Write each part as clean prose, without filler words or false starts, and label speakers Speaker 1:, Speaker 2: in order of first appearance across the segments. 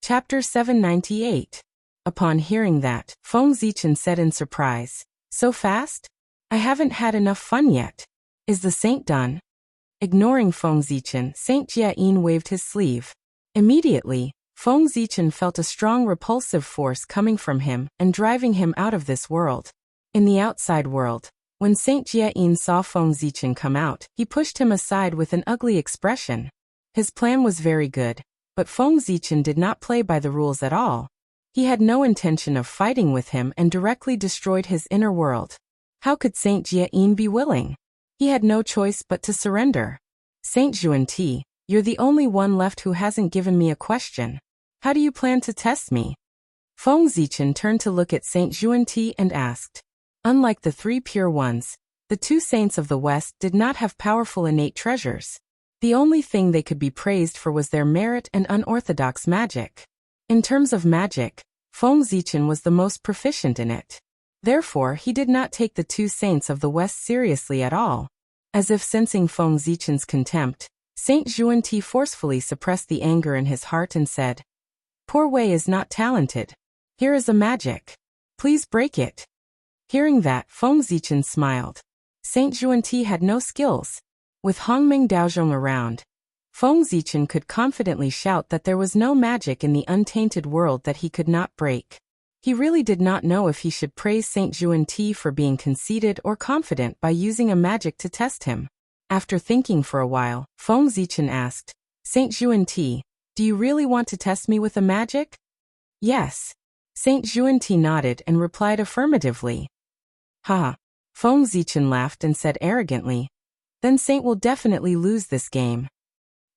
Speaker 1: Chapter 798. Upon hearing that, Feng Zichen said in surprise, "So fast? I haven't had enough fun yet. Is the saint done?" Ignoring Feng Zichen, Saint Jiayin waved his sleeve. Immediately, Feng Zichen felt a strong repulsive force coming from him and driving him out of this world. In the outside world, when Saint Jiayin saw Feng Zichen come out, he pushed him aside with an ugly expression. His plan was very good, but Feng Zichen did not play by the rules at all. He had no intention of fighting with him and directly destroyed his inner world. How could Saint Jiayin be willing? He had no choice but to surrender. "Saint Xuanti, you're the only one left who hasn't given me a question. How do you plan to test me?" Feng Zichen turned to look at Saint Xuanti and asked. Unlike the three pure ones, the two saints of the West did not have powerful innate treasures. The only thing they could be praised for was their merit and unorthodox magic. In terms of magic, Feng Zichen was the most proficient in it. Therefore, he did not take the two saints of the West seriously at all. As if sensing Feng Zichen's contempt, Saint Xuanti forcefully suppressed the anger in his heart and said, "Poor Wei is not talented. Here is a magic. Please break it." Hearing that, Feng Zichen smiled. Saint Xuanti had no skills. With Hongming Daozhong around, Feng Zichen could confidently shout that there was no magic in the untainted world that he could not break. He really did not know if he should praise Saint Xuanti for being conceited or confident by using a magic to test him. After thinking for a while, Feng Zichen asked, "Saint Xuanti, do you really want to test me with a magic?" "Yes." Saint Xuanti nodded and replied affirmatively. "Ha!" Feng Zichen laughed and said arrogantly, "Then Saint will definitely lose this game.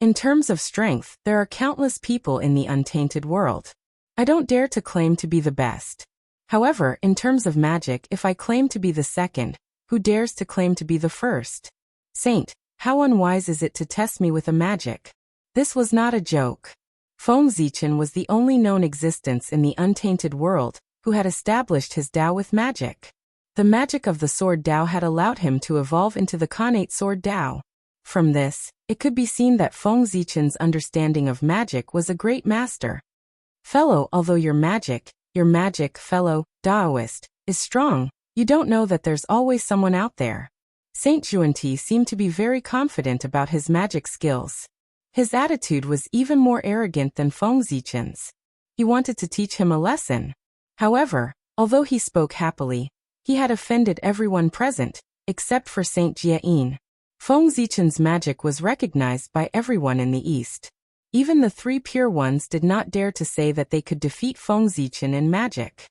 Speaker 1: In terms of strength, there are countless people in the untainted world. I don't dare to claim to be the best. However, in terms of magic, if I claim to be the second, who dares to claim to be the first? Saint, how unwise is it to test me with a magic?" This was not a joke. Feng Zichen was the only known existence in the untainted world who had established his Tao with magic. The magic of the Sword Tao had allowed him to evolve into the Khanate Sword Tao. From this, it could be seen that Feng Zichen's understanding of magic was a great master. "Fellow, although your magic, fellow, Taoist, is strong, you don't know that there's always someone out there." Saint Xuanti seemed to be very confident about his magic skills. His attitude was even more arrogant than Feng Zichen's. He wanted to teach him a lesson. However, although he spoke happily, he had offended everyone present, except for Saint Jiayin. Feng Zichen's magic was recognized by everyone in the East. Even the three pure ones did not dare to say that they could defeat Feng Zichen in magic.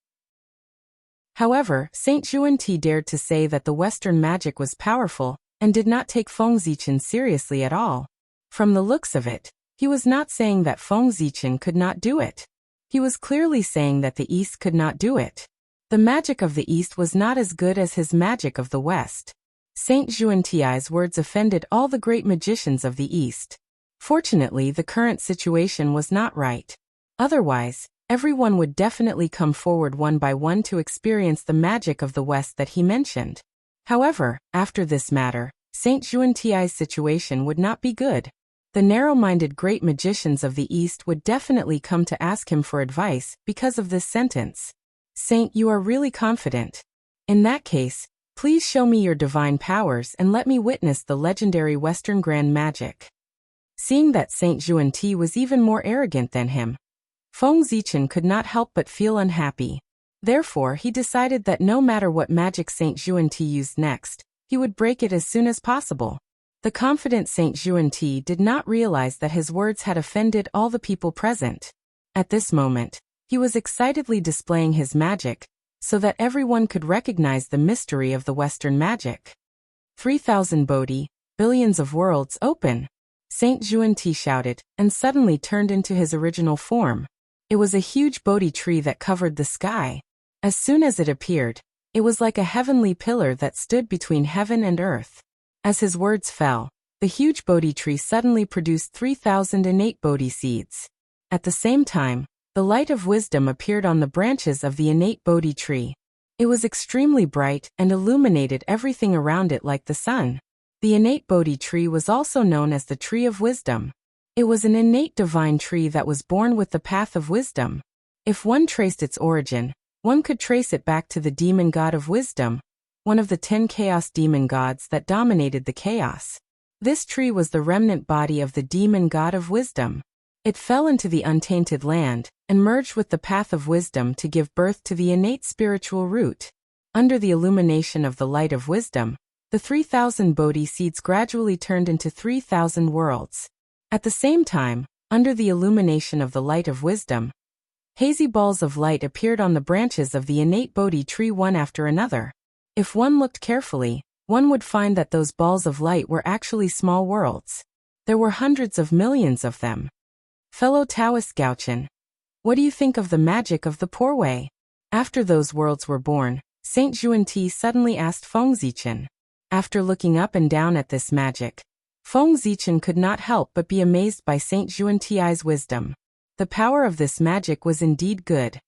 Speaker 1: However, Saint Xuanti dared to say that the Western magic was powerful, and did not take Feng Zichen seriously at all. From the looks of it, he was not saying that Feng Zichen could not do it. He was clearly saying that the East could not do it. The magic of the East was not as good as his magic of the West. Saint Xuanti's words offended all the great magicians of the East. Fortunately, the current situation was not right. Otherwise, everyone would definitely come forward one by one to experience the magic of the West that he mentioned. However, after this matter, Saint Xuanti's situation would not be good. The narrow-minded great magicians of the East would definitely come to ask him for advice because of this sentence. "Saint, you are really confident. In that case, please show me your divine powers and let me witness the legendary Western grand magic." Seeing that Saint Xuanti was even more arrogant than him, Feng Zichen could not help but feel unhappy. Therefore, he decided that no matter what magic Saint Xuanti used next, he would break it as soon as possible. The confident Saint Xuanti did not realize that his words had offended all the people present. At this moment, he was excitedly displaying his magic, so that everyone could recognize the mystery of the Western magic. 3,000 Bodhi, billions of worlds open! Saint Xuanti shouted, and suddenly turned into his original form. It was a huge Bodhi tree that covered the sky. As soon as it appeared, it was like a heavenly pillar that stood between heaven and earth. As his words fell, the huge Bodhi tree suddenly produced 3,000 innate Bodhi seeds. At the same time, the light of wisdom appeared on the branches of the innate Bodhi tree. It was extremely bright and illuminated everything around it like the sun. The innate Bodhi tree was also known as the Tree of Wisdom. It was an innate divine tree that was born with the path of wisdom. If one traced its origin, one could trace it back to the demon god of wisdom, one of the 10 chaos demon gods that dominated the chaos. This tree was the remnant body of the demon god of wisdom. It fell into the untainted land and merged with the path of wisdom to give birth to the innate spiritual root. Under the illumination of the light of wisdom, the 3,000 Bodhi seeds gradually turned into 3,000 worlds. At the same time, under the illumination of the light of wisdom, hazy balls of light appeared on the branches of the innate Bodhi tree one after another. If one looked carefully, one would find that those balls of light were actually small worlds. There were hundreds of millions of them. Fellow Taoist Gaochen, what do you think of the magic of the Poor Way? After those worlds were born, Saint Xuanti suddenly asked Feng Zichen. After looking up and down at this magic, Feng Zichen could not help but be amazed by Saint Xuanti's wisdom. The power of this magic was indeed good.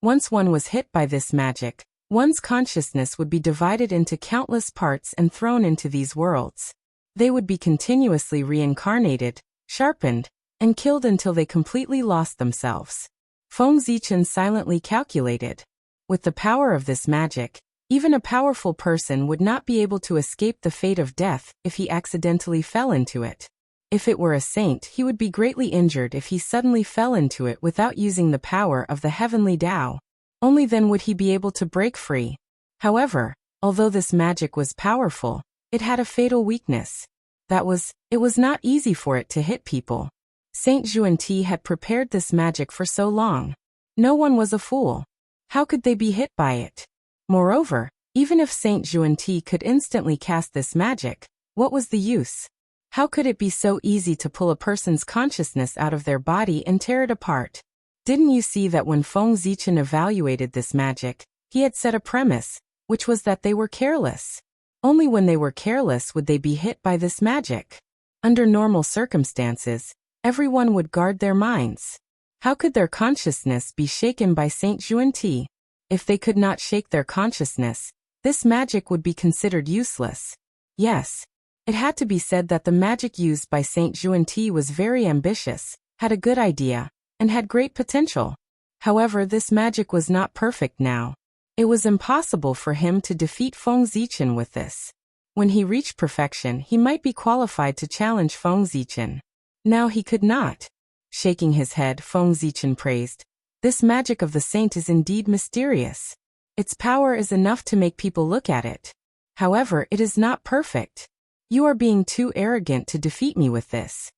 Speaker 1: Once one was hit by this magic, one's consciousness would be divided into countless parts and thrown into these worlds. They would be continuously reincarnated, sharpened, and killed until they completely lost themselves. Feng Zichen silently calculated. With the power of this magic, even a powerful person would not be able to escape the fate of death if he accidentally fell into it. If it were a saint, he would be greatly injured if he suddenly fell into it without using the power of the heavenly Tao. Only then would he be able to break free. However, although this magic was powerful, it had a fatal weakness. It was not easy for it to hit people. Saint Xuanti had prepared this magic for so long. No one was a fool. How could they be hit by it? Moreover, even if Saint Xuanti could instantly cast this magic, what was the use? How could it be so easy to pull a person's consciousness out of their body and tear it apart? Didn't you see that when Feng Zichen evaluated this magic, he had set a premise, which was that they were careless? Only when they were careless would they be hit by this magic. Under normal circumstances, everyone would guard their minds. How could their consciousness be shaken by Saint Xuanti? If they could not shake their consciousness, this magic would be considered useless. Yes, it had to be said that the magic used by Saint Xuanti was very ambitious, had a good idea, and had great potential. However, this magic was not perfect now. It was impossible for him to defeat Feng Zichen with this. When he reached perfection, he might be qualified to challenge Feng Zichen. Now he could not. Shaking his head, Feng Zichen praised, "This magic of the saint is indeed mysterious. Its power is enough to make people look at it. However, it is not perfect. You are being too arrogant to defeat me with this."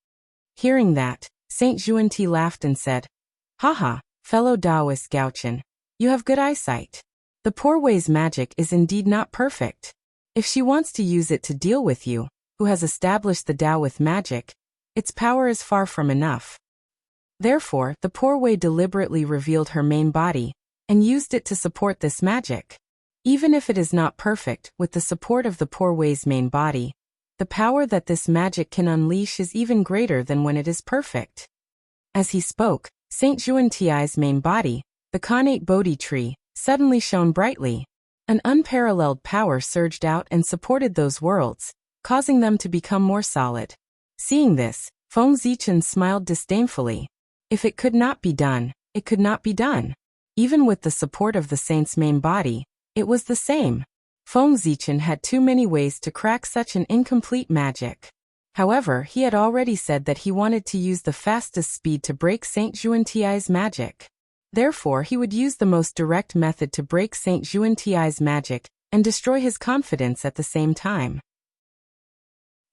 Speaker 1: Hearing that, Saint Xuanti laughed and said, "Haha, fellow Taoist Gaochen, you have good eyesight. The Poor Way's magic is indeed not perfect. If she wants to use it to deal with you, who has established the Tao with magic, its power is far from enough." Therefore, the Poor Way deliberately revealed her main body, and used it to support this magic. Even if it is not perfect, with the support of the Poor Way's main body, the power that this magic can unleash is even greater than when it is perfect. As he spoke, Saint Xuanti's main body, the Khanate Bodhi tree, suddenly shone brightly. An unparalleled power surged out and supported those worlds, causing them to become more solid. Seeing this, Feng Zichen smiled disdainfully. If it could not be done, it could not be done. Even with the support of the saint's main body, it was the same. Feng Zichen had too many ways to crack such an incomplete magic. However, he had already said that he wanted to use the fastest speed to break Saint Xuanti's magic. Therefore, he would use the most direct method to break Saint Xuanti's magic and destroy his confidence at the same time.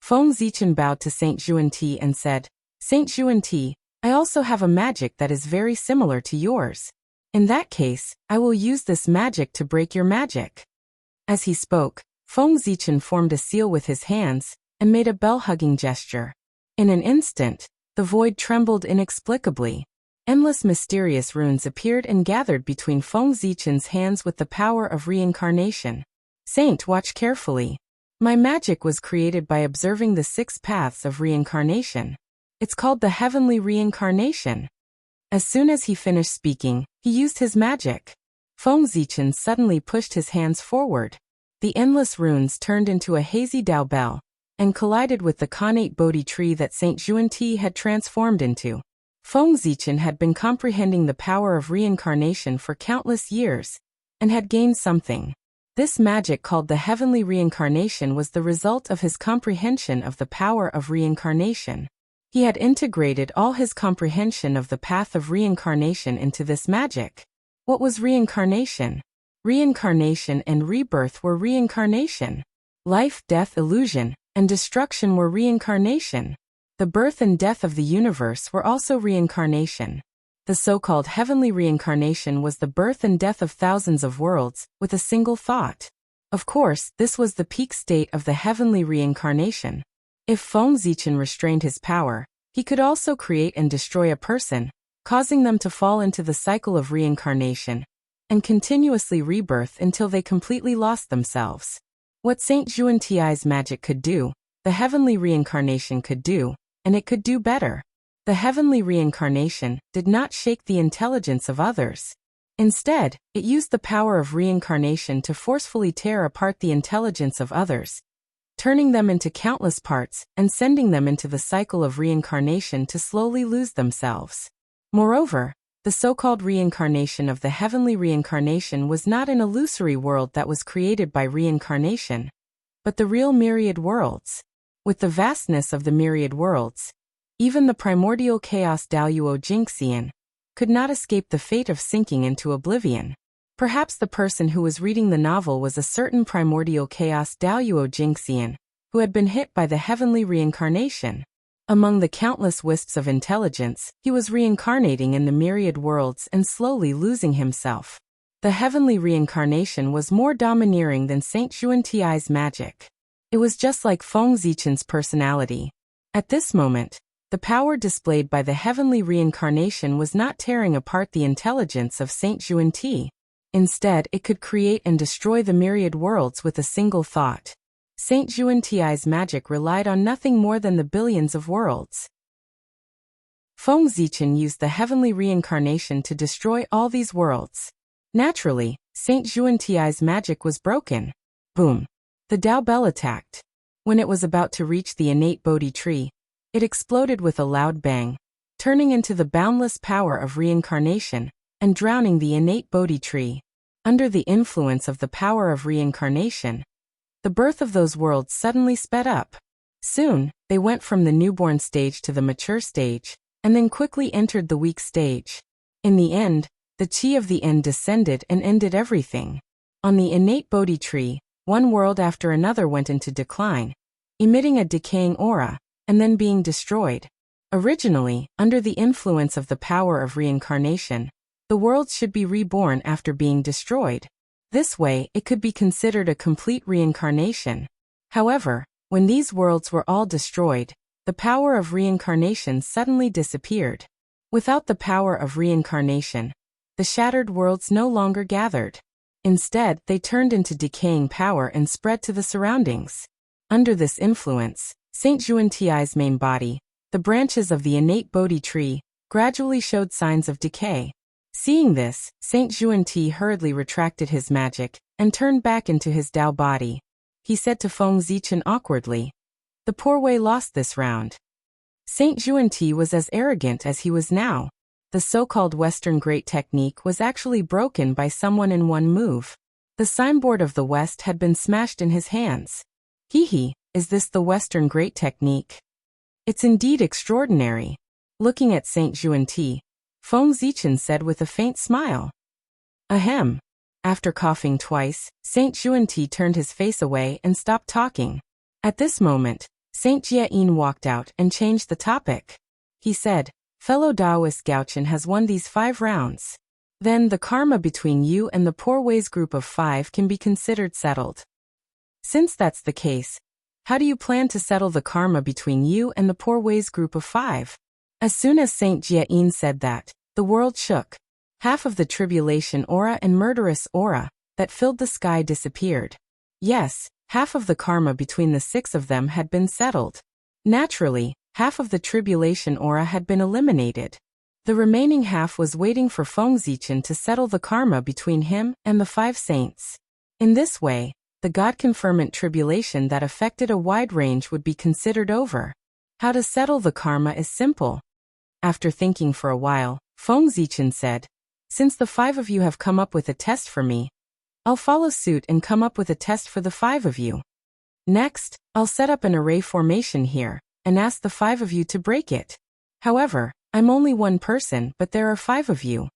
Speaker 1: Feng Zichen bowed to Saint Xuanti and said, "Saint Xuanti, I also have a magic that is very similar to yours. In that case, I will use this magic to break your magic." As he spoke, Feng Zichen formed a seal with his hands and made a bell-hugging gesture. In an instant, the void trembled inexplicably. Endless mysterious runes appeared and gathered between Feng Zichen's hands with the power of reincarnation. "Saint, watch carefully. My magic was created by observing the 6 paths of reincarnation. It's called the heavenly reincarnation." As soon as he finished speaking, he used his magic. Feng Zichen suddenly pushed his hands forward. The endless runes turned into a hazy Tao bell, and collided with the connate Bodhi tree that Saint Xuanti had transformed into. Feng Zichen had been comprehending the power of reincarnation for countless years, and had gained something. This magic called the heavenly reincarnation was the result of his comprehension of the power of reincarnation. He had integrated all his comprehension of the path of reincarnation into this magic. What was reincarnation? Reincarnation and rebirth were reincarnation. Life, death, illusion, and destruction were reincarnation. The birth and death of the universe were also reincarnation. The so-called heavenly reincarnation was the birth and death of thousands of worlds, with a single thought. Of course, this was the peak state of the heavenly reincarnation. If Feng Zichen restrained his power, he could also create and destroy a person, causing them to fall into the cycle of reincarnation, and continuously rebirth until they completely lost themselves. What Saint Xuanti's magic could do, the heavenly reincarnation could do, and it could do better. The heavenly reincarnation did not shake the intelligence of others. Instead, it used the power of reincarnation to forcefully tear apart the intelligence of others, turning them into countless parts and sending them into the cycle of reincarnation to slowly lose themselves. Moreover, the so-called reincarnation of the heavenly reincarnation was not an illusory world that was created by reincarnation, but the real myriad worlds. With the vastness of the myriad worlds, even the primordial chaos Daoyuo Jingxian could not escape the fate of sinking into oblivion. Perhaps the person who was reading the novel was a certain primordial chaos Daoyuo Jingxian, who had been hit by the heavenly reincarnation. Among the countless wisps of intelligence, he was reincarnating in the myriad worlds and slowly losing himself. The heavenly reincarnation was more domineering than Saint Xuanti's magic. It was just like Feng Zichen's personality. At this moment, the power displayed by the heavenly reincarnation was not tearing apart the intelligence of Saint Xuanti. Instead, it could create and destroy the myriad worlds with a single thought. Saint Xuanti's magic relied on nothing more than the billions of worlds. Feng Zichen used the heavenly reincarnation to destroy all these worlds. Naturally, Saint Xuanti's magic was broken. Boom! The Dao Bell attacked. When it was about to reach the innate Bodhi tree, it exploded with a loud bang, turning into the boundless power of reincarnation and drowning the innate Bodhi tree. Under the influence of the power of reincarnation, the birth of those worlds suddenly sped up. Soon, they went from the newborn stage to the mature stage, and then quickly entered the weak stage. In the end, the chi of the end descended and ended everything. On the innate Bodhi tree, one world after another went into decline, emitting a decaying aura, and then being destroyed. Originally, under the influence of the power of reincarnation, the worlds should be reborn after being destroyed. This way, it could be considered a complete reincarnation. However, when these worlds were all destroyed, the power of reincarnation suddenly disappeared. Without the power of reincarnation, the shattered worlds no longer gathered. Instead, they turned into decaying power and spread to the surroundings. Under this influence, Saint Xuanti's main body, the branches of the innate Bodhi tree, gradually showed signs of decay. Seeing this, Saint Xuanti hurriedly retracted his magic and turned back into his Dao body. He said to Feng Zichen awkwardly, "The poor Wei lost this round." Saint Xuanti was as arrogant as he was now. The so-called Western Great Technique was actually broken by someone in one move. The signboard of the West had been smashed in his hands. Hee, is this the Western Great Technique? It's indeed extraordinary. Looking at Saint Xuanti, Feng Zichen said with a faint smile. Ahem. After coughing twice, Saint Xuanti turned his face away and stopped talking. At this moment, Saint Jiayin walked out and changed the topic. He said, "Fellow Daoist Gaochen has won these 5 rounds. Then the karma between you and the poor Wei's group of 5 can be considered settled. Since that's the case, how do you plan to settle the karma between you and the poor Wei's group of 5? As soon as Saint Jiayin said that, the world shook. Half of the tribulation aura and murderous aura that filled the sky disappeared. Yes, half of the karma between the 6 of them had been settled. Naturally, half of the tribulation aura had been eliminated. The remaining half was waiting for Feng Zichen to settle the karma between him and the 5 saints. In this way, the God-conferment tribulation that affected a wide range would be considered over. How to settle the karma is simple. After thinking for a while, Feng Zichen said, "Since the 5 of you have come up with a test for me, I'll follow suit and come up with a test for the 5 of you. Next, I'll set up an array formation here, and ask the 5 of you to break it. However, I'm only one person, but there are 5 of you.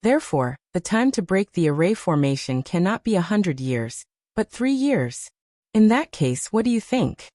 Speaker 1: Therefore, the time to break the array formation cannot be 100 years, but 3 years. In that case, what do you think?"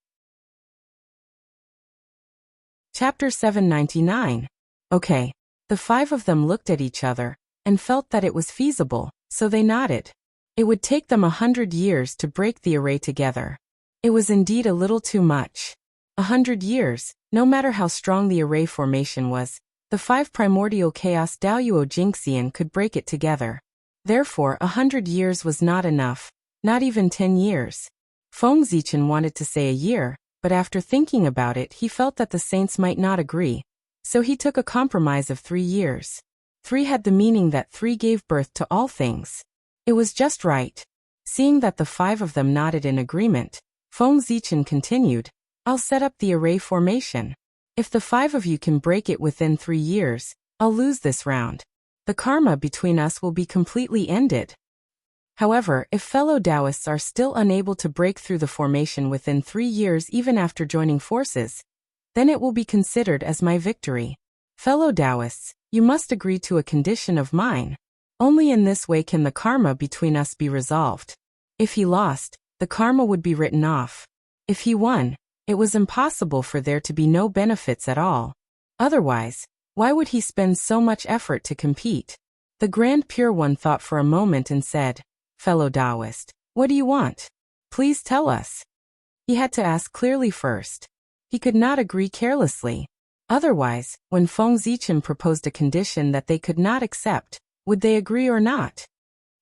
Speaker 1: Chapter 799. Okay. The 5 of them looked at each other, and felt that it was feasible, so they nodded. It would take them 100 years to break the array together. It was indeed a little too much. 100 years, no matter how strong the array formation was, the 5 primordial chaos Daoyuo Jingxian could break it together. Therefore, 100 years was not enough, not even 10 years. Feng Zichen wanted to say a year, but after thinking about it he felt that the saints might not agree, so he took a compromise of 3 years. 3 had the meaning that 3 gave birth to all things. It was just right. Seeing that the 5 of them nodded in agreement, Feng Zichen continued, "I'll set up the array formation. If the 5 of you can break it within 3 years, I'll lose this round. The karma between us will be completely ended. However, if fellow Taoists are still unable to break through the formation within 3 years even after joining forces, then it will be considered as my victory. Fellow Taoists, you must agree to a condition of mine. Only in this way can the karma between us be resolved. If he lost, the karma would be written off. If he won, it was impossible for there to be no benefits at all. Otherwise, why would he spend so much effort to compete?" The Grand Pure One thought for a moment and said, "Fellow Taoist, what do you want? Please tell us." He had to ask clearly first. He could not agree carelessly. Otherwise, when Feng Zichen proposed a condition that they could not accept, would they agree or not?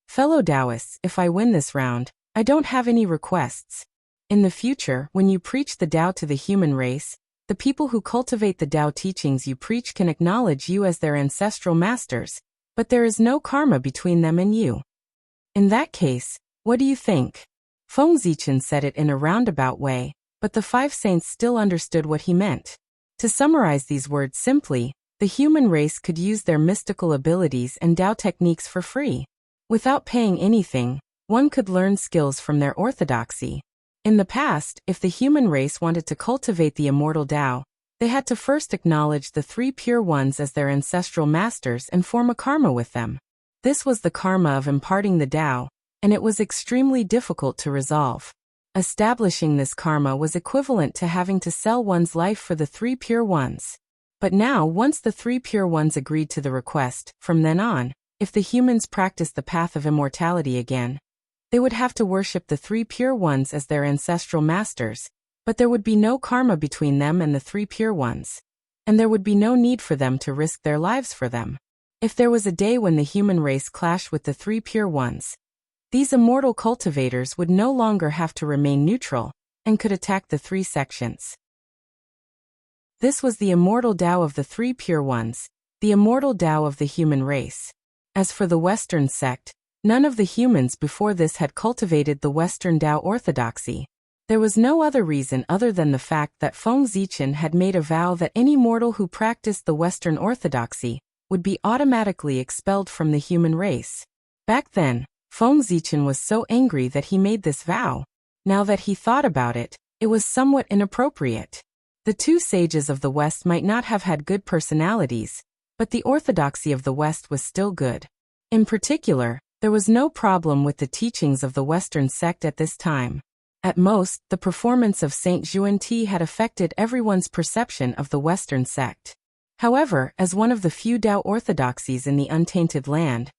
Speaker 1: "Fellow Taoists, if I win this round, I don't have any requests. In the future, when you preach the Tao to the human race, the people who cultivate the Tao teachings you preach can acknowledge you as their ancestral masters, but there is no karma between them and you. In that case, what do you think?" Feng Zichen said it in a roundabout way, but the 5 saints still understood what he meant. To summarize these words simply, the human race could use their mystical abilities and Tao techniques for free. Without paying anything, one could learn skills from their orthodoxy. In the past, if the human race wanted to cultivate the immortal Tao, they had to first acknowledge the 3 pure ones as their ancestral masters and form a karma with them. This was the karma of imparting the Tao, and it was extremely difficult to resolve. Establishing this karma was equivalent to having to sell one's life for the 3 pure ones. But now, once the 3 pure ones agreed to the request, from then on, if the humans practiced the path of immortality again, they would have to worship the 3 pure ones as their ancestral masters, but there would be no karma between them and the 3 pure ones. And there would be no need for them to risk their lives for them. If there was a day when the human race clashed with the 3 pure ones, these immortal cultivators would no longer have to remain neutral, and could attack the 3 sections. This was the immortal Tao of the 3 pure ones, the immortal Tao of the human race. As for the Western sect, none of the humans before this had cultivated the Western Tao orthodoxy. There was no other reason other than the fact that Feng Zichen had made a vow that any mortal who practiced the Western orthodoxy would be automatically expelled from the human race. Back then, Feng Zichen was so angry that he made this vow. Now that he thought about it, it was somewhat inappropriate. The 2 sages of the West might not have had good personalities, but the orthodoxy of the West was still good. In particular, there was no problem with the teachings of the Western sect at this time. At most, the performance of Saint Xuanti had affected everyone's perception of the Western sect. However, as one of the few Tao orthodoxies in the untainted land,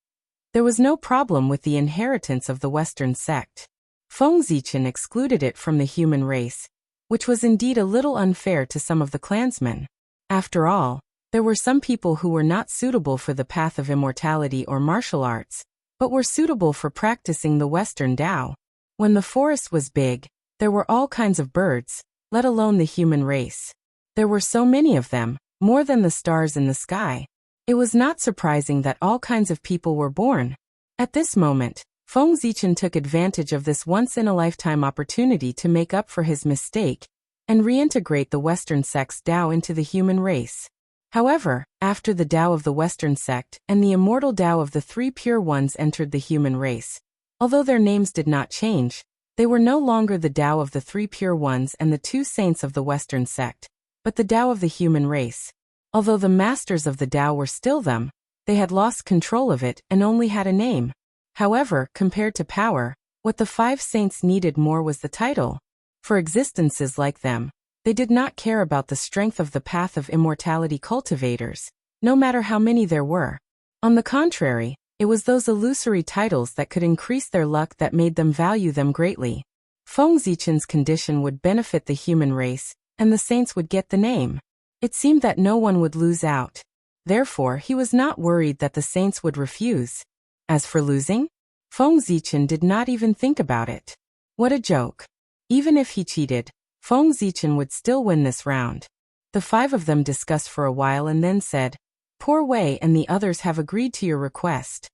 Speaker 1: there was no problem with the inheritance of the Western sect. Feng Zichen excluded it from the human race, which was indeed a little unfair to some of the clansmen. After all, there were some people who were not suitable for the path of immortality or martial arts, but were suitable for practicing the Western Tao. When the forest was big, there were all kinds of birds, let alone the human race. There were so many of them, more than the stars in the sky. It was not surprising that all kinds of people were born. At this moment, Feng Zichen took advantage of this once-in-a-lifetime opportunity to make up for his mistake and reintegrate the Western sect's Tao into the human race. However, after the Tao of the Western sect and the immortal Tao of the three pure ones entered the human race, although their names did not change, they were no longer the Tao of the three pure ones and the two saints of the Western sect, but the Tao of the human race. Although the masters of the Tao were still them, they had lost control of it and only had a name. However, compared to power, what the five saints needed more was the title. For existences like them, they did not care about the strength of the path of immortality cultivators, no matter how many there were. On the contrary, it was those illusory titles that could increase their luck that made them value them greatly. Feng Zichen's condition would benefit the human race, and the saints would get the name. It seemed that no one would lose out. Therefore, he was not worried that the saints would refuse. As for losing, Feng Zichen did not even think about it. What a joke. Even if he cheated, Feng Zichen would still win this round. The five of them discussed for a while and then said, "Poor Wei and the others have agreed to your request."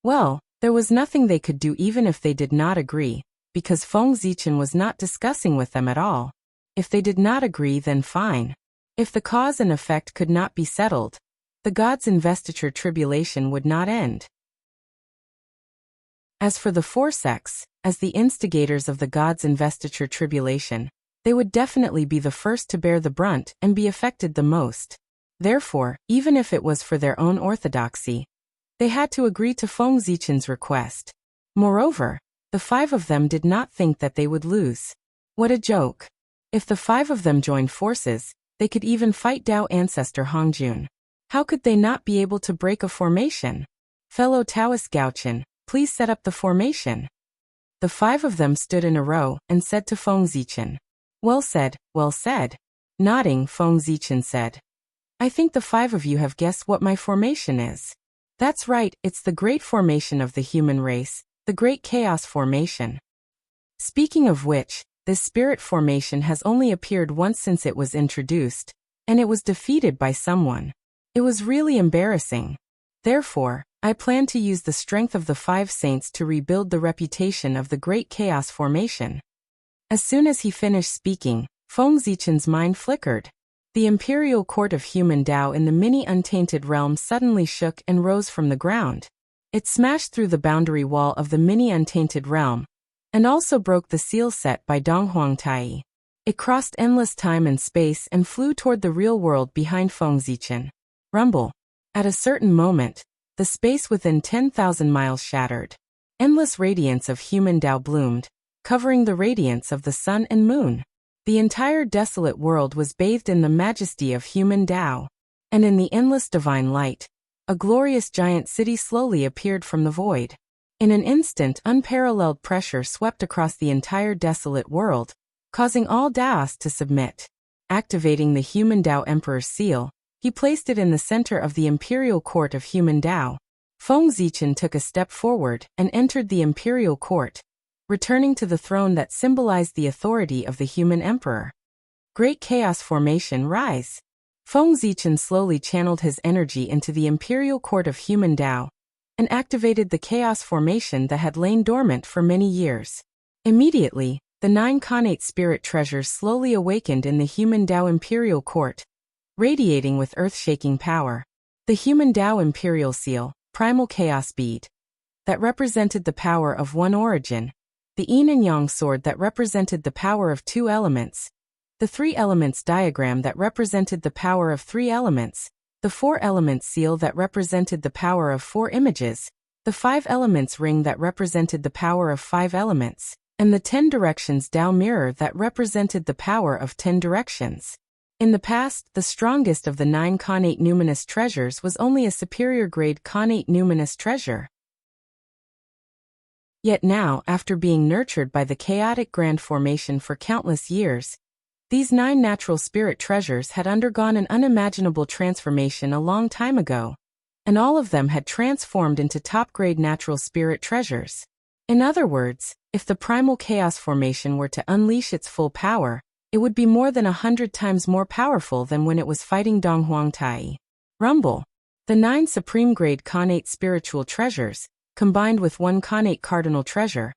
Speaker 1: Well, there was nothing they could do even if they did not agree, because Feng Zichen was not discussing with them at all. If they did not agree, then fine. If the cause and effect could not be settled, the gods' investiture tribulation would not end. As for the four sects, as the instigators of the gods' investiture tribulation, they would definitely be the first to bear the brunt and be affected the most. Therefore, even if it was for their own orthodoxy, they had to agree to Feng Zichen's request. Moreover, the five of them did not think that they would lose. What a joke. If the five of them joined forces, they could even fight Tao ancestor Hongjun. How could they not be able to break a formation? Fellow Taoist Gaochen, please set up the formation. The five of them stood in a row and said to Feng Zichen, "Well said, well said." Nodding, Feng Zichen said, "I think the five of you have guessed what my formation is." That's right, it's the great formation of the human race, the great chaos formation. Speaking of which, this spirit formation has only appeared once since it was introduced, and it was defeated by someone. It was really embarrassing. Therefore, I plan to use the strength of the five saints to rebuild the reputation of the great chaos formation. As soon as he finished speaking, Feng Zichen's mind flickered. The imperial court of human Tao in the mini-untainted realm suddenly shook and rose from the ground. It smashed through the boundary wall of the mini-untainted realm, and also broke the seal set by Donghuang Tai. It crossed endless time and space and flew toward the real world behind Feng Zichen. Rumble. At a certain moment, the space within 10,000 miles shattered. Endless radiance of human Tao bloomed, covering the radiance of the sun and moon. The entire desolate world was bathed in the majesty of human Tao. And in the endless divine light, a glorious giant city slowly appeared from the void. In an instant, unparalleled pressure swept across the entire desolate world, causing all Taoists to submit. Activating the human Tao Emperor's seal, he placed it in the center of the imperial court of human Tao. Feng Zichen took a step forward and entered the imperial court, returning to the throne that symbolized the authority of the human emperor. Great chaos formation rise. Feng Zichen slowly channeled his energy into the imperial court of human Tao and activated the chaos formation that had lain dormant for many years. Immediately, the 9 connate spirit treasures slowly awakened in the human Tao imperial court, radiating with earth-shaking power. The human Tao imperial seal, primal chaos bead, that represented the power of one origin. The yin and yang sword that represented the power of 2 elements, the 3 elements diagram that represented the power of 3 elements, the 4 elements seal that represented the power of 4 images, the 5 elements ring that represented the power of 5 elements, and the 10 directions Tao mirror that represented the power of 10 directions. In the past, the strongest of the 9 connate numinous treasures was only a superior grade connate numinous treasure. Yet now, after being nurtured by the chaotic grand formation for countless years, these 9 natural spirit treasures had undergone an unimaginable transformation a long time ago, and all of them had transformed into top-grade natural spirit treasures. In other words, if the primal chaos formation were to unleash its full power, it would be more than 100 times more powerful than when it was fighting Donghuang Tai. Rumble. The 9 supreme-grade connate spiritual treasures, combined with one connate cardinal treasure,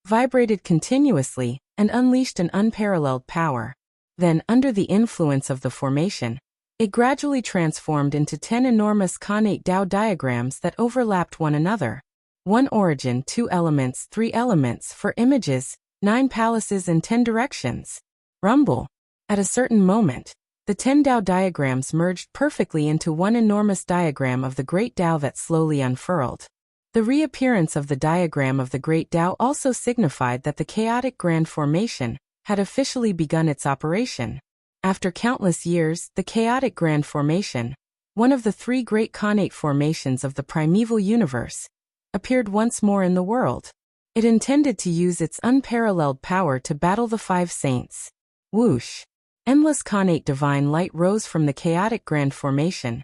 Speaker 1: vibrated continuously and unleashed an unparalleled power. Then, under the influence of the formation, it gradually transformed into 10 enormous connate Dao diagrams that overlapped one another. 1 origin, 2 elements, 3 elements, 4 images, 9 palaces and 10 directions. Rumble. At a certain moment, the 10 Dao diagrams merged perfectly into one enormous diagram of the Great Dao that slowly unfurled. The reappearance of the diagram of the Great Dao also signified that the chaotic grand formation had officially begun its operation. After countless years, the chaotic grand formation, one of the 3 great connate formations of the primeval universe, appeared once more in the world. It intended to use its unparalleled power to battle the 5 saints. Whoosh! Endless connate divine light rose from the chaotic grand formation,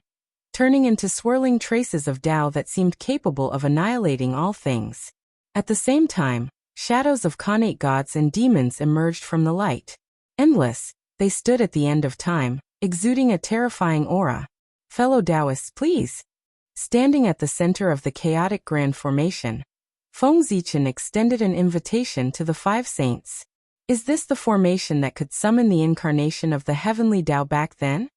Speaker 1: turning into swirling traces of Tao that seemed capable of annihilating all things. At the same time, shadows of connate gods and demons emerged from the light. Endless, they stood at the end of time, exuding a terrifying aura. Fellow Taoists, please. Standing at the center of the chaotic grand formation, Feng Zichen extended an invitation to the 5 saints. Is this the formation that could summon the incarnation of the heavenly Tao back then?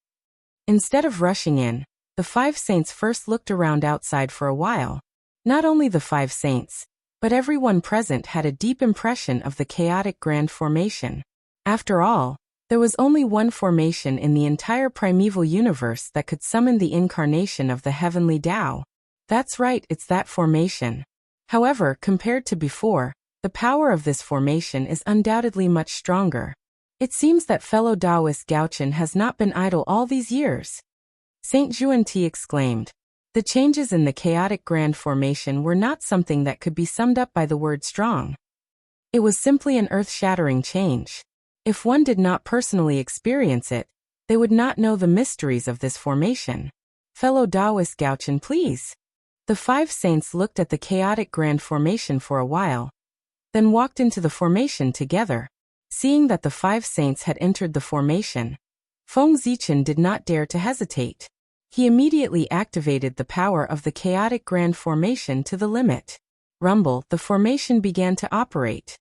Speaker 1: Instead of rushing in, the 5 saints first looked around outside for a while. Not only the 5 saints, but everyone present had a deep impression of the chaotic grand formation. After all, there was only one formation in the entire primeval universe that could summon the incarnation of the heavenly Tao. That's right, it's that formation. However, compared to before, the power of this formation is undoubtedly much stronger. It seems that fellow Taoist Gaochen has not been idle all these years. Saint Juanti exclaimed. The changes in the chaotic grand formation were not something that could be summed up by the word strong. It was simply an earth-shattering change. If one did not personally experience it, they would not know the mysteries of this formation. Fellow Taoist Gaochen, please. The 5 saints looked at the chaotic grand formation for a while, then walked into the formation together. Seeing that the 5 saints had entered the formation, Feng Zichen did not dare to hesitate. He immediately activated the power of the chaotic grand formation to the limit. Rumble, the formation began to operate.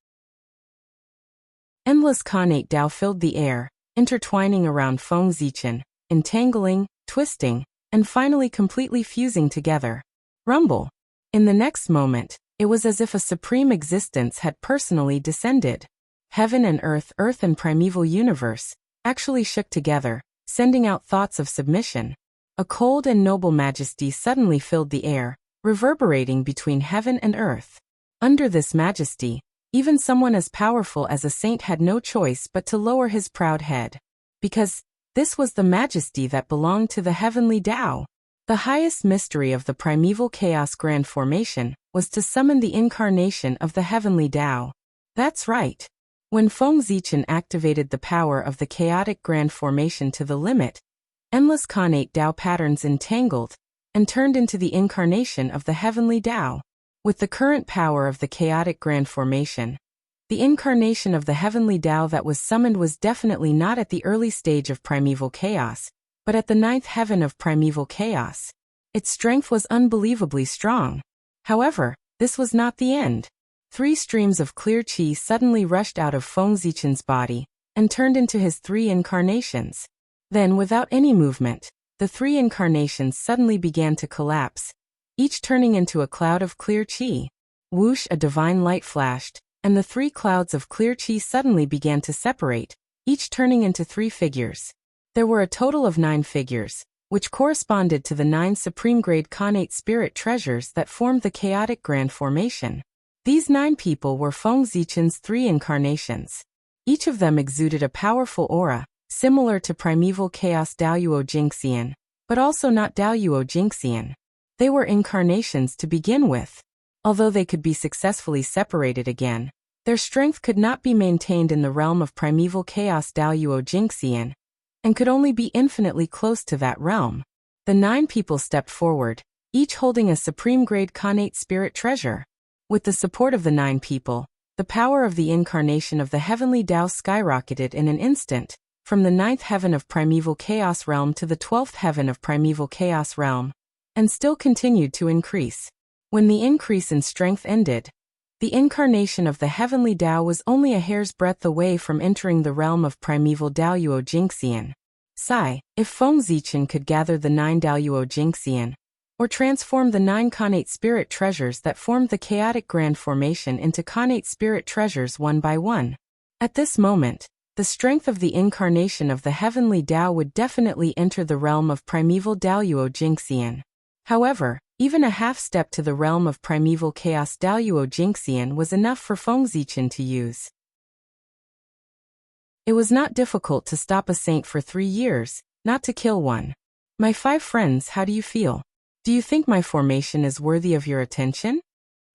Speaker 1: Endless connate Tao filled the air, intertwining around Feng Zichen, entangling, twisting, and finally completely fusing together. Rumble. In the next moment, it was as if a supreme existence had personally descended. Heaven and earth and primeval universe, actually shook together, sending out thoughts of submission. A cold and noble majesty suddenly filled the air, reverberating between heaven and earth. Under this majesty, even someone as powerful as a saint had no choice but to lower his proud head. Because this was the majesty that belonged to the heavenly Tao. The highest mystery of the primeval chaos grand formation was to summon the incarnation of the heavenly Tao. That's right. When Feng Zichen activated the power of the chaotic grand formation to the limit, endless connate Tao patterns entangled and turned into the incarnation of the heavenly Tao. With the current power of the chaotic grand formation, the incarnation of the heavenly Tao that was summoned was definitely not at the early stage of primeval chaos, but at the 9th heaven of primeval chaos. Its strength was unbelievably strong. However, this was not the end. 3 streams of clear qi suddenly rushed out of Feng Zichen's body and turned into his 3 incarnations. Then, without any movement, the 3 incarnations suddenly began to collapse, each turning into a cloud of clear qi. Whoosh, a divine light flashed, and the 3 clouds of clear qi suddenly began to separate, each turning into 3 figures. There were a total of 9 figures, which corresponded to the 9 supreme-grade connate spirit treasures that formed the chaotic grand formation. These 9 people were Feng Zichen's 3 incarnations. Each of them exuded a powerful aura, similar to primeval chaos Daoyuo Jingxian, but also not Daoyuo Jingxian. They were incarnations to begin with. Although they could be successfully separated again, their strength could not be maintained in the realm of primeval chaos Daoyuo Jingxian, and could only be infinitely close to that realm. The 9 people stepped forward, each holding a supreme-grade connate spirit treasure. With the support of the 9 people, the power of the incarnation of the heavenly Tao skyrocketed in an instant, from the 9th heaven of primeval chaos realm to the 12th heaven of primeval chaos realm, and still continued to increase. When the increase in strength ended, the incarnation of the heavenly Tao was only a hair's breadth away from entering the realm of primeval Daoyuo Jingxian. If Feng Zichen could gather the 9 Daoyuo Jingxian, or transform the 9 connate spirit treasures that formed the chaotic grand formation into connate spirit treasures one by one. At this moment, the strength of the incarnation of the heavenly Tao would definitely enter the realm of primeval Daoyuo Jingxian. However, even a half step to the realm of primeval chaos Daoyuo Jingxian was enough for Feng Zichen to use. It was not difficult to stop a saint for 3 years, not to kill one. My 5 friends, how do you feel? Do you think my formation is worthy of your attention?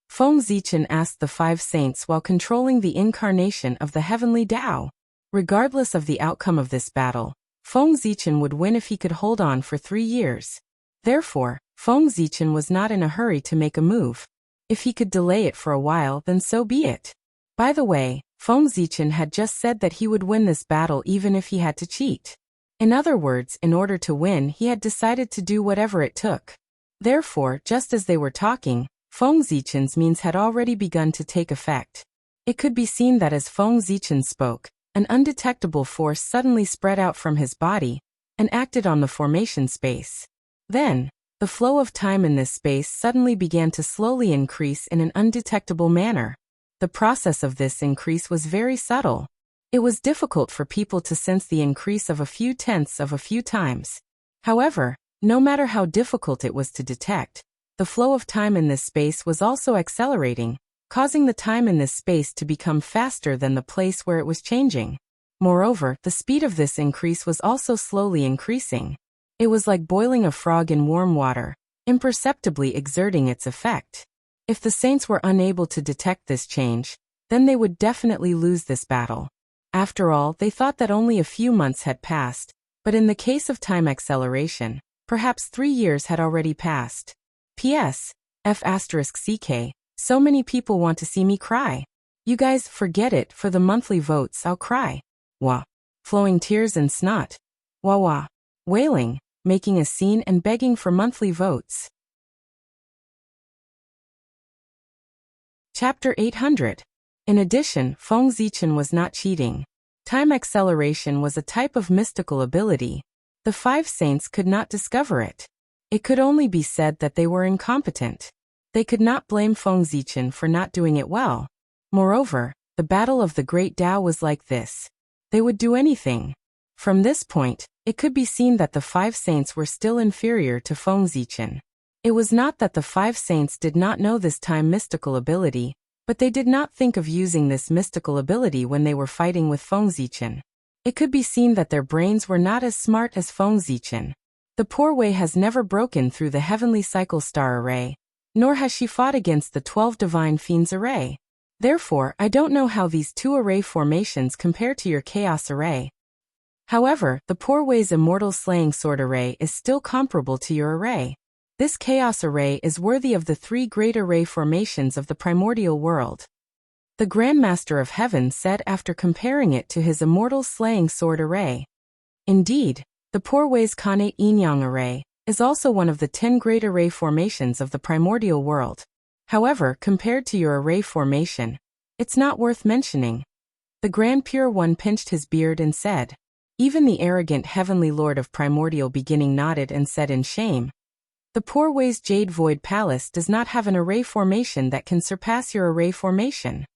Speaker 1: Feng Zichen asked the 5 saints while controlling the incarnation of the heavenly Tao. Regardless of the outcome of this battle, Feng Zichen would win if he could hold on for 3 years. Therefore, Feng Zichen was not in a hurry to make a move. If he could delay it for a while, then so be it. By the way, Feng Zichen had just said that he would win this battle even if he had to cheat. In other words, in order to win, he had decided to do whatever it took. Therefore, just as they were talking, Feng Zichen's means had already begun to take effect. It could be seen that as Feng Zichen spoke, an undetectable force suddenly spread out from his body and acted on the formation space. Then, the flow of time in this space suddenly began to slowly increase in an undetectable manner. The process of this increase was very subtle. It was difficult for people to sense the increase of a few tenths of a few times. However, no matter how difficult it was to detect, the flow of time in this space was also accelerating, causing the time in this space to become faster than the place where it was changing. Moreover, the speed of this increase was also slowly increasing. It was like boiling a frog in warm water, imperceptibly exerting its effect. If the saints were unable to detect this change, then they would definitely lose this battle. After all, they thought that only a few months had passed, but in the case of time acceleration, perhaps 3 years had already passed. P.S. F***CK, so many people want to see me cry. You guys, forget it, for the monthly votes I'll cry. Wah. Flowing tears and snot. Wah wah. Wailing, making a scene and begging for monthly votes. Chapter 800. In addition, Feng Zichen was not cheating. Time acceleration was a type of mystical ability. The 5 saints could not discover it. It could only be said that they were incompetent. They could not blame Feng Zichen for not doing it well. Moreover, the battle of the Great Tao was like this. They would do anything. From this point, it could be seen that the 5 saints were still inferior to Feng Zichen. It was not that the 5 saints did not know this time mystical ability, but they did not think of using this mystical ability when they were fighting with Feng Zichen. It could be seen that their brains were not as smart as Feng Zichen. The poor Wei has never broken through the heavenly cycle star array, nor has she fought against the 12 divine fiends array. Therefore, I don't know how these 2 array formations compare to your chaos array. However, the poor Wei's immortal slaying sword array is still comparable to your array. This chaos array is worthy of the 3 great array formations of the primordial world. The Grandmaster of Heaven said after comparing it to his immortal slaying sword array. Indeed, the poor Wei's Kane Yin-Yang array is also one of the 10 great array formations of the primordial world. However, compared to your array formation, it's not worth mentioning. The Grand Pure One pinched his beard and said. Even the arrogant heavenly lord of primordial beginning nodded and said in shame. The poor Wei's Jade Void Palace does not have an array formation that can surpass your array formation.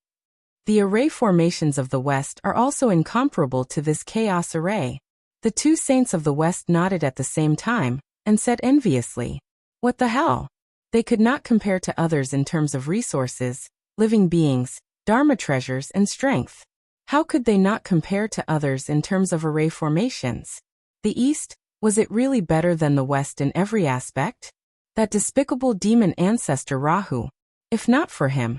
Speaker 1: The array formations of the West are also incomparable to this chaos array. The 2 saints of the West nodded at the same time, and said enviously, "What the hell?" They could not compare to others in terms of resources, living beings, dharma treasures and strength. How could they not compare to others in terms of array formations? The East, was it really better than the West in every aspect? That despicable demon ancestor Rahu. If not for him,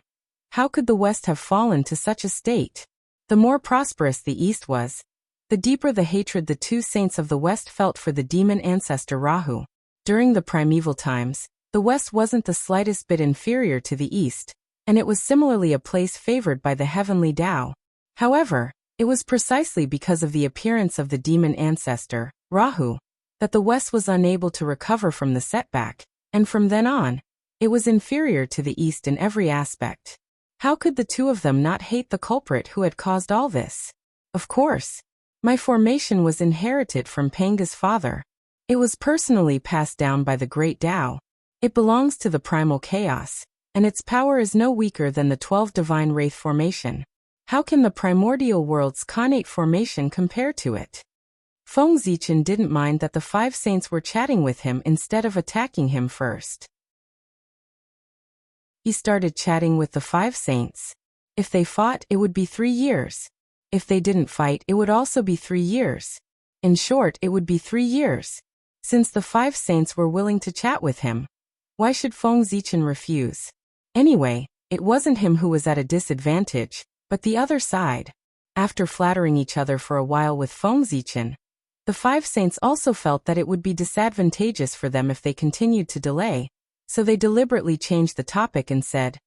Speaker 1: how could the West have fallen to such a state? The more prosperous the East was, the deeper the hatred the 2 saints of the West felt for the demon ancestor Rahu. During the primeval times, the West wasn't the slightest bit inferior to the East, and it was similarly a place favored by the heavenly Tao. However, it was precisely because of the appearance of the demon ancestor, Rahu, that the West was unable to recover from the setback, and from then on, It was inferior to the East in every aspect. How could the two of them not hate the culprit who had caused all this? Of course. My formation was inherited from Panga's father. It was personally passed down by the great Tao. It belongs to the primal chaos, and its power is no weaker than the 12 divine wraith formation. How can the primordial world's connate formation compare to it? Feng Zichen didn't mind that the 5 saints were chatting with him instead of attacking him first. He started chatting with the 5 saints. If they fought, it would be 3 years. If they didn't fight, it would also be 3 years. In short, it would be 3 years. Since the 5 saints were willing to chat with him, why should Feng Zichen refuse? Anyway, it wasn't him who was at a disadvantage, but the other side. After flattering each other for a while with Feng Zichen, the 5 saints also felt that it would be disadvantageous for them if they continued to delay, so they deliberately changed the topic and said,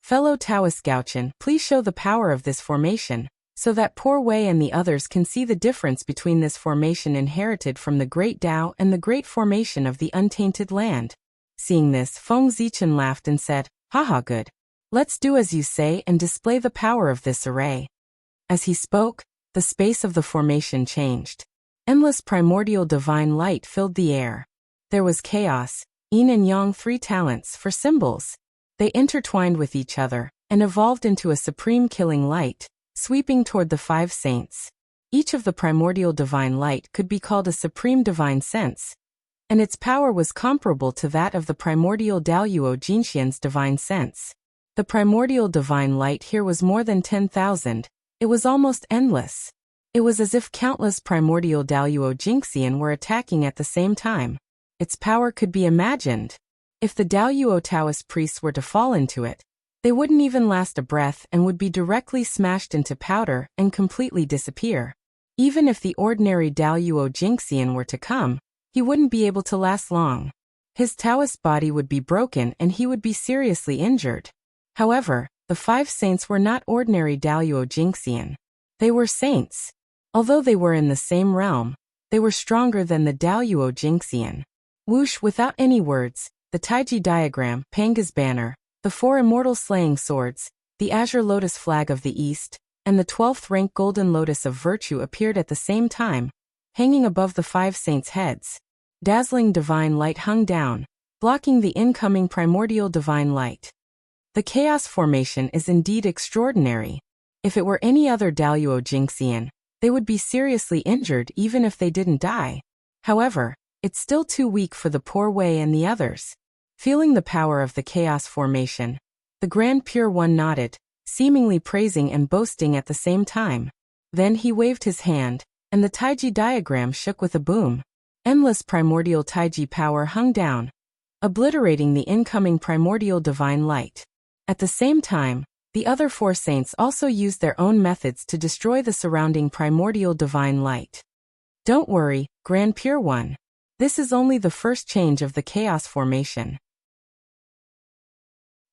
Speaker 1: "Fellow Taoist Gaochen, please show the power of this formation, so that poor Wei and the others can see the difference between this formation inherited from the Great Tao and the Great Formation of the Untainted Land." Seeing this, Feng Zichen laughed and said, "Haha, good. Let's do as you say and display the power of this array." As he spoke, the space of the formation changed. Endless primordial divine light filled the air. There was chaos, yin and yang, 3 talents for symbols. They intertwined with each other and evolved into a supreme killing light, sweeping toward the 5 saints. Each of the primordial divine light could be called a supreme divine sense, and its power was comparable to that of the primordial Daoyuo Jinxian's divine sense. The primordial divine light here was more than 10,000. It was almost endless. It was as if countless primordial Daoyuo Jinxian were attacking at the same time. Its power could be imagined. If the Daoyuo Taoist priests were to fall into it, they wouldn't even last a breath and would be directly smashed into powder and completely disappear. Even if the ordinary Daoyuo Jinxian were to come, he wouldn't be able to last long. His Taoist body would be broken and he would be seriously injured. However, the 5 saints were not ordinary Daoyuo Jinxian. They were saints. Although they were in the same realm, they were stronger than the Daoyuo Jinxian. Whoosh, without any words, the Taiji diagram, Panga's banner, the 4 immortal slaying swords, the azure lotus flag of the East, and the 12th rank golden lotus of virtue appeared at the same time, hanging above the 5 saints' heads. Dazzling divine light hung down, blocking the incoming primordial divine light. The chaos formation is indeed extraordinary. If it were any other Daoyuo Jinxian, they would be seriously injured even if they didn't die. However, it's still too weak for the poor Wei and the others. Feeling the power of the chaos formation, the Grand Pure One nodded, seemingly praising and boasting at the same time. Then he waved his hand, and the Taiji diagram shook with a boom. Endless primordial Taiji power hung down, obliterating the incoming primordial divine light. At the same time, the other 4 saints also used their own methods to destroy the surrounding primordial divine light. Don't worry, Grand Pure One. This is only the first change of the chaos formation.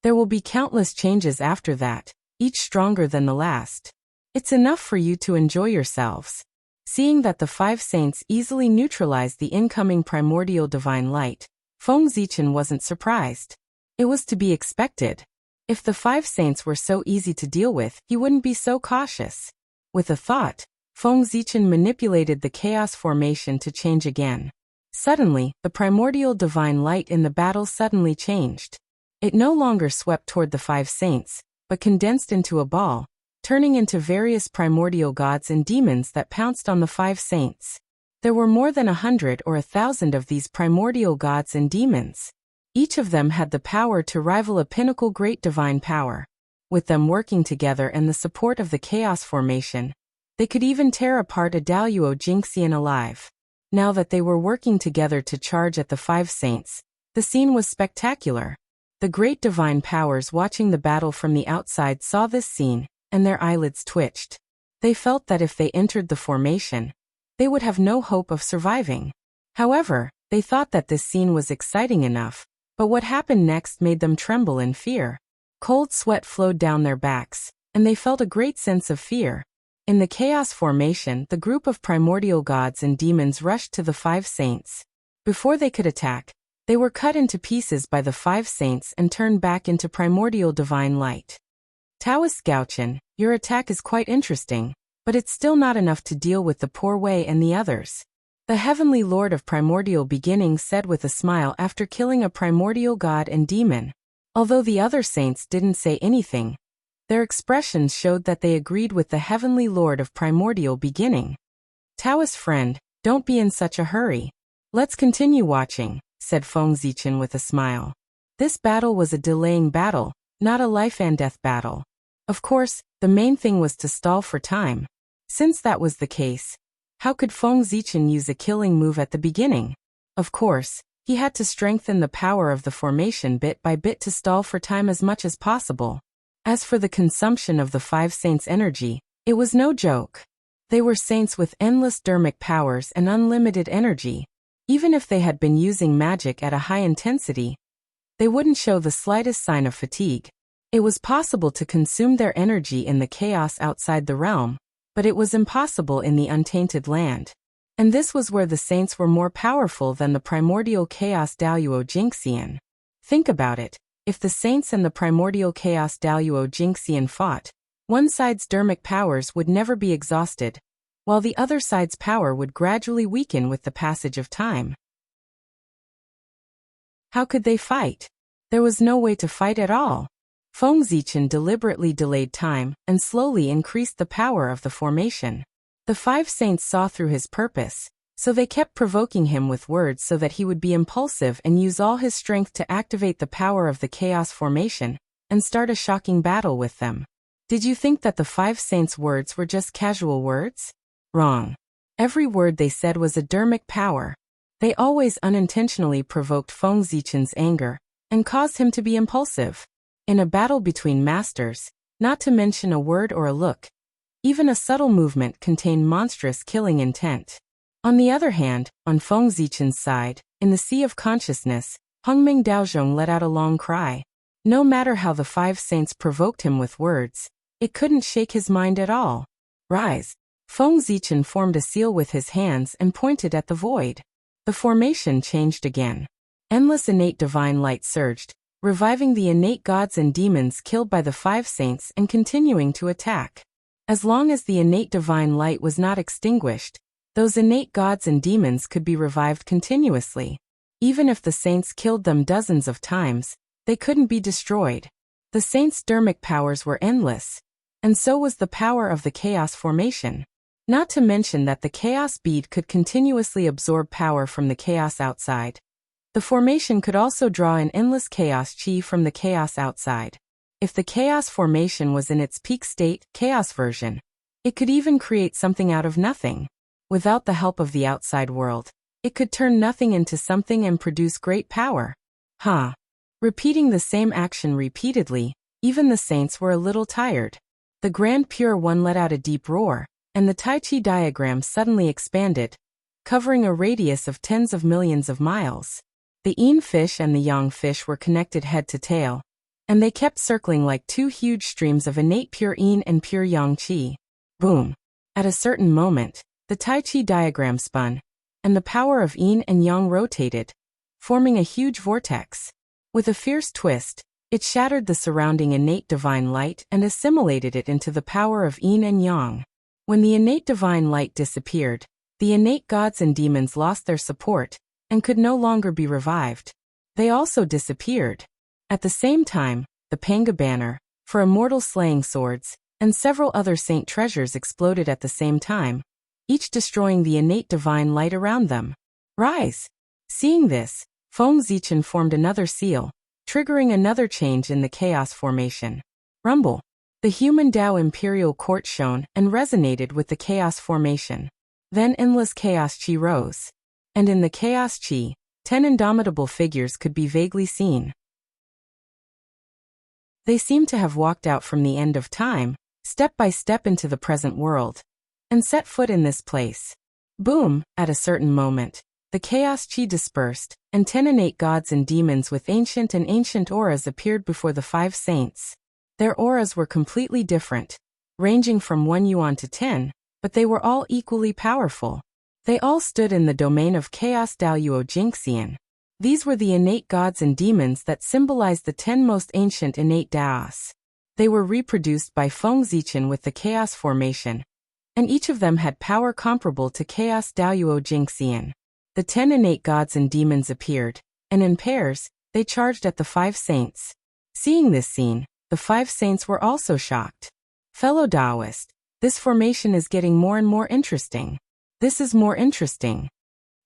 Speaker 1: There will be countless changes after that, each stronger than the last. It's enough for you to enjoy yourselves. Seeing that the 5 saints easily neutralized the incoming primordial divine light, Feng Zichen wasn't surprised. It was to be expected. If the 5 saints were so easy to deal with, he wouldn't be so cautious. With a thought, Feng Zichen manipulated the chaos formation to change again. Suddenly, the primordial divine light in the battle suddenly changed. It no longer swept toward the 5 saints, but condensed into a ball, turning into various primordial gods and demons that pounced on the 5 saints. There were more than 100 or 1,000 of these primordial gods and demons. Each of them had the power to rival a pinnacle great divine power. With them working together and the support of the chaos formation, they could even tear apart a Daoyuo Jinxian alive. Now that they were working together to charge at the 5 saints, the scene was spectacular. The great divine powers watching the battle from the outside saw this scene, and their eyelids twitched. They felt that if they entered the formation, they would have no hope of surviving. However, they thought that this scene was exciting enough, but what happened next made them tremble in fear. Cold sweat flowed down their backs, and they felt a great sense of fear. In the chaos formation, the group of primordial gods and demons rushed to the 5 saints. Before they could attack, They were cut into pieces by the 5 saints and turned back into primordial divine light. Taoist Gaochen, your attack is quite interesting, but it's still not enough to deal with the poor Wei and the others. The heavenly lord of primordial beginning said with a smile after killing a primordial god and demon. Although the other saints didn't say anything, their expressions showed that they agreed with the heavenly lord of primordial beginning. Taoist friend, don't be in such a hurry. Let's continue watching, said Feng Zichen with a smile. This battle was a delaying battle, not a life and death battle. Of course, the main thing was to stall for time. Since that was the case, how could Feng Zichen use a killing move at the beginning? Of course, he had to strengthen the power of the formation bit by bit to stall for time as much as possible. As for the consumption of the 5 saints' energy, it was no joke. They were saints with endless dermic powers and unlimited energy. Even if they had been using magic at a high intensity, they wouldn't show the slightest sign of fatigue. It was possible to consume their energy in the chaos outside the realm, but it was impossible in the untainted land. And this was where the saints were more powerful than the primordial chaos Daoyuo Jingxian. Think about it. If the saints and the primordial chaos Daoyuo Jingxian fought, one side's dermic powers would never be exhausted, while the other side's power would gradually weaken with the passage of time. How could they fight? There was no way to fight at all. Feng Zichen deliberately delayed time and slowly increased the power of the formation. The 5 saints saw through his purpose, so they kept provoking him with words so that he would be impulsive and use all his strength to activate the power of the chaos formation and start a shocking battle with them. Did you think that the 5 saints' words were just casual words? Wrong. Every word they said was a dermic power. They always unintentionally provoked Feng Zichen's anger and caused him to be impulsive. In a battle between masters, not to mention a word or a look, even a subtle movement contained monstrous killing intent. On the other hand, on Feng Zichen's side, in the sea of consciousness, Hongming Daozhong let out a long cry. No matter how the 5 saints provoked him with words, it couldn't shake his mind at all. Rise. Feng Zichen formed a seal with his hands and pointed at the void. The formation changed again. Endless innate divine light surged, reviving the innate gods and demons killed by the 5 saints and continuing to attack. As long as the innate divine light was not extinguished, those innate gods and demons could be revived continuously. Even if the saints killed them dozens of times, they couldn't be destroyed. The saints' dermic powers were endless, and so was the power of the chaos formation. Not to mention that the chaos bead could continuously absorb power from the chaos outside. The formation could also draw in endless chaos chi from the chaos outside. If the chaos formation was in its peak state, chaos version, it could even create something out of nothing. Without the help of the outside world, it could turn nothing into something and produce great power. Repeating the same action repeatedly, even the saints were a little tired. The Grand Pure One let out a deep roar, and the Tai Chi diagram suddenly expanded, covering a radius of tens of millions of miles. The Yin fish and the Yang fish were connected head to tail, and they kept circling like 2 huge streams of innate pure Yin and pure Yang Qi. Boom! At a certain moment, the Tai Chi diagram spun, and the power of Yin and Yang rotated, forming a huge vortex. With a fierce twist, it shattered the surrounding innate divine light and assimilated it into the power of Yin and Yang. When the innate divine light disappeared, the innate gods and demons lost their support and could no longer be revived. They also disappeared. At the same time, the Panga banner, for immortal slaying swords, and several other saint treasures exploded at the same time, each destroying the innate divine light around them. Rise! Seeing this, Feng Zichen formed another seal, triggering another change in the chaos formation. Rumble! The human Tao Imperial Court shone and resonated with the chaos formation. Then endless chaos chi rose. And in the chaos chi, 10 indomitable figures could be vaguely seen. They seemed to have walked out from the end of time, step by step into the present world, and set foot in this place. Boom! At a certain moment, the chaos chi dispersed, and 10 innate gods and demons with ancient auras appeared before the 5 saints. Their auras were completely different, ranging from 1 yuan to 10, but they were all equally powerful. They all stood in the domain of Chaos Daoyuo Jingxian. These were the innate gods and demons that symbolized the 10 most ancient innate Daos. They were reproduced by Feng Zichen with the chaos formation, and each of them had power comparable to chaos Daoyuo Jingxian. The 10 innate gods and demons appeared, and in pairs, they charged at the 5 saints. Seeing this scene, the 5 saints were also shocked. Fellow Taoist, this formation is getting more and more interesting. This is more interesting.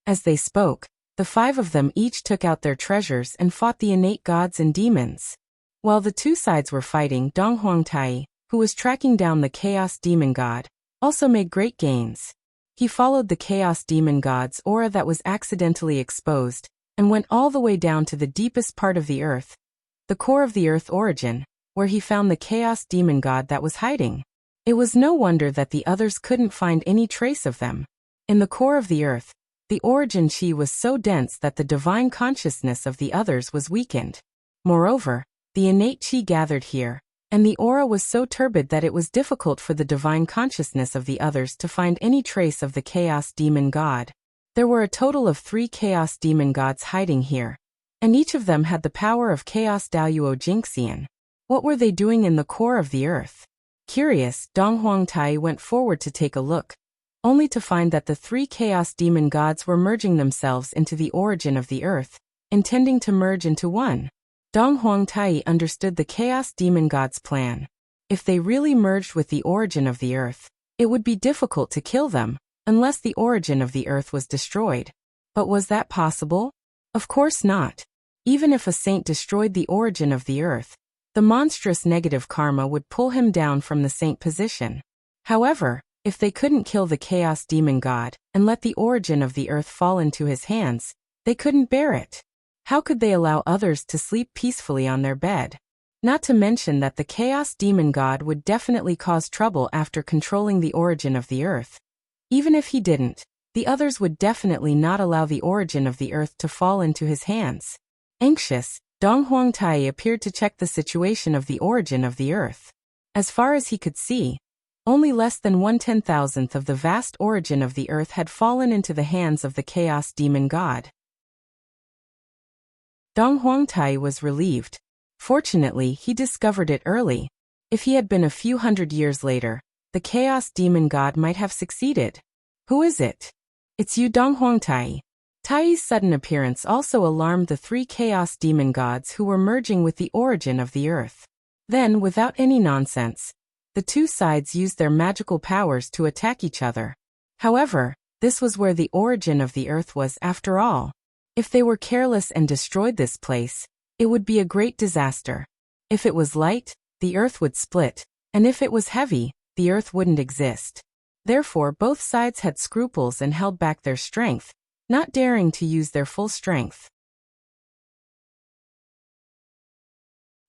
Speaker 1: As they spoke, the 5 of them each took out their treasures and fought the innate gods and demons. While the 2 sides were fighting, Dong Huangtai, who was tracking down the chaos demon god, also made great gains. He followed the chaos demon god's aura that was accidentally exposed, and went all the way down to the deepest part of the earth, the core of the earth origin, where he found the chaos demon god that was hiding. It was no wonder that the others couldn't find any trace of them. In the core of the earth, the origin chi was so dense that the divine consciousness of the others was weakened. Moreover, the innate chi gathered here, and the aura was so turbid that it was difficult for the divine consciousness of the others to find any trace of the chaos demon god. There were a total of 3 chaos demon gods hiding here, and each of them had the power of chaos Daoyuo Jingxian. What were they doing in the core of the earth? Curious, Dong Huangtai went forward to take a look, only to find that the 3 chaos demon gods were merging themselves into the origin of the earth, intending to merge into one. Dong Huangtai understood the chaos demon god's plan. If they really merged with the origin of the earth, it would be difficult to kill them, unless the origin of the earth was destroyed. But was that possible? Of course not. Even if a saint destroyed the origin of the earth, the monstrous negative karma would pull him down from the saint position. However, if they couldn't kill the chaos demon god and let the origin of the earth fall into his hands, they couldn't bear it. How could they allow others to sleep peacefully on their bed? Not to mention that the chaos demon god would definitely cause trouble after controlling the origin of the earth. Even if he didn't, the others would definitely not allow the origin of the earth to fall into his hands. Anxious, Dong Huangtai appeared to check the situation of the origin of the earth. As far as he could see, only less than 1/10,000th of the vast origin of the earth had fallen into the hands of the chaos demon god. Dong Huangtai was relieved. Fortunately, he discovered it early. If he had been a few hundred years later, the chaos demon god might have succeeded. Who is it? It's you, Dong Huangtai. Tai's sudden appearance also alarmed the 3 chaos demon gods who were merging with the origin of the earth. Then, without any nonsense, the 2 sides used their magical powers to attack each other. However, this was where the origin of the earth was after all. If they were careless and destroyed this place, it would be a great disaster. If it was light, the earth would split, and if it was heavy, the earth wouldn't exist. Therefore, both sides had scruples and held back their strength, not daring to use their full strength.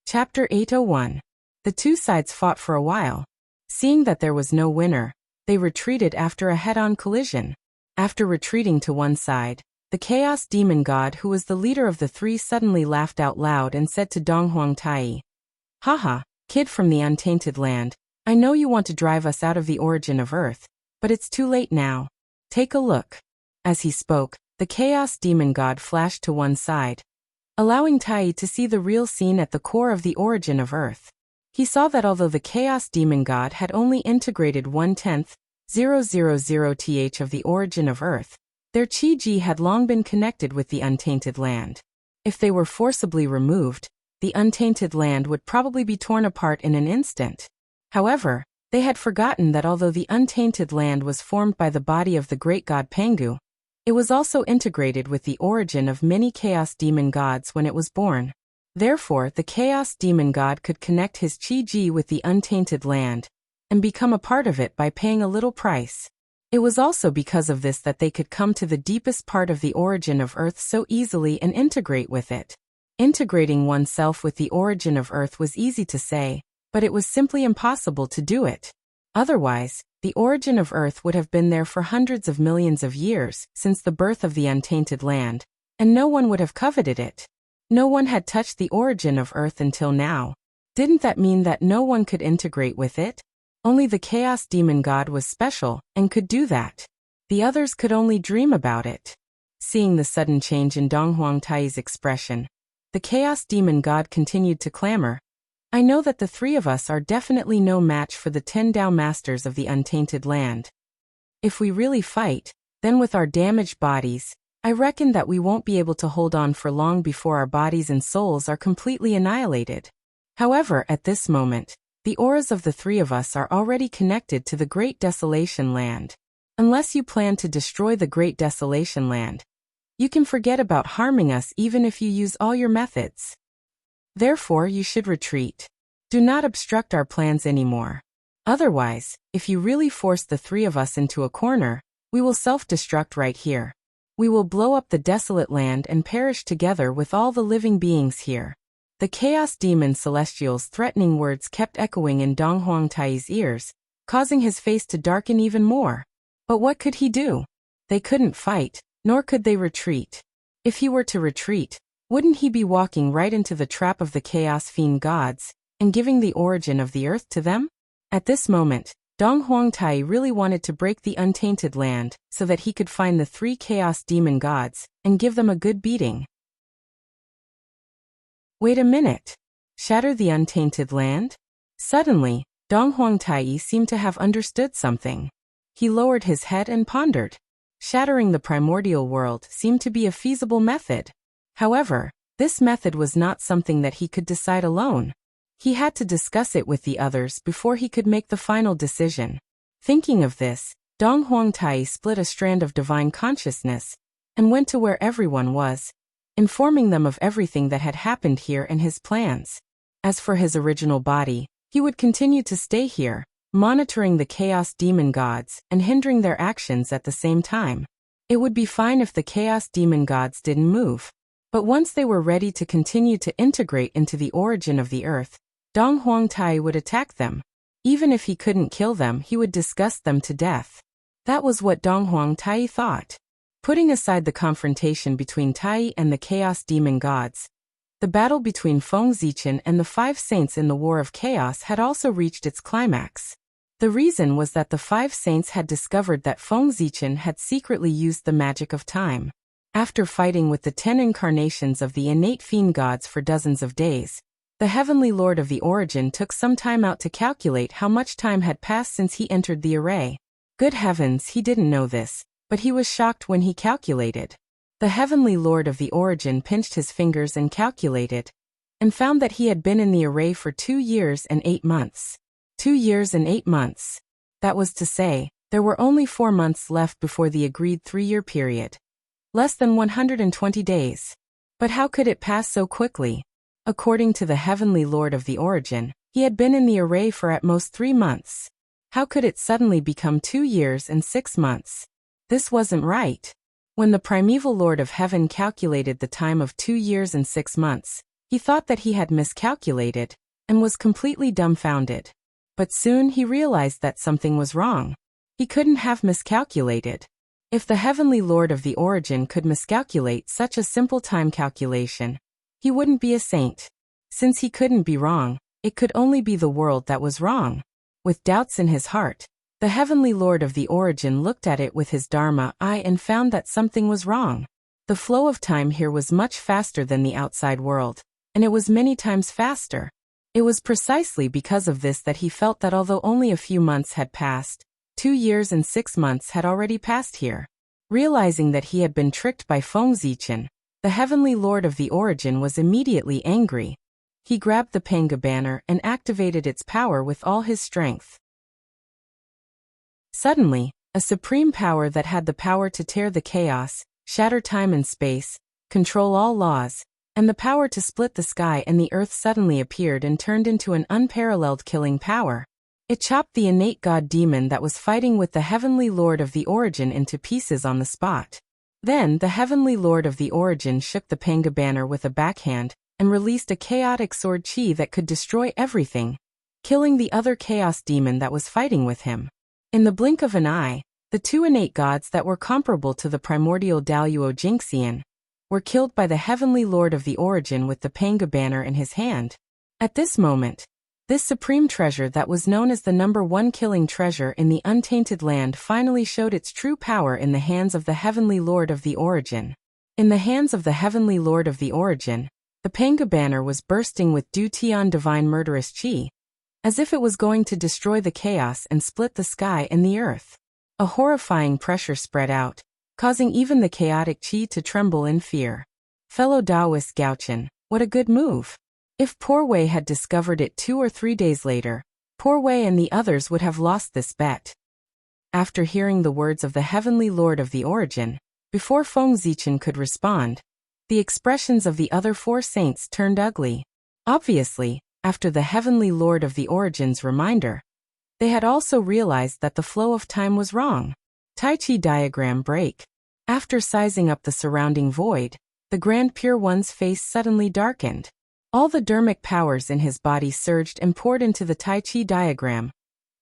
Speaker 1: Chapter 801. The 2 sides fought for a while. Seeing that there was no winner, they retreated after a head-on collision. After retreating to one side, the chaos demon god who was the leader of the 3 suddenly laughed out loud and said to Dong Huangtai, "Haha, kid from the untainted land, I know you want to drive us out of the origin of earth, but it's too late now. Take a look." As he spoke, the chaos demon god flashed to one side, allowing Tai to see the real scene at the core of the origin of earth. He saw that although the chaos demon god had only integrated 1/10,000th of the origin of earth, their chi-ji had long been connected with the untainted land. If they were forcibly removed, the untainted land would probably be torn apart in an instant. However, they had forgotten that although the untainted land was formed by the body of the great god Pangu, it was also integrated with the origin of many chaos demon gods when it was born. Therefore, the chaos demon god could connect his chi-ji with the untainted land and become a part of it by paying a little price. It was also because of this that they could come to the deepest part of the origin of Earth so easily and integrate with it. Integrating oneself with the origin of Earth was easy to say, but it was simply impossible to do it. Otherwise, the origin of Earth would have been there for hundreds of millions of years since the birth of the untainted land, and no one would have coveted it. No one had touched the origin of Earth until now. Didn't that mean that no one could integrate with it? Only the chaos demon god was special and could do that. The others could only dream about it. Seeing the sudden change in Dong Huangtai's expression, the Chaos Demon God continued to clamor, I know that the three of us are definitely no match for the 10 Dao Masters of the Untainted Land. If we really fight, then with our damaged bodies, I reckon that we won't be able to hold on for long before our bodies and souls are completely annihilated. However, at this moment, the auras of the three of us are already connected to the Great Desolation Land. Unless you plan to destroy the Great Desolation Land, you can forget about harming us even if you use all your methods. Therefore, you should retreat. Do not obstruct our plans anymore. Otherwise, if you really force the three of us into a corner, we will self-destruct right here. We will blow up the desolate land and perish together with all the living beings here. The Chaos Demon Celestial's threatening words kept echoing in Dong Huangtai's ears, causing his face to darken even more. But what could he do? They couldn't fight, nor could they retreat. If he were to retreat, wouldn't he be walking right into the trap of the Chaos Fiend Gods, and giving the origin of the earth to them? At this moment, Dong Huangtai really wanted to break the Untainted Land so that he could find the 3 Chaos Demon Gods and give them a good beating. Wait a minute. Shatter the Untainted Land? Suddenly, Dong Huangtai seemed to have understood something. He lowered his head and pondered. Shattering the primordial world seemed to be a feasible method. However, this method was not something that he could decide alone. He had to discuss it with the others before he could make the final decision. Thinking of this, Dong Huangtai split a strand of divine consciousness and went to where everyone was, informing them of everything that had happened here and his plans. As for his original body, he would continue to stay here, monitoring the Chaos Demon Gods and hindering their actions at the same time. It would be fine if the Chaos Demon Gods didn't move. But once they were ready to continue to integrate into the origin of the earth, Dong Huangtai would attack them. Even if he couldn't kill them, he would disgust them to death. That was what Dong Huangtai thought. Putting aside the confrontation between Tai and the Chaos Demon Gods, the battle between Feng Zichen and the 5 saints in the War of Chaos had also reached its climax. The reason was that the 5 saints had discovered that Feng Zichen had secretly used the magic of time. After fighting with the 10 incarnations of the innate fiend gods for dozens of days, the Heavenly Lord of the Origin took some time out to calculate how much time had passed since he entered the array. Good heavens, he didn't know this, but he was shocked when he calculated. The Heavenly Lord of the Origin pinched his fingers and calculated, and found that he had been in the array for 2 years and 8 months. 2 years and 8 months. That was to say, there were only 4 months left before the agreed 3-year period. Less than 120 days. But how could it pass so quickly? According to the Heavenly Lord of the Origin, he had been in the array for at most 3 months. How could it suddenly become 2 years and 6 months? This wasn't right. When the primeval Lord of Heaven calculated the time of 2 years and 6 months, he thought that he had miscalculated, and was completely dumbfounded. But soon he realized that something was wrong. He couldn't have miscalculated. If the Heavenly Lord of the Origin could miscalculate such a simple time calculation, he wouldn't be a saint. Since he couldn't be wrong, it could only be the world that was wrong. With doubts in his heart, the Heavenly Lord of the Origin looked at it with his Dharma eye and found that something was wrong. The flow of time here was much faster than the outside world, and it was many times faster. It was precisely because of this that he felt that although only a few months had passed, 2 years and 6 months had already passed here. Realizing that he had been tricked by Feng Zichen, the Heavenly Lord of the Origin was immediately angry. He grabbed the Panga banner and activated its power with all his strength. Suddenly, a supreme power that had the power to tear the chaos, shatter time and space, control all laws, and the power to split the sky and the earth suddenly appeared and turned into an unparalleled killing power. It chopped the innate god demon that was fighting with the Heavenly Lord of the Origin into pieces on the spot. Then the Heavenly Lord of the Origin shook the Panga banner with a backhand and released a chaotic sword chi that could destroy everything, killing the other chaos demon that was fighting with him. In the blink of an eye, the 2 innate gods that were comparable to the primordial Daluo Jinxian were killed by the Heavenly Lord of the Origin with the Panga banner in his hand. At this moment, This supreme treasure that was known as the #1 killing treasure in the untainted land finally showed its true power in the hands of the Heavenly Lord of the Origin. In the hands of the Heavenly Lord of the Origin, the Panga banner was bursting with Dutian divine murderous chi, as if it was going to destroy the chaos and split the sky and the earth. A horrifying pressure spread out, causing even the chaotic chi to tremble in fear. Fellow Taoist Gaochen, what a good move! If Poor Wei had discovered it 2 or 3 days later, Poor Wei and the others would have lost this bet. After hearing the words of the Heavenly Lord of the Origin, before Feng Zichen could respond, the expressions of the other 4 saints turned ugly. Obviously, after the Heavenly Lord of the Origin's reminder, they had also realized that the flow of time was wrong. Tai Chi diagram break. After sizing up the surrounding void, the Grand Pure One's face suddenly darkened. All the dermic powers in his body surged and poured into the Tai Chi diagram,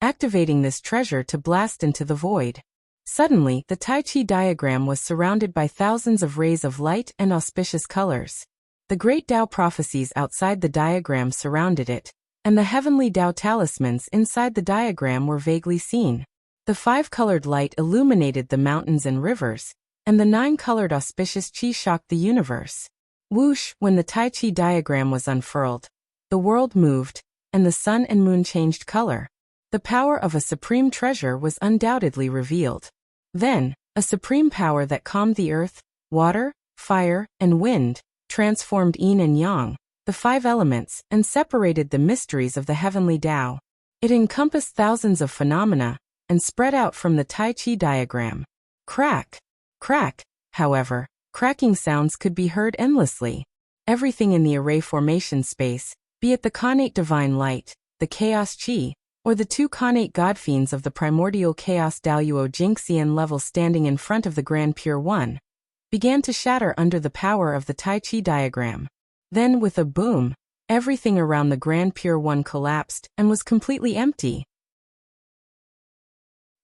Speaker 1: activating this treasure to blast into the void. Suddenly, the Tai Chi diagram was surrounded by thousands of rays of light and auspicious colors. The great Tao prophecies outside the diagram surrounded it, and the heavenly Tao talismans inside the diagram were vaguely seen. The 5-colored light illuminated the mountains and rivers, and the 9-colored auspicious chi shocked the universe. Whoosh! When the Tai Chi diagram was unfurled, the world moved, and the sun and moon changed color. The power of a supreme treasure was undoubtedly revealed. Then, a supreme power that calmed the earth, water, fire, and wind, transformed yin and yang, the 5 elements, and separated the mysteries of the heavenly Tao. It encompassed thousands of phenomena, and spread out from the Tai Chi diagram. Crack! Crack! However, cracking sounds could be heard endlessly. Everything in the array formation space, be it the connate divine light, the chaos chi, or the 2 connate godfiends of the primordial chaos Daluo Jingxian level standing in front of the Grand Pure One, began to shatter under the power of the Tai Chi diagram. Then, with a boom, everything around the Grand Pure One collapsed and was completely empty.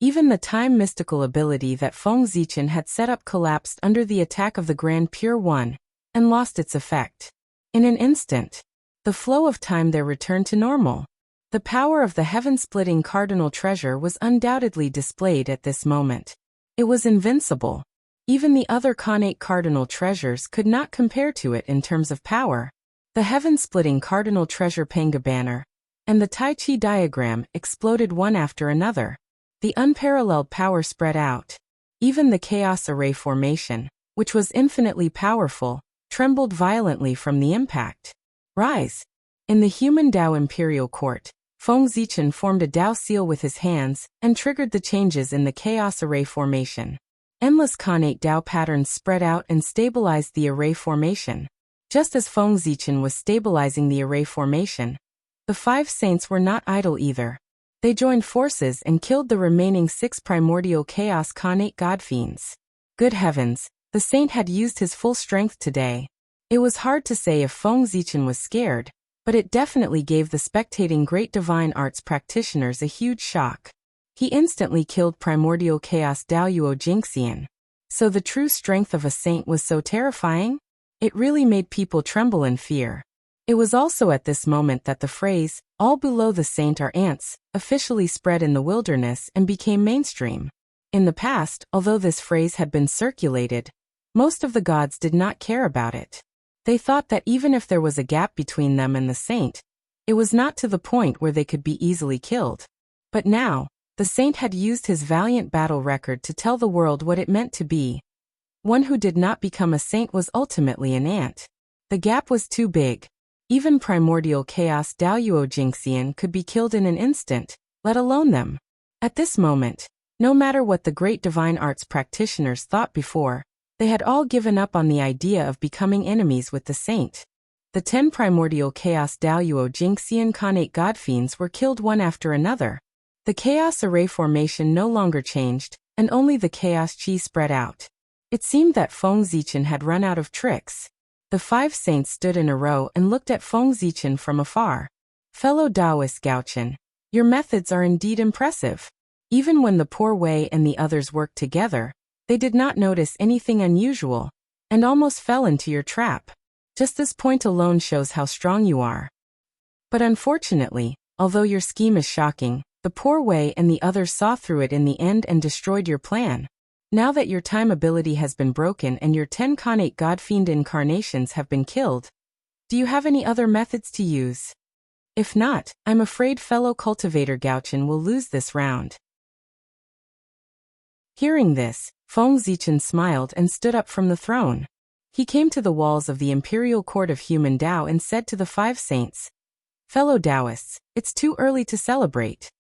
Speaker 1: Even the time mystical ability that Feng Zichen had set up collapsed under the attack of the Grand Pure One, and lost its effect. In an instant, the flow of time there returned to normal. The power of the heaven-splitting cardinal treasure was undoubtedly displayed at this moment. It was invincible. Even the other connate cardinal treasures could not compare to it in terms of power. The heaven-splitting cardinal treasure Panga banner and the Tai Chi diagram exploded one after another. The unparalleled power spread out. Even the chaos array formation, which was infinitely powerful, trembled violently from the impact. Rise! In the human Tao Imperial Court, Feng Zichen formed a Tao seal with his hands and triggered the changes in the chaos array formation. Endless connate Tao patterns spread out and stabilized the array formation. Just as Feng Zichen was stabilizing the array formation, the 5 saints were not idle either. They joined forces and killed the remaining 6 primordial chaos connate godfiends. Good heavens, the saint had used his full strength today. It was hard to say if Feng Zichen was scared, but it definitely gave the spectating great divine arts practitioners a huge shock. He instantly killed primordial chaos Daluo Jingxian. So the true strength of a saint was so terrifying? It really made people tremble in fear. It was also at this moment that the phrase, "all below the saint are ants," officially spread in the wilderness and became mainstream. In the past, although this phrase had been circulated, most of the gods did not care about it. They thought that even if there was a gap between them and the saint, it was not to the point where they could be easily killed. But now, the saint had used his valiant battle record to tell the world what it meant to be. One who did not become a saint was ultimately an ant. The gap was too big. Even primordial chaos Daluo Jingxian could be killed in an instant, let alone them. At this moment, no matter what the great divine arts practitioners thought before, they had all given up on the idea of becoming enemies with the saint. The 10 primordial chaos Daluo Jingxian connate godfiends were killed one after another. The chaos array formation no longer changed, and only the chaos chi spread out. It seemed that Feng Zichen had run out of tricks. The 5 saints stood in a row and looked at Feng Zichen from afar. Fellow Taoist Gaochen, your methods are indeed impressive. Even when the Poor Wei and the others worked together, they did not notice anything unusual, and almost fell into your trap. Just this point alone shows how strong you are. But unfortunately, Although your scheme is shocking, the poor Wei and the others saw through it in the end and destroyed your plan. Now that your time ability has been broken and your 10 Khanate God-fiend incarnations have been killed, do you have any other methods to use? If not, I'm afraid fellow cultivator Gauchen will lose this round. Hearing this, Feng Zichen smiled and stood up from the throne. He came to the walls of the Imperial Court of Human Tao and said to the 5 saints, "Fellow Taoists, it's too early to celebrate.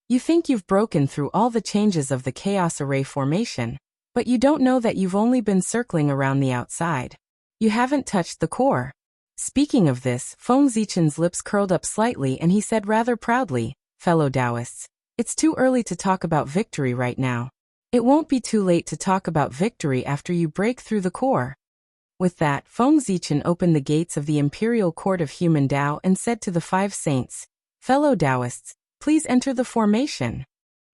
Speaker 1: You think you've broken through all the changes of the Chaos Array formation, but you don't know that you've only been circling around the outside. You haven't touched the core." Speaking of this, Feng Zichen's lips curled up slightly and he said rather proudly, "Fellow Taoists, it's too early to talk about victory right now. It won't be too late to talk about victory after you break through the core." With that, Feng Zichen opened the gates of the Imperial Court of Human Tao and said to the 5 saints, "Fellow Taoists, please enter the formation."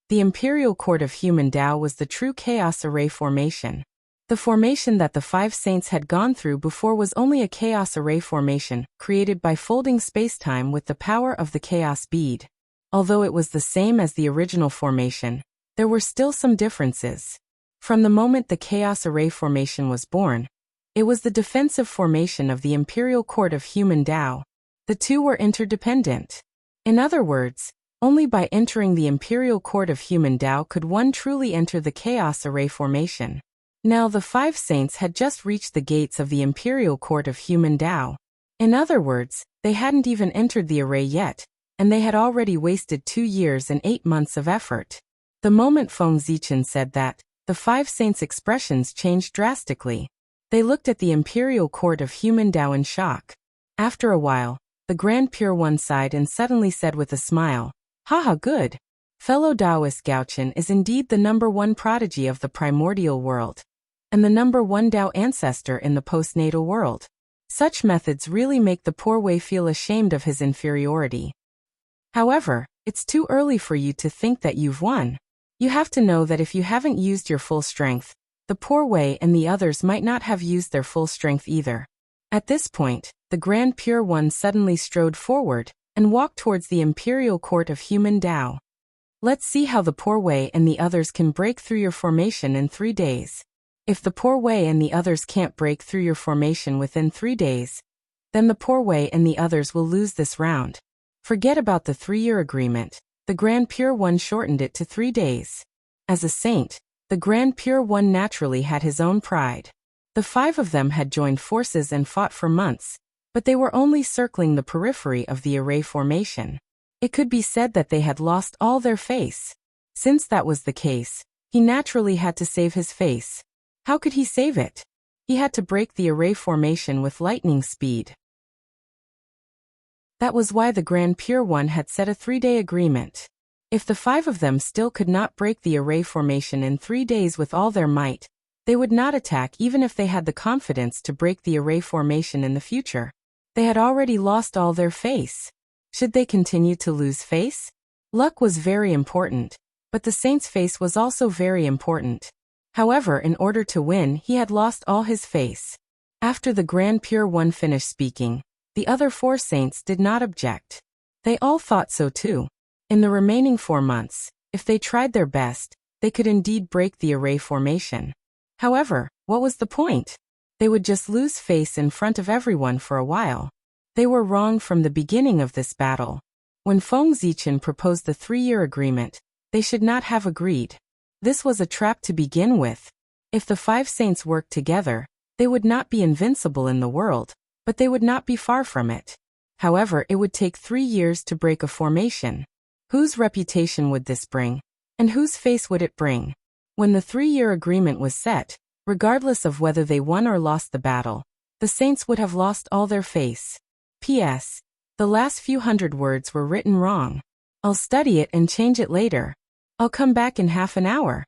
Speaker 1: The Imperial Court of Human Tao was the true Chaos Array formation. The formation that the 5 saints had gone through before was only a Chaos Array formation, created by folding spacetime with the power of the Chaos Bead. Although it was the same as the original formation, there were still some differences. From the moment the Chaos Array formation was born, it was the defensive formation of the Imperial Court of Human Tao. The two were interdependent. In other words, only by entering the Imperial Court of Human Tao could one truly enter the Chaos Array formation. Now the 5 saints had just reached the gates of the Imperial Court of Human Tao. In other words, they hadn't even entered the array yet, and they had already wasted 2 years and 8 months of effort. The moment Feng Zichen said that, the 5 saints' expressions changed drastically. They looked at the Imperial Court of Human Tao in shock. After a while, the Grand Pure One sighed and suddenly said with a smile, "Haha, good. Fellow Taoist Gauchen is indeed the #1 prodigy of the primordial world, and the #1 Tao ancestor in the postnatal world. Such methods really make the poor Wei feel ashamed of his inferiority. However, it's too early for you to think that you've won. You have to know that if you haven't used your full strength, the poor Wei and the others might not have used their full strength either." At this point, the Grand Pure One suddenly strode forward and walked towards the Imperial Court of Human Tao. "Let's see how the poor Wei and the others can break through your formation in 3 days. If the poor Wei and the others can't break through your formation within 3 days, then the poor Wei and the others will lose this round. Forget about the 3-year agreement." The Grand Pure One shortened it to 3 days. As a saint, the Grand Pure One naturally had his own pride. The 5 of them had joined forces and fought for months, but they were only circling the periphery of the array formation. It could be said that they had lost all their face. Since that was the case, he naturally had to save his face. How could he save it? He had to break the array formation with lightning speed. That was why the Grand Pure One had set a 3-day agreement. If the 5 of them still could not break the array formation in 3 days with all their might, they would not attack even if they had the confidence to break the array formation in the future. They had already lost all their face. Should they continue to lose face? Luck was very important, but the saint's face was also very important. However, in order to win, he had lost all his face. After the Grand Pure One finished speaking, the other 4 saints did not object. They all thought so too. In the remaining 4 months, if they tried their best, they could indeed break the array formation. However, what was the point? They would just lose face in front of everyone for a while. They were wrong from the beginning of this battle. When Feng Zichen proposed the 3-year agreement, they should not have agreed. This was a trap to begin with. If the 5 saints worked together, they would not be invincible in the world, but they would not be far from it. However, it would take 3 years to break a formation. Whose reputation would this bring? And whose face would it bring? When the 3-year agreement was set, regardless of whether they won or lost the battle, the saints would have lost all their face. P.S. The last few hundred words were written wrong. I'll study it and change it later. I'll come back in half an hour.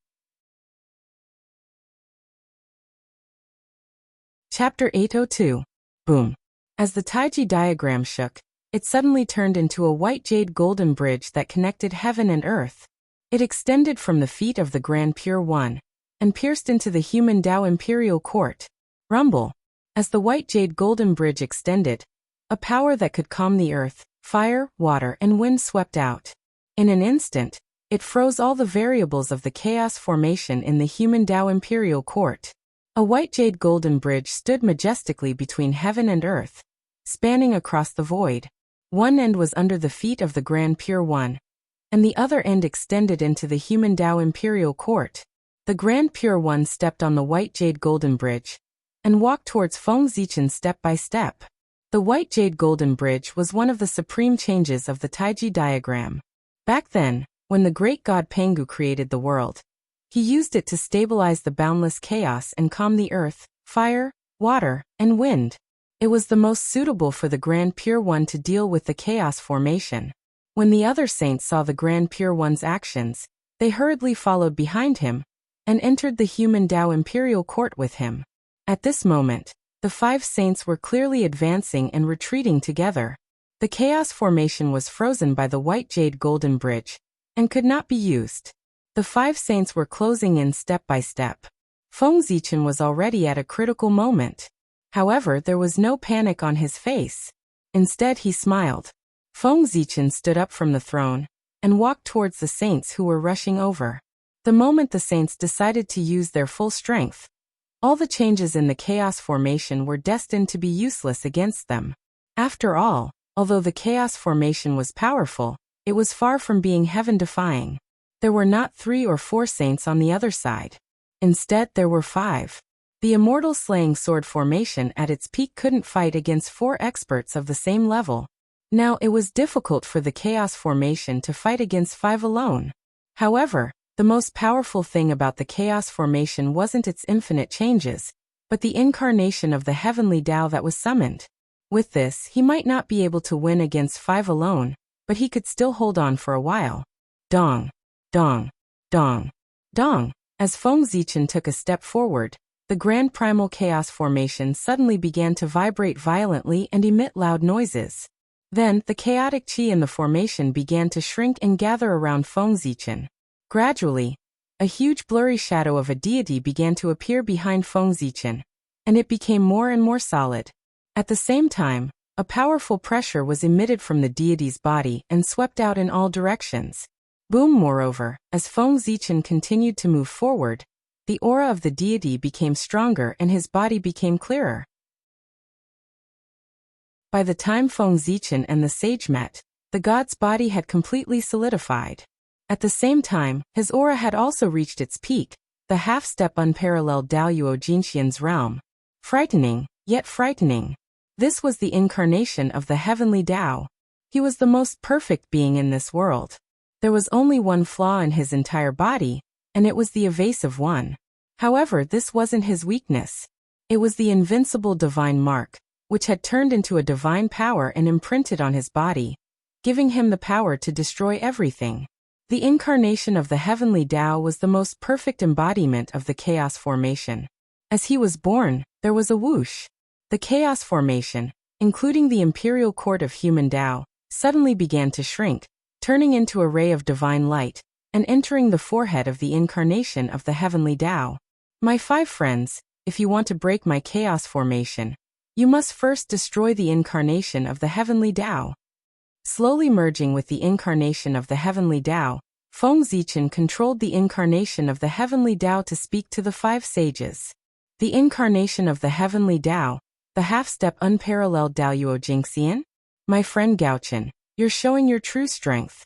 Speaker 1: Chapter 802. Boom. As the Taiji diagram shook, it suddenly turned into a white jade golden bridge that connected heaven and earth. It extended from the feet of the Grand Pure One, and pierced into the human Tao Imperial Court. Rumble. As the white jade golden bridge extended, a power that could calm the earth, fire, water, and wind swept out. In an instant, it froze all the variables of the chaos formation in the human Tao imperial court. A white jade golden bridge stood majestically between heaven and earth, spanning across the void. One end was under the feet of the Grand Pure One, and the other end extended into the human Tao imperial court. The Grand Pure One stepped on the white jade golden bridge and walked towards Feng Zichen step by step. The white jade golden bridge was one of the supreme changes of the Taiji diagram. Back then, when the great god Pangu created the world, he used it to stabilize the boundless chaos and calm the earth, fire, water, and wind. It was the most suitable for the Grand Pure One to deal with the chaos formation. When the other saints saw the Grand Pure One's actions, they hurriedly followed behind him and entered the human Tao imperial court with him. At this moment, the 5 saints were clearly advancing and retreating together. The chaos formation was frozen by the white jade golden bridge and could not be used. The 5 saints were closing in step by step. Feng Zichen was already at a critical moment. However, there was no panic on his face. Instead, he smiled. Feng Zichen stood up from the throne and walked towards the saints who were rushing over. The moment the saints decided to use their full strength, all the changes in the chaos formation were destined to be useless against them. After all, although the chaos formation was powerful, it was far from being heaven-defying. There were not 3 or 4 saints on the other side. Instead, there were 5. The immortal slaying sword formation at its peak couldn't fight against 4 experts of the same level. Now it was difficult for the chaos formation to fight against 5 alone. However, the most powerful thing about the chaos formation wasn't its infinite changes, but the incarnation of the heavenly Tao that was summoned. With this, he might not be able to win against 5 alone, but he could still hold on for a while. Dong. Dong. Dong. Dong. As Feng Zichen took a step forward, the grand primal chaos formation suddenly began to vibrate violently and emit loud noises. Then, the chaotic qi in the formation began to shrink and gather around Feng Zichen. Gradually, a huge blurry shadow of a deity began to appear behind Feng Zichen, and it became more and more solid. At the same time, a powerful pressure was emitted from the deity's body and swept out in all directions. Boom! Moreover, as Feng Zichen continued to move forward, the aura of the deity became stronger and his body became clearer. By the time Feng Zichen and the sage met, the god's body had completely solidified. At the same time, his aura had also reached its peak, the half-step unparalleled Daoyuo Jinxian's realm. Frightening, yet frightening. This was the incarnation of the heavenly Tao. He was the most perfect being in this world. There was only one flaw in his entire body, and it was the evasive one. However, this wasn't his weakness. It was the invincible divine mark, which had turned into a divine power and imprinted on his body, giving him the power to destroy everything. The incarnation of the heavenly Tao was the most perfect embodiment of the chaos formation. As he was born, there was a whoosh. The chaos formation, including the imperial court of human Tao, suddenly began to shrink, turning into a ray of divine light, and entering the forehead of the incarnation of the heavenly Tao. My 5 friends, if you want to break my chaos formation, you must first destroy the incarnation of the heavenly Tao. Slowly merging with the incarnation of the heavenly Tao, Feng Zichen controlled the incarnation of the heavenly Tao to speak to the 5 sages. The incarnation of the heavenly Tao, the half-step unparalleled Daoyuo Jingxian? My friend Gaochen, you're showing your true strength.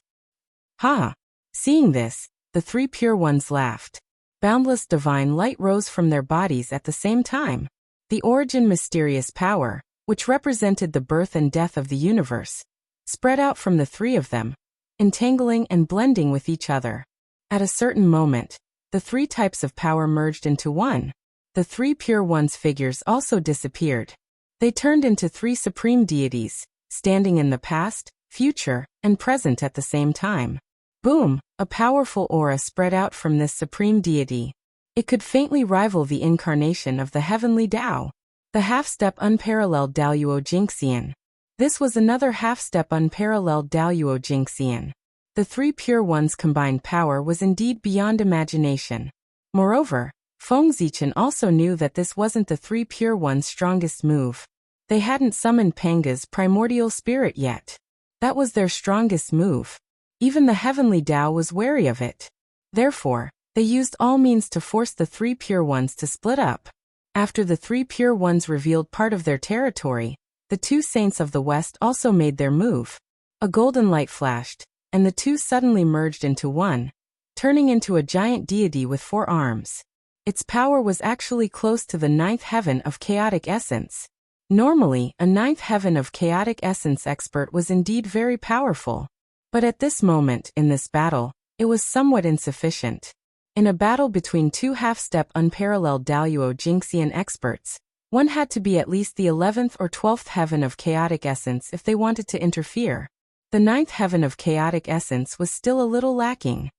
Speaker 1: Ha! Seeing this, the 3 pure ones laughed. Boundless divine light rose from their bodies at the same time. The origin mysterious power, which represented the birth and death of the universe, spread out from the 3 of them, entangling and blending with each other. At a certain moment, the 3 types of power merged into one. The 3 pure ones figures also disappeared. They turned into 3 supreme deities, standing in the past, future, and present at the same time. Boom! A powerful aura spread out from this supreme deity. It could faintly rival the incarnation of the heavenly Tao, the half-step unparalleled Daoyuo Jingxian. This was another half-step unparalleled Daoyuo Jingxian. The 3 pure ones' combined power was indeed beyond imagination. Moreover, Feng Zichen also knew that this wasn't the 3 pure ones' strongest move. They hadn't summoned Panga's primordial spirit yet. That was their strongest move. Even the heavenly Tao was wary of it. Therefore, they used all means to force the three pure ones to split up. After the three pure ones revealed part of their territory, the two saints of the West also made their move. A golden light flashed, and the two suddenly merged into one, turning into a giant deity with 4 arms. Its power was actually close to the 9th heaven of chaotic essence. Normally, a 9th heaven of chaotic essence expert was indeed very powerful. But at this moment, in this battle, it was somewhat insufficient. In a battle between two half-step unparalleled Daluo Jinxian experts, one had to be at least the 11th or 12th heaven of chaotic essence if they wanted to interfere. The 9th heaven of chaotic essence was still a little lacking.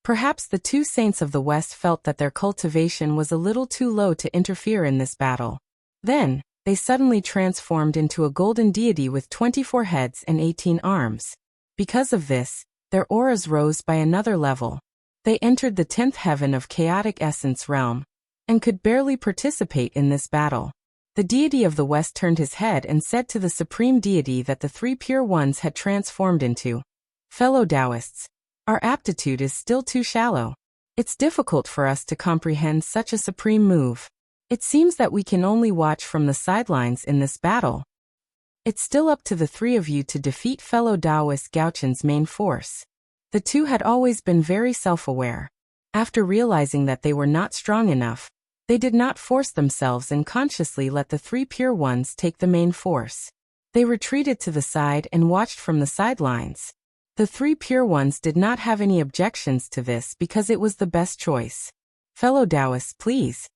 Speaker 1: Perhaps the two saints of the West felt that their cultivation was a little too low to interfere in this battle. Then, they suddenly transformed into a golden deity with 24 heads and 18 arms. Because of this, their auras rose by another level. They entered the 10th heaven of chaotic essence realm, and could barely participate in this battle. The deity of the West turned his head and said to the supreme deity that the three pure ones had transformed into, "Fellow Taoists, our aptitude is still too shallow. It's difficult for us to comprehend such a supreme move. It seems that we can only watch from the sidelines in this battle. It's still up to the three of you to defeat fellow Taoist Gaochen's main force." The two had always been very self-aware. After realizing that they were not strong enough, they did not force themselves and consciously let the three pure ones take the main force. They retreated to the side and watched from the sidelines. The three pure ones did not have any objections to this because it was the best choice. "Fellow Taoists, please."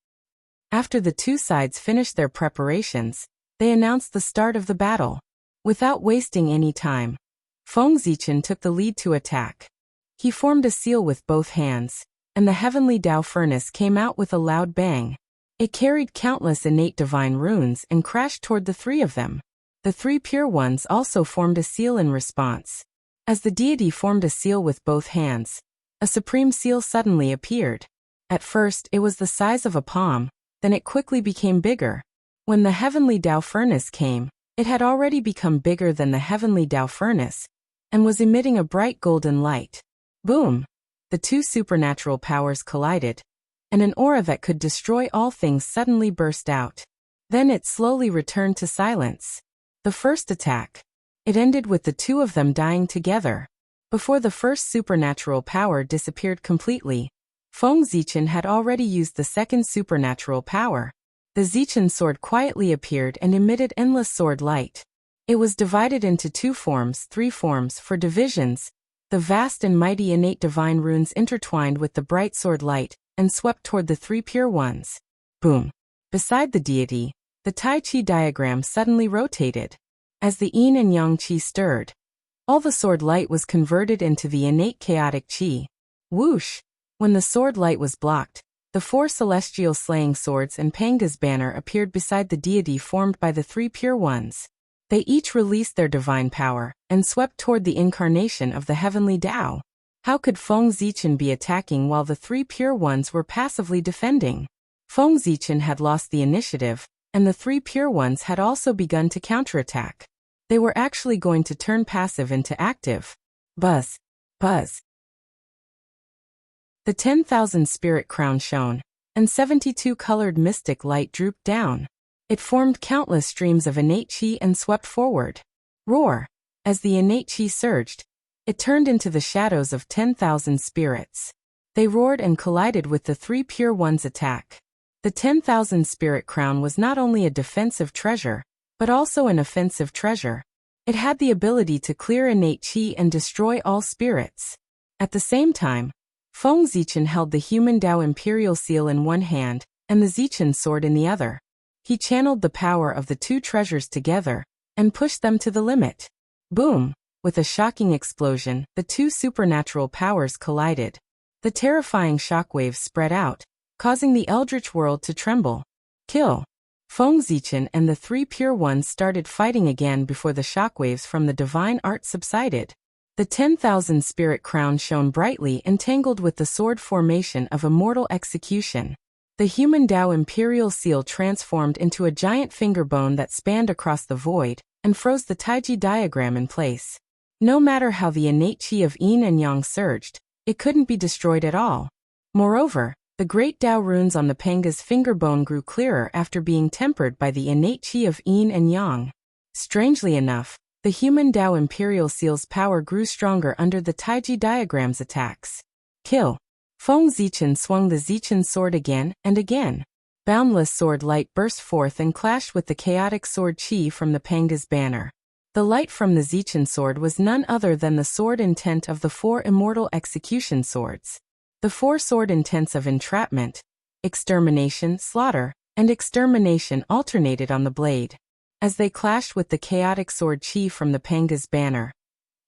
Speaker 1: After the two sides finished their preparations, they announced the start of the battle. Without wasting any time, Feng Zichen took the lead to attack. He formed a seal with both hands, and the heavenly Tao furnace came out with a loud bang. It carried countless innate divine runes and crashed toward the three of them. The three pure ones also formed a seal in response. As the deity formed a seal with both hands, a supreme seal suddenly appeared. At first, it was the size of a palm, then it quickly became bigger. When the heavenly Tao furnace came, it had already become bigger than the heavenly Tao furnace, and was emitting a bright golden light. Boom! The two supernatural powers collided, and an aura that could destroy all things suddenly burst out. Then it slowly returned to silence. The first attack. It ended with the two of them dying together. Before the first supernatural power disappeared completely, Feng Zichen had already used the second supernatural power. The Zichen sword quietly appeared and emitted endless sword light. It was divided into three forms for divisions. The vast and mighty innate divine runes intertwined with the bright sword light, and swept toward the three pure ones. Boom! Beside the deity, the Tai Chi diagram suddenly rotated. As the yin and yang Qi stirred, all the sword light was converted into the innate chaotic Qi. Whoosh! When the sword light was blocked, the 4 celestial slaying swords and Panga's banner appeared beside the deity formed by the three pure ones. They each released their divine power, and swept toward the incarnation of the heavenly Tao. How could Feng Zichen be attacking while the three pure ones were passively defending? Feng Zichen had lost the initiative, and the three pure ones had also begun to counterattack. They were actually going to turn passive into active. Buzz! Buzz! The 10,000 spirit crown shone, and 72 colored mystic light drooped down. It formed countless streams of innate Qi and swept forward. Roar! As the innate Qi surged, it turned into the shadows of 10,000 spirits. They roared and collided with the three pure ones' attack. The 10,000 spirit crown was not only a defensive treasure, but also an offensive treasure. It had the ability to clear innate Qi and destroy all spirits. At the same time, Feng Zichen held the human Tao imperial seal in one hand, and the Zichen sword in the other. He channeled the power of the two treasures together, and pushed them to the limit. Boom! With a shocking explosion, the two supernatural powers collided. The terrifying shockwaves spread out, causing the eldritch world to tremble. Kill! Feng Zichen and the three pure ones started fighting again before the shockwaves from the divine art subsided. The 10,000 spirit crown shone brightly and tangled with the sword formation of immortal execution. The human Tao imperial seal transformed into a giant finger bone that spanned across the void, and froze the Taiji diagram in place. No matter how the innate qi of yin and yang surged, it couldn't be destroyed at all. Moreover, the great Dao runes on the Panga's finger bone grew clearer after being tempered by the innate qi of yin and yang. Strangely enough, the human Dao Imperial Seal's power grew stronger under the Taiji diagram's attacks. Kill. Feng Zichen swung the Zichen sword again and again. Boundless sword light burst forth and clashed with the chaotic sword qi from the Panga's banner. The light from the Zichen sword was none other than the sword intent of the 4 immortal execution swords. The 4 sword intents of entrapment, extermination, slaughter, and extermination alternated on the blade. As they clashed with the chaotic sword qi from the Panga's banner,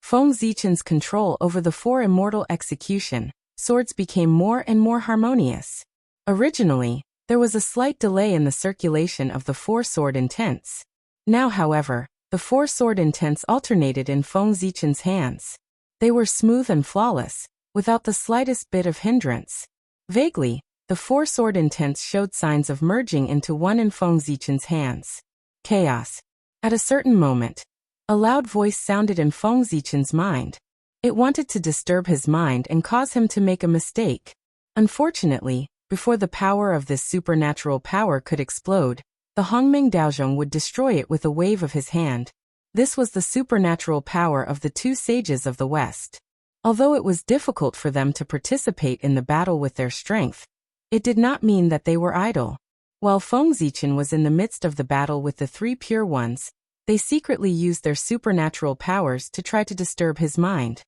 Speaker 1: Feng Zichen's control over the 4 immortal execution swords became more and more harmonious. Originally, there was a slight delay in the circulation of the 4 sword intents. Now, however, the 4 sword intents alternated in Feng Zichen's hands. They were smooth and flawless, without the slightest bit of hindrance. Vaguely, the 4 sword intents showed signs of merging into one in Feng Zichen's hands. Chaos. At a certain moment, a loud voice sounded in Feng Zichen's mind. It wanted to disturb his mind and cause him to make a mistake. Unfortunately, before the power of this supernatural power could explode, the Hongming Daozhong would destroy it with a wave of his hand. This was the supernatural power of the 2 sages of the West. Although it was difficult for them to participate in the battle with their strength, it did not mean that they were idle. While Feng Zichen was in the midst of the battle with the 3 pure ones, they secretly used their supernatural powers to try to disturb his mind.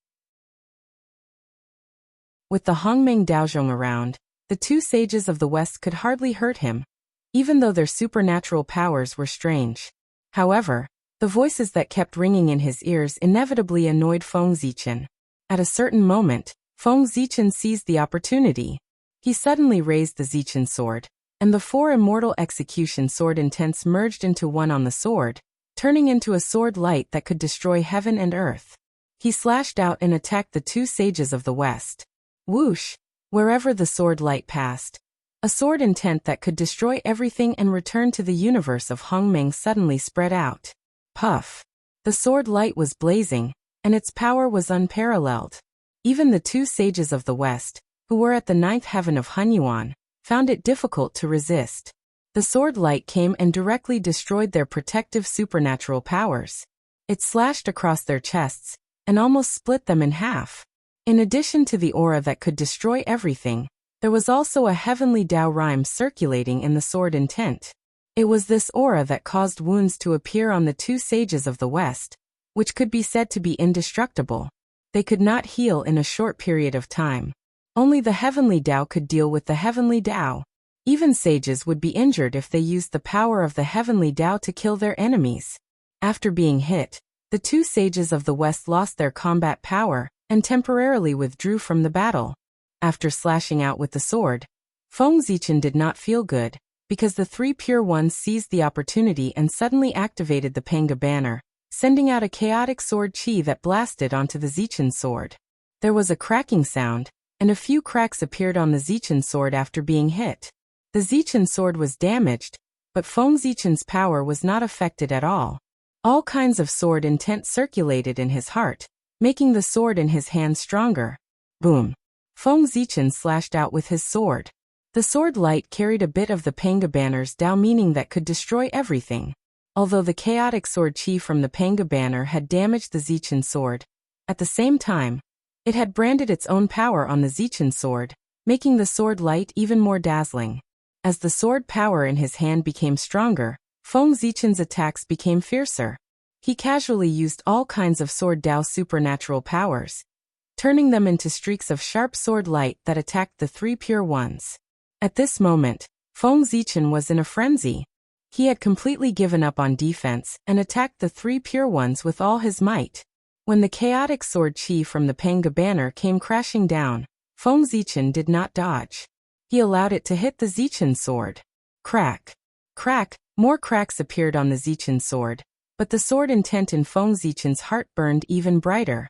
Speaker 1: With the Hongming Daozhong around, the 2 sages of the West could hardly hurt him, even though their supernatural powers were strange. However, the voices that kept ringing in his ears inevitably annoyed Feng Zichen. At a certain moment, Feng Zichen seized the opportunity. He suddenly raised the Zichen sword, and the 4 immortal execution sword intents merged into one on the sword, turning into a sword light that could destroy heaven and earth. He slashed out and attacked the 2 sages of the West. Whoosh! Wherever the sword light passed, a sword intent that could destroy everything and return to the universe of Hongming suddenly spread out. Puff! The sword light was blazing, and its power was unparalleled. Even the 2 sages of the West, who were at the 9th heaven of Hunyuan, found it difficult to resist. The sword light came and directly destroyed their protective supernatural powers. It slashed across their chests, and almost split them in half. In addition to the aura that could destroy everything, there was also a heavenly Dao rhyme circulating in the sword intent. It was this aura that caused wounds to appear on the 2 sages of the West, which could be said to be indestructible. They could not heal in a short period of time. Only the heavenly Dao could deal with the heavenly Dao. Even sages would be injured if they used the power of the heavenly Dao to kill their enemies. After being hit, the 2 sages of the West lost their combat power and temporarily withdrew from the battle. After slashing out with the sword, Feng Zichen did not feel good, because the 3 pure ones seized the opportunity and suddenly activated the Panga banner, sending out a chaotic sword qi that blasted onto the Zichen sword. There was a cracking sound, and a few cracks appeared on the Zichen sword after being hit. The Zichen sword was damaged, but Feng Zichen's power was not affected at all. All kinds of sword intent circulated in his heart, making the sword in his hand stronger. Boom! Feng Zichen slashed out with his sword. The sword light carried a bit of the Panga banner's Dao meaning that could destroy everything. Although the chaotic sword qi from the Panga banner had damaged the Zichen sword, at the same time, it had branded its own power on the Zichen sword, making the sword light even more dazzling. As the sword power in his hand became stronger, Feng Zichen's attacks became fiercer. He casually used all kinds of sword Dao supernatural powers, turning them into streaks of sharp sword light that attacked the 3 pure ones. At this moment, Feng Zichen was in a frenzy. He had completely given up on defense and attacked the 3 pure ones with all his might. When the chaotic sword qi from the Panga banner came crashing down, Feng Zichen did not dodge. He allowed it to hit the Zichen sword. Crack! Crack! More cracks appeared on the Zichen sword, but the sword intent in Feng Zichen's heart burned even brighter.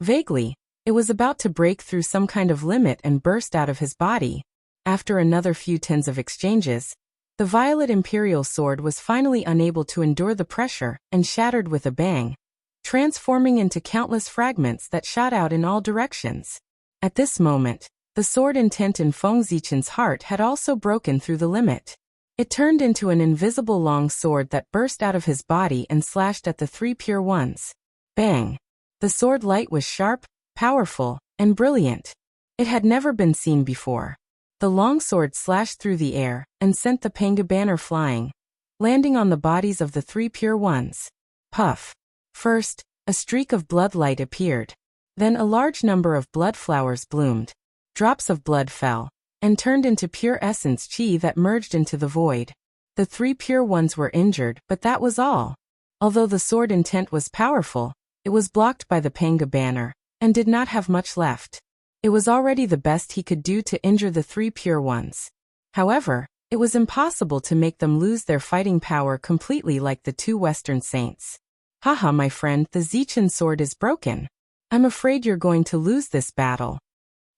Speaker 1: Vaguely, it was about to break through some kind of limit and burst out of his body. After another few tens of exchanges, The violet imperial sword was finally unable to endure the pressure and shattered with a bang, transforming into countless fragments that shot out in all directions. At this moment, the sword intent in Feng Zichen's heart had also broken through the limit. It turned into an invisible long sword that burst out of his body and slashed at the three pure ones. Bang! The sword light was sharp, powerful, and brilliant. It had never been seen before. The long sword slashed through the air and sent the Panga banner flying, landing on the bodies of the three pure ones. Puff! First, a streak of blood light appeared. Then a large number of blood flowers bloomed. Drops of blood fell, and turned into pure essence chi that merged into the void. The three pure ones were injured, but that was all. Although the sword intent was powerful, it was blocked by the Panga banner, and did not have much left. It was already the best he could do to injure the three pure ones. However, it was impossible to make them lose their fighting power completely like the two Western saints. Haha, my friend, the Zichen sword is broken. I'm afraid you're going to lose this battle.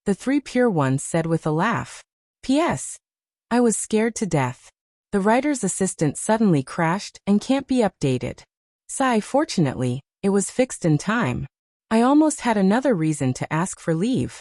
Speaker 1: The three pure ones said with a laugh. P.S. I was scared to death. The writer's assistant suddenly crashed and can't be updated. Sigh, fortunately, it was fixed in time. I almost had another reason to ask for leave.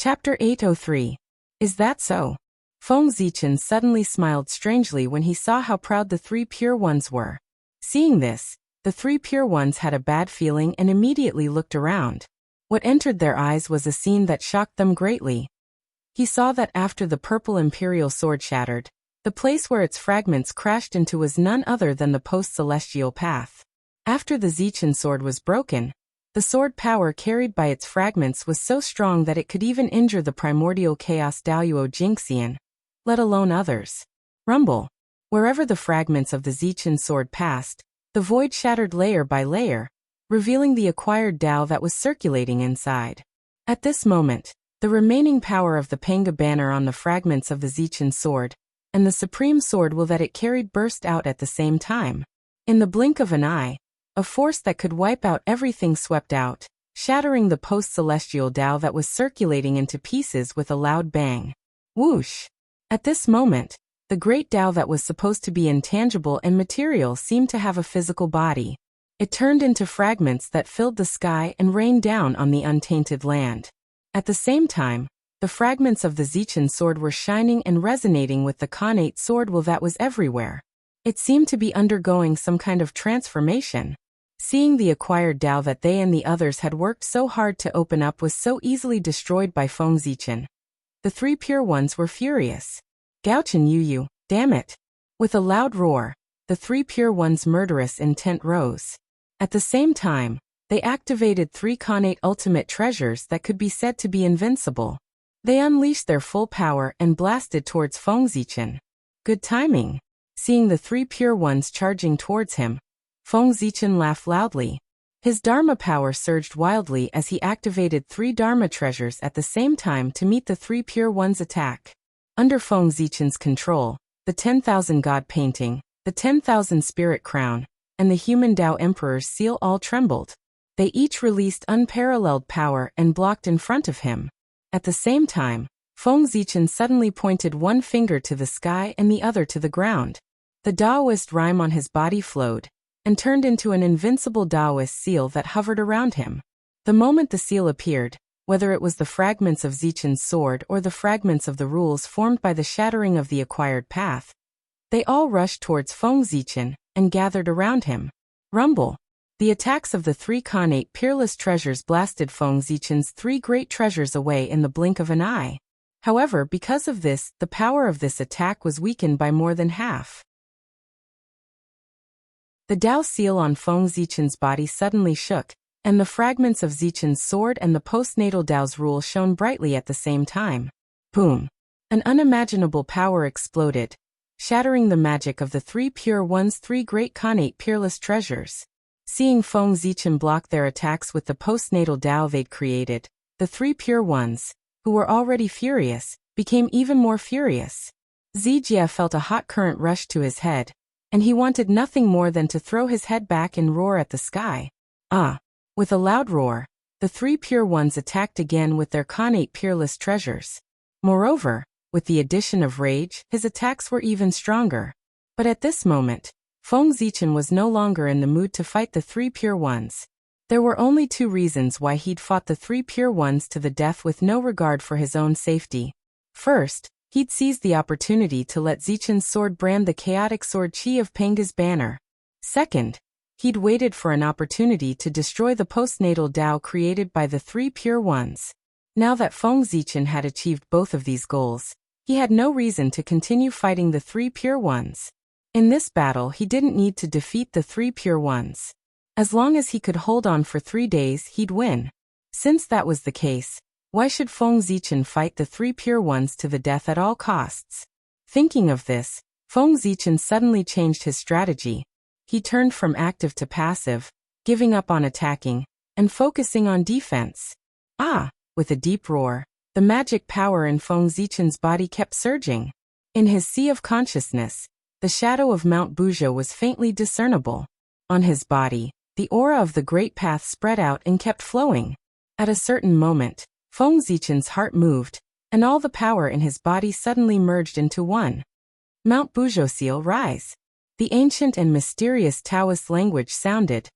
Speaker 1: Chapter 803. Is that so? Feng Zichen suddenly smiled strangely when he saw how proud the three pure ones were. Seeing this, the three pure ones had a bad feeling and immediately looked around. What entered their eyes was a scene that shocked them greatly. He saw that after the purple imperial sword shattered, the place where its fragments crashed into was none other than the post-celestial path. After the Zichen sword was broken, the sword power carried by its fragments was so strong that it could even injure the primordial chaos Daoyuo Jingxian, let alone others. Rumble. Wherever the fragments of the Zichen sword passed, the void shattered layer by layer, revealing the acquired Dao that was circulating inside. At this moment, the remaining power of the Panga banner on the fragments of the Zichen sword, and the supreme sword will that it carried burst out at the same time. In the blink of an eye, a force that could wipe out everything swept out, shattering the post-celestial Dao that was circulating into pieces with a loud bang. Whoosh! At this moment, the great Dao that was supposed to be intangible and material seemed to have a physical body. It turned into fragments that filled the sky and rained down on the untainted land. At the same time, the fragments of the Zichen sword were shining and resonating with the Khanate sword will that was everywhere. It seemed to be undergoing some kind of transformation. Seeing the acquired Dao that they and the others had worked so hard to open up was so easily destroyed by Feng Zichen, the three pure ones were furious. Gaochen Yu, damn it! With a loud roar, the three pure ones' murderous intent rose. At the same time, they activated three Khanate ultimate treasures that could be said to be invincible. They unleashed their full power and blasted towards Feng Zichen. Good timing. Seeing the three pure ones charging towards him, Feng Zichen laughed loudly. His Dharma power surged wildly as he activated three Dharma treasures at the same time to meet the three pure ones' attack. Under Feng Zichen's control, the 10,000 God painting, the 10,000 Spirit crown, and the human Dao Emperor's seal all trembled. They each released unparalleled power and blocked in front of him. At the same time, Feng Zichen suddenly pointed one finger to the sky and the other to the ground. The Daoist rhyme on his body flowed, and turned into an invincible Daoist seal that hovered around him. The moment the seal appeared, whether it was the fragments of Zichen's sword or the fragments of the rules formed by the shattering of the acquired path, they all rushed towards Feng Zichen and gathered around him. Rumble! The attacks of the three Khanate peerless treasures blasted Feng Zichen's three great treasures away in the blink of an eye. However, because of this, the power of this attack was weakened by more than half. The Dao seal on Feng Zichen's body suddenly shook, and the fragments of Zichen's sword and the postnatal Dao's rule shone brightly at the same time. Boom! An unimaginable power exploded, shattering the magic of the three pure ones' three great Khanate peerless treasures. Seeing Feng Zichen block their attacks with the postnatal Dao they'd created, the three pure ones, who were already furious, became even more furious. Zijia felt a hot current rush to his head, and he wanted nothing more than to throw his head back and roar at the sky. Ah! With a loud roar, the three pure ones attacked again with their Khanate peerless treasures. Moreover, with the addition of rage, his attacks were even stronger. But at this moment, Feng Zichen was no longer in the mood to fight the three pure ones. There were only two reasons why he'd fought the three pure ones to the death with no regard for his own safety. First, he'd seized the opportunity to let Zichen's sword brand the chaotic sword Qi of Pengu's banner. Second, he'd waited for an opportunity to destroy the postnatal Tao created by the three pure ones. Now that Feng Zichen had achieved both of these goals, he had no reason to continue fighting the three pure ones. In this battle he didn't need to defeat the three pure ones. As long as he could hold on for 3 days, he'd win. Since that was the case, why should Feng Zichen fight the three pure ones to the death at all costs? Thinking of this, Feng Zichen suddenly changed his strategy. He turned from active to passive, giving up on attacking, and focusing on defense. Ah! With a deep roar, the magic power in Feng Zichen's body kept surging. In his sea of consciousness, the shadow of Mount Buzhou was faintly discernible. On his body, the aura of the Great Path spread out and kept flowing. At a certain moment, Feng Zichen's heart moved, and all the power in his body suddenly merged into one. Mount Buzhou seal rise. The ancient and mysterious Taoist language sounded,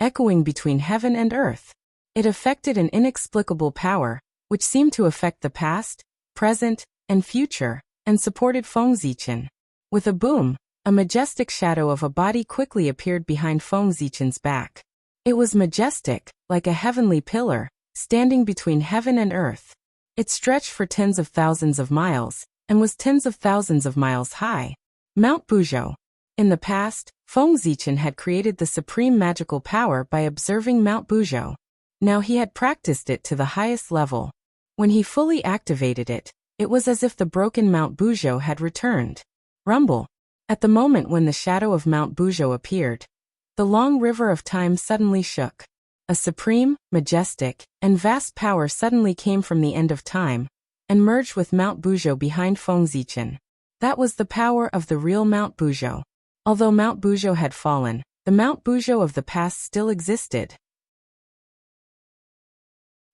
Speaker 1: echoing between heaven and earth. It affected an inexplicable power, which seemed to affect the past, present, and future, and supported Feng Zichen. With a boom, a majestic shadow of a body quickly appeared behind Feng Zichen's back. It was majestic, like a heavenly pillar, standing between heaven and earth. It stretched for tens of thousands of miles, and was tens of thousands of miles high. Mount Buzhou. In the past, Feng Zichen had created the supreme magical power by observing Mount Buzhou. Now he had practiced it to the highest level. When he fully activated it, it was as if the broken Mount Buzhou had returned. Rumble. At the moment when the shadow of Mount Buzhou appeared, the long river of time suddenly shook. A supreme, majestic, and vast power suddenly came from the end of time, and merged with Mount Buzhou behind Feng Zichen. That was the power of the real Mount Buzhou. Although Mount Buzhou had fallen, the Mount Buzhou of the past still existed.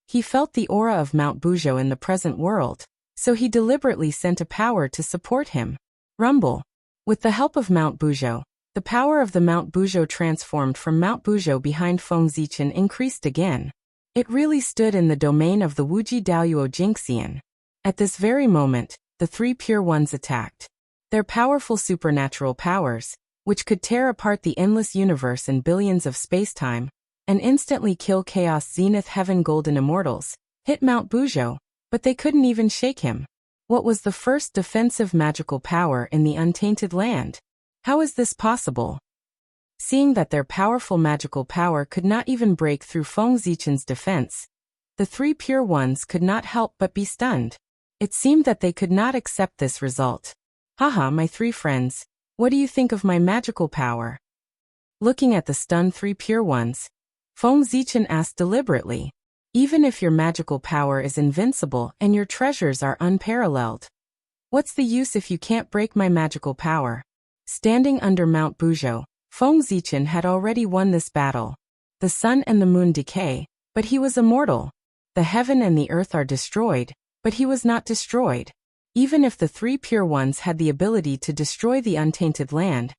Speaker 1: He felt the aura of Mount Buzhou in the present world, so he deliberately sent a power to support him. Rumble. With the help of Mount Buzhou, the power of the Mount Buzhou transformed from Mount Buzhou behind Feng Zichen increased again. It really stood in the domain of the Wuji Daoyuo Jingxian. At this very moment, the three pure ones attacked. Their powerful supernatural powers, which could tear apart the endless universe and billions of space-time, and instantly kill Chaos Zenith Heaven Golden Immortals, hit Mount Buzhou, but they couldn't even shake him. What was the first defensive magical power in the untainted land? How is this possible? Seeing that their powerful magical power could not even break through Feng Zichen's defense, the three pure ones could not help but be stunned. It seemed that they could not accept this result. Haha, my three friends, what do you think of my magical power? Looking at the stunned three pure ones, Feng Zichen asked deliberately, even if your magical power is invincible and your treasures are unparalleled, what's the use if you can't break my magical power? Standing under Mount Buzhou, Feng Zichen had already won this battle. The sun and the moon decay, but he was immortal. The heaven and the earth are destroyed, but he was not destroyed. Even if the three pure ones had the ability to destroy the untainted land,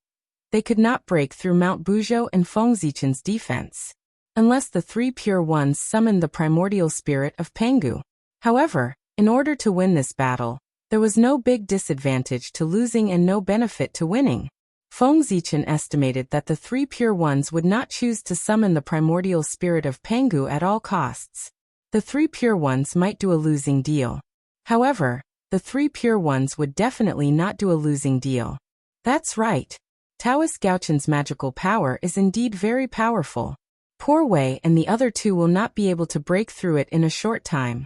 Speaker 1: they could not break through Mount Buzhou and Feng Zichen's defense, unless the three pure ones summoned the primordial spirit of Pengu. However, in order to win this battle, there was no big disadvantage to losing and no benefit to winning. Feng Zichen estimated that the three pure ones would not choose to summon the primordial spirit of Pengu at all costs. The three pure ones might do a losing deal. However, the three pure ones would definitely not do a losing deal. That's right. Taoist Gaochun's magical power is indeed very powerful. Poor Wei and the other two will not be able to break through it in a short time.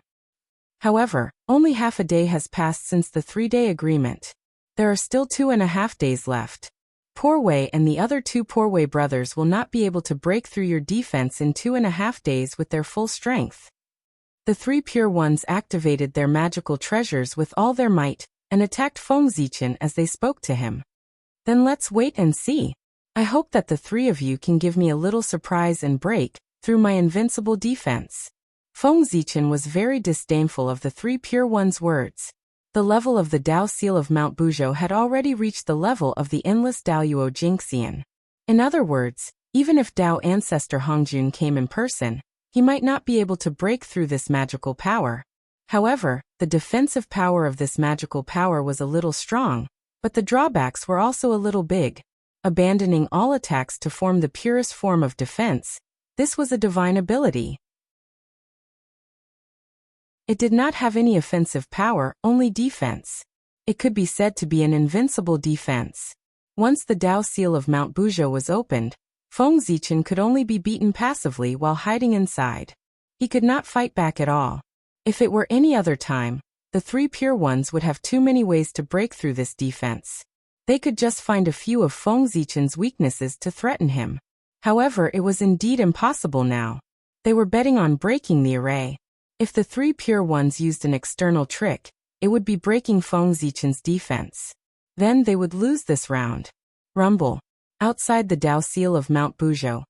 Speaker 1: However, only half a day has passed since the 3-day agreement. There are still 2.5 days left. Poor Wei and the other two Poor Wei brothers will not be able to break through your defense in 2.5 days with their full strength. The three pure ones activated their magical treasures with all their might, and attacked Feng Zichen as they spoke to him. Then let's wait and see. I hope that the three of you can give me a little surprise and break through my invincible defense. Feng Zichen was very disdainful of the three pure ones' words. The level of the Dao seal of Mount Buzhou had already reached the level of the endless Daoyuo Jingxian. In other words, even if Dao ancestor Hongjun came in person, he might not be able to break through this magical power. However, the defensive power of this magical power was a little strong, but the drawbacks were also a little big. Abandoning all attacks to form the purest form of defense, this was a divine ability. It did not have any offensive power, only defense. It could be said to be an invincible defense. Once the Dao seal of Mount Buzhou was opened, Feng Zichen could only be beaten passively while hiding inside. He could not fight back at all. If it were any other time, the three pure ones would have too many ways to break through this defense. They could just find a few of Feng Zichen's weaknesses to threaten him. However, it was indeed impossible now. They were betting on breaking the array. If the three pure ones used an external trick, it would be breaking Feng Zichen's defense. Then they would lose this round. Rumble. Outside the Dao seal of Mount Buzhou,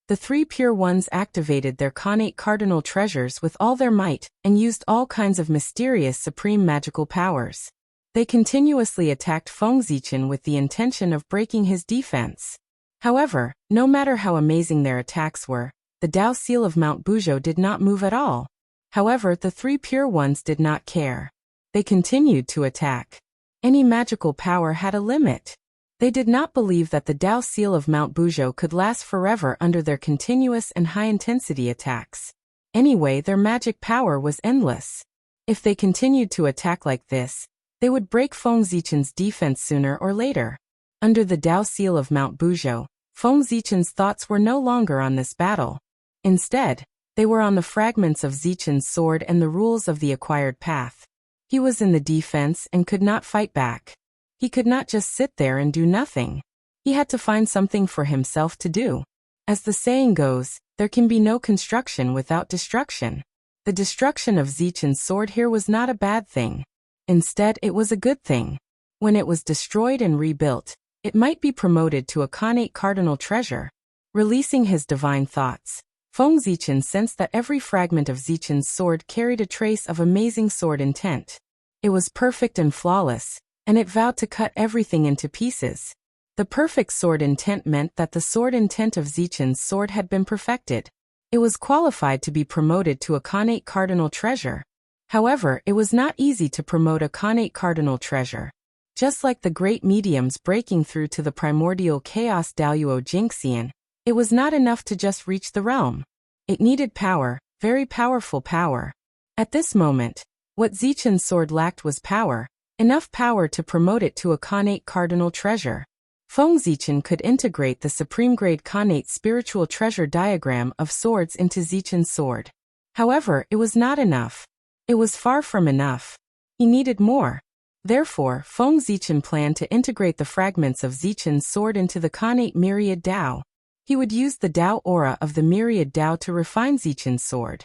Speaker 1: the three pure ones activated their Khanate cardinal treasures with all their might and used all kinds of mysterious supreme magical powers. They continuously attacked Feng Zichen with the intention of breaking his defense. However, no matter how amazing their attacks were, the Dao seal of Mount Buzhou did not move at all. However, the three pure ones did not care. They continued to attack. Any magical power had a limit. They did not believe that the Dao seal of Mount Buzhou could last forever under their continuous and high-intensity attacks. Anyway, their magic power was endless. If they continued to attack like this, they would break Feng Zichen's defense sooner or later. Under the Dao seal of Mount Buzhou, Feng Zichen's thoughts were no longer on this battle. Instead, they were on the fragments of Zichen's sword and the rules of the acquired path. He was in the defense and could not fight back. He could not just sit there and do nothing. He had to find something for himself to do. As the saying goes, there can be no construction without destruction. The destruction of Zichen's sword here was not a bad thing. Instead, it was a good thing. When it was destroyed and rebuilt, it might be promoted to a Khanate cardinal treasure. Releasing his divine thoughts, Feng Zichen sensed that every fragment of Zichen's sword carried a trace of amazing sword intent. It was perfect and flawless, and it vowed to cut everything into pieces. The perfect sword intent meant that the sword intent of Zichen's sword had been perfected. It was qualified to be promoted to a Khanate cardinal treasure. However, it was not easy to promote a Khanate cardinal treasure. Just like the great mediums breaking through to the primordial chaos Daoyuo Jingxian, it was not enough to just reach the realm. It needed power, very powerful power. At this moment, what Zichen's sword lacked was power, enough power to promote it to a Khanate cardinal treasure. Feng Zichen could integrate the supreme-grade Khanate spiritual treasure diagram of swords into Zichen's sword. However, it was not enough. It was far from enough. He needed more. Therefore, Feng Zichen planned to integrate the fragments of Zichen's sword into the Khanate myriad Dao. He would use the Dao aura of the myriad Dao to refine Zichen's sword.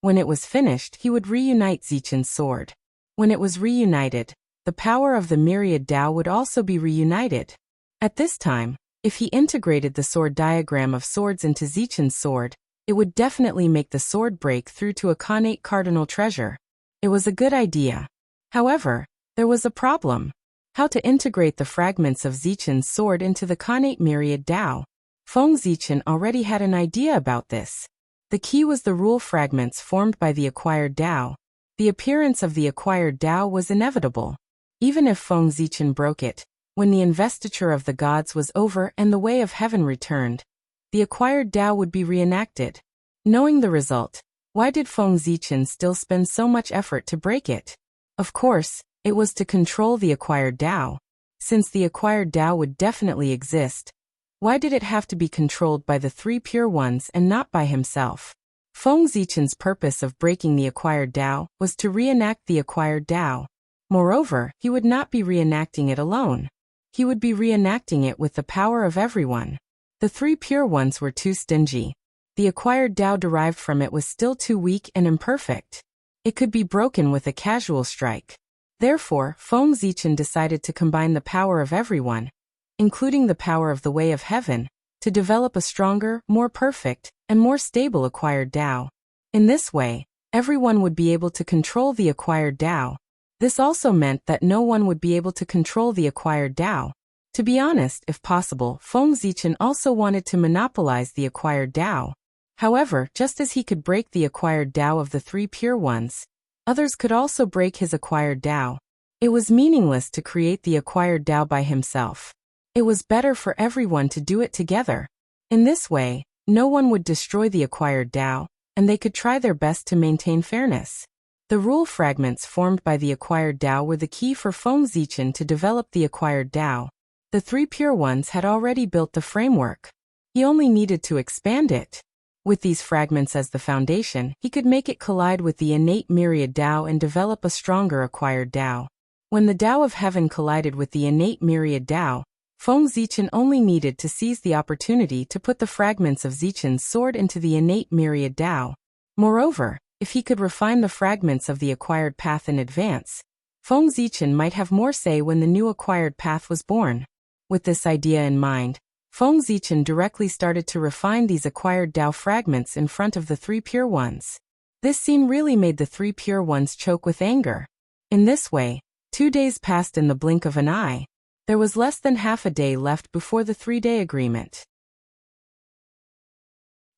Speaker 1: When it was finished, he would reunite Zichen's sword. When it was reunited, the power of the myriad Dao would also be reunited. At this time, if he integrated the sword diagram of swords into Zichen's sword, it would definitely make the sword break through to a Khanate cardinal treasure. It was a good idea. However, there was a problem. How to integrate the fragments of Zichen's sword into the Khanate myriad Dao. Feng Zichen already had an idea about this. The key was the rule fragments formed by the acquired Dao. The appearance of the acquired Dao was inevitable. Even if Feng Zichen broke it, when the investiture of the gods was over and the way of heaven returned, the acquired Dao would be reenacted. Knowing the result, why did Feng Zichen still spend so much effort to break it? Of course, it was to control the acquired Dao. Since the acquired Dao would definitely exist, why did it have to be controlled by the three pure ones and not by himself? Feng Zichen's purpose of breaking the acquired Dao was to reenact the acquired Dao. Moreover, he would not be reenacting it alone. He would be reenacting it with the power of everyone. The three pure ones were too stingy. The acquired Dao derived from it was still too weak and imperfect. It could be broken with a casual strike. Therefore, Feng Zichen decided to combine the power of everyone, including the power of the way of heaven, to develop a stronger, more perfect, and more stable acquired Tao. In this way, everyone would be able to control the acquired Tao. This also meant that no one would be able to control the acquired Tao. To be honest, if possible, Feng Zichen also wanted to monopolize the acquired Tao. However, just as he could break the acquired Tao of the three pure ones, others could also break his acquired Tao. It was meaningless to create the acquired Tao by himself. It was better for everyone to do it together. In this way, no one would destroy the acquired Tao, and they could try their best to maintain fairness. The rule fragments formed by the acquired Tao were the key for Feng Zichen to develop the acquired Tao. The three pure ones had already built the framework. He only needed to expand it. With these fragments as the foundation, he could make it collide with the innate myriad Tao and develop a stronger acquired Tao. When the Tao of Heaven collided with the innate myriad Tao, Feng Zichen only needed to seize the opportunity to put the fragments of Zichen's sword into the innate myriad Tao. Moreover, if he could refine the fragments of the acquired path in advance, Feng Zichen might have more say when the new acquired path was born. With this idea in mind, Feng Zichen directly started to refine these acquired Tao fragments in front of the three pure ones. This scene really made the three pure ones choke with anger. In this way, 2 days passed in the blink of an eye. There was less than half a day left before the 3-day agreement.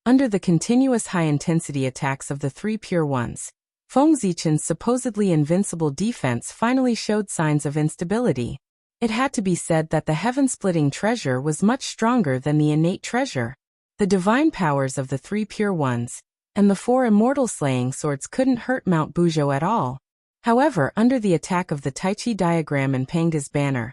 Speaker 1: Under the continuous high-intensity attacks of the three pure ones, Feng Zichen's supposedly invincible defense finally showed signs of instability. It had to be said that the heaven-splitting treasure was much stronger than the innate treasure. The divine powers of the three pure ones and the 4 immortal slaying swords couldn't hurt Mount Buzhou at all. However, under the attack of the Taichi diagram and Panga's banner,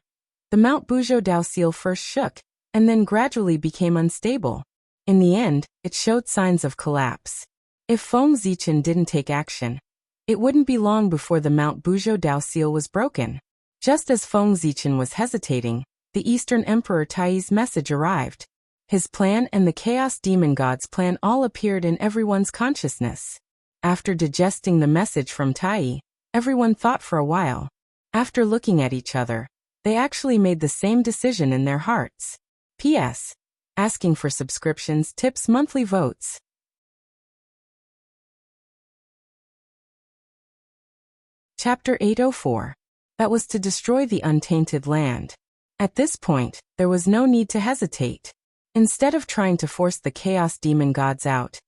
Speaker 1: the Mount Buzhou Dao seal first shook, and then gradually became unstable. In the end, it showed signs of collapse. If Feng Zichen didn't take action, it wouldn't be long before the Mount Buzhou Dao seal was broken. Just as Feng Zichen was hesitating, the Eastern Emperor Tai's message arrived. His plan and the Chaos Demon God's plan all appeared in everyone's consciousness. After digesting the message from Tai, everyone thought for a while. After looking at each other, they actually made the same decision in their hearts. P.S. Asking for subscriptions, tips, monthly votes. Chapter 804. That was to destroy the untainted land. At this point, there was no need to hesitate. Instead of trying to force the Chaos Demon Gods out,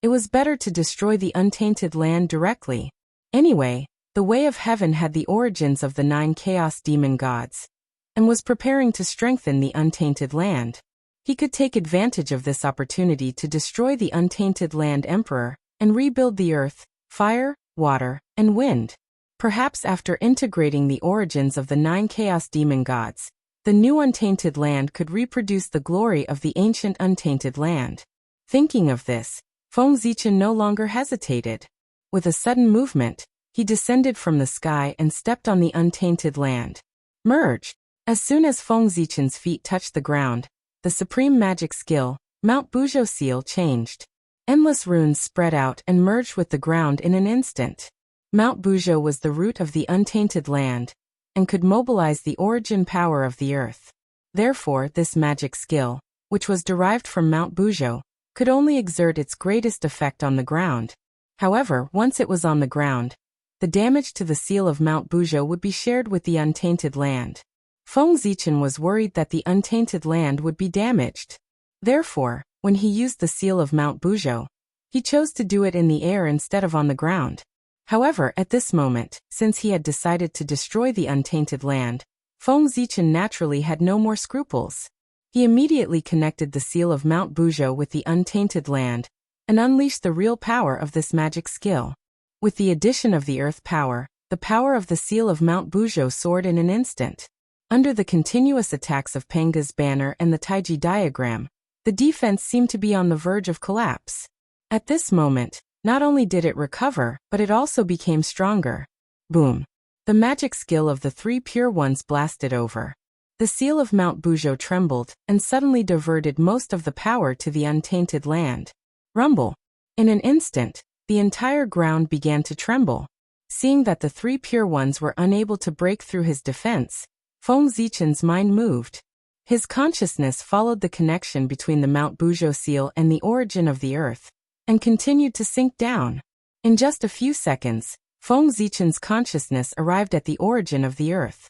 Speaker 1: it was better to destroy the untainted land directly. Anyway, the Way of Heaven had the origins of the 9 Chaos Demon Gods, and was preparing to strengthen the untainted land. He could take advantage of this opportunity to destroy the untainted land emperor, and rebuild the earth, fire, water, and wind. Perhaps after integrating the origins of the 9 Chaos Demon Gods, the new untainted land could reproduce the glory of the ancient untainted land. Thinking of this, Feng Zichen no longer hesitated. With a sudden movement, he descended from the sky and stepped on the untainted land. Merge! As soon as Feng Zichen's feet touched the ground, the supreme magic skill, Mount Buzhou seal, changed. Endless runes spread out and merged with the ground in an instant. Mount Buzhou was the root of the untainted land, and could mobilize the origin power of the earth. Therefore, this magic skill, which was derived from Mount Buzhou, could only exert its greatest effect on the ground. However, once it was on the ground, the damage to the seal of Mount Buzhou would be shared with the untainted land. Feng Zichen was worried that the untainted land would be damaged. Therefore, when he used the seal of Mount Buzhou, he chose to do it in the air instead of on the ground. However, at this moment, since he had decided to destroy the untainted land, Feng Zichen naturally had no more scruples. He immediately connected the seal of Mount Buzhou with the untainted land, and unleashed the real power of this magic skill. With the addition of the earth power, the power of the seal of Mount Buzhou soared in an instant. Under the continuous attacks of Panga's banner and the Taiji diagram, the defense seemed to be on the verge of collapse. At this moment, not only did it recover, but it also became stronger. Boom! The magic skill of the 3 pure ones blasted over. The seal of Mount Buzhou trembled, and suddenly diverted most of the power to the untainted land. Rumble! In an instant, the entire ground began to tremble. Seeing that the 3 pure ones were unable to break through his defense, Feng Zichen's mind moved. His consciousness followed the connection between the Mount Buzhou seal and the origin of the earth, and continued to sink down. In just a few seconds, Feng Zichen's consciousness arrived at the origin of the earth.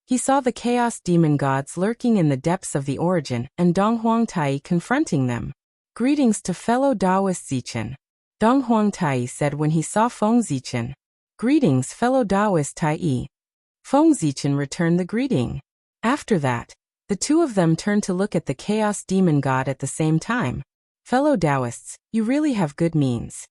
Speaker 1: He saw the chaos demon gods lurking in the depths of the origin and Dong Huangtai confronting them. Greetings to fellow Taoist Zichen. Dong Huangtai said when he saw Feng Zichen. Greetings fellow Taoist Tai. Feng Zichen returned the greeting. After that, the two of them turned to look at the chaos demon god at the same time. Fellow Taoists, you really have good means.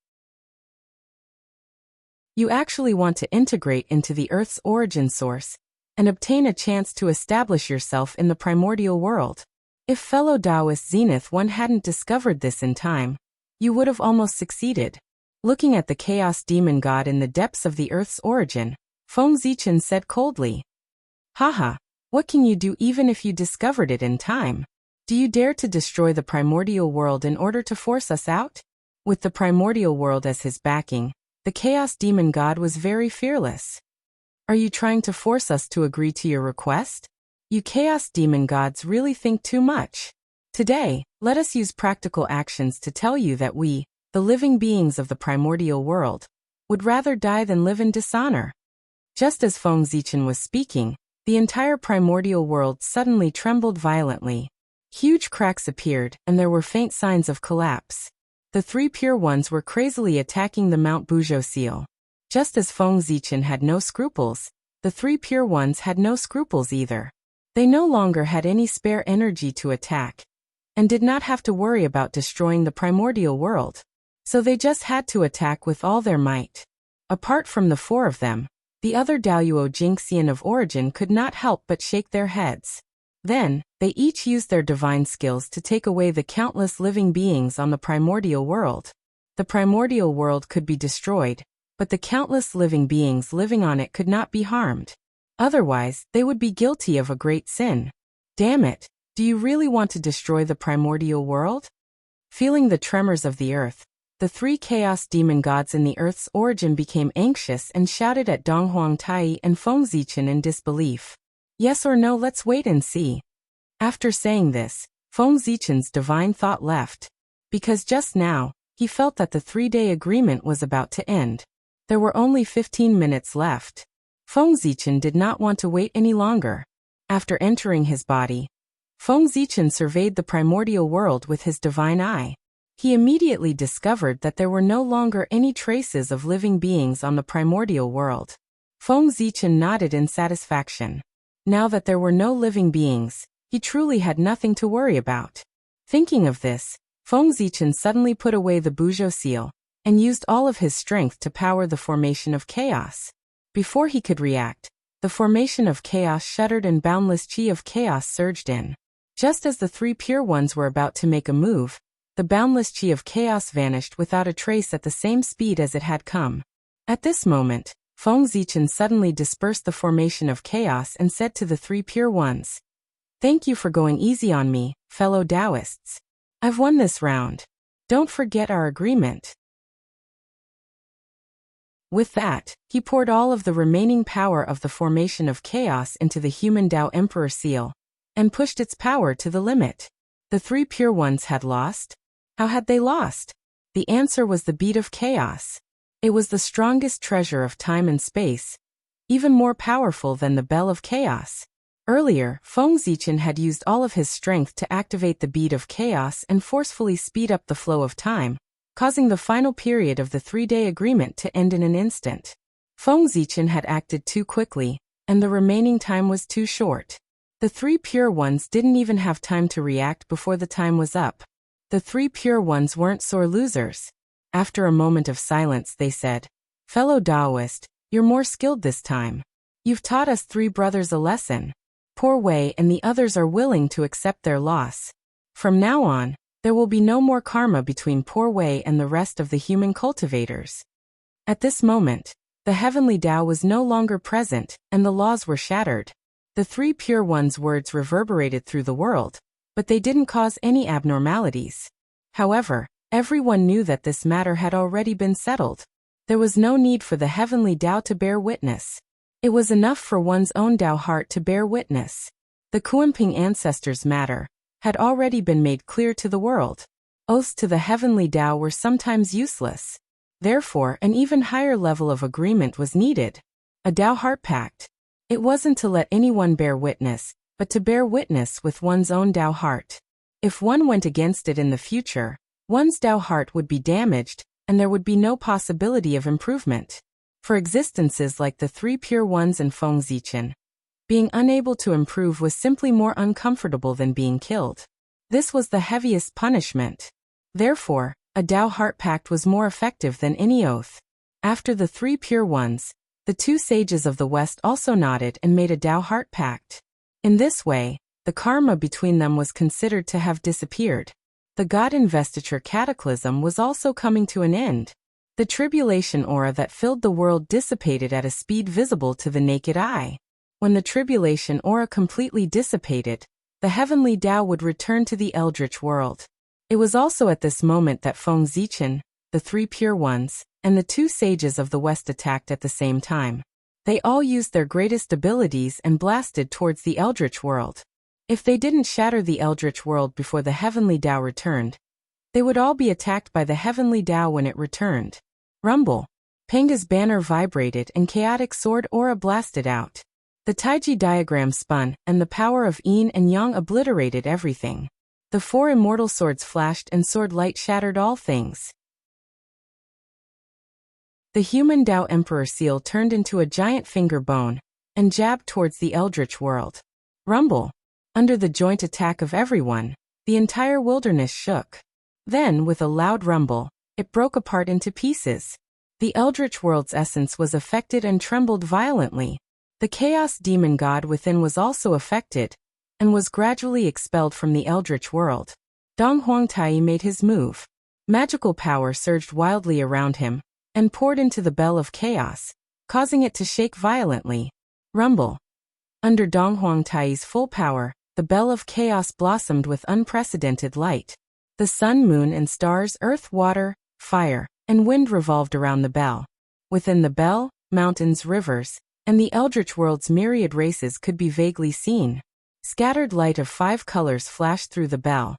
Speaker 1: You actually want to integrate into the Earth's origin source and obtain a chance to establish yourself in the primordial world. If fellow Taoist Zenith One hadn't discovered this in time, you would have almost succeeded. Looking at the chaos demon god in the depths of the Earth's origin, Feng Zichen said coldly. Haha, what can you do even if you discovered it in time? Do you dare to destroy the primordial world in order to force us out? With the primordial world as his backing, the chaos demon god was very fearless. Are you trying to force us to agree to your request? You chaos demon gods really think too much. Today, let us use practical actions to tell you that we, the living beings of the primordial world, would rather die than live in dishonor. Just as Feng Zichen was speaking, the entire primordial world suddenly trembled violently. Huge cracks appeared, and there were faint signs of collapse. The three pure ones were crazily attacking the Mount Buzhou seal. Just as Feng Zichen had no scruples, the three pure ones had no scruples either. They no longer had any spare energy to attack, and did not have to worry about destroying the primordial world. So they just had to attack with all their might. Apart from the four of them, the other Daoyuo Jingxian of origin could not help but shake their heads. Then, they each used their divine skills to take away the countless living beings on the primordial world. The primordial world could be destroyed, but the countless living beings living on it could not be harmed. Otherwise, they would be guilty of a great sin. Damn it, do you really want to destroy the primordial world? Feeling the tremors of the earth, the three chaos demon gods in the earth's origin became anxious and shouted at Dong Huangtai and Feng Zichen in disbelief. Yes or no, let's wait and see. After saying this, Feng Zichen's divine thought left. Because just now, he felt that the 3-day agreement was about to end. There were only 15 minutes left. Feng Zichen did not want to wait any longer. After entering his body, Feng Zichen surveyed the primordial world with his divine eye. He immediately discovered that there were no longer any traces of living beings on the primordial world. Feng Zichen nodded in satisfaction. Now that there were no living beings, he truly had nothing to worry about. Thinking of this, Feng Zichen suddenly put away the Buzhou seal, and used all of his strength to power the formation of chaos. Before he could react, the formation of chaos shuddered and boundless chi of chaos surged in. Just as the three pure ones were about to make a move, the boundless chi of chaos vanished without a trace at the same speed as it had come. At this moment, Feng Zichen suddenly dispersed the formation of chaos and said to the three pure ones, "Thank you for going easy on me, fellow Taoists. I've won this round. Don't forget our agreement." With that, he poured all of the remaining power of the formation of chaos into the human Tao Emperor seal, and pushed its power to the limit. The three pure ones had lost. How had they lost? The answer was the beat of chaos. It was the strongest treasure of time and space, even more powerful than the bell of chaos. Earlier, Feng Zichen had used all of his strength to activate the beat of chaos and forcefully speed up the flow of time, causing the final period of the 3-day agreement to end in an instant. Feng Zichen had acted too quickly, and the remaining time was too short. The three pure ones didn't even have time to react before the time was up. The three pure ones weren't sore losers. After a moment of silence, they said, "Fellow Taoist, you're more skilled this time. You've taught us three brothers a lesson. Poor Wei and the others are willing to accept their loss. From now on, there will be no more karma between Poor Wei and the rest of the human cultivators." At this moment, the heavenly Tao was no longer present, and the laws were shattered. The three pure ones' words reverberated through the world, but they didn't cause any abnormalities. However, everyone knew that this matter had already been settled. There was no need for the heavenly Tao to bear witness. It was enough for one's own Tao heart to bear witness. The Kuanping ancestors' matter had already been made clear to the world. Oaths to the heavenly Tao were sometimes useless. Therefore, an even higher level of agreement was needed. A Tao heart pact. It wasn't to let anyone bear witness, but to bear witness with one's own Tao heart. If one went against it in the future, one's Tao heart would be damaged, and there would be no possibility of improvement. For existences like the three pure ones and Feng Zichen, being unable to improve was simply more uncomfortable than being killed. This was the heaviest punishment. Therefore, a Tao heart pact was more effective than any oath. After the three pure ones, the two sages of the West also nodded and made a Tao heart pact. In this way, the karma between them was considered to have disappeared. The God investiture cataclysm was also coming to an end. The tribulation aura that filled the world dissipated at a speed visible to the naked eye. When the tribulation aura completely dissipated, the heavenly Tao would return to the eldritch world. It was also at this moment that Feng Zichen, the three pure ones, and the two sages of the West attacked at the same time. They all used their greatest abilities and blasted towards the eldritch world. If they didn't shatter the eldritch world before the heavenly Tao returned, they would all be attacked by the heavenly Tao when it returned. Rumble. Penga's banner vibrated and chaotic sword aura blasted out. The Taiji diagram spun, and the power of Yin and Yang obliterated everything. The four immortal swords flashed and sword light shattered all things. The human Tao Emperor seal turned into a giant finger bone and jabbed towards the eldritch world. Rumble. Under the joint attack of everyone, the entire wilderness shook. Then, with a loud rumble, it broke apart into pieces. The eldritch world's essence was affected and trembled violently. The chaos demon god within was also affected, and was gradually expelled from the eldritch world. Dong Huangtai made his move. Magical power surged wildly around him, and poured into the bell of chaos, causing it to shake violently. Rumble. Under Dong Huangtai's full power, the bell of chaos blossomed with unprecedented light. The sun, moon, and stars, earth, water, fire, and wind revolved around the bell. Within the bell, mountains, rivers, and the eldritch world's myriad races could be vaguely seen. Scattered light of 5 colors flashed through the bell,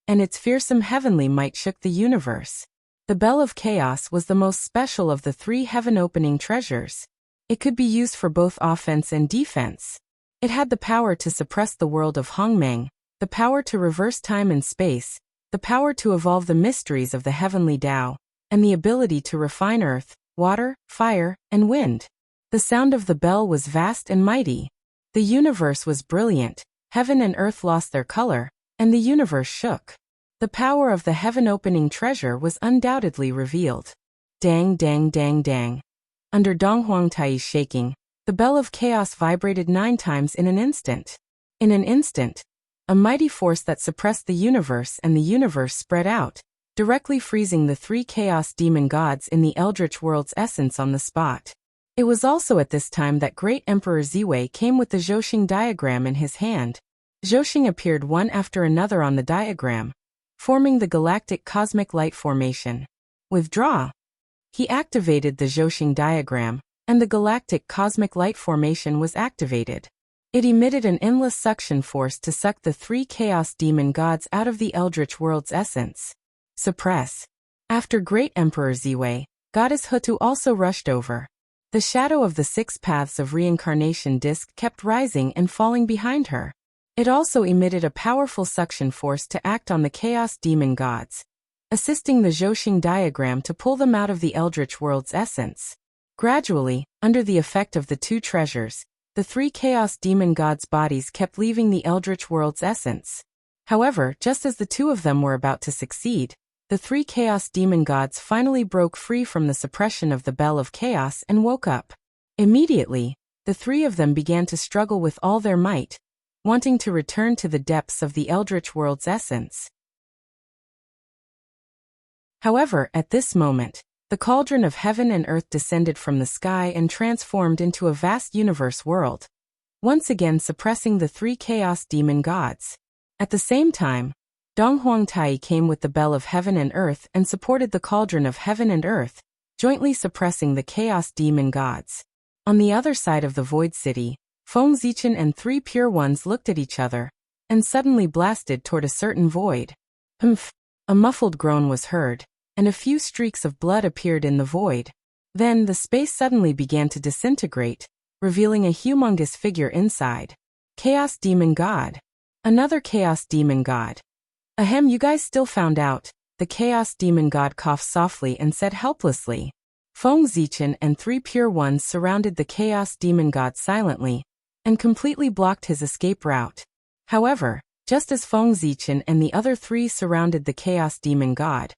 Speaker 1: and its fearsome heavenly might shook the universe. The bell of chaos was the most special of the 3 heaven-opening treasures. It could be used for both offense and defense. It had the power to suppress the world of Hongmeng, the power to reverse time and space, the power to evolve the mysteries of the heavenly Tao, and the ability to refine earth, water, fire, and wind. The sound of the bell was vast and mighty. The universe was brilliant, heaven and earth lost their color, and the universe shook. The power of the heaven-opening treasure was undoubtedly revealed. Dang, dang, dang, dang. Under Dong Huangtai's shaking, the bell of chaos vibrated 9 times in an instant. In an instant, a mighty force that suppressed the universe and the universe spread out, directly freezing the 3 chaos demon gods in the eldritch world's essence on the spot. It was also at this time that Great Emperor Ziwei came with the Zhouxing diagram in his hand. Zhouxing appeared one after another on the diagram, forming the galactic cosmic light formation. Withdraw. He activated the Zhouxing diagram, and the galactic cosmic light formation was activated. It emitted an endless suction force to suck the 3 chaos demon gods out of the eldritch world's essence. Suppress. After Great Emperor Ziwei, Goddess Hutu also rushed over. The shadow of the 6 paths of reincarnation disk kept rising and falling behind her. It also emitted a powerful suction force to act on the chaos demon gods, assisting the Zhouxing diagram to pull them out of the eldritch world's essence. Gradually, under the effect of the 2 treasures, the 3 chaos demon gods' bodies kept leaving the eldritch world's essence. However, just as the 2 of them were about to succeed, the 3 chaos demon gods finally broke free from the suppression of the bell of chaos and woke up. Immediately, the 3 of them began to struggle with all their might, wanting to return to the depths of the eldritch world's essence. However, at this moment, the cauldron of heaven and earth descended from the sky and transformed into a vast universe world, once again suppressing the 3 chaos demon gods. At the same time, Dong Huangtai came with the bell of heaven and earth and supported the cauldron of heaven and earth, jointly suppressing the chaos demon gods. On the other side of the void city, Feng Zichen and 3 pure ones looked at each other, and suddenly blasted toward a certain void. Humph! A muffled groan was heard, and a few streaks of blood appeared in the void. Then the space suddenly began to disintegrate, revealing a humongous figure inside. Chaos Demon God. Another Chaos Demon God. Ahem, you guys still found out. The Chaos Demon God coughed softly and said helplessly. Feng Zichen and 3 pure ones surrounded the Chaos Demon God silently, and completely blocked his escape route. However, just as Feng Zichen and the other 3 surrounded the Chaos Demon God,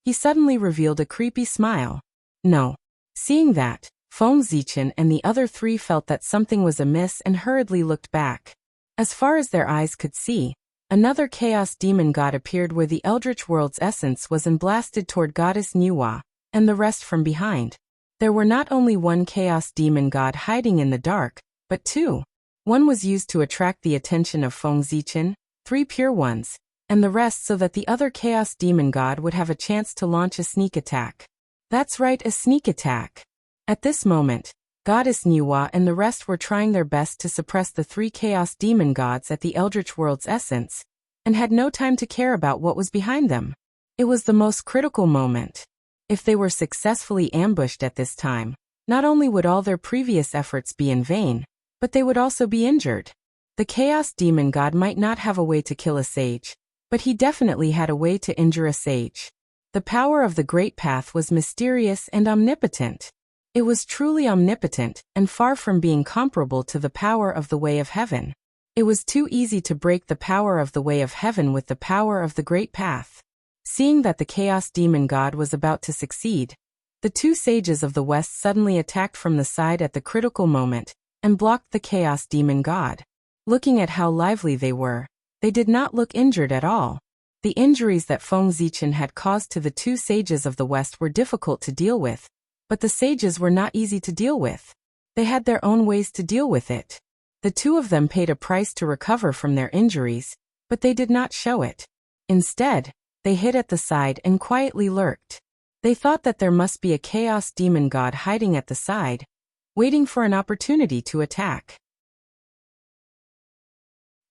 Speaker 1: he suddenly revealed a creepy smile. No. Seeing that, Feng Zichen and the other 3 felt that something was amiss and hurriedly looked back. As far as their eyes could see, another Chaos Demon God appeared where the Eldritch World's essence was and blasted toward Goddess Nuwa, and the rest from behind. There were not only 1 Chaos Demon God hiding in the dark, but 2. One was used to attract the attention of Feng Zichen, 3 pure ones, and the rest so that the other Chaos Demon God would have a chance to launch a sneak attack. That's right, a sneak attack. At this moment, Goddess Nuwa and the rest were trying their best to suppress the 3 Chaos Demon Gods at the Eldritch World's essence, and had no time to care about what was behind them. It was the most critical moment. If they were successfully ambushed at this time, not only would all their previous efforts be in vain, but they would also be injured. The Chaos Demon God might not have a way to kill a sage, but he definitely had a way to injure a sage. The power of the Great Path was mysterious and omnipotent. It was truly omnipotent, and far from being comparable to the power of the Way of Heaven. It was too easy to break the power of the Way of Heaven with the power of the Great Path. Seeing that the Chaos Demon God was about to succeed, the 2 sages of the West suddenly attacked from the side at the critical moment, and blocked the Chaos Demon God. Looking at how lively they were, they did not look injured at all. The injuries that Feng Zichen had caused to the 2 sages of the West were difficult to deal with, but the sages were not easy to deal with. They had their own ways to deal with it. The 2 of them paid a price to recover from their injuries, but they did not show it. Instead, they hid at the side and quietly lurked. They thought that there must be a Chaos Demon God hiding at the side, waiting for an opportunity to attack.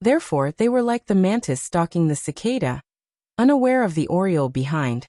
Speaker 1: Therefore, they were like the mantis stalking the cicada, unaware of the oriole behind,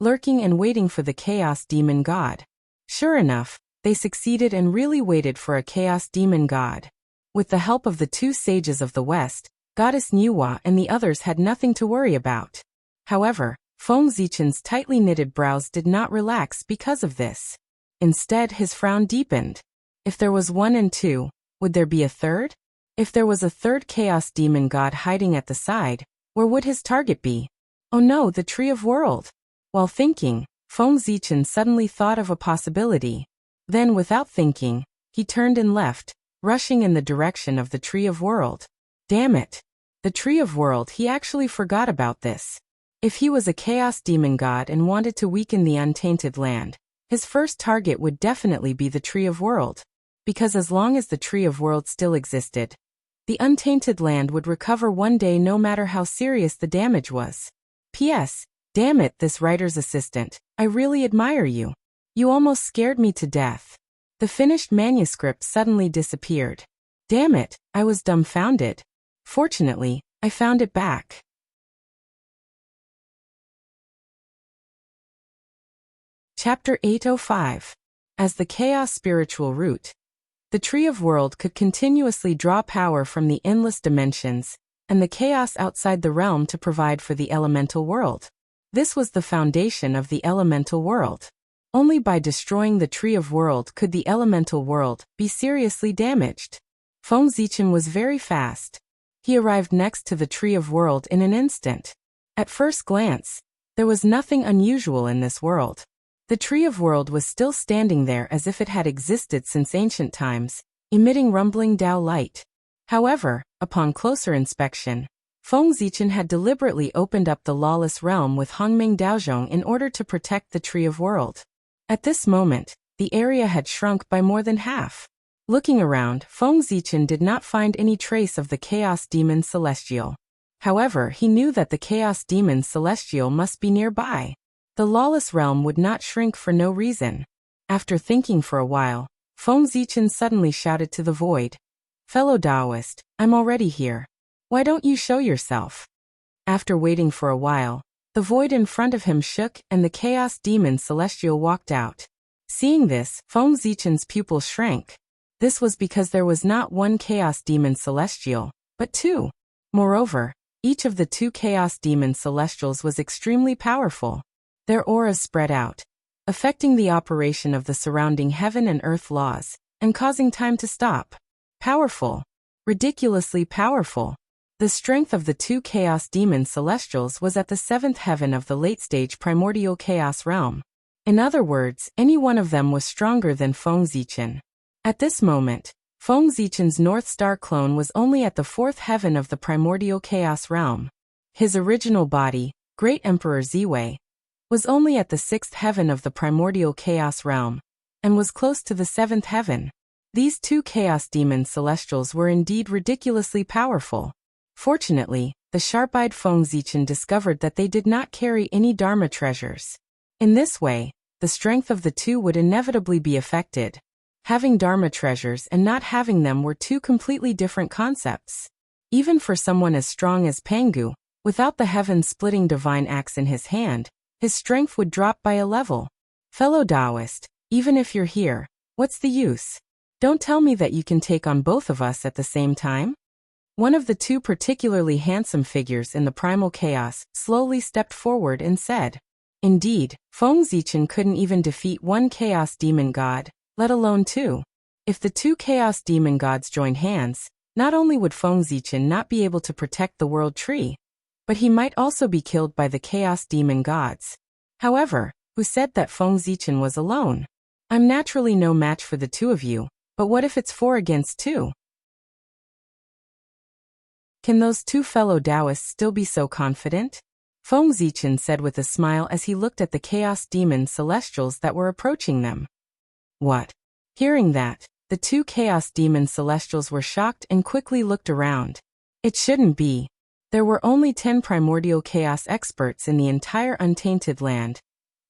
Speaker 1: lurking and waiting for the Chaos Demon God. Sure enough, they succeeded and really waited for a Chaos Demon God. With the help of the 2 sages of the West, Goddess Nuwa and the others had nothing to worry about. However, Feng Zichen's tightly knitted brows did not relax because of this. Instead, his frown deepened. If there was 1 and 2, would there be a 3rd? If there was a 3rd Chaos Demon God hiding at the side, where would his target be? Oh no, the Tree of World! While thinking, Feng Zichen suddenly thought of a possibility. Then, without thinking, he turned and left, rushing in the direction of the Tree of World. Damn it! The Tree of World, he actually forgot about this. If he was a Chaos Demon God and wanted to weaken the untainted land, his first target would definitely be the Tree of World. Because as long as the Tree of World still existed, the untainted land would recover one day no matter how serious the damage was. P.S. Damn it, this writer's assistant, I really admire you. You almost scared me to death. The finished manuscript suddenly disappeared. Damn it, I was dumbfounded. Fortunately, I found it back. Chapter 805. As the Chaos Spiritual Root. The Tree of World could continuously draw power from the endless dimensions, and the chaos outside the realm to provide for the elemental world. This was the foundation of the elemental world. Only by destroying the Tree of World could the elemental world be seriously damaged. Feng Zichen was very fast. He arrived next to the Tree of World in an instant. At first glance, there was nothing unusual in this world. The Tree of World was still standing there as if it had existed since ancient times, emitting rumbling Dao light. However, upon closer inspection, Feng Zichen had deliberately opened up the lawless realm with Hongming Daozhong in order to protect the Tree of World. At this moment, the area had shrunk by more than half. Looking around, Feng Zichen did not find any trace of the Chaos Demon Celestial. However, he knew that the Chaos Demon Celestial must be nearby. The lawless realm would not shrink for no reason. After thinking for a while, Feng Zichen suddenly shouted to the void. Fellow Taoist, I'm already here. Why don't you show yourself? After waiting for a while, the void in front of him shook and the chaos demon celestial walked out. Seeing this, Feng Zichen's pupil shrank. This was because there was not one chaos demon celestial, but two. Moreover, each of the two chaos demon celestials was extremely powerful. Their auras spread out, affecting the operation of the surrounding heaven and earth laws, and causing time to stop. Powerful. Ridiculously powerful. The strength of the two chaos demon celestials was at the seventh heaven of the late-stage primordial chaos realm. In other words, any one of them was stronger than Feng Zichen. At this moment, Feng Zichen's North Star clone was only at the fourth heaven of the primordial chaos realm. His original body, Great Emperor Ziwei, was only at the sixth heaven of the primordial chaos realm, and was close to the seventh heaven. These two chaos demon celestials were indeed ridiculously powerful. Fortunately, the sharp-eyed Feng Zichen discovered that they did not carry any Dharma treasures. In this way, the strength of the two would inevitably be affected. Having Dharma treasures and not having them were two completely different concepts. Even for someone as strong as Pangu, without the heaven-splitting divine axe in his hand, his strength would drop by a level. Fellow Taoist, even if you're here, what's the use? Don't tell me that you can take on both of us at the same time? One of the two particularly handsome figures in the primal chaos slowly stepped forward and said, "Indeed, Feng Zichen couldn't even defeat one chaos demon god, let alone two. If the two chaos demon gods joined hands, not only would Feng Zichen not be able to protect the world tree, but he might also be killed by the chaos demon gods. However, who said that Feng Zichen was alone? I'm naturally no match for the two of you, but what if it's 4 against 2? Can those two fellow Taoists still be so confident?" Feng Zichen said with a smile as he looked at the chaos demon celestials that were approaching them. What? Hearing that, the two chaos demon celestials were shocked and quickly looked around. It shouldn't be. There were only 10 primordial chaos experts in the entire untainted land,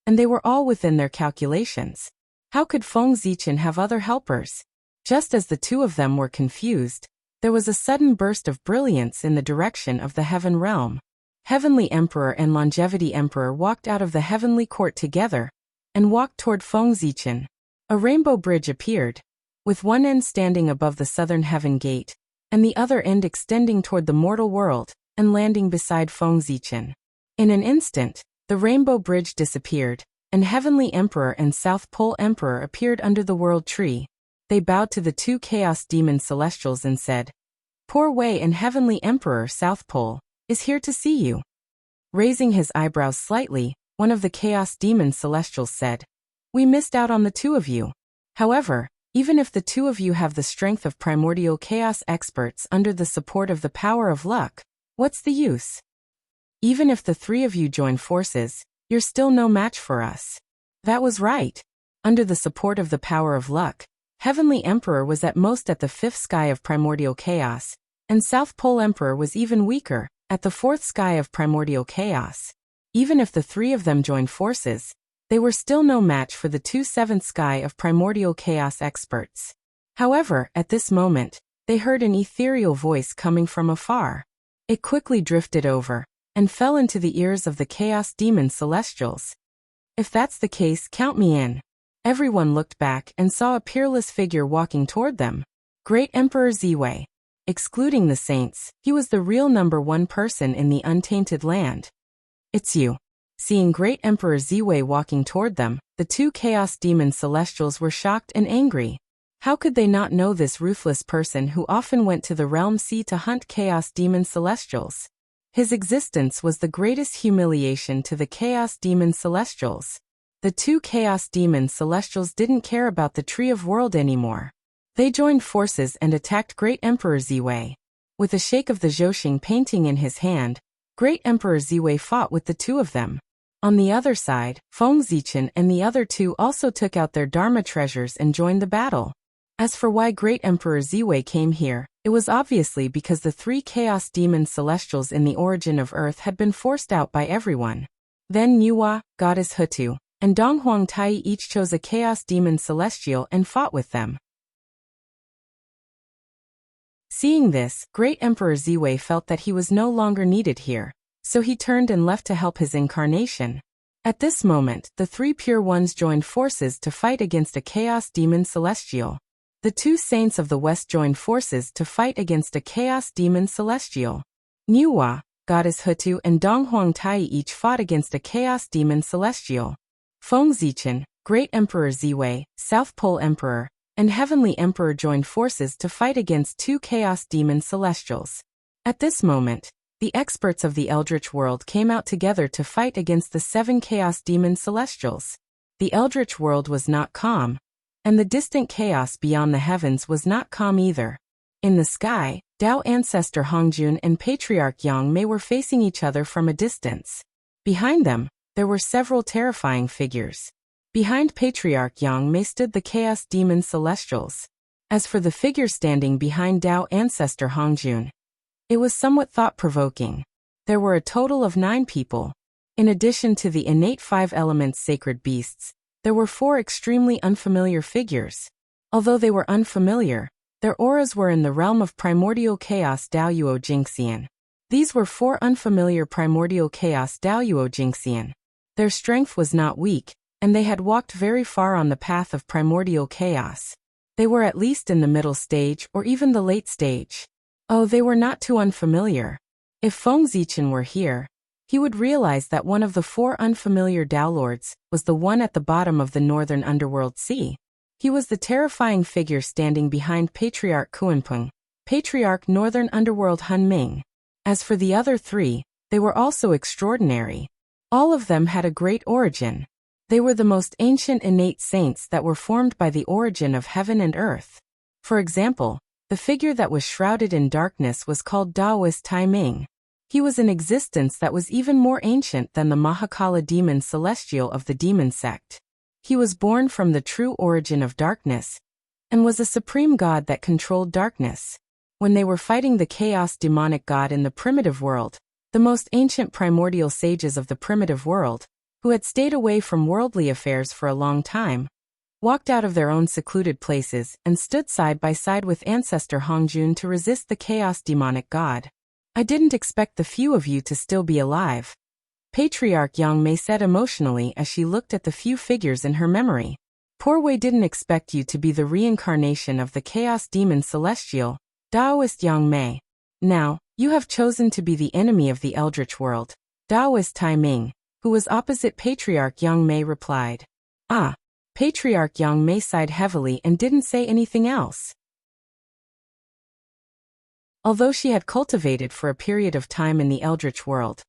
Speaker 1: and they were all within their calculations. How could Feng Zichen have other helpers? Just as the two of them were confused, there was a sudden burst of brilliance in the direction of the Heaven Realm. Heavenly Emperor and Longevity Emperor walked out of the Heavenly Court together, and walked toward Feng Zichen. A rainbow bridge appeared, with one end standing above the southern heaven gate, and the other end extending toward the mortal world, and landing beside Feng Zichen. In an instant, the rainbow bridge disappeared, and Heavenly Emperor and South Pole Emperor appeared under the world tree. They bowed to the two Chaos Demon Celestials and said, "Poor Wei and Heavenly Emperor South Pole is here to see you." Raising his eyebrows slightly, one of the Chaos Demon Celestials said, "We missed out on the two of you. However, even if the two of you have the strength of primordial chaos experts under the support of the power of luck, what's the use? Even if the three of you join forces, you're still no match for us." That was right. Under the support of the power of luck, Heavenly Emperor was at most at the fifth sky of primordial chaos, and South Pole Emperor was even weaker, at the fourth sky of primordial chaos. Even if the three of them joined forces, they were still no match for the two seventh sky of primordial chaos experts. However, at this moment, they heard an ethereal voice coming from afar. It quickly drifted over, and fell into the ears of the Chaos Demon Celestials. "If that's the case, count me in." Everyone looked back and saw a peerless figure walking toward them. Great Emperor Ziwei. Excluding the saints, he was the real number one person in the untainted land. "It's you." Seeing Great Emperor Ziwei walking toward them, the two Chaos Demon Celestials were shocked and angry. How could they not know this ruthless person who often went to the Realm Sea to hunt Chaos Demon Celestials? His existence was the greatest humiliation to the Chaos Demon Celestials. The two Chaos Demon Celestials didn't care about the Tree of World anymore. They joined forces and attacked Great Emperor Ziwei. With a shake of the Zhouxing painting in his hand, Great Emperor Ziwei fought with the two of them. On the other side, Feng Zichen and the other two also took out their Dharma treasures and joined the battle. As for why Great Emperor Ziwei came here, it was obviously because the three Chaos Demon Celestials in the origin of Earth had been forced out by everyone. Then Nuwa, Goddess Hutu, and Donghuang Tai each chose a Chaos Demon Celestial and fought with them. Seeing this, Great Emperor Ziwei felt that he was no longer needed here, so he turned and left to help his incarnation. At this moment, the three Pure Ones joined forces to fight against a Chaos Demon Celestial. The two Saints of the West joined forces to fight against a Chaos Demon Celestial. Niuhua, Goddess Hutu and Donghuang Tai each fought against a Chaos Demon Celestial. Feng Zichen, Great Emperor Ziwei, South Pole Emperor, and Heavenly Emperor joined forces to fight against two Chaos Demon Celestials. At this moment, the experts of the Eldritch world came out together to fight against the 7 Chaos Demon Celestials. The Eldritch world was not calm, and the distant chaos beyond the heavens was not calm either. In the sky, Tao Ancestor Hongjun and Patriarch Yang Mei were facing each other from a distance. Behind them, there were several terrifying figures. Behind Patriarch Yang Mei stood the Chaos Demon Celestials. As for the figure standing behind Tao Ancestor Hongjun, it was somewhat thought-provoking. There were a total of 9 people. In addition to the innate 5 elements sacred beasts, there were 4 extremely unfamiliar figures. Although they were unfamiliar, their auras were in the realm of primordial chaos Daoyuo Jingxian. These were 4 unfamiliar primordial chaos Daoyuo Jingxian. Their strength was not weak, and they had walked very far on the path of primordial chaos. They were at least in the middle stage or even the late stage. Oh, they were not too unfamiliar. If Feng Zichen were here, he would realize that one of the 4 unfamiliar Dao Lords was the one at the bottom of the northern underworld sea. He was the terrifying figure standing behind Patriarch Kuanpeng, Patriarch Northern Underworld Han Ming. As for the other 3, they were also extraordinary. All of them had a great origin. They were the most ancient innate saints that were formed by the origin of heaven and earth. For example, the figure that was shrouded in darkness was called Daoist Tai Ming. He was an existence that was even more ancient than the Mahakala demon celestial of the demon sect. He was born from the true origin of darkness, and was a supreme god that controlled darkness. When they were fighting the chaos demonic god in the primitive world, the most ancient primordial sages of the primitive world, who had stayed away from worldly affairs for a long time, walked out of their own secluded places and stood side by side with Ancestor Hongjun to resist the chaos demonic god. I didn't expect the few of you to still be alive, Patriarch Yang Mei said emotionally as she looked at the few figures in her memory. Poor Wei didn't expect you to be the reincarnation of the chaos demon celestial, Daoist Yang Mei. Now, you have chosen to be the enemy of the Eldritch world, Daoist Tai Ming, who was opposite Patriarch Yang Mei replied. Ah. Patriarch Yang Mei sighed heavily and didn't say anything else. Although she had cultivated for a period of time in the Eldritch world,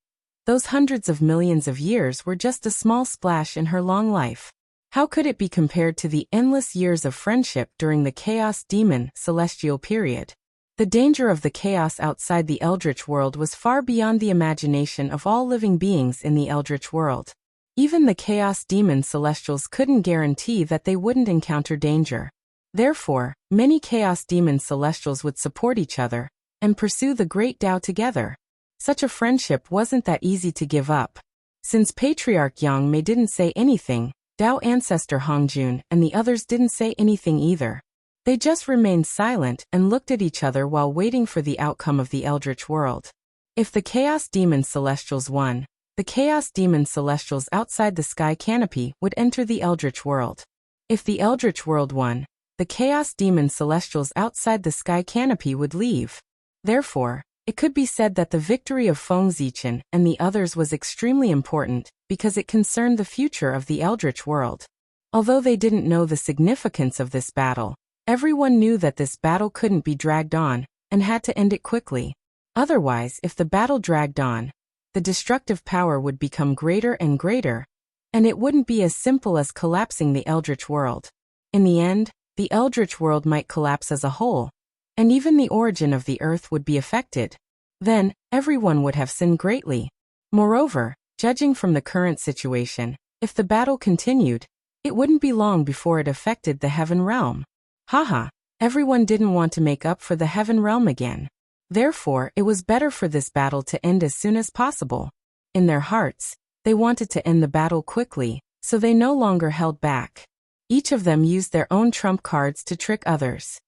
Speaker 1: those hundreds of millions of years were just a small splash in her long life. How could it be compared to the endless years of friendship during the Chaos Demon Celestial period? The danger of the chaos outside the Eldritch world was far beyond the imagination of all living beings in the Eldritch world. Even the Chaos Demon Celestials couldn't guarantee that they wouldn't encounter danger. Therefore, many Chaos Demon Celestials would support each other and pursue the Great Tao together. Such a friendship wasn't that easy to give up. Since Patriarch Yang Mei didn't say anything, Tao Ancestor Hongjun and the others didn't say anything either. They just remained silent and looked at each other while waiting for the outcome of the Eldritch world. If the Chaos Demon Celestials won, the Chaos Demon Celestials outside the sky canopy would enter the Eldritch world. If the Eldritch world won, the Chaos Demon Celestials outside the sky canopy would leave. Therefore, it could be said that the victory of Feng Zichen and the others was extremely important because it concerned the future of the Eldritch world. Although they didn't know the significance of this battle, everyone knew that this battle couldn't be dragged on and had to end it quickly. Otherwise, if the battle dragged on, the destructive power would become greater and greater, and it wouldn't be as simple as collapsing the Eldritch world. In the end, the Eldritch world might collapse as a whole, and even the origin of the earth would be affected. Then, everyone would have sinned greatly. Moreover, judging from the current situation, if the battle continued, it wouldn't be long before it affected the heaven realm. Haha, everyone didn't want to make up for the heaven realm again. Therefore, it was better for this battle to end as soon as possible. In their hearts, they wanted to end the battle quickly, so they no longer held back. Each of them used their own trump cards to trick others.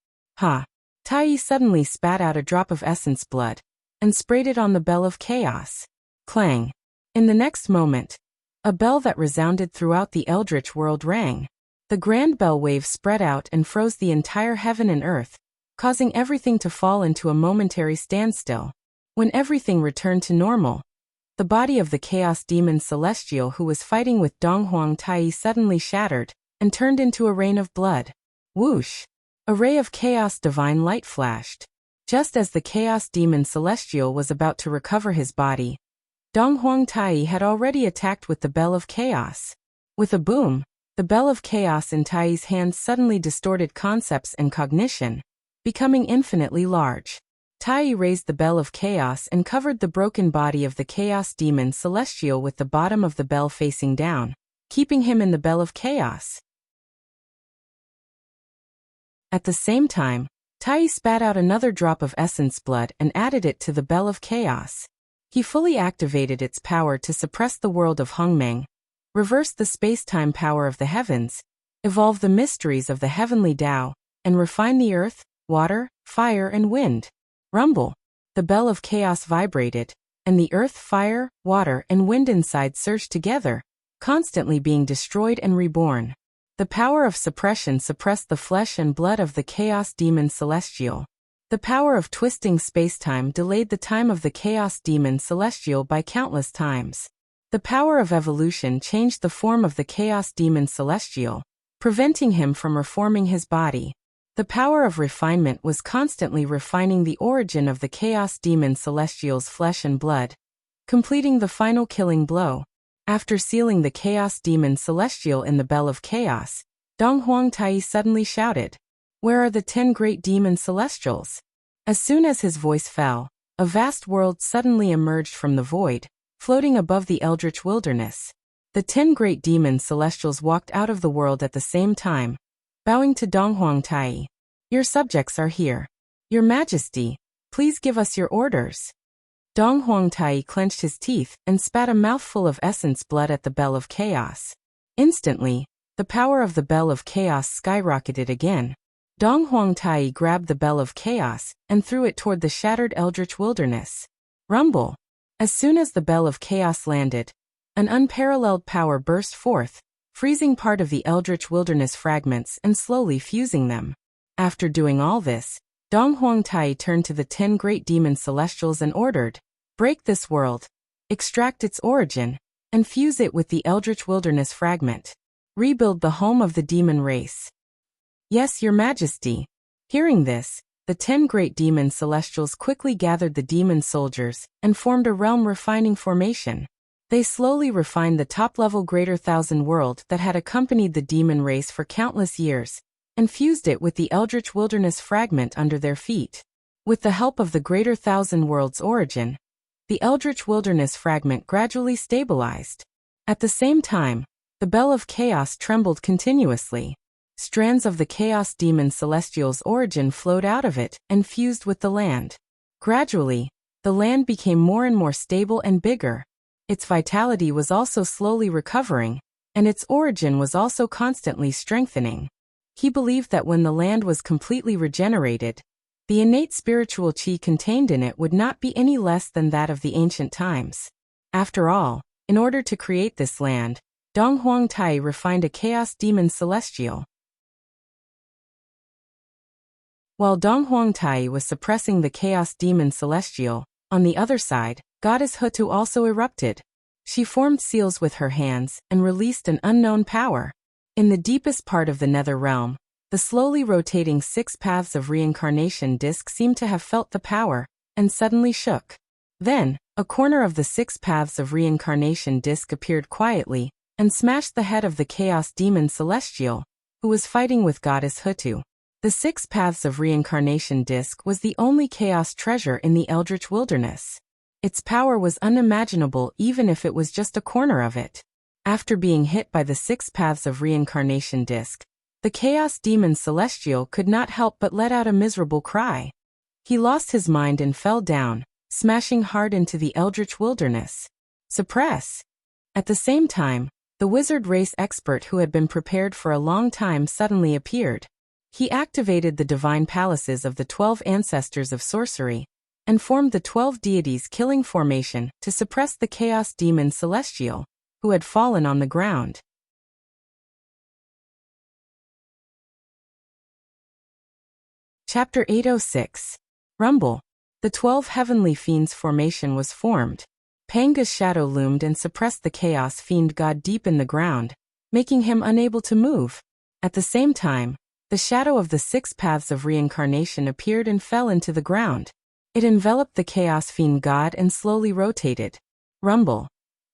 Speaker 1: Tai suddenly spat out a drop of essence blood and sprayed it on the bell of chaos. Clang! In the next moment, a bell that resounded throughout the eldritch world rang. The grand bell wave spread out and froze the entire heaven and earth, causing everything to fall into a momentary standstill. When everything returned to normal, the body of the Chaos Demon Celestial who was fighting with Donghuang Tai suddenly shattered and turned into a rain of blood. Whoosh! A ray of chaos divine light flashed. Just as the Chaos Demon Celestial was about to recover his body, Donghuang Tai had already attacked with the Bell of Chaos. With a boom, the Bell of Chaos in Tai's hands suddenly distorted concepts and cognition, becoming infinitely large. Tai raised the Bell of Chaos and covered the broken body of the Chaos Demon Celestial with the bottom of the bell facing down, keeping him in the Bell of Chaos. At the same time, Tai spat out another drop of essence blood and added it to the Bell of Chaos. He fully activated its power to suppress the world of Hongmeng, reverse the space-time power of the heavens, evolve the mysteries of the heavenly Tao, and refine the earth, water, fire and wind. Rumble! The Bell of Chaos vibrated, and the earth, fire, water and wind inside surged together, constantly being destroyed and reborn. The power of suppression suppressed the flesh and blood of the Chaos Demon Celestial. The power of twisting space-time delayed the time of the Chaos Demon Celestial by countless times. The power of evolution changed the form of the Chaos Demon Celestial, preventing him from reforming his body. The power of refinement was constantly refining the origin of the Chaos Demon Celestial's flesh and blood, completing the final killing blow. After sealing the Chaos Demon Celestial in the Bell of Chaos, Donghuang Tai suddenly shouted, "Where are the 10 great demon celestials?" As soon as his voice fell, a vast world suddenly emerged from the void, floating above the eldritch wilderness. The 10 great demon celestials walked out of the world at the same time, bowing to Donghuang Tai. "Your subjects are here. Your Majesty, please give us your orders." Donghuang Tai clenched his teeth and spat a mouthful of essence blood at the Bell of Chaos. Instantly, the power of the Bell of Chaos skyrocketed again. Donghuang Tai grabbed the Bell of Chaos and threw it toward the shattered eldritch wilderness. Rumble! As soon as the Bell of Chaos landed, an unparalleled power burst forth, freezing part of the eldritch wilderness fragments and slowly fusing them. After doing all this, Donghuang Tai turned to the 10 great demon celestials and ordered, "Break this world, extract its origin, and fuse it with the eldritch wilderness fragment. Rebuild the home of the demon race." "Yes, Your Majesty." Hearing this, the 10 great demon celestials quickly gathered the demon soldiers and formed a realm-refining formation. They slowly refined the top-level Greater Thousand World that had accompanied the demon race for countless years, and fused it with the eldritch wilderness fragment under their feet. With the help of the Greater Thousand World's origin, the eldritch wilderness fragment gradually stabilized. At the same time, the Bell of Chaos trembled continuously. Strands of the Chaos Demon Celestial's origin flowed out of it and fused with the land. Gradually, the land became more and more stable and bigger. Its vitality was also slowly recovering, and its origin was also constantly strengthening. He believed that when the land was completely regenerated, the innate spiritual qi contained in it would not be any less than that of the ancient times. After all, in order to create this land, Donghuang Tai refined a Chaos Demon Celestial. While Donghuang Tai was suppressing the Chaos Demon Celestial, on the other side, Goddess Hutu also erupted. She formed seals with her hands and released an unknown power. In the deepest part of the nether realm, the slowly rotating 6 paths of reincarnation disk seemed to have felt the power, and suddenly shook. Then, a corner of the 6 paths of reincarnation disk appeared quietly, and smashed the head of the Chaos Demon Celestial, who was fighting with Goddess Hutu. The 6 paths of reincarnation disk was the only chaos treasure in the Eldritch Wilderness. Its power was unimaginable even if it was just a corner of it. After being hit by the 6 paths of reincarnation disk, the Chaos Demon Celestial could not help but let out a miserable cry. He lost his mind and fell down, smashing hard into the Eldritch Wilderness. Suppress! At the same time, the wizard race expert who had been prepared for a long time suddenly appeared. He activated the divine palaces of the 12 ancestors of sorcery and formed the 12 deities killing formation to suppress the chaos demon Celestial, who had fallen on the ground. Chapter 806. Rumble. The 12 heavenly fiends formation was formed. Panga's shadow loomed and suppressed the chaos fiend god deep in the ground, making him unable to move. At the same time, the shadow of the 6 paths of reincarnation appeared and fell into the ground. It enveloped the chaos fiend god and slowly rotated. Rumble.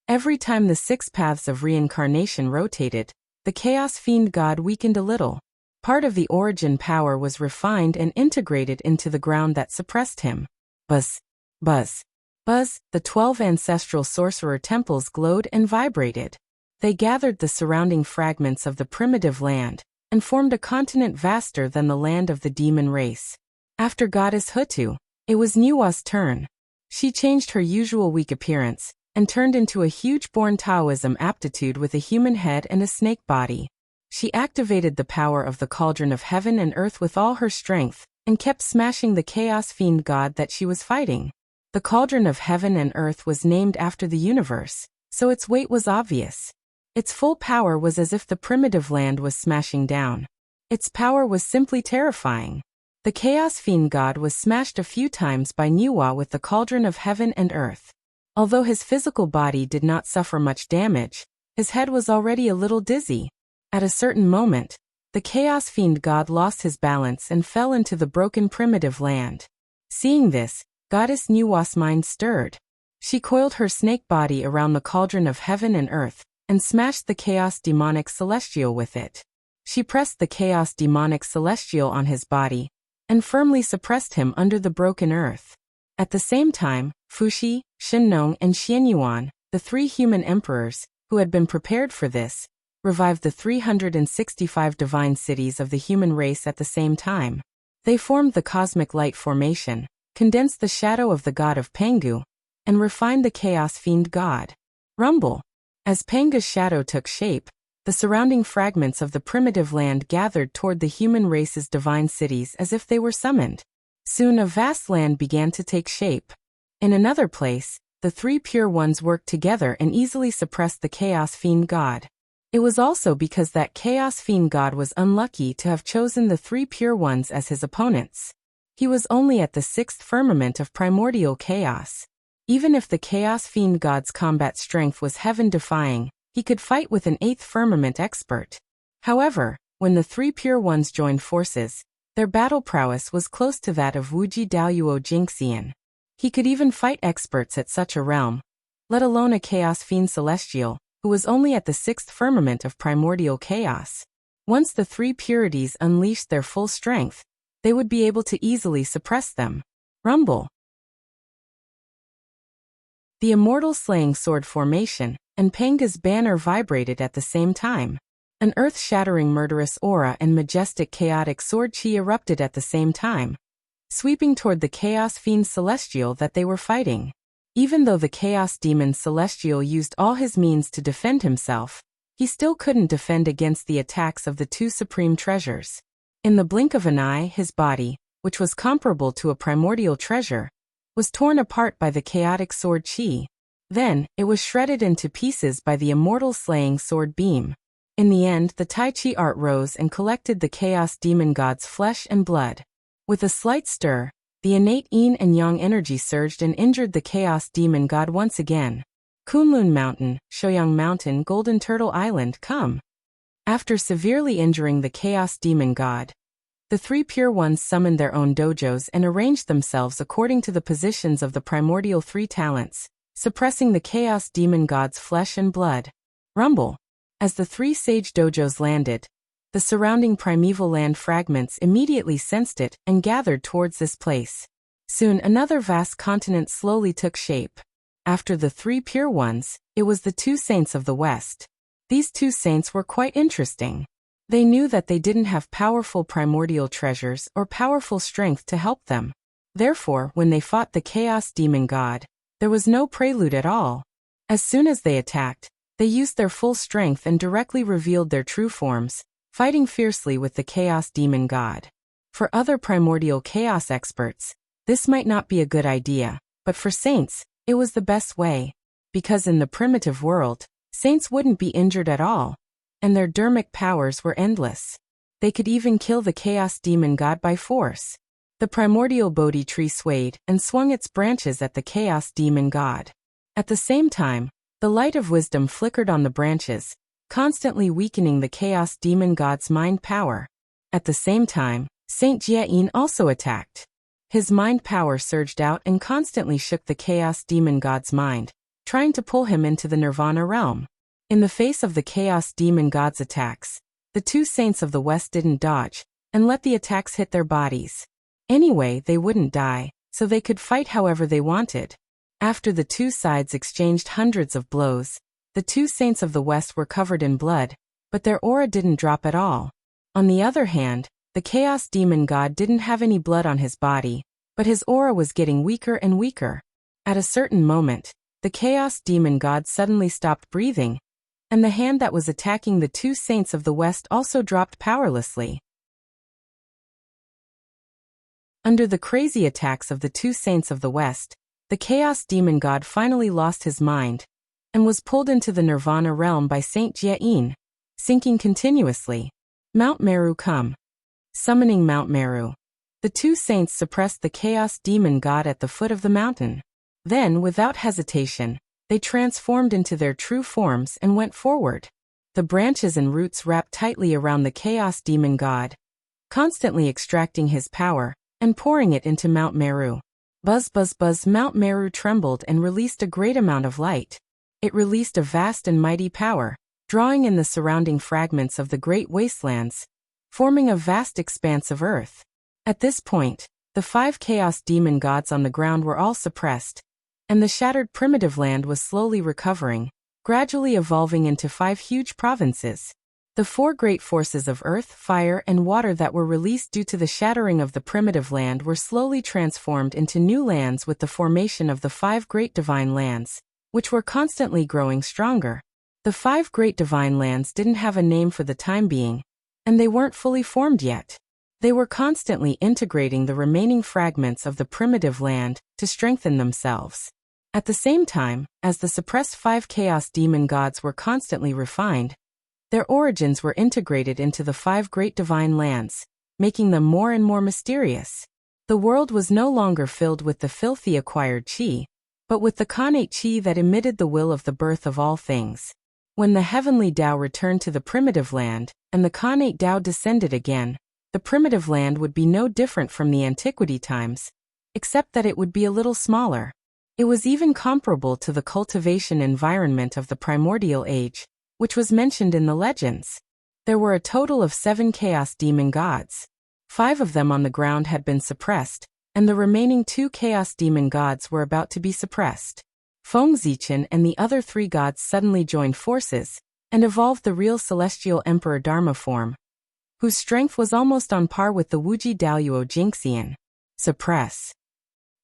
Speaker 1: Every time the 6 paths of reincarnation rotated, the chaos fiend god weakened a little. Part of the origin power was refined and integrated into the ground that suppressed him. Buzz. Buzz. Buzz. The 12 ancestral sorcerer temples glowed and vibrated. They gathered the surrounding fragments of the primitive land and formed a continent vaster than the land of the demon race. After goddess Hutu, it was Nuwa's turn. She changed her usual weak appearance and turned into a huge born Taoism aptitude with a human head and a snake body. She activated the power of the cauldron of heaven and earth with all her strength and kept smashing the chaos fiend god that she was fighting. The cauldron of heaven and earth was named after the universe, so its weight was obvious. Its full power was as if the primitive land was smashing down. Its power was simply terrifying. The chaos fiend god was smashed a few times by Nuwa with the cauldron of heaven and earth. Although his physical body did not suffer much damage, his head was already a little dizzy. At a certain moment, the chaos fiend god lost his balance and fell into the broken primitive land. Seeing this, goddess Nuwa's mind stirred. She coiled her snake body around the cauldron of heaven and earth and smashed the chaos demonic celestial with it. She pressed the chaos demonic celestial on his body and firmly suppressed him under the broken earth. At the same time, Fuxi, Shinnong, and Xianyuan, the 3 human emperors, who had been prepared for this, revived the 365 divine cities of the human race at the same time. They formed the cosmic light formation, condensed the shadow of the god of Pangu, and refined the chaos fiend god. Rumble. As Panga's shadow took shape, the surrounding fragments of the primitive land gathered toward the human race's divine cities as if they were summoned. Soon a vast land began to take shape. In another place, the 3 pure ones worked together and easily suppressed the chaos fiend god. It was also because that chaos fiend god was unlucky to have chosen the 3 pure ones as his opponents. He was only at the 6th firmament of primordial chaos. Even if the chaos fiend god's combat strength was heaven-defying, he could fight with an 8th firmament expert. However, when the 3 pure ones joined forces, their battle prowess was close to that of Wuji Daoyuo Jingxian. He could even fight experts at such a realm, let alone a chaos fiend celestial, who was only at the 6th firmament of primordial chaos. Once the 3 purities unleashed their full strength, they would be able to easily suppress them. Rumble. The immortal slaying sword formation and Panga's banner vibrated at the same time. An earth-shattering murderous aura and majestic chaotic sword chi erupted at the same time, sweeping toward the chaos fiend celestial that they were fighting. Even though the chaos demon celestial used all his means to defend himself, he still couldn't defend against the attacks of the 2 supreme treasures. In the blink of an eye, his body, which was comparable to a primordial treasure, was torn apart by the chaotic sword chi. Then, it was shredded into pieces by the immortal slaying sword beam. In the end, the Tai Chi art rose and collected the chaos demon god's flesh and blood. With a slight stir, the innate yin and yang energy surged and injured the chaos demon god once again. Kunlun Mountain, Shoyang Mountain, Golden Turtle Island, come. After severely injuring the chaos demon god, the 3 pure ones summoned their own dojos and arranged themselves according to the positions of the primordial 3 talents, suppressing the chaos demon god's flesh and blood. Rumble. As the 3 sage dojos landed, the surrounding primeval land fragments immediately sensed it and gathered towards this place. Soon another vast continent slowly took shape. After the 3 pure ones, it was the 2 saints of the West. These 2 saints were quite interesting. They knew that they didn't have powerful primordial treasures or powerful strength to help them. Therefore, when they fought the chaos demon god, there was no prelude at all. As soon as they attacked, they used their full strength and directly revealed their true forms, fighting fiercely with the chaos demon god. For other primordial chaos experts, this might not be a good idea, but for saints, it was the best way. Because in the primitive world, saints wouldn't be injured at all, and their dermic powers were endless. They could even kill the chaos demon god by force. The primordial Bodhi tree swayed and swung its branches at the chaos demon god. At the same time, the light of wisdom flickered on the branches, constantly weakening the chaos demon god's mind power. At the same time, Saint Jiayin also attacked. His mind power surged out and constantly shook the chaos demon god's mind, trying to pull him into the nirvana realm. In the face of the chaos demon god's attacks, the two saints of the west didn't dodge and let the attacks hit their bodies. Anyway, they wouldn't die, so they could fight however they wanted. After the two sides exchanged hundreds of blows, the two saints of the west were covered in blood, but their aura didn't drop at all. On the other hand, the chaos demon god didn't have any blood on his body, but his aura was getting weaker and weaker. At a certain moment, the chaos demon god suddenly stopped breathing, and the hand that was attacking the two saints of the west also dropped powerlessly. Under the crazy attacks of the two saints of the west, the chaos demon god finally lost his mind and was pulled into the nirvana realm by Saint Jiayin, sinking continuously. Mount Meru come. Summoning Mount Meru. The two saints suppressed the chaos demon god at the foot of the mountain. Then, without hesitation, they transformed into their true forms and went forward. The branches and roots wrapped tightly around the chaos demon god, constantly extracting his power and pouring it into Mount Meru. Buzz buzz buzz, Mount Meru trembled and released a great amount of light. It released a vast and mighty power, drawing in the surrounding fragments of the great wastelands, forming a vast expanse of earth. At this point, the 5 chaos demon gods on the ground were all suppressed, and the shattered primitive land was slowly recovering, gradually evolving into 5 huge provinces. The 4 great forces of earth, fire, and water that were released due to the shattering of the primitive land were slowly transformed into new lands with the formation of the 5 great divine lands, which were constantly growing stronger. The 5 great divine lands didn't have a name for the time being, and they weren't fully formed yet. They were constantly integrating the remaining fragments of the primitive land to strengthen themselves. At the same time, as the suppressed 5 chaos demon gods were constantly refined, their origins were integrated into the 5 great divine lands, making them more and more mysterious. The world was no longer filled with the filthy acquired qi, but with the connate qi that emitted the will of the birth of all things. When the heavenly Tao returned to the primitive land, and the connate Tao descended again, the primitive land would be no different from the antiquity times, except that it would be a little smaller. It was even comparable to the cultivation environment of the primordial age, which was mentioned in the legends. There were a total of 7 chaos demon gods. 5 of them on the ground had been suppressed, and the remaining 2 chaos demon gods were about to be suppressed. Feng Zichen and the other 3 gods suddenly joined forces, and evolved the real celestial emperor Dharma form, whose strength was almost on par with the Wuji Daoyuo Jinxian. Suppress.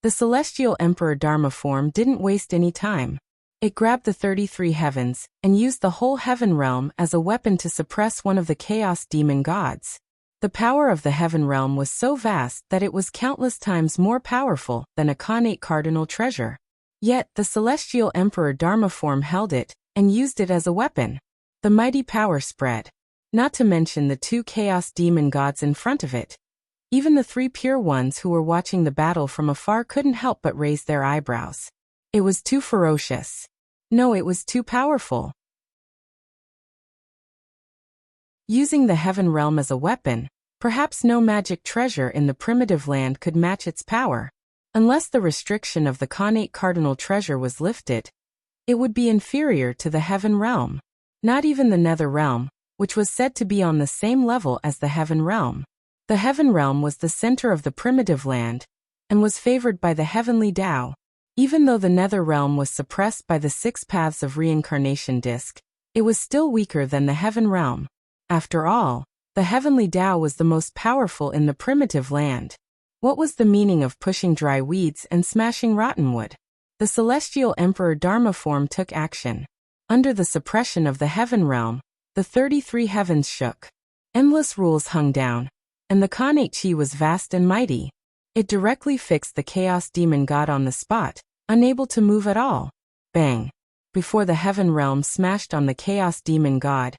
Speaker 1: The celestial emperor Dharma form didn't waste any time. It grabbed the 33 heavens, and used the whole heaven realm as a weapon to suppress one of the chaos demon gods. The power of the heaven realm was so vast that it was countless times more powerful than a connate cardinal treasure. Yet, the celestial emperor Dharma form held it, and used it as a weapon. The mighty power spread. Not to mention the 2 chaos demon gods in front of it. Even the 3 pure ones who were watching the battle from afar couldn't help but raise their eyebrows. It was too ferocious. No, it was too powerful. Using the heaven realm as a weapon, perhaps no magic treasure in the primitive land could match its power. Unless the restriction of the connate cardinal treasure was lifted, it would be inferior to the heaven realm. Not even the nether realm, which was said to be on the same level as the heaven realm. The heaven realm was the center of the primitive land, and was favored by the heavenly Tao. Even though the nether realm was suppressed by the 6 paths of reincarnation disc, it was still weaker than the heaven realm. After all, the heavenly Tao was the most powerful in the primitive land. What was the meaning of pushing dry weeds and smashing rotten wood? The celestial emperor Dharma form took action. Under the suppression of the heaven realm, the 33 heavens shook. Endless rules hung down, and the Khanate Chi was vast and mighty. It directly fixed the Chaos Demon God on the spot, unable to move at all. Bang! Before the heaven realm smashed on the Chaos Demon God,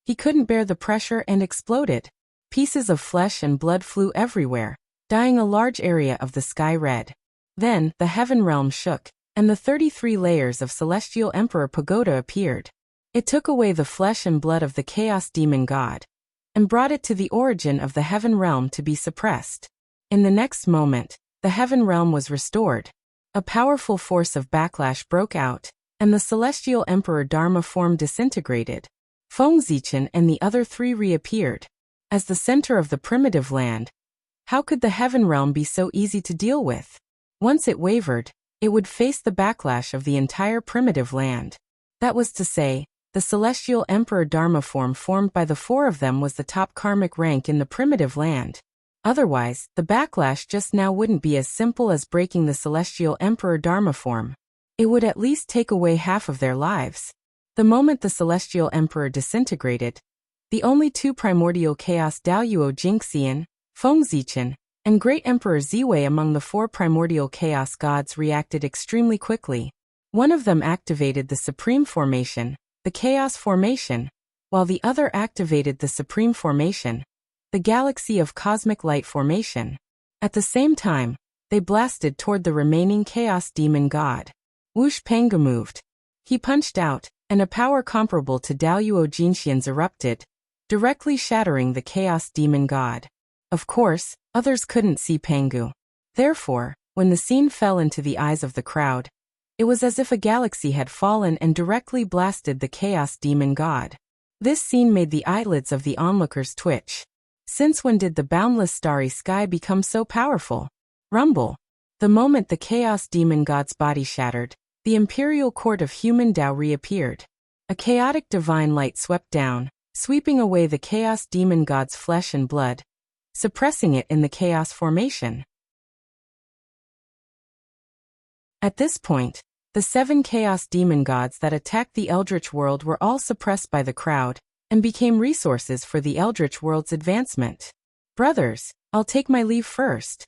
Speaker 1: he couldn't bear the pressure and exploded. Pieces of flesh and blood flew everywhere, dyeing a large area of the sky red. Then, the heaven realm shook, and the 33 layers of Celestial Emperor Pagoda appeared. It took away the flesh and blood of the Chaos Demon God, and brought it to the origin of the heaven realm to be suppressed. In the next moment, the heaven realm was restored. A powerful force of backlash broke out, and the Celestial Emperor Dharma form disintegrated. Feng Zichen and the other three reappeared. As the center of the primitive land, how could the heaven realm be so easy to deal with? Once it wavered, it would face the backlash of the entire primitive land. That was to say, the Celestial Emperor Dharma form formed by the four of them was the top karmic rank in the primitive land. Otherwise, the backlash just now wouldn't be as simple as breaking the Celestial Emperor Dharma form. It would at least take away half of their lives. The moment the Celestial Emperor disintegrated, the only two primordial chaos Daoyuo Jingxian, Feng Zichen, and Great Emperor Ziwei among the four primordial chaos gods reacted extremely quickly. One of them activated the Supreme Formation, the Chaos Formation, while the other activated the Supreme Formation, the Galaxy of Cosmic Light Formation. At the same time, they blasted toward the remaining Chaos Demon God. Wush Panga moved. He punched out, and a power comparable to Daoyuo Jinxian's erupted, directly shattering the Chaos Demon God. Of course, others couldn't see Pangu. Therefore, when the scene fell into the eyes of the crowd, it was as if a galaxy had fallen and directly blasted the Chaos Demon God. This scene made the eyelids of the onlookers twitch. Since when did the boundless starry sky become so powerful? Rumble. The moment the Chaos Demon God's body shattered, the Imperial Court of Human Tao reappeared. A chaotic divine light swept down, sweeping away the Chaos Demon God's flesh and blood, suppressing it in the Chaos Formation. At this point, the 7 Chaos Demon Gods that attacked the Eldritch world were all suppressed by the crowd, and became resources for the Eldritch world's advancement. Brothers, I'll take my leave first.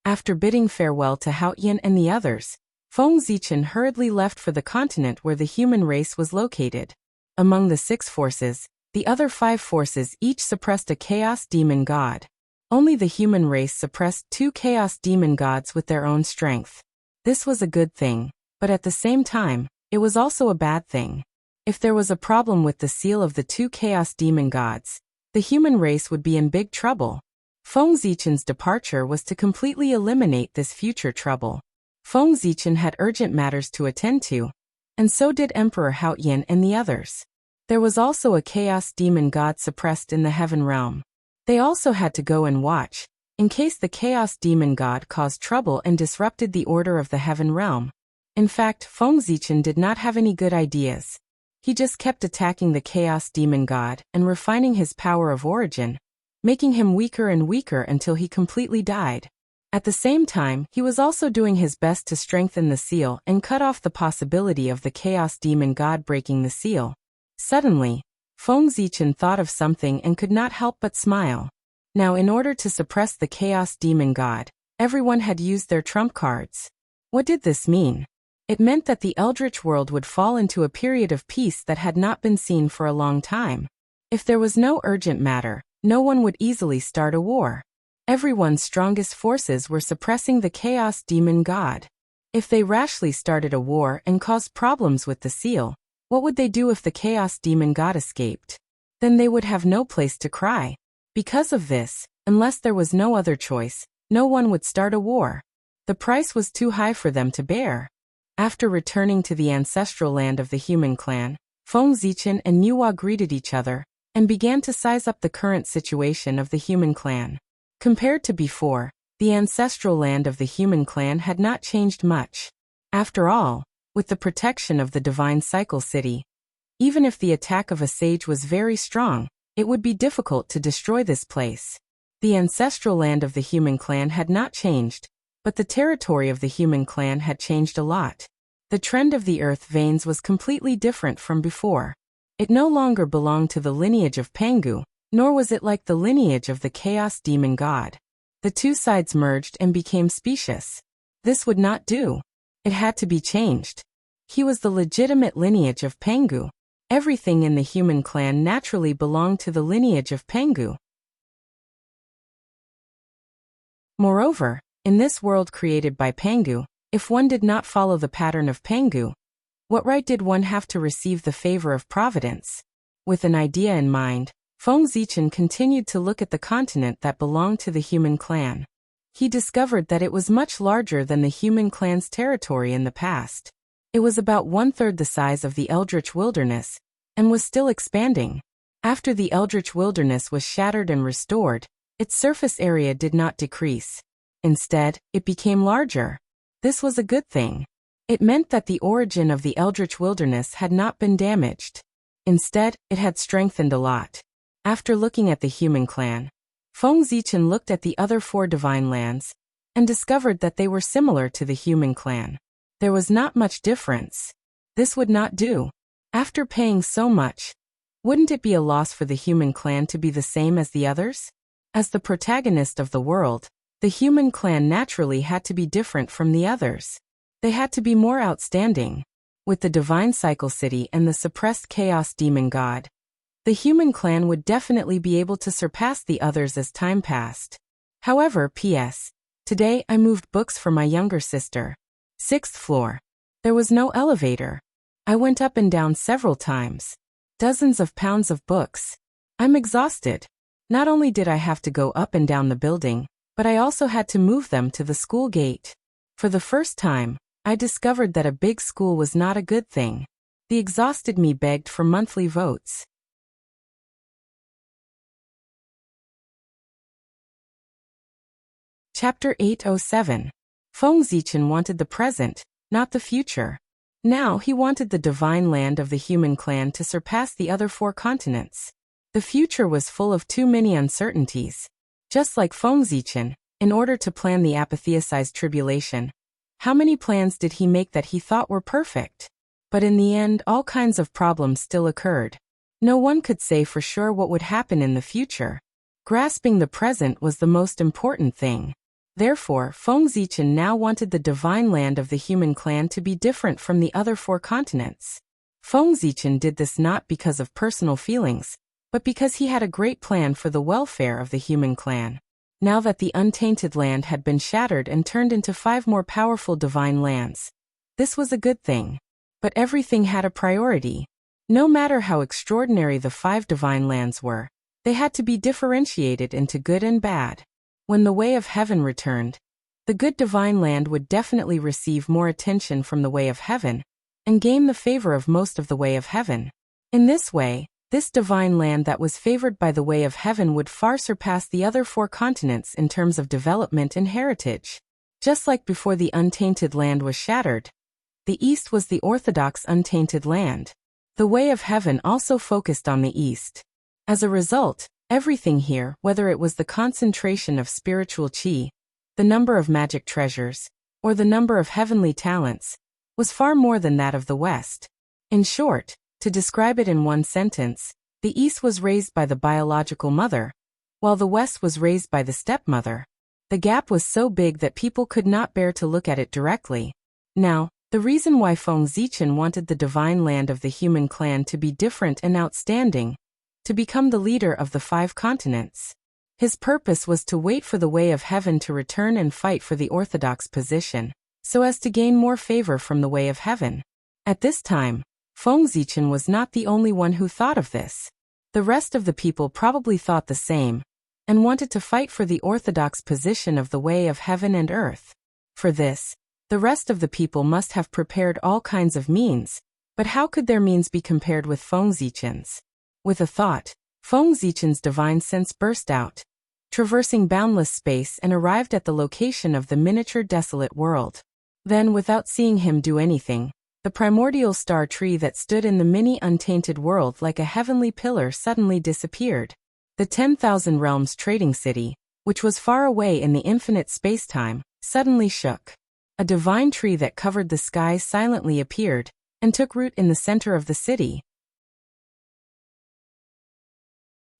Speaker 1: After bidding farewell to Haoyan and the others, Feng Zichen hurriedly left for the continent where the human race was located. Among the 6 forces, the other 5 forces each suppressed a Chaos Demon God. Only the human race suppressed 2 Chaos Demon Gods with their own strength. This was a good thing, but at the same time, it was also a bad thing. If there was a problem with the seal of the 2 Chaos Demon Gods, the human race would be in big trouble. Feng Zichen's departure was to completely eliminate this future trouble. Feng Zichen had urgent matters to attend to, and so did Emperor Haoyan and the others. There was also a Chaos Demon God suppressed in the Heaven Realm. They also had to go and watch, in case the Chaos Demon God caused trouble and disrupted the order of the Heaven Realm. In fact, Feng Zichen did not have any good ideas. He just kept attacking the Chaos Demon God and refining his power of origin, making him weaker and weaker until he completely died. At the same time, he was also doing his best to strengthen the seal and cut off the possibility of the Chaos Demon God breaking the seal. Suddenly, Feng Zichen thought of something and could not help but smile. Now, in order to suppress the Chaos Demon God, everyone had used their trump cards. What did this mean? It meant that the Eldritch world would fall into a period of peace that had not been seen for a long time. If there was no urgent matter, no one would easily start a war. Everyone's strongest forces were suppressing the Chaos Demon God. If they rashly started a war and caused problems with the seal, what would they do if the Chaos Demon God escaped? Then they would have no place to cry. Because of this, unless there was no other choice, no one would start a war. The price was too high for them to bear. After returning to the ancestral land of the human clan, Feng Zichen and Nuwa greeted each other, and began to size up the current situation of the human clan. Compared to before, the ancestral land of the human clan had not changed much. After all, with the protection of the divine cycle city, even if the attack of a sage was very strong, it would be difficult to destroy this place. The ancestral land of the human clan had not changed, but the territory of the human clan had changed a lot. The trend of the earth veins was completely different from before. It no longer belonged to the lineage of Pangu, Nor was it like the lineage of the chaos demon god. The two sides merged and became specious. This would not do. It had to be changed. He was the legitimate lineage of Pengu. Everything in the human clan naturally belonged to the lineage of Pengu. Moreover, in this world created by Pengu, if one did not follow the pattern of Pengu, what right did one have to receive the favor of Providence? With an idea in mind, Feng Zichen continued to look at the continent that belonged to the human clan. He discovered that it was much larger than the human clan's territory in the past. It was about 1/3 the size of the Eldritch Wilderness, and was still expanding. After the Eldritch Wilderness was shattered and restored, its surface area did not decrease. Instead, it became larger. This was a good thing. It meant that the origin of the Eldritch Wilderness had not been damaged. Instead, it had strengthened a lot. After looking at the human clan, Feng Zichen looked at the other 4 divine lands, and discovered that they were similar to the human clan. There was not much difference. This would not do. After paying so much, wouldn't it be a loss for the human clan to be the same as the others? As the protagonist of the world, the human clan naturally had to be different from the others. They had to be more outstanding. With the divine cycle city and the suppressed chaos demon god, the human clan would definitely be able to surpass the others as time passed. However, P.S. Today I moved books for my younger sister. 6th floor. There was no elevator. I went up and down several times. Dozens of pounds of books. I'm exhausted. Not only did I have to go up and down the building, but I also had to move them to the school gate. For the first time, I discovered that a big school was not a good thing. The exhausted me begged for monthly votes. Chapter 807. Feng Zichen wanted the present, not the future. Now he wanted the divine land of the human clan to surpass the other 4 continents. The future was full of too many uncertainties. Just like Feng Zichen, in order to plan the apotheosized tribulation, how many plans did he make that he thought were perfect? But in the end, all kinds of problems still occurred. No one could say for sure what would happen in the future. Grasping the present was the most important thing. Therefore, Feng Zichen now wanted the divine land of the human clan to be different from the other 4 continents. Feng Zichen did this not because of personal feelings, but because he had a great plan for the welfare of the human clan. Now that the untainted land had been shattered and turned into 5 more powerful divine lands, this was a good thing. But everything had a priority. No matter how extraordinary the 5 divine lands were, they had to be differentiated into good and bad. When the way of heaven returned, the good divine land would definitely receive more attention from the way of heaven, and gain the favor of most of the way of heaven. In this way, this divine land that was favored by the way of heaven would far surpass the other 4 continents in terms of development and heritage. Just like before the untainted land was shattered, the East was the orthodox untainted land. The way of heaven also focused on the East. As a result, everything here, whether it was the concentration of spiritual qi, the number of magic treasures, or the number of heavenly talents, was far more than that of the West. In short, to describe it in one sentence, the East was raised by the biological mother, while the West was raised by the stepmother. The gap was so big that people could not bear to look at it directly. Now, the reason why Feng Zichen wanted the divine land of the human clan to be different and outstanding, to become the leader of the 5 continents. His purpose was to wait for the way of heaven to return and fight for the orthodox position, so as to gain more favor from the way of heaven. At this time, Feng Zichen was not the only one who thought of this. The rest of the people probably thought the same, and wanted to fight for the orthodox position of the way of heaven and earth. For this, the rest of the people must have prepared all kinds of means, but how could their means be compared with Feng Zichen's? With a thought, Feng Zichen's divine sense burst out, traversing boundless space and arrived at the location of the miniature desolate world. Then, without seeing him do anything, the primordial star tree that stood in the mini untainted world like a heavenly pillar suddenly disappeared. The 10,000 Realms trading city, which was far away in the infinite space-time, suddenly shook. A divine tree that covered the sky silently appeared, and took root in the center of the city.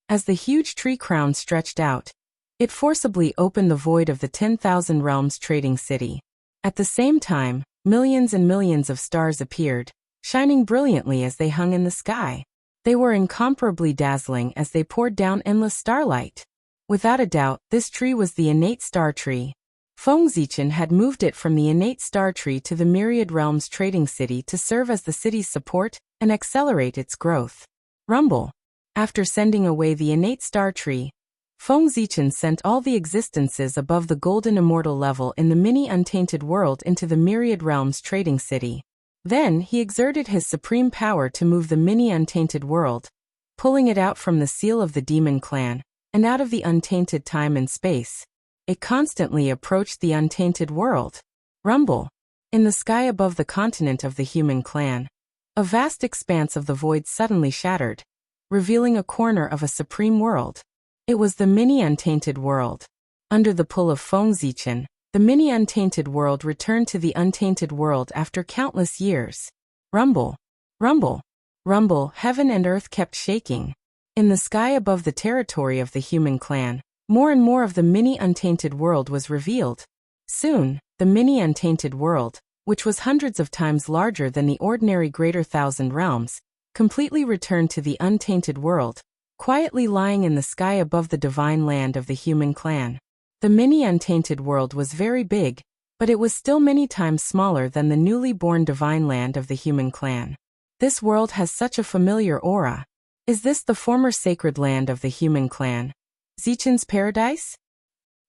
Speaker 1: As the huge tree crown stretched out, it forcibly opened the void of the 10,000 realms trading city. At the same time, millions and millions of stars appeared, shining brilliantly as they hung in the sky. They were incomparably dazzling as they poured down endless starlight. Without a doubt, this tree was the innate star tree. Feng Zichen had moved it from the innate star tree to the myriad realms trading city to serve as the city's support and accelerate its growth. Rumble. After sending away the innate star tree, Feng Zichen sent all the existences above the golden immortal level in the mini-untainted world into the myriad realms trading city. Then he exerted his supreme power to move the mini-untainted world, pulling it out from the seal of the demon clan, and out of the untainted time and space. It constantly approached the untainted world. Rumble. In the sky above the continent of the human clan, a vast expanse of the void suddenly shattered, revealing a corner of a supreme world. It was the mini-untainted world. Under the pull of Feng Zichen, the mini-untainted world returned to the untainted world after countless years. Rumble. Rumble. Rumble. Heaven and earth kept shaking. In the sky above the territory of the human clan, more and more of the mini-untainted world was revealed. Soon, the mini-untainted world, which was hundreds of times larger than the ordinary greater thousand realms, completely returned to the untainted world, quietly lying in the sky above the divine land of the human clan. The mini-untainted world was very big, but it was still many times smaller than the newly born divine land of the human clan. This world has such a familiar aura. Is this the former sacred land of the human clan? Zichen's paradise?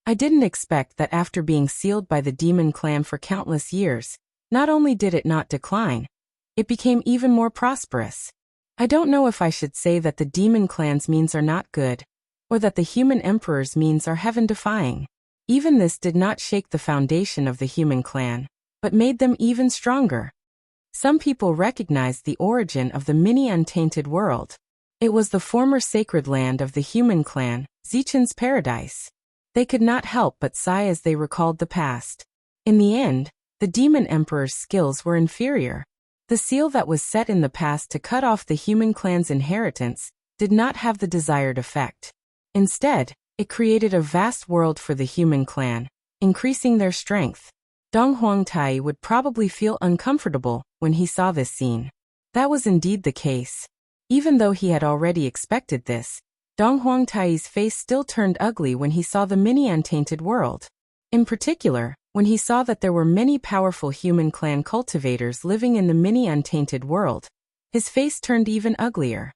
Speaker 1: I didn't expect that after being sealed by the demon clan for countless years, not only did it not decline, it became even more prosperous. I don't know if I should say that the demon clan's means are not good, or that the human emperor's means are heaven-defying. Even this did not shake the foundation of the human clan, but made them even stronger. Some people recognized the origin of the mini-untainted world. It was the former sacred land of the human clan, Zichen's paradise. They could not help but sigh as they recalled the past. In the end, the demon emperor's skills were inferior. The seal that was set in the past to cut off the human clan's inheritance did not have the desired effect. Instead, it created a vast world for the human clan, increasing their strength. Dong Huangtai would probably feel uncomfortable when he saw this scene. That was indeed the case. Even though he had already expected this, Dong Huangtai's face still turned ugly when he saw the mini-untainted world. In particular, when he saw that there were many powerful human clan cultivators living in the mini-untainted world, his face turned even uglier.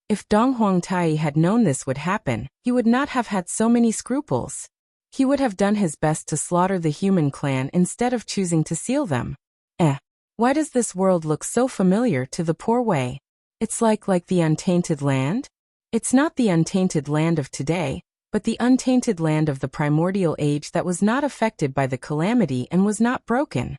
Speaker 1: If Dong Huangtai had known this would happen, he would not have had so many scruples. He would have done his best to slaughter the human clan instead of choosing to seal them. Why does this world look so familiar to the poor Wei? It's like the untainted land? It's not the untainted land of today, but the untainted land of the primordial age that was not affected by the calamity and was not broken.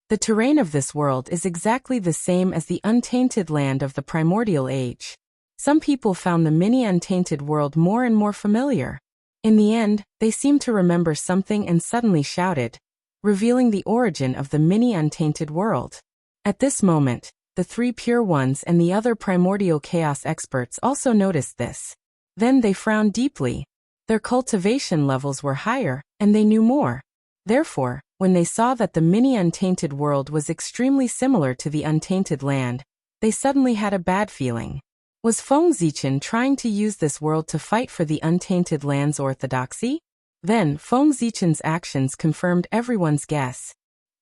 Speaker 1: The terrain of this world is exactly the same as the untainted land of the primordial age. Some people found the mini-untainted world more and more familiar. In the end, they seemed to remember something and suddenly shouted, revealing the origin of the mini-untainted world. At this moment, the three pure ones and the other primordial chaos experts also noticed this. Then they frowned deeply. Their cultivation levels were higher, and they knew more. Therefore, when they saw that the mini-untainted world was extremely similar to the untainted land, they suddenly had a bad feeling. Was Feng Zichen trying to use this world to fight for the untainted land's orthodoxy? Then, Feng Zichen's actions confirmed everyone's guess.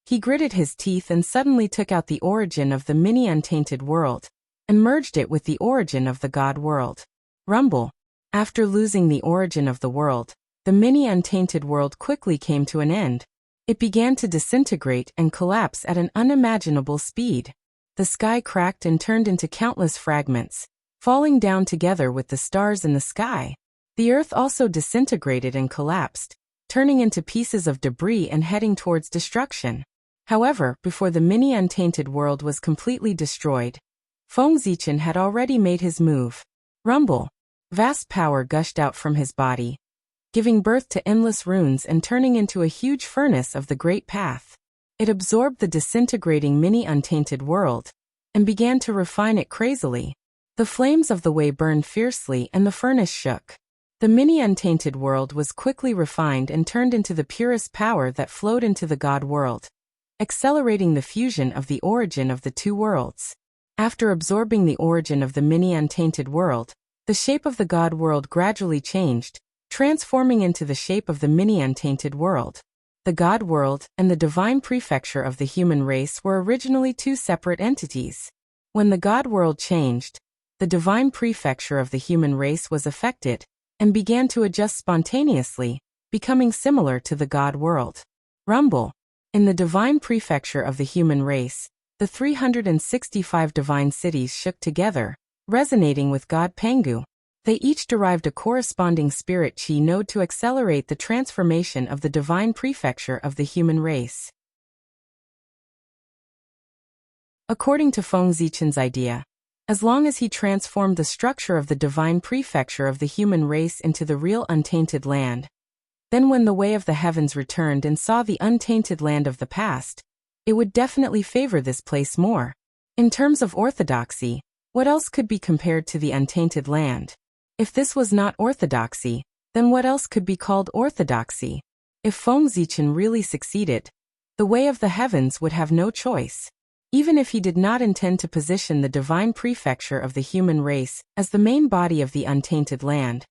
Speaker 1: He gritted his teeth and suddenly took out the origin of the mini-untainted world, and merged it with the origin of the god world. Rumble. After losing the origin of the world, the mini-untainted world quickly came to an end. It began to disintegrate and collapse at an unimaginable speed. The sky cracked and turned into countless fragments, falling down together with the stars in the sky. The earth also disintegrated and collapsed, turning into pieces of debris and heading towards destruction. However, before the mini-untainted world was completely destroyed, Feng Zichen had already made his move. Rumble. Vast power gushed out from his body, giving birth to endless runes and turning into a huge furnace of the Great Path. It absorbed the disintegrating mini-untainted world, and began to refine it crazily. The flames of the way burned fiercely and the furnace shook. The mini-untainted world was quickly refined and turned into the purest power that flowed into the God world, accelerating the fusion of the origin of the two worlds. After absorbing the origin of the mini-untainted world, the shape of the God world gradually changed, transforming into the shape of the mini-untainted world. The God world and the divine prefecture of the human race were originally two separate entities. When the God world changed, the divine prefecture of the human race was affected and began to adjust spontaneously, becoming similar to the God world. Rumble. In the divine prefecture of the human race, the 365 divine cities shook together, resonating with God Pengu. They each derived a corresponding spirit chi node to accelerate the transformation of the divine prefecture of the human race. According to Feng Zichen's idea, as long as he transformed the structure of the divine prefecture of the human race into the real untainted land, then when the way of the heavens returned and saw the untainted land of the past, it would definitely favor this place more. In terms of orthodoxy, what else could be compared to the untainted land? If this was not orthodoxy, then what else could be called orthodoxy? If Feng Zichen really succeeded, the way of the heavens would have no choice. Even if he did not intend to position the divine prefecture of the human race as the main body of the untainted land,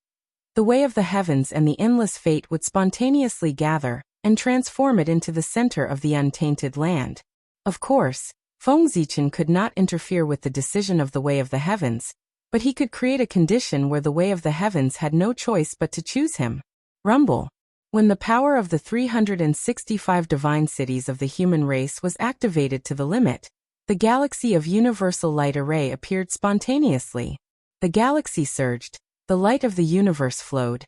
Speaker 1: the way of the heavens and the endless fate would spontaneously gather and transform it into the center of the untainted land. Of course, Feng Zichen could not interfere with the decision of the way of the heavens, but he could create a condition where the way of the heavens had no choice but to choose him. Rumble. When the power of the 365 divine cities of the human race was activated to the limit, the galaxy of universal light array appeared spontaneously. The galaxy surged, the light of the universe flowed,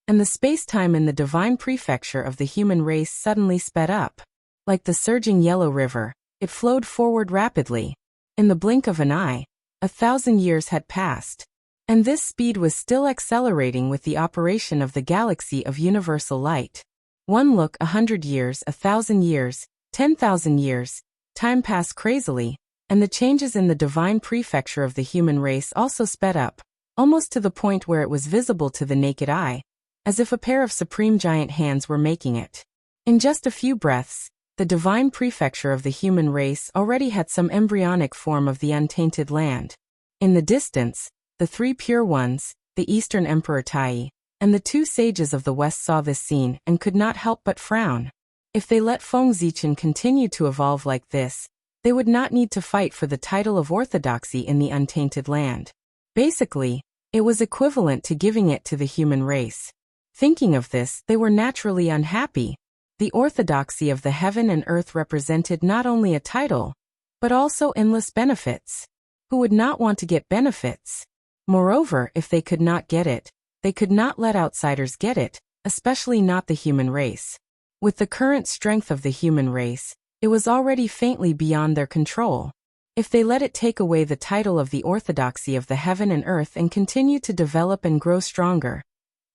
Speaker 1: and the space-time in the divine prefecture of the human race suddenly sped up. Like the surging yellow river, it flowed forward rapidly. In the blink of an eye, 1,000 years had passed, and this speed was still accelerating with the operation of the galaxy of universal light. One look, 100 years, 1,000 years, 10,000 years, time passed crazily, and the changes in the divine prefecture of the human race also sped up, almost to the point where it was visible to the naked eye, as if a pair of supreme giant hands were making it. In just a few breaths, the divine prefecture of the human race already had some embryonic form of the untainted land. In the distance, the three pure ones, the Eastern Emperor Tai, and the two sages of the West saw this scene and could not help but frown. If they let Feng Zichen continue to evolve like this, they would not need to fight for the title of orthodoxy in the untainted land. Basically, it was equivalent to giving it to the human race. Thinking of this, they were naturally unhappy. The orthodoxy of the heaven and earth represented not only a title, but also endless benefits. Who would not want to get benefits? Moreover, if they could not get it, they could not let outsiders get it, especially not the human race. With the current strength of the human race, it was already faintly beyond their control. If they let it take away the title of the orthodoxy of the heaven and earth and continue to develop and grow stronger,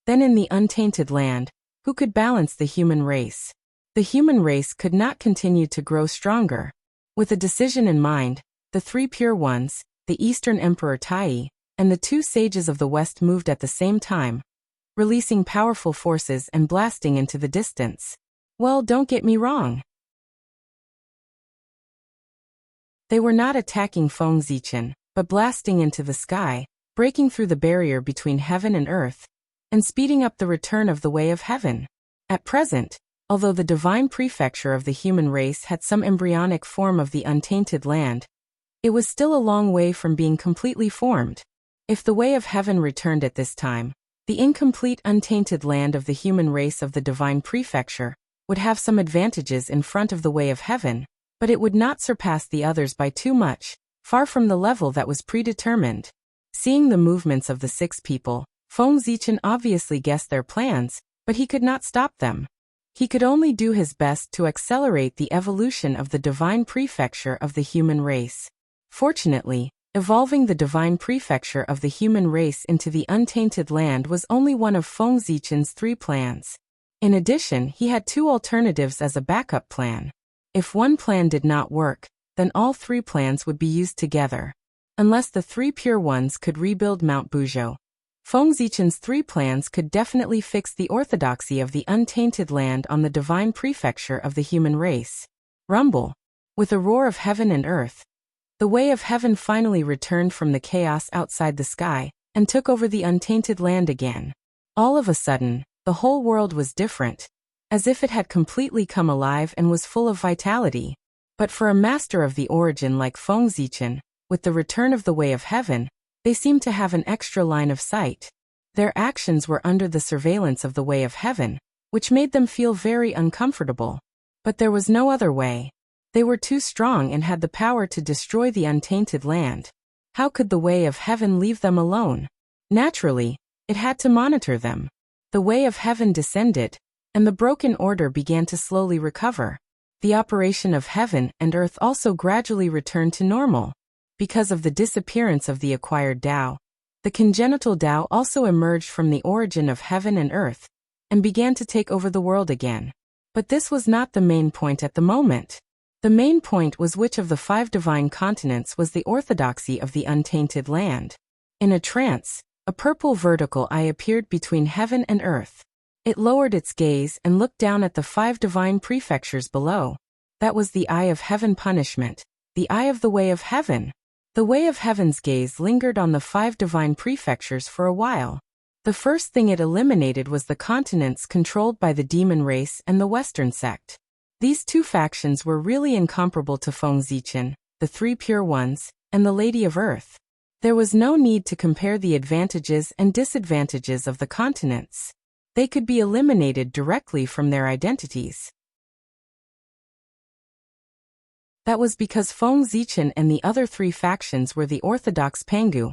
Speaker 1: then in the untainted land, who could balance the human race? The human race could not continue to grow stronger. With a decision in mind, the three pure ones, the Eastern Emperor Tai, and the two sages of the West moved at the same time, releasing powerful forces and blasting into the distance. Well, don't get me wrong. They were not attacking Feng Zichen, but blasting into the sky, breaking through the barrier between heaven and earth, and speeding up the return of the way of heaven. At present, although the divine prefecture of the human race had some embryonic form of the untainted land, it was still a long way from being completely formed. If the way of heaven returned at this time, the incomplete untainted land of the human race of the divine prefecture would have some advantages in front of the way of heaven, but it would not surpass the others by too much, far from the level that was predetermined. Seeing the movements of the six people, Feng Zichen obviously guessed their plans, but he could not stop them. He could only do his best to accelerate the evolution of the divine prefecture of the human race. Fortunately, evolving the divine prefecture of the human race into the untainted land was only one of Feng Zichen's 3 plans. In addition, he had 2 alternatives as a backup plan. If one plan did not work, then all 3 plans would be used together. Unless the three pure ones could rebuild Mount Buzhou, Feng Zichen's three plans could definitely fix the orthodoxy of the untainted land on the divine prefecture of the human race. Rumble. With a roar of heaven and earth, the way of heaven finally returned from the chaos outside the sky and took over the untainted land again. All of a sudden, the whole world was different, as if it had completely come alive and was full of vitality. But for a master of the origin like Feng Zichen, with the return of the way of heaven, they seemed to have an extra line of sight. Their actions were under the surveillance of the way of heaven, which made them feel very uncomfortable. But there was no other way. They were too strong and had the power to destroy the untainted land. How could the way of heaven leave them alone? Naturally, it had to monitor them. The way of heaven descended, and the broken order began to slowly recover. The operation of heaven and earth also gradually returned to normal. Because of the disappearance of the acquired Tao, the congenital Tao also emerged from the origin of heaven and earth, and began to take over the world again. But this was not the main point at the moment. The main point was which of the 5 divine continents was the orthodoxy of the untainted land. In a trance, a purple vertical eye appeared between heaven and earth. It lowered its gaze and looked down at the 5 divine prefectures below. That was the eye of heaven punishment, the eye of the way of heaven. The way of heaven's gaze lingered on the 5 divine prefectures for a while. The first thing it eliminated was the continents controlled by the demon race and the Western sect. These 2 factions were really incomparable to Feng Zichen, the 3 pure ones, and the Lady of Earth. There was no need to compare the advantages and disadvantages of the continents. They could be eliminated directly from their identities. That was because Feng Zichen and the other 3 factions were the orthodox Pangu,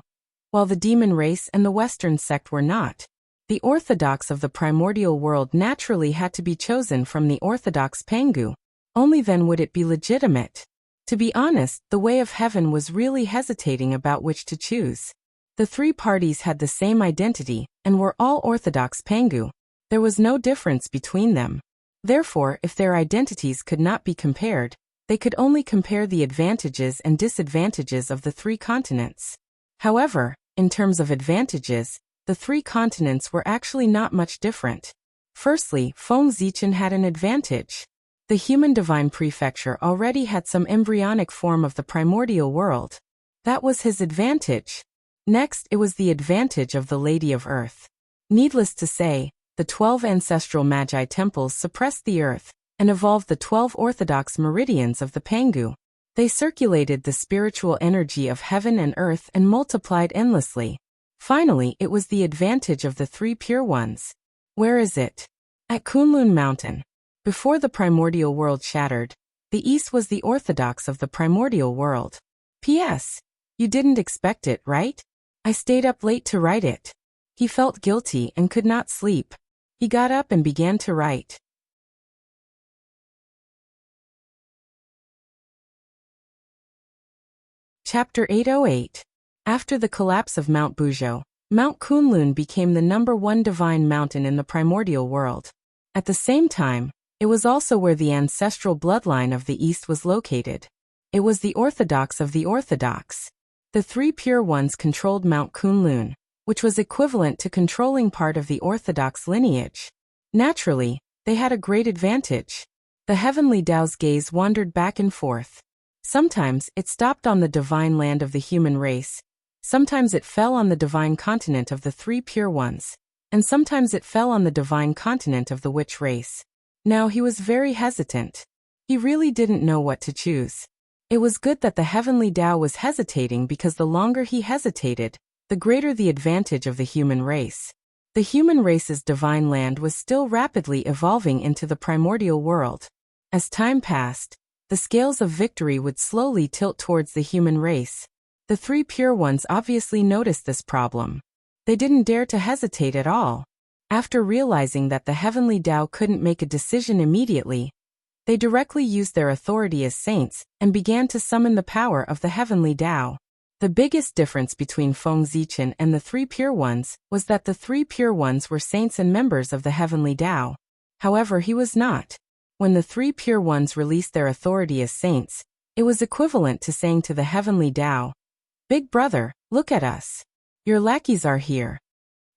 Speaker 1: while the demon race and the Western sect were not. The orthodox of the primordial world naturally had to be chosen from the orthodox Pangu. Only then would it be legitimate. To be honest, the way of heaven was really hesitating about which to choose. The 3 parties had the same identity, and were all orthodox Pangu. There was no difference between them. Therefore, if their identities could not be compared, they could only compare the advantages and disadvantages of the 3 continents. However, in terms of advantages, the 3 continents were actually not much different. Firstly, Feng Zichen had an advantage. The human divine prefecture already had some embryonic form of the primordial world. That was his advantage. Next, it was the advantage of the Lady of Earth. Needless to say, the 12 ancestral Magi temples suppressed the earth and evolved the 12 orthodox meridians of the Pangu. They circulated the spiritual energy of heaven and earth and multiplied endlessly. Finally, it was the advantage of the 3 pure ones. Where is it? At Kunlun Mountain. Before the primordial world shattered, the east was the orthodox of the primordial world. P.S. You didn't expect it, right? I stayed up late to write it. He felt guilty and could not sleep. He got up and began to write. Chapter 808. After the collapse of Mount Buzhou, Mount Kunlun became the #1 divine mountain in the primordial world. At the same time, it was also where the ancestral bloodline of the East was located. It was the orthodox of the orthodox. The 3 pure ones controlled Mount Kunlun, which was equivalent to controlling part of the orthodox lineage. Naturally, they had a great advantage. The heavenly Tao's gaze wandered back and forth. Sometimes it stopped on the divine land of the human race, sometimes it fell on the divine continent of the 3 pure ones, and sometimes it fell on the divine continent of the witch race. Now he was very hesitant. He really didn't know what to choose. It was good that the heavenly Tao was hesitating because the longer he hesitated, the greater the advantage of the human race. The human race's divine land was still rapidly evolving into the primordial world. As time passed, the scales of victory would slowly tilt towards the human race. The 3 pure ones obviously noticed this problem. They didn't dare to hesitate at all. After realizing that the heavenly Tao couldn't make a decision immediately, they directly used their authority as saints and began to summon the power of the heavenly Tao. The biggest difference between Feng Zichen and the 3 pure ones was that the 3 pure ones were saints and members of the heavenly Tao. However, he was not. When the 3 pure ones released their authority as saints, it was equivalent to saying to the heavenly Tao, "Big brother, look at us. Your lackeys are here."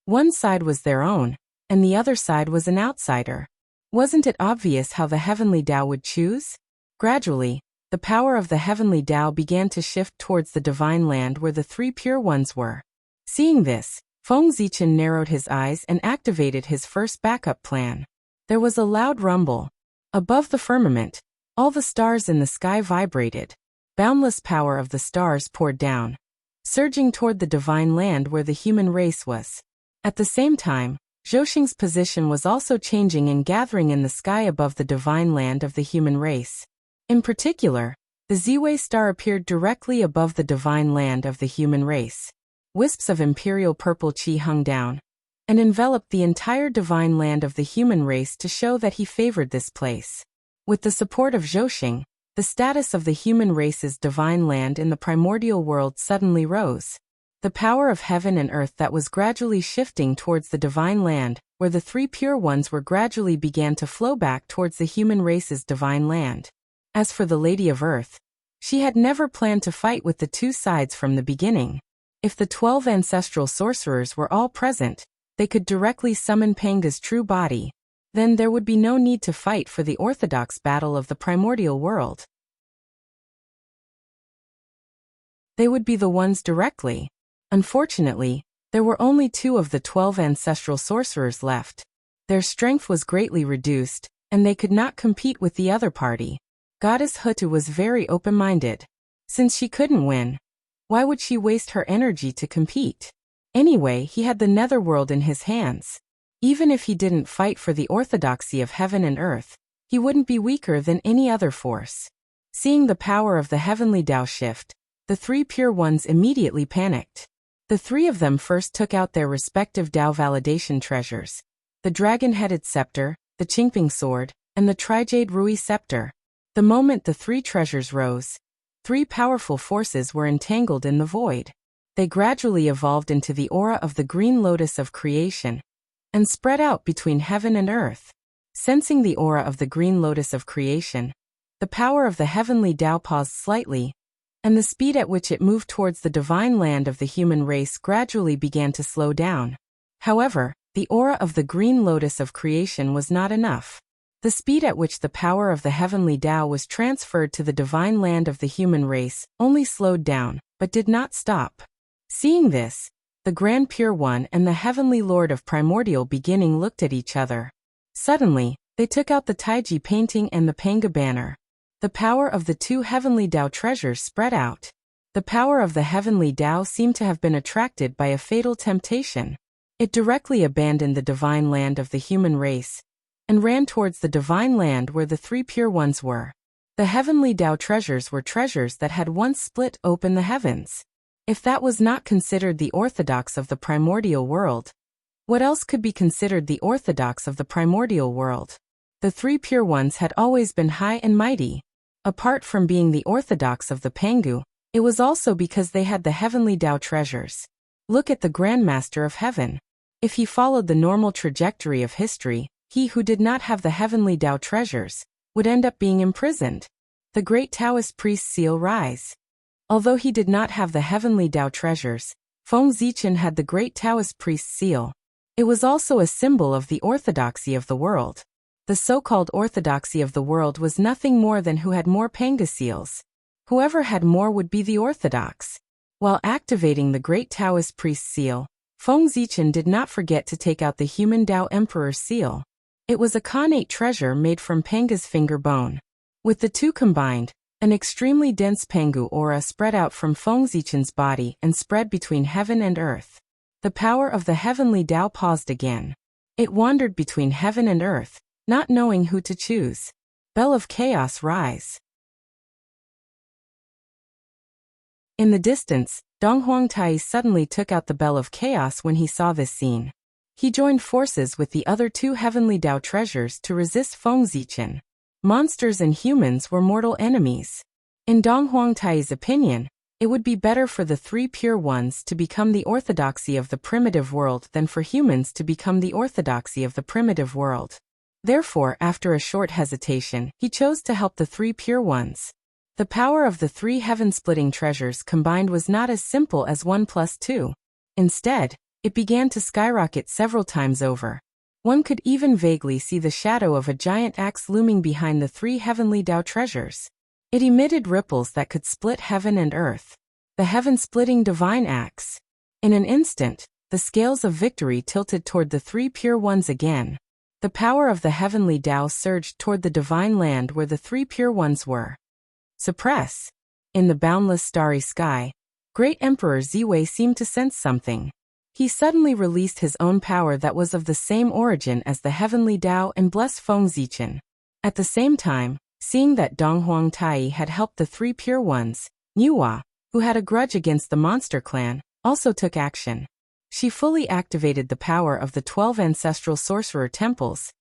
Speaker 1: One side was their own, and the other side was an outsider. Wasn't it obvious how the heavenly Tao would choose? Gradually, the power of the heavenly Tao began to shift towards the divine land where the three pure ones were. Seeing this, Feng Zichen narrowed his eyes and activated his first backup plan. There was a loud rumble. Above the firmament, all the stars in the sky vibrated. Boundless power of the stars poured down, surging toward the divine land where the human race was. At the same time, Zhouxing's position was also changing and gathering in the sky above the divine land of the human race. In particular, the Ziwei star appeared directly above the divine land of the human race. Wisps of imperial purple qi hung down and enveloped the entire divine land of the human race to show that he favored this place. With the support of Zhouxing, the status of the human race's divine land in the primordial world suddenly rose. The power of heaven and earth that was gradually shifting towards the divine land, where the three pure ones were gradually began to flow back towards the human race's divine land. As for the Lady of Earth, she had never planned to fight with the two sides from the beginning. If the 12 ancestral sorcerers were all present, they could directly summon Panga's true body. Then there would be no need to fight for the orthodox battle of the primordial world. They would be the ones directly. Unfortunately, there were only 2 of the 12 ancestral sorcerers left. Their strength was greatly reduced, and they could not compete with the other party. Goddess Hutu was very open-minded. Since she couldn't win, why would she waste her energy to compete? Anyway, he had the netherworld in his hands. Even if he didn't fight for the orthodoxy of heaven and earth, he wouldn't be weaker than any other force. Seeing the power of the heavenly Tao shift, the three pure ones immediately panicked. The 3 of them first took out their respective Tao validation treasures: the dragon-headed scepter, the Qingping sword, and the Trijade Rui scepter. The moment the 3 treasures rose, 3 powerful forces were entangled in the void. They gradually evolved into the aura of the green lotus of creation and spread out between heaven and earth. Sensing the aura of the green lotus of creation, the power of the heavenly Tao paused slightly, and the speed at which it moved towards the divine land of the human race gradually began to slow down. However, the aura of the green lotus of creation was not enough. The speed at which the power of the heavenly Tao was transferred to the divine land of the human race only slowed down, but did not stop. Seeing this, the Grand Pure One and the Heavenly Lord of Primordial Beginning looked at each other. Suddenly, they took out the Taiji painting and the Panga banner. The power of the 2 heavenly Tao treasures spread out. The power of the heavenly Tao seemed to have been attracted by a fatal temptation. It directly abandoned the divine land of the human race and ran towards the divine land where the 3 pure ones were. The heavenly Tao treasures were treasures that had once split open the heavens. If that was not considered the orthodox of the primordial world, what else could be considered the orthodox of the primordial world? The 3 pure ones had always been high and mighty. Apart from being the orthodox of the Pangu, it was also because they had the heavenly Tao treasures. Look at the Grand Master of Heaven. If he followed the normal trajectory of history, he who did not have the heavenly Tao treasures would end up being imprisoned. The great Taoist priest seal rise. Although he did not have the heavenly Tao treasures, Feng Zichen had the great Taoist priest seal. It was also a symbol of the orthodoxy of the world. The so-called orthodoxy of the world was nothing more than who had more Panga seals. Whoever had more would be the orthodox. While activating the great Taoist priest seal, Feng Zichen did not forget to take out the human Tao Emperor seal. It was a connate treasure made from Panga's finger bone. With the 2 combined, an extremely dense Pangu aura spread out from Feng Zichen's body and spread between heaven and earth. The power of the heavenly Tao paused again. It wandered between heaven and earth, not knowing who to choose. Bell of Chaos rise. In the distance, Dong Huangtai suddenly took out the Bell of Chaos when he saw this scene. He joined forces with the other 2 heavenly Tao treasures to resist Feng Zichen. Monsters and humans were mortal enemies. In Dong Huangtai's opinion, it would be better for the 3 pure ones to become the orthodoxy of the primitive world than for humans to become the orthodoxy of the primitive world. Therefore, after a short hesitation, he chose to help the 3 pure ones. The power of the 3 heaven-splitting treasures combined was not as simple as 1 plus 2. Instead, it began to skyrocket several times over. One could even vaguely see the shadow of a giant axe looming behind the 3 heavenly Tao treasures. It emitted ripples that could split heaven and earth. The heaven-splitting divine axe. In an instant, the scales of victory tilted toward the 3 pure ones again. The power of the heavenly Tao surged toward the divine land where the 3 pure ones were. Suppress. In the boundless starry sky, Great Emperor Ziwei seemed to sense something. He suddenly released his own power that was of the same origin as the heavenly Tao and blessed Feng Zichen. At the same time, seeing that Donghuang Tai had helped the 3 pure ones, Niuhua, who had a grudge against the monster clan, also took action. She fully activated the power of the 12 ancestral sorcerer temples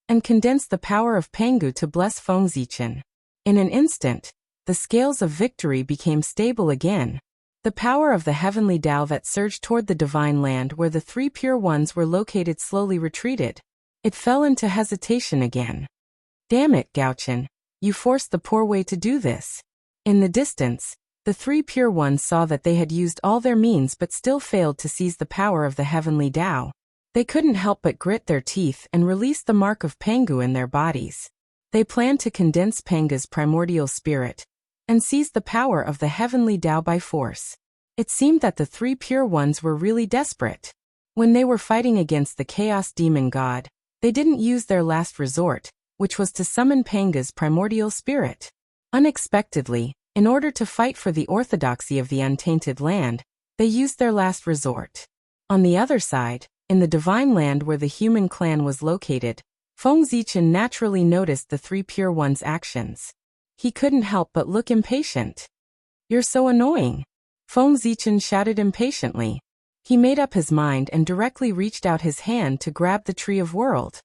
Speaker 1: and condensed the power of Pangu to bless Feng Zichen. In an instant, the scales of victory became stable again. The power of the heavenly Tao that surged toward the divine land where the 3 pure ones were located slowly retreated. It fell into hesitation again. Damn it, Gaochen, you forced the poor way to do this. In the distance, the 3 pure ones saw that they had used all their means but still failed to seize the power of the heavenly Tao. They couldn't help but grit their teeth and release the mark of Pangu in their bodies. They planned to condense Panga's primordial spirit and seize the power of the heavenly Tao by force. It seemed that the 3 pure ones were really desperate. When they were fighting against the chaos demon god, they didn't use their last resort, which was to summon Panga's primordial spirit. Unexpectedly, in order to fight for the orthodoxy of the untainted land, they used their last resort. On the other side, in the divine land where the human clan was located, Feng Zichen naturally noticed the 3 pure ones' actions. He couldn't help but look impatient. "You're so annoying," Feng Zichen shouted impatiently. He made up his mind and directly reached out his hand to grab the Tree of World.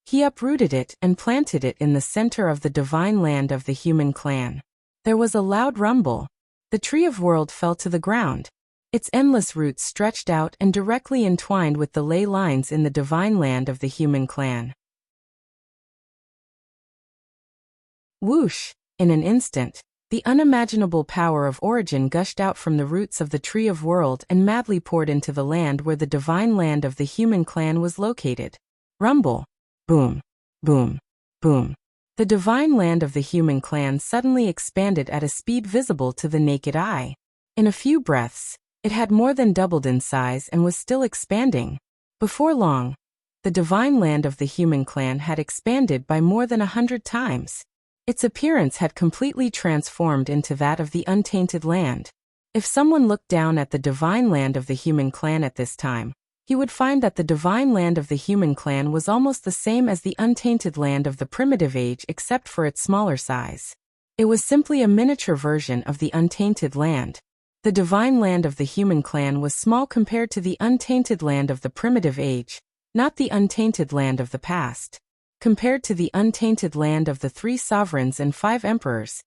Speaker 1: He uprooted it and planted it in the center of the divine land of the human clan. There was a loud rumble. The Tree of World fell to the ground. Its endless roots stretched out and directly entwined with the ley lines in the divine land of the human clan. Whoosh! In an instant, the unimaginable power of Origin gushed out from the roots of the Tree of World and madly poured into the land where the divine land of the human clan was located. Rumble. Boom. Boom. Boom. The divine land of the human clan suddenly expanded at a speed visible to the naked eye. In a few breaths, it had more than doubled in size and was still expanding. Before long, the divine land of the human clan had expanded by more than 100 times. Its appearance had completely transformed into that of the untainted land. If someone looked down at the divine land of the human clan at this time, he would find that the divine land of the human clan was almost the same as the untainted land of the primitive age except for its smaller size. It was simply a miniature version of the untainted land. The divine land of the human clan was small compared to the untainted land of the primitive age, not the untainted land of the past. Compared to the untainted land of the 3 sovereigns and 5 emperors,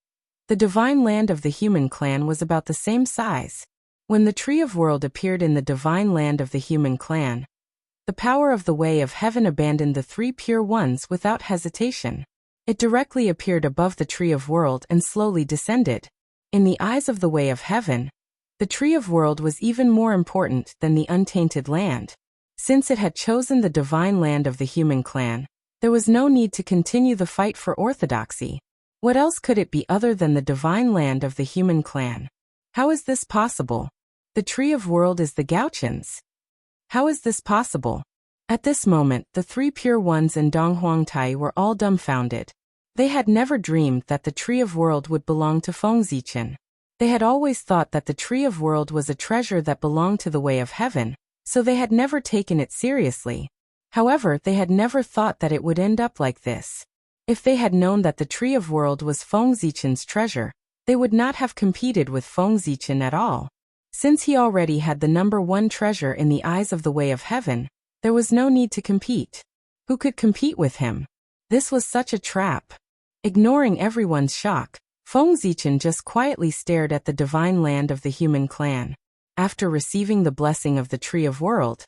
Speaker 1: the divine land of the human clan was about the same size. When the Tree of World appeared in the divine land of the human clan, the power of the Way of Heaven abandoned the 3 pure ones without hesitation. It directly appeared above the Tree of World and slowly descended. In the eyes of the Way of Heaven, the Tree of World was even more important than the untainted land. Since it had chosen the divine land of the human clan, there was no need to continue the fight for orthodoxy. What else could it be other than the divine land of the human clan? How is this possible? The Tree of World is the Gaochens. How is this possible? At this moment, the 3 pure ones and Donghuang Tai were all dumbfounded. They had never dreamed that the Tree of World would belong to Feng Zichen. They had always thought that the Tree of World was a treasure that belonged to the Way of Heaven, so they had never taken it seriously. However, they had never thought that it would end up like this. If they had known that the Tree of World was Feng Zichen's treasure, they would not have competed with Feng Zichen at all. Since he already had the number 1 treasure in the eyes of the Way of Heaven, there was no need to compete. Who could compete with him? This was such a trap. Ignoring everyone's shock, Feng Zichen just quietly stared at the divine land of the human clan. After receiving the blessing of the Tree of World,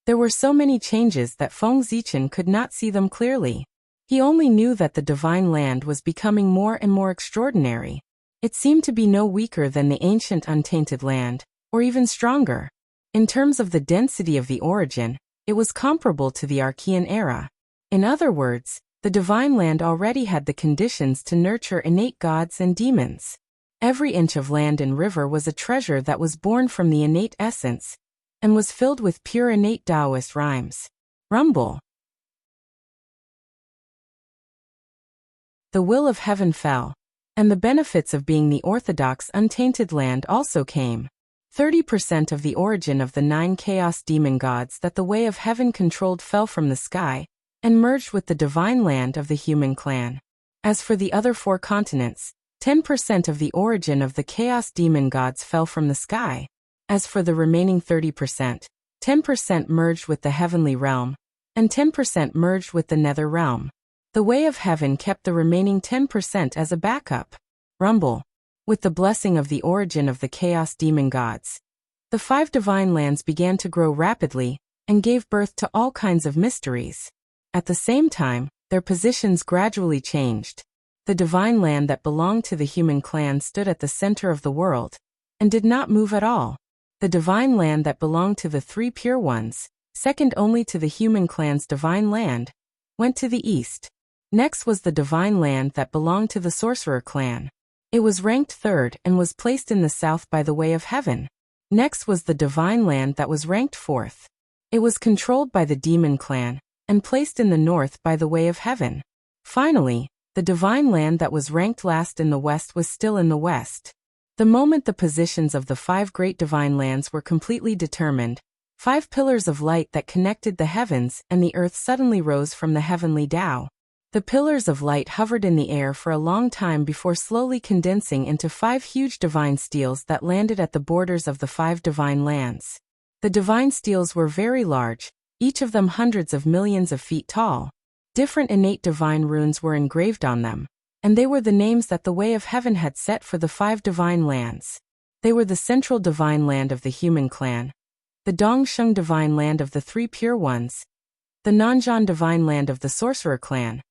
Speaker 1: there were so many changes that Feng Zichen could not see them clearly. He only knew that the divine land was becoming more and more extraordinary. It seemed to be no weaker than the ancient untainted land, or even stronger. In terms of the density of the origin, it was comparable to the Archean era. In other words, the divine land already had the conditions to nurture innate gods and demons. Every inch of land and river was a treasure that was born from the innate essence, and was filled with pure innate Taoist rhymes. Rumble. The will of heaven fell, and the benefits of being the orthodox untainted land also came. 30% of the origin of the 9 chaos demon gods that the way of heaven controlled fell from the sky, and merged with the divine land of the human clan. As for the other 4 continents, 10% of the origin of the chaos demon gods fell from the sky. As for the remaining 30%, 10% merged with the heavenly realm, and 10% merged with the nether realm. The way of heaven kept the remaining 10% as a backup. Rumble. With the blessing of the origin of the chaos demon gods, the 5 divine lands began to grow rapidly, and gave birth to all kinds of mysteries. At the same time, their positions gradually changed. The divine land that belonged to the human clan stood at the center of the world, and did not move at all. The divine land that belonged to the 3 pure ones, second only to the human clan's divine land, went to the east. Next was the divine land that belonged to the sorcerer clan. It was ranked 3rd and was placed in the south by the way of heaven. Next was the divine land that was ranked 4th. It was controlled by the demon clan, and placed in the north by the way of heaven. Finally, the divine land that was ranked last in the west was still in the west. The moment the positions of the 5 great divine lands were completely determined, 5 pillars of light that connected the heavens and the earth suddenly rose from the heavenly Tao. The pillars of light hovered in the air for a long time before slowly condensing into 5 huge divine steels that landed at the borders of the 5 divine lands. The divine steels were very large, each of them hundreds of millions of feet tall. Different innate divine runes were engraved on them, and they were the names that the way of heaven had set for the 5 divine lands. They were the central divine land of the human clan, the Dongsheng divine land of the 3 pure ones, the Nanzhan divine land of the sorcerer clan,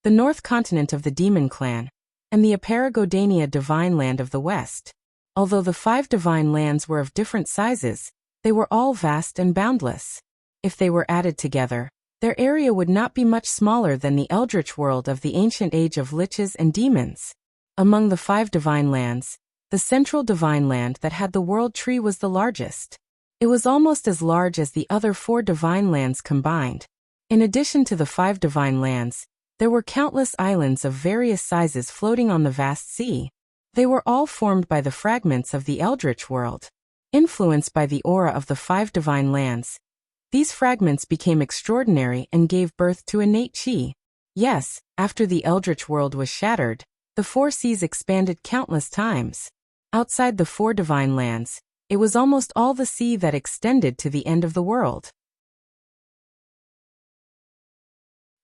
Speaker 1: the north continent of the demon clan, and the Aparagodania divine land of the west. Although the 5 divine lands were of different sizes, they were all vast and boundless. If they were added together, their area would not be much smaller than the eldritch world of the ancient age of liches and demons. Among the 5 divine lands, the central divine land that had the world tree was the largest. It was almost as large as the other 4 divine lands combined. In addition to the 5 divine lands, there were countless islands of various sizes floating on the vast sea. They were all formed by the fragments of the eldritch world. Influenced by the aura of the 5 divine lands, these fragments became extraordinary and gave birth to innate chi. Yes, after the eldritch world was shattered, the 4 seas expanded countless times. Outside the 4 divine lands, it was almost all the sea that extended to the end of the world.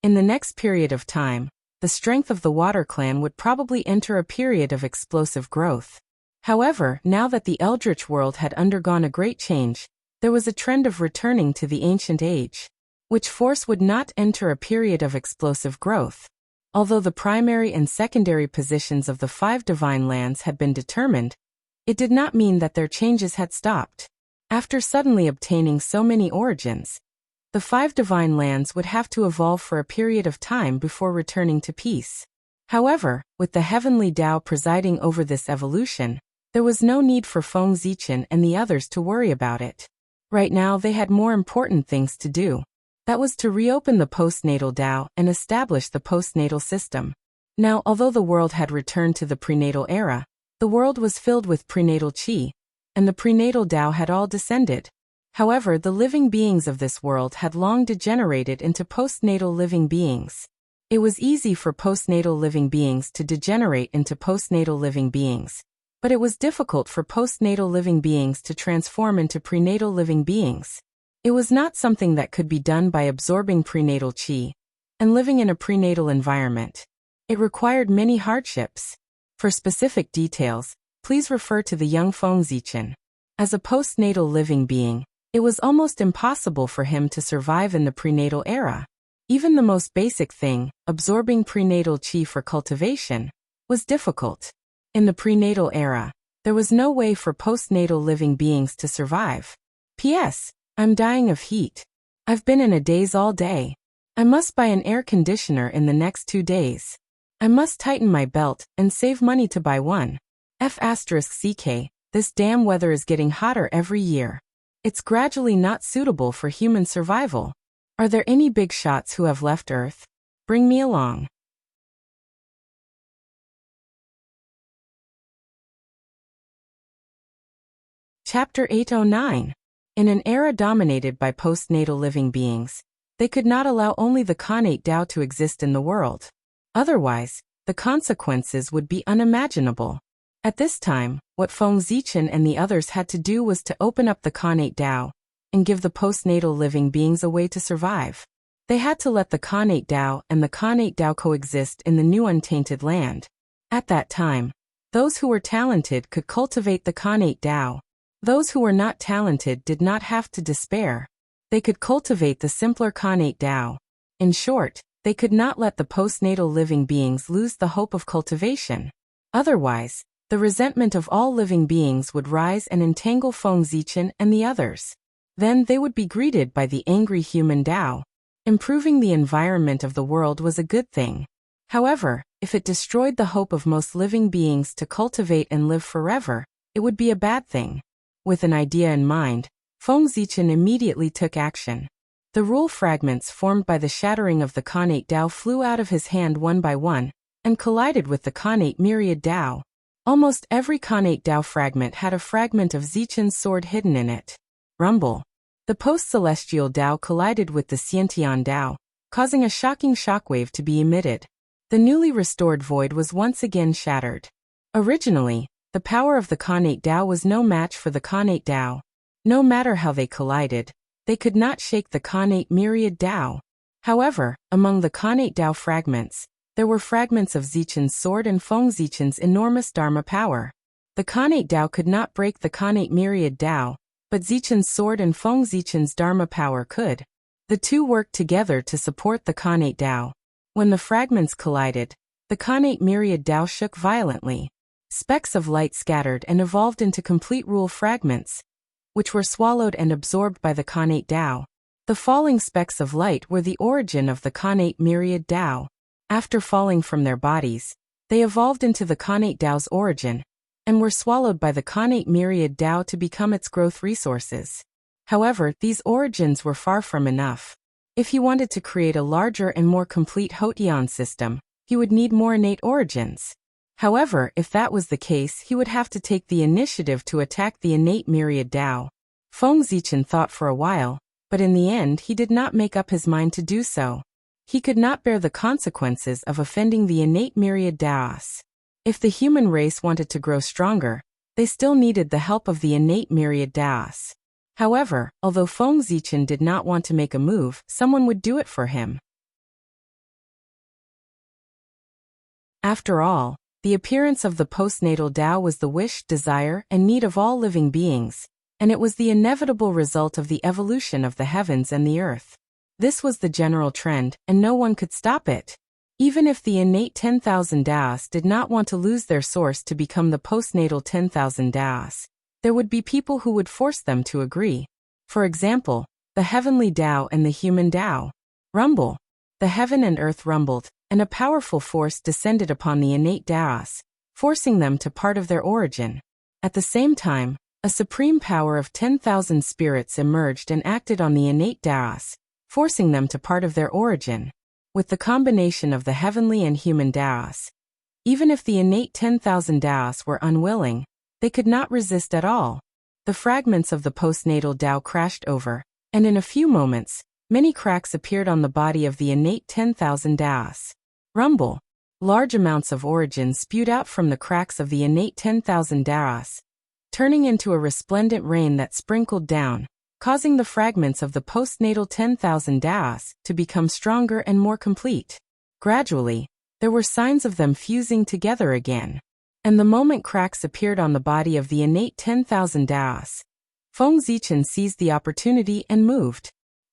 Speaker 1: In the next period of time, the strength of the Water Clan would probably enter a period of explosive growth. However, now that the eldritch world had undergone a great change, there was a trend of returning to the ancient age, which force would not enter a period of explosive growth. Although the primary and secondary positions of the 5 divine lands had been determined, it did not mean that their changes had stopped. After suddenly obtaining so many origins, the 5 divine lands would have to evolve for a period of time before returning to peace. However, with the heavenly Tao presiding over this evolution, there was no need for Feng Zichen and the others to worry about it. Right now they had more important things to do. That was to reopen the postnatal Tao and establish the postnatal system. Now, although the world had returned to the prenatal era, the world was filled with prenatal chi, and the prenatal Tao had all descended. However, the living beings of this world had long degenerated into postnatal living beings. It was easy for postnatal living beings to degenerate into postnatal living beings, but it was difficult for postnatal living beings to transform into prenatal living beings. It was not something that could be done by absorbing prenatal chi and living in a prenatal environment. It required many hardships. For specific details, please refer to the Young Feng Zichen. As a postnatal living being, it was almost impossible for him to survive in the prenatal era. Even the most basic thing, absorbing prenatal chi for cultivation, was difficult. In the prenatal era, there was no way for postnatal living beings to survive. P.S. I'm dying of heat. I've been in a daze all day. I must buy an air conditioner in the next 2 days. I must tighten my belt and save money to buy one. F***ck, this damn weather is getting hotter every year. It's gradually not suitable for human survival. Are there any big shots who have left Earth? Bring me along. Chapter 809. In an era dominated by postnatal living beings, they could not allow only the Khanate Tao to exist in the world. Otherwise, the consequences would be unimaginable. At this time, what Feng Zichen and the others had to do was to open up the Khanate Tao and give the postnatal living beings a way to survive. They had to let the Khanate Tao and the Khanate Tao coexist in the new untainted land. At that time, those who were talented could cultivate the Khanate Tao. Those who were not talented did not have to despair. They could cultivate the simpler Khanate Tao. In short, they could not let the postnatal living beings lose the hope of cultivation. Otherwise, the resentment of all living beings would rise and entangle Feng Zichen and the others. Then they would be greeted by the angry human Tao. Improving the environment of the world was a good thing. However, if it destroyed the hope of most living beings to cultivate and live forever, it would be a bad thing. With an idea in mind, Feng Zichen immediately took action. The rule fragments formed by the shattering of the Khanate Tao flew out of his hand one by one, and collided with the Khanate myriad Tao. Almost every Khanate Tao fragment had a fragment of Zichen's sword hidden in it. Rumble. The post-celestial Tao collided with the Xiantian Tao, causing a shocking shockwave to be emitted. The newly restored void was once again shattered. Originally, the power of the Khanate Tao was no match for the Khanate Tao. No matter how they collided, they could not shake the Khanate myriad Tao. However, among the Khanate Tao fragments, there were fragments of Zichen's sword and Feng Zichen's enormous Dharma power. The Khanate Tao could not break the Khanate myriad Tao, but Zichen's sword and Feng Zichen's Dharma power could. The two worked together to support the Khanate Tao. When the fragments collided, the Khanate myriad Tao shook violently. Specks of light scattered and evolved into complete rule fragments, which were swallowed and absorbed by the Khanate Tao. The falling specks of light were the origin of the Khanate myriad Tao. After falling from their bodies, they evolved into the Khanate Tao's origin, and were swallowed by the Khanate myriad Tao to become its growth resources. However, these origins were far from enough. If he wanted to create a larger and more complete Hotian system, he would need more innate origins. However, if that was the case, he would have to take the initiative to attack the innate myriad Tao. Feng Zichen thought for a while, but in the end he did not make up his mind to do so. He could not bear the consequences of offending the innate myriad Taos. If the human race wanted to grow stronger, they still needed the help of the innate myriad Taos. However, although Feng Zichen did not want to make a move, someone would do it for him. After all, the appearance of the postnatal Tao was the wish, desire, and need of all living beings, and it was the inevitable result of the evolution of the heavens and the earth. This was the general trend, and no one could stop it. Even if the innate 10,000 Taos did not want to lose their source to become the postnatal 10,000 Taos, there would be people who would force them to agree. For example, the heavenly Tao and the human Tao. Rumble. The heaven and earth rumbled, and a powerful force descended upon the innate Taos, forcing them to part of their origin. At the same time, a supreme power of 10,000 spirits emerged and acted on the innate Taos, forcing them to part of their origin. With the combination of the heavenly and human Taos, even if the innate 10,000 Taos were unwilling, they could not resist at all. The fragments of the postnatal Tao crashed over, and in a few moments, many cracks appeared on the body of the innate 10,000 Taos. Rumble. Large amounts of origin spewed out from the cracks of the innate 10,000 Taos, turning into a resplendent rain that sprinkled down, causing the fragments of the postnatal 10,000 Taos to become stronger and more complete. Gradually, there were signs of them fusing together again. And the moment cracks appeared on the body of the innate 10,000 Taos, Feng Zichen seized the opportunity and moved.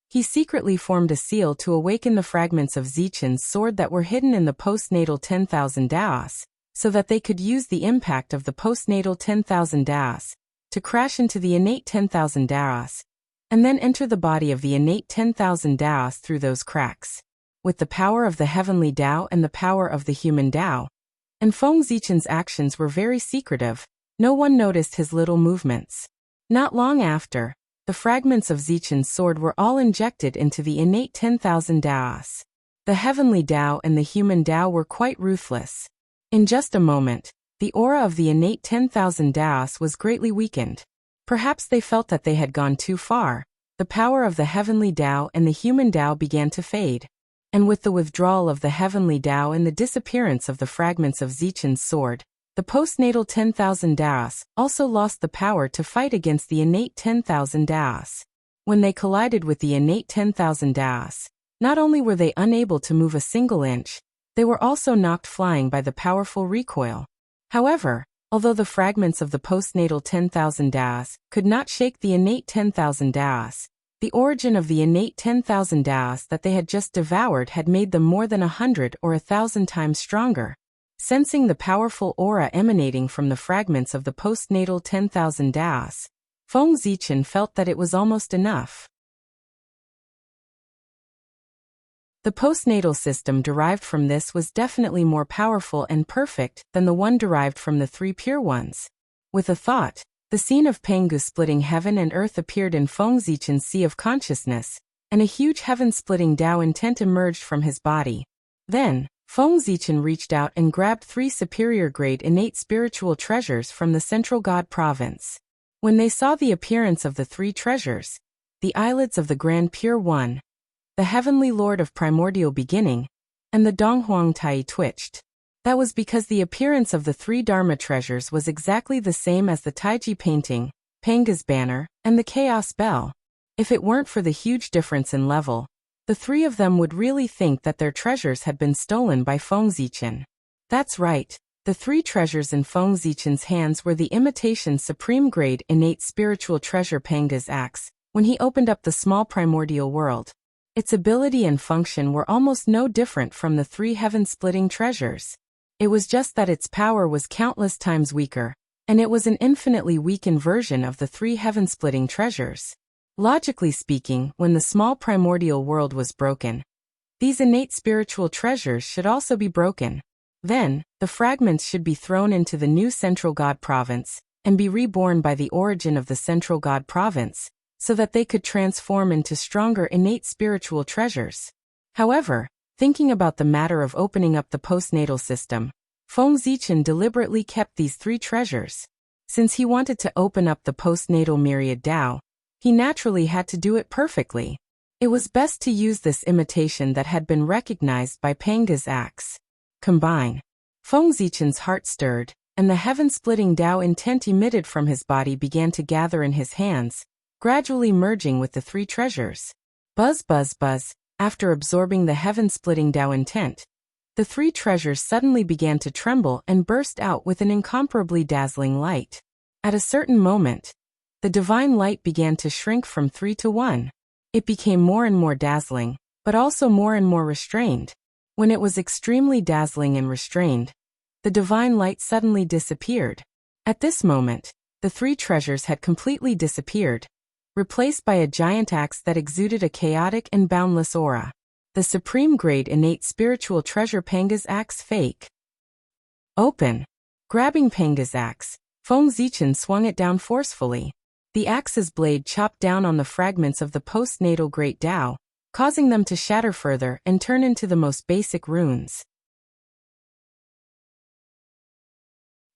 Speaker 1: He secretly formed a seal to awaken the fragments of Zichen's sword that were hidden in the postnatal 10,000 Taos, so that they could use the impact of the postnatal 10,000 Daos to crash into the innate 10,000 Daos, and then enter the body of the innate 10,000 Daos through those cracks. With the power of the heavenly Tao and the power of the human Tao, and Feng Zichen's actions were very secretive, no one noticed his little movements. Not long after, the fragments of Zichen's sword were all injected into the innate 10,000 Daos. The heavenly Tao and the human Tao were quite ruthless. In just a moment, the aura of the innate 10,000 Daos was greatly weakened. Perhaps they felt that they had gone too far. The power of the heavenly Tao and the human Tao began to fade. And with the withdrawal of the heavenly Tao and the disappearance of the fragments of Zichen's sword, the postnatal 10,000 Daos also lost the power to fight against the innate 10,000 Daos. When they collided with the innate 10,000 Daos, not only were they unable to move a single inch, they were also knocked flying by the powerful recoil. However, although the fragments of the postnatal 10,000 Daos could not shake the innate 10,000 Daos, the origin of the innate 10,000 Daos that they had just devoured had made them more than 100 or 1,000 times stronger. Sensing the powerful aura emanating from the fragments of the postnatal 10,000 Daos, Feng Zichen felt that it was almost enough. The postnatal system derived from this was definitely more powerful and perfect than the one derived from the three pure ones. With a thought, the scene of Pengu splitting heaven and earth appeared in Feng Zichen's sea of consciousness, and a huge heaven-splitting Tao intent emerged from his body. Then, Feng Zichen reached out and grabbed 3 superior-grade innate spiritual treasures from the Central God Province. When they saw the appearance of the 3 treasures, the eyelids of the Grand Pure One, the Heavenly Lord of Primordial Beginning, and the Donghuang Tai twitched. That was because the appearance of the 3 Dharma treasures was exactly the same as the Taiji painting, Penga's banner, and the Chaos Bell. If it weren't for the huge difference in level, the 3 of them would really think that their treasures had been stolen by Feng Zichen. That's right, the 3 treasures in Feng Zichen's hands were the imitation supreme-grade innate spiritual treasure Penga's axe, when he opened up the small primordial world. Its ability and function were almost no different from the 3 heaven-splitting treasures. It was just that its power was countless times weaker, and it was an infinitely weakened version of the 3 heaven-splitting treasures. Logically speaking, when the small primordial world was broken, these innate spiritual treasures should also be broken. Then, the fragments should be thrown into the new Central God Province, and be reborn by the origin of the Central God Province, so that they could transform into stronger innate spiritual treasures. However, thinking about the matter of opening up the postnatal system, Feng Zichen deliberately kept these 3 treasures. Since he wanted to open up the postnatal myriad Tao, he naturally had to do it perfectly. It was best to use this imitation that had been recognized by Penga's axe. Combine. Feng Zichen's heart stirred, and the heaven-splitting Tao intent emitted from his body began to gather in his hands, gradually merging with the 3 treasures. Buzz buzz buzz, after absorbing the heaven-splitting Tao intent, the 3 treasures suddenly began to tremble and burst out with an incomparably dazzling light. At a certain moment, the divine light began to shrink from 3 to 1. It became more and more dazzling, but also more and more restrained. When it was extremely dazzling and restrained, the divine light suddenly disappeared. At this moment, the 3 treasures had completely disappeared, replaced by a giant axe that exuded a chaotic and boundless aura. The supreme-grade innate spiritual treasure Penga's axe fake. Open. Grabbing Penga's axe, Feng Zichen swung it down forcefully. The axe's blade chopped down on the fragments of the postnatal Great Tao, causing them to shatter further and turn into the most basic runes.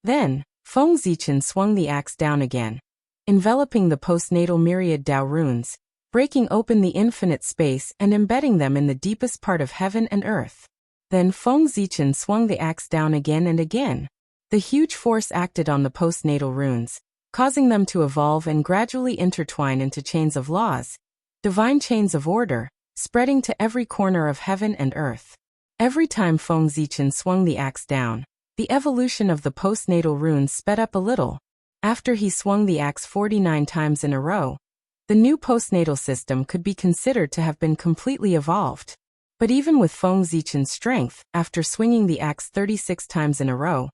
Speaker 1: Then, Feng Zichen swung the axe down again, enveloping the postnatal myriad Tao runes, breaking open the infinite space and embedding them in the deepest part of heaven and earth. Then Feng Zichen swung the axe down again and again. The huge force acted on the postnatal runes, causing them to evolve and gradually intertwine into chains of laws, divine chains of order, spreading to every corner of heaven and earth. Every time Feng Zichen swung the axe down, the evolution of the postnatal runes sped up a little. After he swung the axe 49 times in a row, the new postnatal system could be considered to have been completely evolved. But even with Feng Zichen's strength, after swinging the axe 36 times in a row,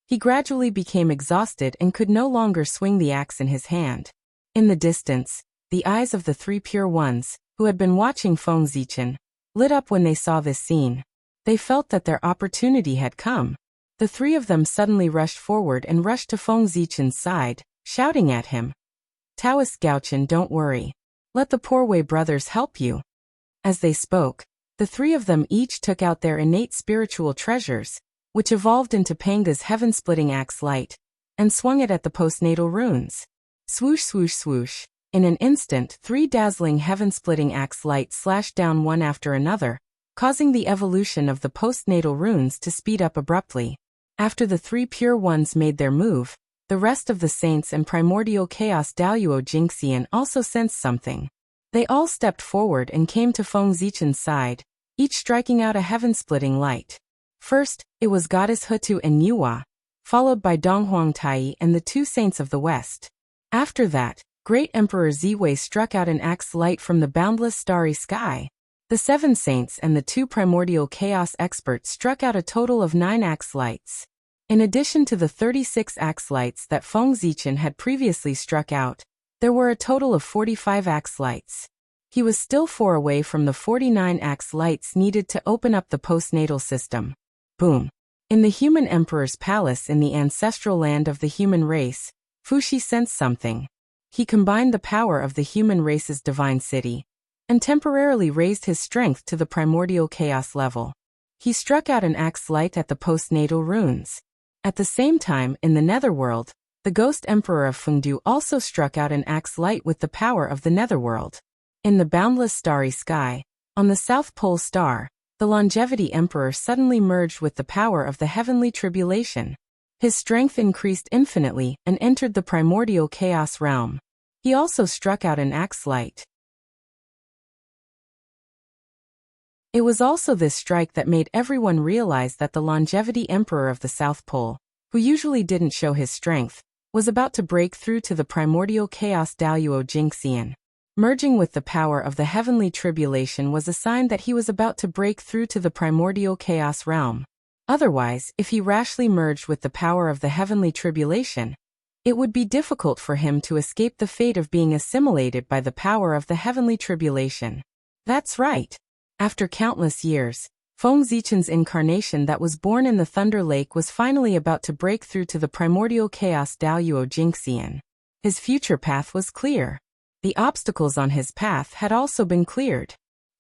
Speaker 1: He gradually became exhausted and could no longer swing the axe in his hand. In the distance, the eyes of the three pure ones, who had been watching Feng Zichen, lit up when they saw this scene. They felt that their opportunity had come. The three of them suddenly rushed forward and rushed to Feng Zichen's side, shouting at him, "Taoist Gaochen, don't worry. Let the Poor Wei brothers help you." As they spoke, the three of them each took out their innate spiritual treasures, which evolved into Panga's heaven-splitting axe light, and swung it at the postnatal runes. Swoosh swoosh swoosh. In an instant, three dazzling heaven-splitting axe lights slashed down one after another, causing the evolution of the postnatal runes to speed up abruptly. After the three pure ones made their move, the rest of the saints and primordial chaos Daoyuo Jingxian also sensed something. They all stepped forward and came to Feng Zichen's side, each striking out a heaven-splitting light. First, it was Goddess Hutu and Nuwa, followed by Donghuang Tai and the two saints of the West. After that, Great Emperor Ziwei struck out an axe light from the boundless starry sky. The seven saints and the two primordial chaos experts struck out a total of 9 axe lights. In addition to the 36 axe lights that Feng Zichen had previously struck out, there were a total of 45 axe lights. He was still 4 away from the 49 axe lights needed to open up the postnatal system. Boom. In the human emperor's palace in the ancestral land of the human race, Fuxi sensed something. He combined the power of the human race's divine city, and temporarily raised his strength to the primordial chaos level. He struck out an axe light at the postnatal runes. At the same time, in the netherworld, the ghost emperor of Fengdu also struck out an axe light with the power of the netherworld. In the boundless starry sky, on the South Pole star, the longevity emperor suddenly merged with the power of the heavenly tribulation. His strength increased infinitely and entered the primordial chaos realm. He also struck out an axe light. It was also this strike that made everyone realize that the longevity emperor of the South Pole, who usually didn't show his strength, was about to break through to the primordial chaos Daoyuo Jingxian. Merging with the power of the heavenly tribulation was a sign that he was about to break through to the primordial chaos realm. Otherwise, if he rashly merged with the power of the heavenly tribulation, it would be difficult for him to escape the fate of being assimilated by the power of the heavenly tribulation. That's right. After countless years, Feng Zichen's incarnation that was born in the Thunder Lake was finally about to break through to the primordial chaos Daoyuo Jingxian. His future path was clear. The obstacles on his path had also been cleared.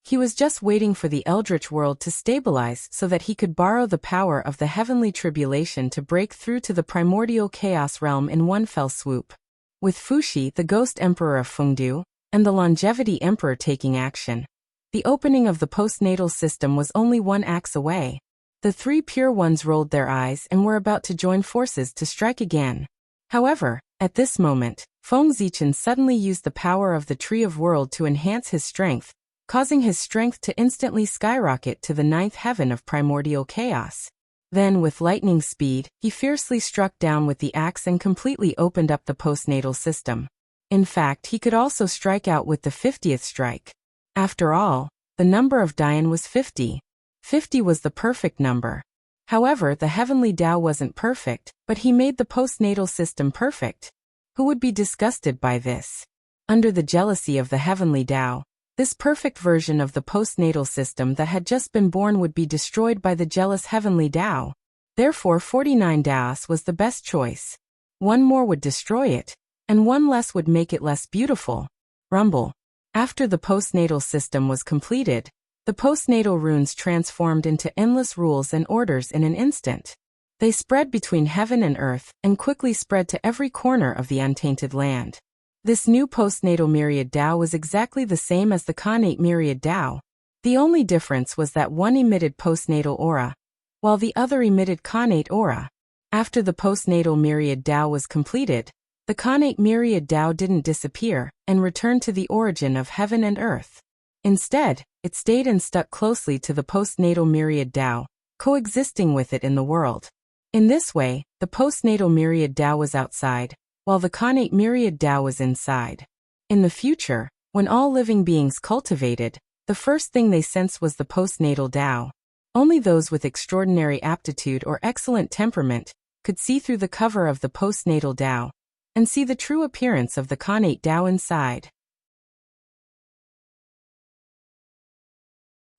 Speaker 1: He was just waiting for the Eldritch world to stabilize so that he could borrow the power of the heavenly tribulation to break through to the primordial chaos realm in one fell swoop. With Fuxi, the ghost emperor of Fengdu, and the longevity emperor taking action, the opening of the postnatal system was only 1 axe away. The three pure ones rolled their eyes and were about to join forces to strike again. However, at this moment, Feng Zichen suddenly used the power of the Tree of World to enhance his strength, causing his strength to instantly skyrocket to the 9th heaven of primordial chaos. Then, with lightning speed, he fiercely struck down with the axe and completely opened up the postnatal system. In fact, he could also strike out with the 50th strike. After all, the number of Dian was 50. 50 was the perfect number. However, the heavenly Tao wasn't perfect, but he made the postnatal system perfect. Who would be disgusted by this? Under the jealousy of the heavenly Tao, this perfect version of the postnatal system that had just been born would be destroyed by the jealous heavenly Tao. Therefore 49 Daos was the best choice. 1 more would destroy it, and 1 less would make it less beautiful. Rumble. After the postnatal system was completed, the postnatal runes transformed into endless rules and orders in an instant. They spread between heaven and earth and quickly spread to every corner of the untainted land. This new postnatal myriad Tao was exactly the same as the connate myriad Tao. The only difference was that one emitted postnatal aura, while the other emitted connate aura. After the postnatal myriad Tao was completed, the connate myriad Tao didn't disappear and returned to the origin of heaven and earth. Instead, it stayed and stuck closely to the postnatal myriad Tao, coexisting with it in the world. In this way, the postnatal myriad Tao was outside, while the connate myriad Tao was inside. In the future, when all living beings cultivated, the first thing they sensed was the postnatal Tao. Only those with extraordinary aptitude or excellent temperament could see through the cover of the postnatal Tao and see the true appearance of the connate Tao inside.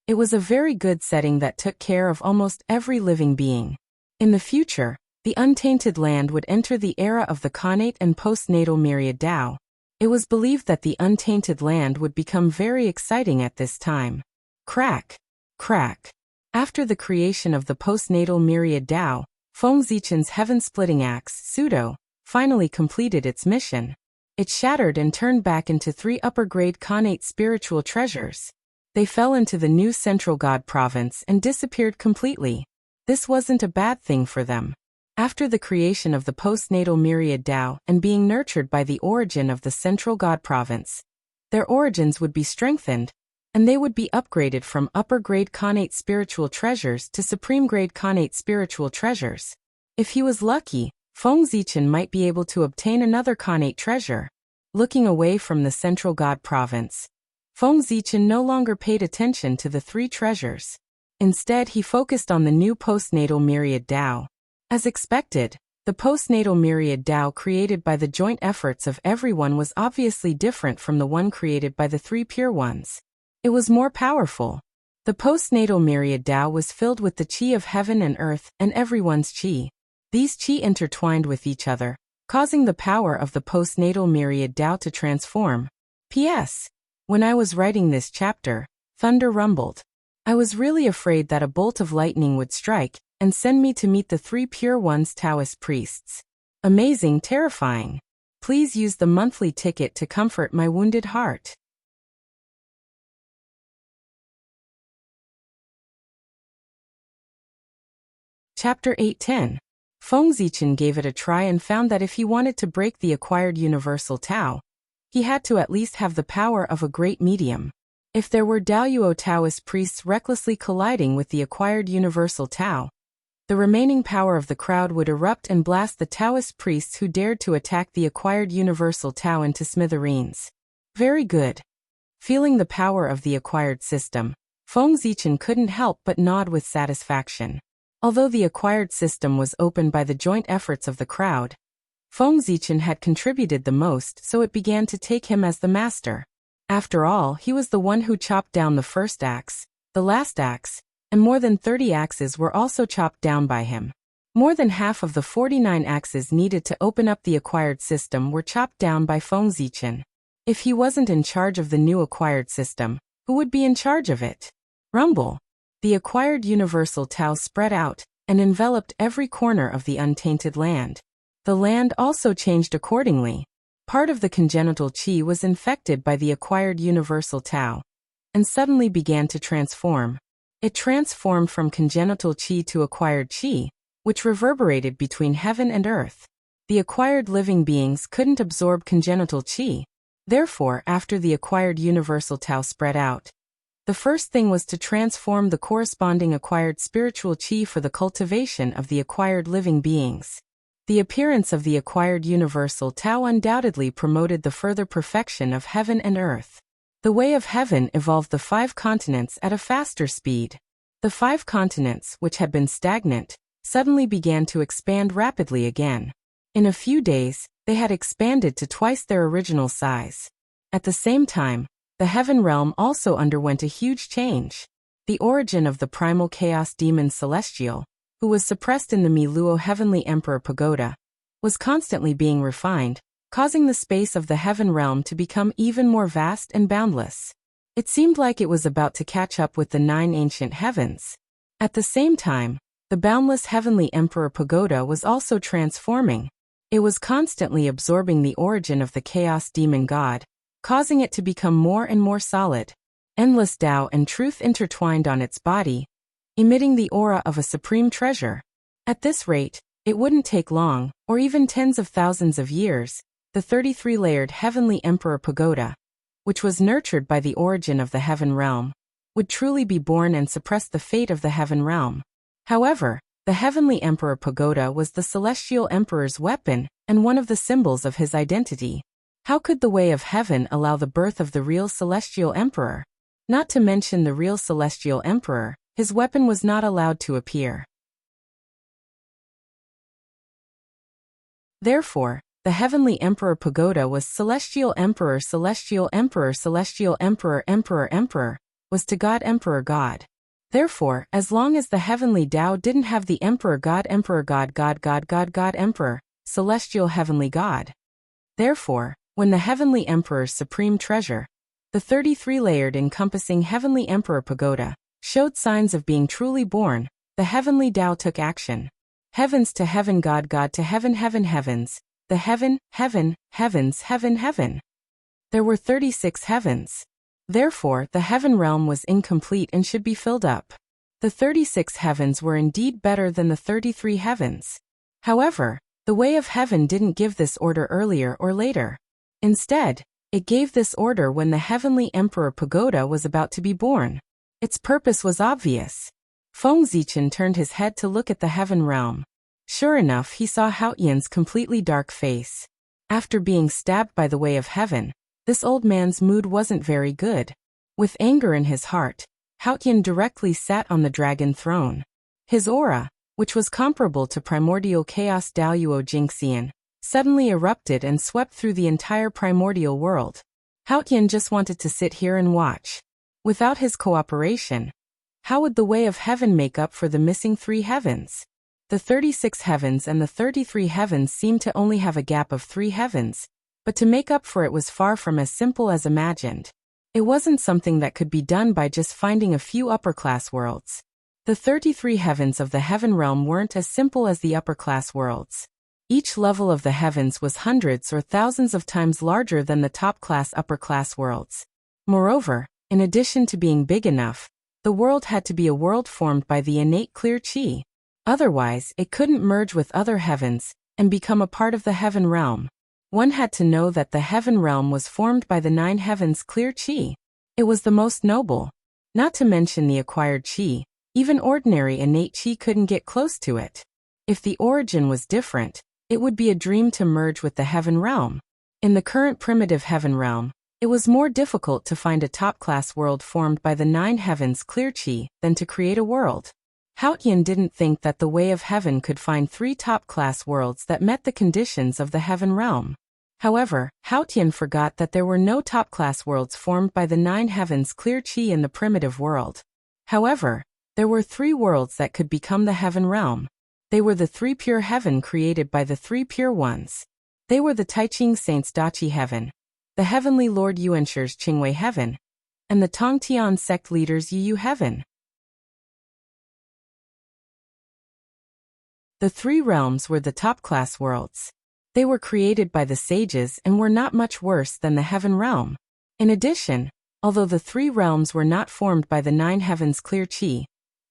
Speaker 1: It was a very good setting that took care of almost every living being. In the future, the untainted land would enter the era of the connate and postnatal myriad Tao. It was believed that the untainted land would become very exciting at this time. Crack. Crack. After the creation of the postnatal myriad Tao, Feng Zichen's heaven-splitting axe, Pseudo, finally completed its mission. It shattered and turned back into 3 upper-grade connate spiritual treasures. They fell into the new Central God Province and disappeared completely. This wasn't a bad thing for them. After the creation of the postnatal myriad Tao and being nurtured by the origin of the Central God Province, their origins would be strengthened, and they would be upgraded from upper-grade connate spiritual treasures to supreme-grade connate spiritual treasures. If he was lucky, Feng Zichen might be able to obtain another connate treasure. Looking away from the Central God Province, Feng Zichen no longer paid attention to the 3 treasures. Instead, he focused on the new postnatal myriad Tao. As expected, the postnatal myriad Tao created by the joint efforts of everyone was obviously different from the one created by the 3 pure ones. It was more powerful. The postnatal myriad Tao was filled with the qi of heaven and earth and everyone's qi. These qi intertwined with each other, causing the power of the postnatal myriad Tao to transform. P.S. When I was writing this chapter, thunder rumbled. I was really afraid that a bolt of lightning would strike and send me to meet the 3 pure ones Taoist priests. Amazing, terrifying. Please use the monthly ticket to comfort my wounded heart. Chapter 8:10. Feng Zichen gave it a try and found that if he wanted to break the acquired universal Tao, he had to at least have the power of a great medium. If there were Daoyuo Taoist priests recklessly colliding with the acquired universal Tao, the remaining power of the crowd would erupt and blast the Taoist priests who dared to attack the acquired universal Tao into smithereens. Very good. Feeling the power of the acquired system, Feng Zichen couldn't help but nod with satisfaction. Although the acquired system was opened by the joint efforts of the crowd, Feng Zichen had contributed the most, so it began to take him as the master. After all, he was the one who chopped down the first axe, the last axe, and more than 30 axes were also chopped down by him. More than half of the 49 axes needed to open up the acquired system were chopped down by Feng Zichen. If he wasn't in charge of the new acquired system, who would be in charge of it? Rumble. The acquired universal Tao spread out and enveloped every corner of the untainted land. The land also changed accordingly. Part of the congenital qi was infected by the acquired universal Tao and suddenly began to transform. It transformed from congenital qi to acquired qi, which reverberated between heaven and earth. The acquired living beings couldn't absorb congenital qi. Therefore, after the acquired universal Tao spread out, the first thing was to transform the corresponding acquired spiritual qi for the cultivation of the acquired living beings. The appearance of the acquired universal Tao undoubtedly promoted the further perfection of heaven and earth. The way of heaven evolved the 5 continents at a faster speed. The 5 continents, which had been stagnant, suddenly began to expand rapidly again. In a few days, they had expanded to twice their original size. At the same time, the heaven realm also underwent a huge change. The origin of the primal chaos demon Celestial, who was suppressed in the Miluo Heavenly Emperor Pagoda, was constantly being refined, causing the space of the heaven realm to become even more vast and boundless. It seemed like it was about to catch up with the 9 ancient heavens. At the same time, the boundless Heavenly Emperor Pagoda was also transforming. It was constantly absorbing the origin of the chaos demon god, causing it to become more and more solid. Endless Tao and truth intertwined on its body, emitting the aura of a supreme treasure. At this rate, it wouldn't take long, or even tens of thousands of years, the 33-layered Heavenly Emperor Pagoda, which was nurtured by the origin of the heaven realm, would truly be born and suppress the fate of the heaven realm. However, the Heavenly Emperor Pagoda was the Celestial Emperor's weapon and one of the symbols of his identity. How could the way of heaven allow the birth of the real Celestial Emperor? Not to mention the real Celestial Emperor, his weapon was not allowed to appear. Therefore, the heavenly emperor pagoda was celestial emperor, celestial emperor, celestial emperor, emperor, emperor, was to God emperor God. Therefore, as long as the heavenly Tao didn't have the emperor God, emperor God, God, God, God, God, emperor, celestial heavenly God. Therefore, when the heavenly emperor's supreme treasure, the 33-layered encompassing heavenly emperor pagoda, showed signs of being truly born, the heavenly Tao took action. Heavens to heaven, God, God to heaven, heaven, heavens, the heaven, heaven, heavens, heaven, heaven. There were 36 heavens. Therefore, the heaven realm was incomplete and should be filled up. The 36 heavens were indeed better than the 33 heavens. However, the way of heaven didn't give this order earlier or later. Instead, it gave this order when the heavenly emperor pagoda was about to be born. Its purpose was obvious. Feng Zichen turned his head to look at the heaven realm. Sure enough, he saw Haotian's completely dark face. After being stabbed by the way of heaven, this old man's mood wasn't very good. With anger in his heart, Haotian directly sat on the dragon throne. His aura, which was comparable to primordial chaos Daoyuo Jingxian, suddenly erupted and swept through the entire primordial world. Haotian just wanted to sit here and watch. Without his cooperation, how would the way of heaven make up for the missing 3 heavens? The 36 heavens and the 33 heavens seemed to only have a gap of 3 heavens, but to make up for it was far from as simple as imagined. It wasn't something that could be done by just finding a few upper-class worlds. The 33 heavens of the heaven realm weren't as simple as the upper-class worlds. Each level of the heavens was hundreds or thousands of times larger than the top-class upper-class worlds. Moreover, in addition to being big enough, the world had to be a world formed by the innate clear qi. Otherwise, it couldn't merge with other heavens and become a part of the heaven realm. One had to know that the heaven realm was formed by the 9 heavens clear qi. It was the most noble. Not to mention the acquired qi, even ordinary innate qi couldn't get close to it. If the origin was different, it would be a dream to merge with the heaven realm. In the current primitive heaven realm, it was more difficult to find a top-class world formed by the 9 heavens clear qi than to create a world. Haotian didn't think that the way of heaven could find 3 top-class worlds that met the conditions of the heaven realm. However, Haotian forgot that there were no top-class worlds formed by the 9 heavens clear qi in the primitive world. However, there were 3 worlds that could become the heaven realm. They were the 3 pure heaven created by the 3 pure ones. They were the Taiching Saints Dachi heaven, the heavenly Lord Yuanshir's Qingwei heaven, and the Tongtian sect leaders Yiyu heaven. The 3 realms were the top-class worlds. They were created by the sages and were not much worse than the heaven realm. In addition, although the 3 realms were not formed by the 9 heavens clear qi,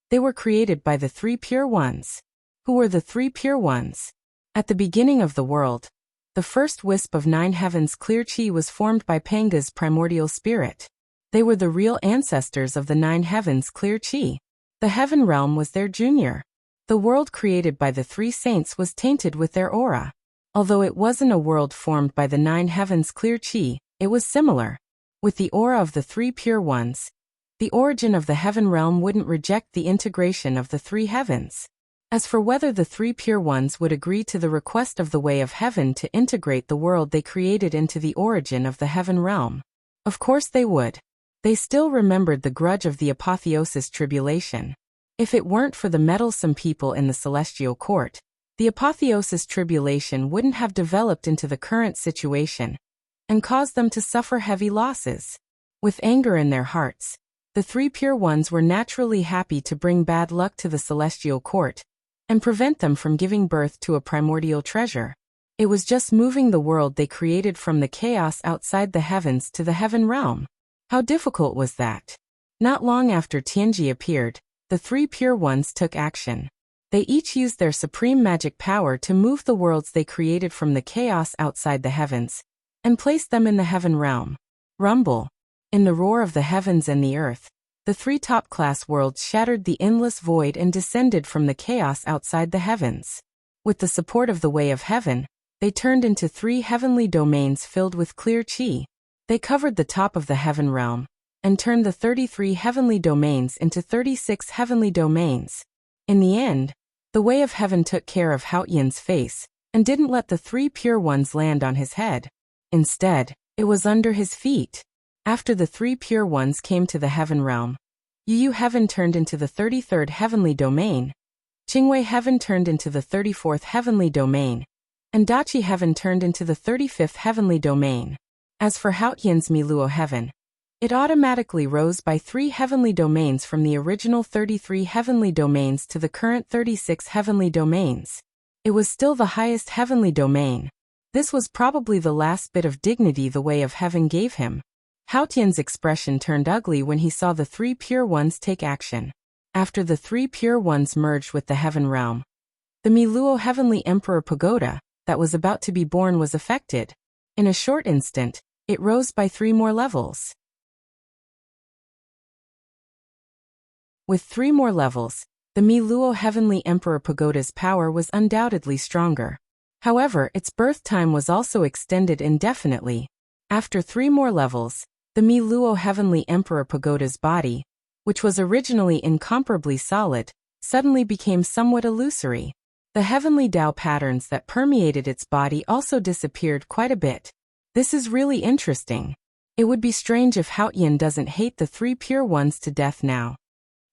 Speaker 1: they were created by the 3 pure ones. Who were the 3 pure ones? At the beginning of the world, the first wisp of 9 heavens clear qi was formed by Panga's primordial spirit. They were the real ancestors of the 9 heavens clear qi. The heaven realm was their junior. The world created by the 3 saints was tainted with their aura. Although it wasn't a world formed by the 9 heavens clear qi, it was similar. With the aura of the 3 pure ones, the origin of the heaven realm wouldn't reject the integration of the 3 heavens. As for whether the 3 pure ones would agree to the request of the way of heaven to integrate the world they created into the origin of the heaven realm, of course they would. They still remembered the grudge of the apotheosis tribulation. If it weren't for the meddlesome people in the celestial court, the apotheosis tribulation wouldn't have developed into the current situation and caused them to suffer heavy losses. With anger in their hearts, the 3 pure ones were naturally happy to bring bad luck to the celestial court and prevent them from giving birth to a primordial treasure. It was just moving the world they created from the chaos outside the heavens to the heaven realm. How difficult was that? Not long after Tianji appeared, the 3 pure ones took action. They each used their supreme magic power to move the worlds they created from the chaos outside the heavens and placed them in the heaven realm. Rumble. In the roar of the heavens and the earth, the 3 top-class worlds shattered the endless void and descended from the chaos outside the heavens. With the support of the way of heaven, they turned into 3 heavenly domains filled with clear qi. They covered the top of the heaven realm and turned the 33 heavenly domains into 36 heavenly domains. In the end, the way of heaven took care of Haotian's face and didn't let the three pure ones land on his head. Instead, it was under his feet. After the three pure ones came to the heaven realm, Yu heaven turned into the 33rd heavenly domain, Qingwei heaven turned into the 34th heavenly domain, and Dachi heaven turned into the 35th heavenly domain. As for Haotian's Miluo heaven, it automatically rose by 3 heavenly domains from the original 33 heavenly domains to the current 36 heavenly domains. It was still the highest heavenly domain. This was probably the last bit of dignity the way of heaven gave him. Haotian's expression turned ugly when he saw the three pure ones take action. After the three pure ones merged with the heaven realm, the Miluo heavenly emperor pagoda that was about to be born was affected. In a short instant, it rose by 3 more levels. With 3 more levels, the Miluo heavenly emperor pagoda's power was undoubtedly stronger. However, its birth time was also extended indefinitely. After 3 more levels, the Miluo heavenly emperor pagoda's body, which was originally incomparably solid, suddenly became somewhat illusory. The heavenly Tao patterns that permeated its body also disappeared quite a bit. This is really interesting. It would be strange if Haotian doesn't hate the three pure ones to death now.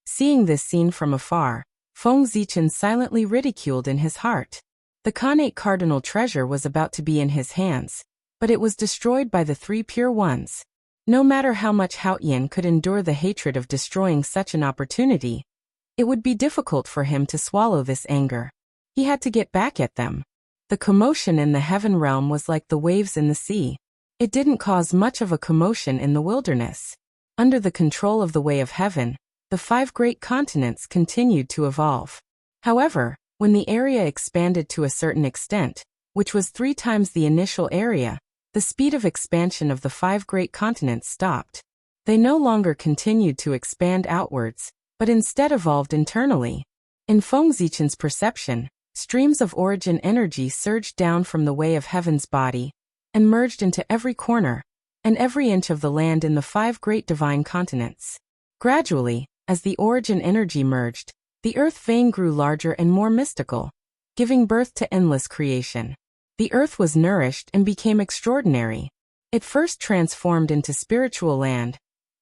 Speaker 1: Seeing this scene from afar, Feng Zichen silently ridiculed in his heart. The Khanate cardinal treasure was about to be in his hands, but it was destroyed by the three pure ones. No matter how much Haotian could endure the hatred of destroying such an opportunity, it would be difficult for him to swallow this anger. He had to get back at them. The commotion in the heaven realm was like the waves in the sea. It didn't cause much of a commotion in the wilderness. Under the control of the way of heaven, the 5 great continents continued to evolve. However, when the area expanded to a certain extent, which was 3 times the initial area, the speed of expansion of the 5 great continents stopped. They no longer continued to expand outwards, but instead evolved internally. In Feng Zichen's perception, streams of origin energy surged down from the way of heaven's body and merged into every corner and every inch of the land in the 5 great divine continents. Gradually, as the origin energy merged, the earth vein grew larger and more mystical, giving birth to endless creation. The earth was nourished and became extraordinary. It first transformed into spiritual land,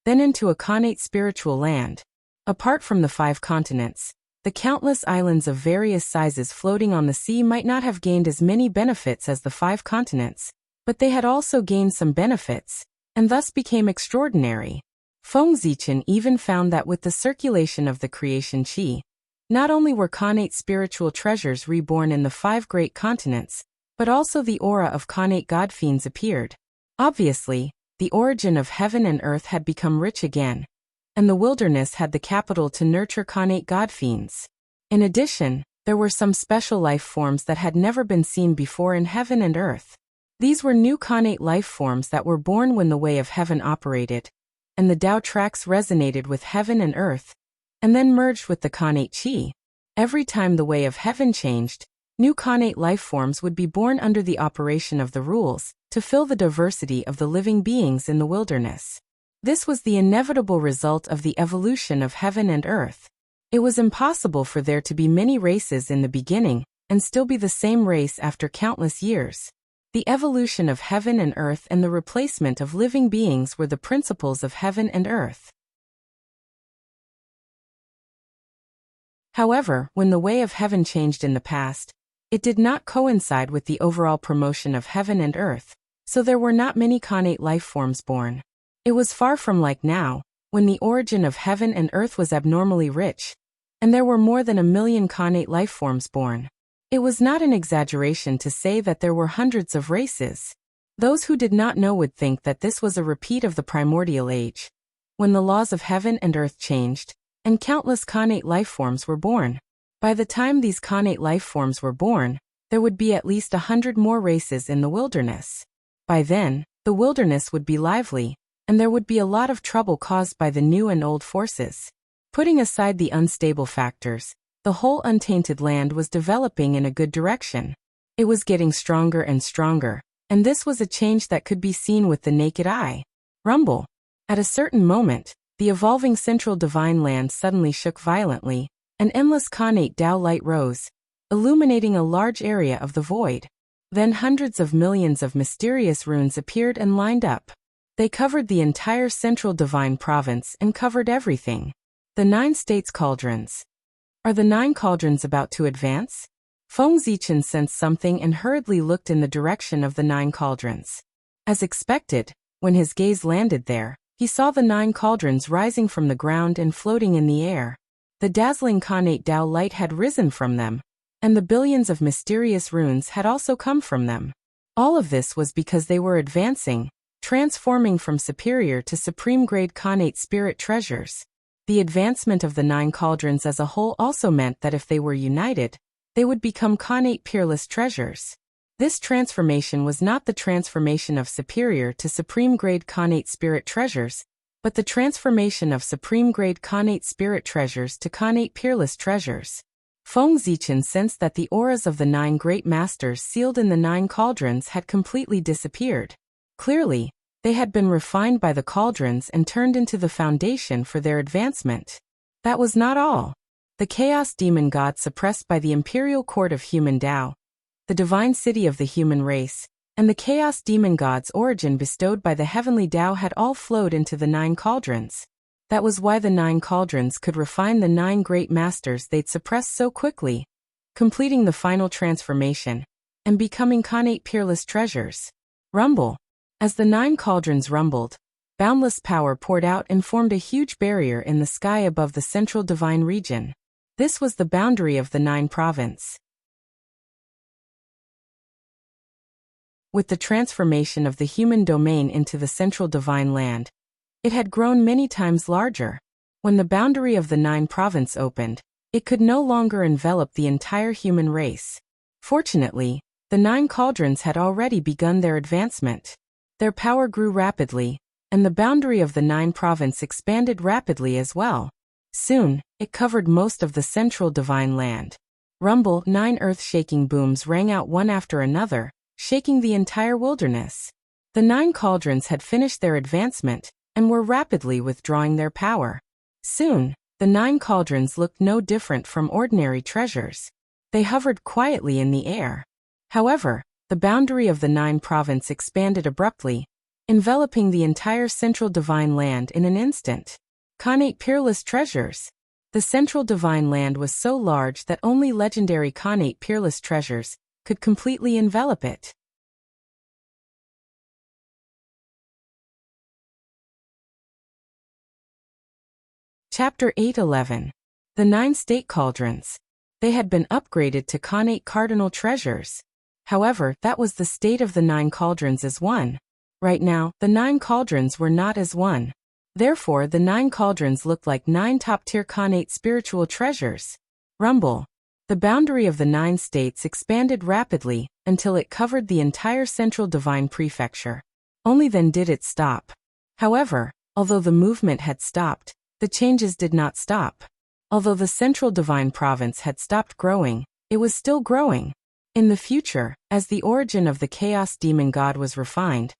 Speaker 1: then into a Khanate spiritual land. Apart from the 5 continents, the countless islands of various sizes floating on the sea might not have gained as many benefits as the 5 continents, but they had also gained some benefits, and thus became extraordinary. Feng Zichen even found that with the circulation of the creation qi, not only were Khanate spiritual treasures reborn in the 5 great continents, but also the aura of Khanate god fiends appeared. Obviously, the origin of heaven and earth had become rich again, and the wilderness had the capital to nurture Khanate god fiends. In addition, there were some special life forms that had never been seen before in heaven and earth. These were new Khanate life forms that were born when the way of heaven operated, and the Tao tracks resonated with heaven and earth, and then merged with the Khanate qi. Every time the way of heaven changed, new Khanate life forms would be born under the operation of the rules, to fill the diversity of the living beings in the wilderness. This was the inevitable result of the evolution of heaven and earth. It was impossible for there to be many races in the beginning, and still be the same race after countless years. The evolution of heaven and earth and the replacement of living beings were the principles of heaven and earth. However, when the way of heaven changed in the past, it did not coincide with the overall promotion of heaven and earth, so there were not many Khanate life forms born. It was far from like now, when the origin of heaven and earth was abnormally rich, and there were more than 1 million Khanate life forms born. It was not an exaggeration to say that there were hundreds of races. Those who did not know would think that this was a repeat of the primordial age, when the laws of heaven and earth changed, and countless Khanate life forms were born. By the time these Khanate life forms were born, there would be at least 100 more races in the wilderness. By then, the wilderness would be lively, and there would be a lot of trouble caused by the new and old forces. Putting aside the unstable factors, the whole untainted land was developing in a good direction. It was getting stronger and stronger, and this was a change that could be seen with the naked eye. Rumble. At a certain moment, the evolving central divine land suddenly shook violently, and endless Khanate Tao light rose, illuminating a large area of the void. Then hundreds of millions of mysterious runes appeared and lined up. They covered the entire central divine province and covered everything. The 9 states cauldrons. Are the 9 cauldrons about to advance? Feng Zichen sensed something and hurriedly looked in the direction of the 9 cauldrons. As expected, when his gaze landed there, he saw the 9 cauldrons rising from the ground and floating in the air. The dazzling Khanate Dao light had risen from them, and the billions of mysterious runes had also come from them. All of this was because they were advancing, transforming from superior to supreme-grade Khanate spirit treasures. The advancement of the 9 cauldrons as a whole also meant that if they were united, they would become Khanate peerless treasures. This transformation was not the transformation of superior to supreme-grade Khanate spirit treasures, but the transformation of supreme-grade Khanate spirit treasures to Khanate peerless treasures. Feng Zichen sensed that the auras of the 9 great masters sealed in the 9 cauldrons had completely disappeared. Clearly, they had been refined by the cauldrons and turned into the foundation for their advancement. That was not all. The Chaos Demon God suppressed by the Imperial Court of Human Tao, the divine city of the human race, and the Chaos Demon God's origin bestowed by the heavenly Tao had all flowed into the 9 cauldrons. That was why the 9 cauldrons could refine the 9 great masters they'd suppressed so quickly, completing the final transformation, and becoming Khanate peerless treasures. Rumble. As the 9 cauldrons rumbled, boundless power poured out and formed a huge barrier in the sky above the central divine region. This was the boundary of the 9 province. With the transformation of the human domain into the central divine land, it had grown many times larger. When the boundary of the 9 province opened, it could no longer envelop the entire human race. Fortunately, the 9 cauldrons had already begun their advancement. Their power grew rapidly, and the boundary of the 9 province expanded rapidly as well. Soon, it covered most of the central divine land. Rumble, 9 earth-shaking booms rang out one after another, shaking the entire wilderness. The 9 cauldrons had finished their advancement, and were rapidly withdrawing their power. Soon, the 9 cauldrons looked no different from ordinary treasures. They hovered quietly in the air. However, the boundary of the 9 province expanded abruptly, enveloping the entire central divine land in an instant. Khanate peerless treasures. The central divine land was so large that only legendary Khanate peerless treasures could completely envelop it. Chapter 8:11. The 9 state cauldrons. They had been upgraded to Khanate cardinal treasures. However, that was the state of the 9 cauldrons as one. Right now, the 9 cauldrons were not as one. Therefore, the 9 cauldrons looked like 9 top-tier Khanate spiritual treasures. Rumble. The boundary of the 9 states expanded rapidly until it covered the entire central divine prefecture. Only then did it stop. However, although the movement had stopped, the changes did not stop. Although the central divine province had stopped growing, it was still growing. In the future, as the origin of the Chaos Demon God was refined,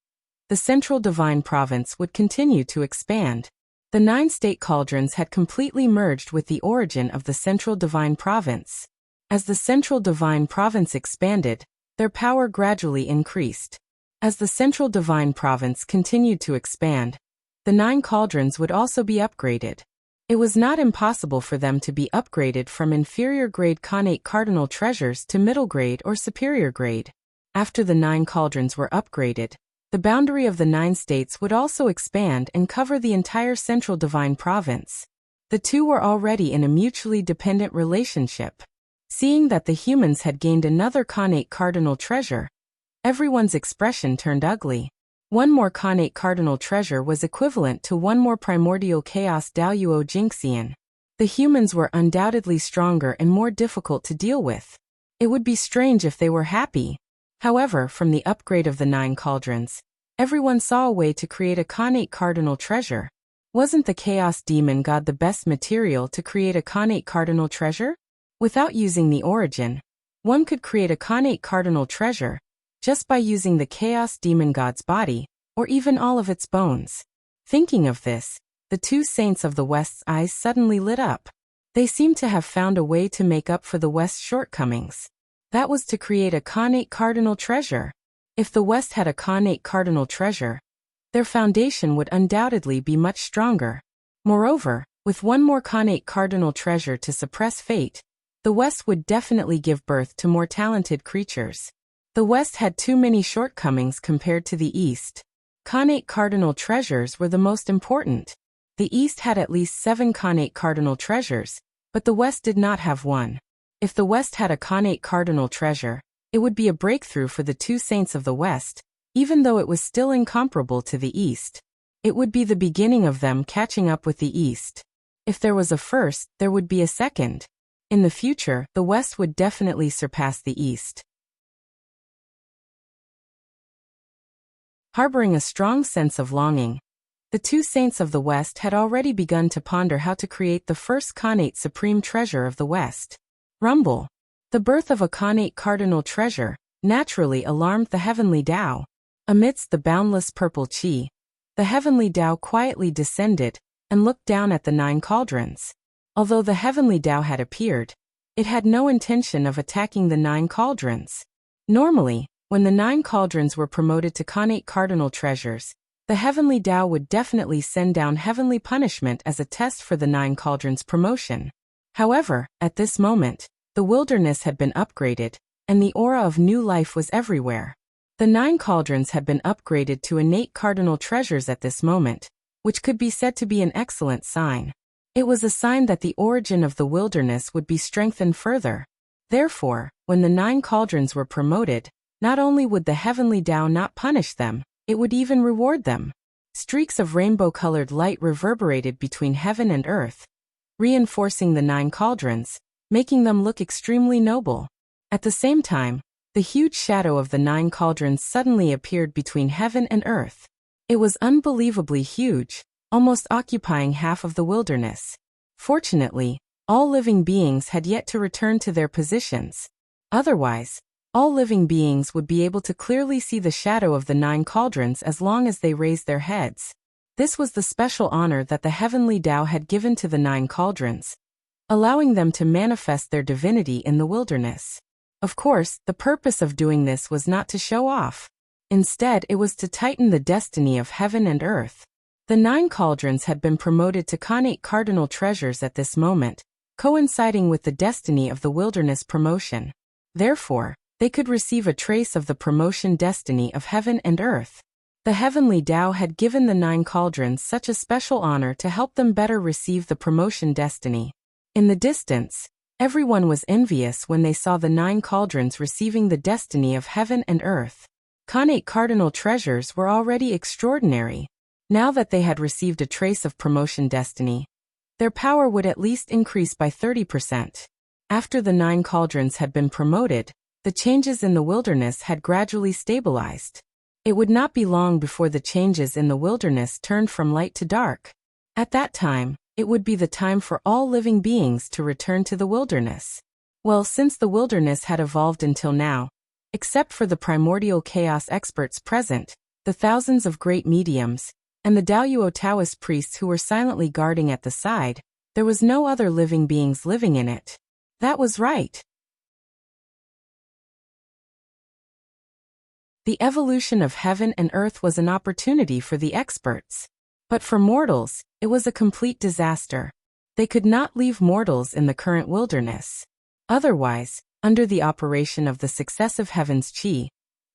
Speaker 1: the central divine province would continue to expand. The 9 state cauldrons had completely merged with the origin of the central divine province. As the central divine province expanded, their power gradually increased. As the central divine province continued to expand, the 9 cauldrons would also be upgraded. It was not impossible for them to be upgraded from inferior-grade Khanate cardinal treasures to middle-grade or superior-grade. After the 9 cauldrons were upgraded, the boundary of the 9 states would also expand and cover the entire central divine province. The two were already in a mutually dependent relationship. Seeing that the humans had gained another Khanate cardinal treasure, everyone's expression turned ugly. One more Khanate cardinal treasure was equivalent to one more primordial chaos Daoyuo Jinxian. The humans were undoubtedly stronger and more difficult to deal with. It would be strange if they were happy. However, from the upgrade of the 9 cauldrons, everyone saw a way to create a Khanate cardinal treasure. Wasn't the Chaos Demon God the best material to create a Khanate cardinal treasure? Without using the origin, one could create a Khanate cardinal treasure just by using the Chaos Demon God's body, or even all of its bones. Thinking of this, the 2 saints of the West's eyes suddenly lit up. They seemed to have found a way to make up for the West's shortcomings. That was to create a Khanate cardinal treasure. If the West had a Khanate cardinal treasure, their foundation would undoubtedly be much stronger. Moreover, with one more Khanate cardinal treasure to suppress fate, the West would definitely give birth to more talented creatures. The West had too many shortcomings compared to the East. Khanate cardinal treasures were the most important. The East had at least 7 Khanate cardinal treasures, but the West did not have one. If the West had a Khanate cardinal treasure, it would be a breakthrough for the two saints of the West, even though it was still incomparable to the East. It would be the beginning of them catching up with the East. If there was a first, there would be a second. In the future, the West would definitely surpass the East. Harboring a strong sense of longing, the two saints of the West had already begun to ponder how to create the first Khanate supreme treasure of the West. Rumble. The birth of a Khanate cardinal treasure naturally alarmed the heavenly Tao. Amidst the boundless purple qi, the heavenly Tao quietly descended and looked down at the 9 cauldrons. Although the heavenly Tao had appeared, it had no intention of attacking the 9 cauldrons. Normally, when the 9 cauldrons were promoted to Khanate cardinal treasures, the heavenly Tao would definitely send down heavenly punishment as a test for the 9 cauldrons' promotion. However, at this moment, the wilderness had been upgraded, and the aura of new life was everywhere. The 9 cauldrons had been upgraded to innate cardinal treasures at this moment, which could be said to be an excellent sign. It was a sign that the origin of the wilderness would be strengthened further. Therefore, when the 9 cauldrons were promoted, not only would the heavenly Tao not punish them, it would even reward them. Streaks of rainbow-colored light reverberated between heaven and earth, reinforcing the 9 cauldrons, making them look extremely noble. At the same time, the huge shadow of the 9 cauldrons suddenly appeared between heaven and earth. It was unbelievably huge, almost occupying half of the wilderness. Fortunately, all living beings had yet to return to their positions. Otherwise, all living beings would be able to clearly see the shadow of the 9 cauldrons as long as they raised their heads. This was the special honor that the heavenly Tao had given to the 9 cauldrons, allowing them to manifest their divinity in the wilderness. Of course, the purpose of doing this was not to show off. Instead, it was to tighten the destiny of heaven and earth. The 9 cauldrons had been promoted to Khanate cardinal treasures at this moment, coinciding with the destiny of the wilderness promotion. Therefore, they could receive a trace of the promotion destiny of heaven and earth. The heavenly Tao had given the 9 cauldrons such a special honor to help them better receive the promotion destiny. In the distance, everyone was envious when they saw the 9 cauldrons receiving the destiny of heaven and earth. Khanate cardinal treasures were already extraordinary. Now that they had received a trace of promotion destiny, their power would at least increase by 30%. After the 9 cauldrons had been promoted, the changes in the wilderness had gradually stabilized. It would not be long before the changes in the wilderness turned from light to dark. At that time, it would be the time for all living beings to return to the wilderness. Well, since the wilderness had evolved until now, except for the primordial chaos experts present, the thousands of great mediums, and the Daoyuo Taoist priests who were silently guarding at the side, there was no other living beings living in it. That was right. The evolution of heaven and earth was an opportunity for the experts. But for mortals, it was a complete disaster. They could not leave mortals in the current wilderness. Otherwise, under the operation of the successive heavens qi,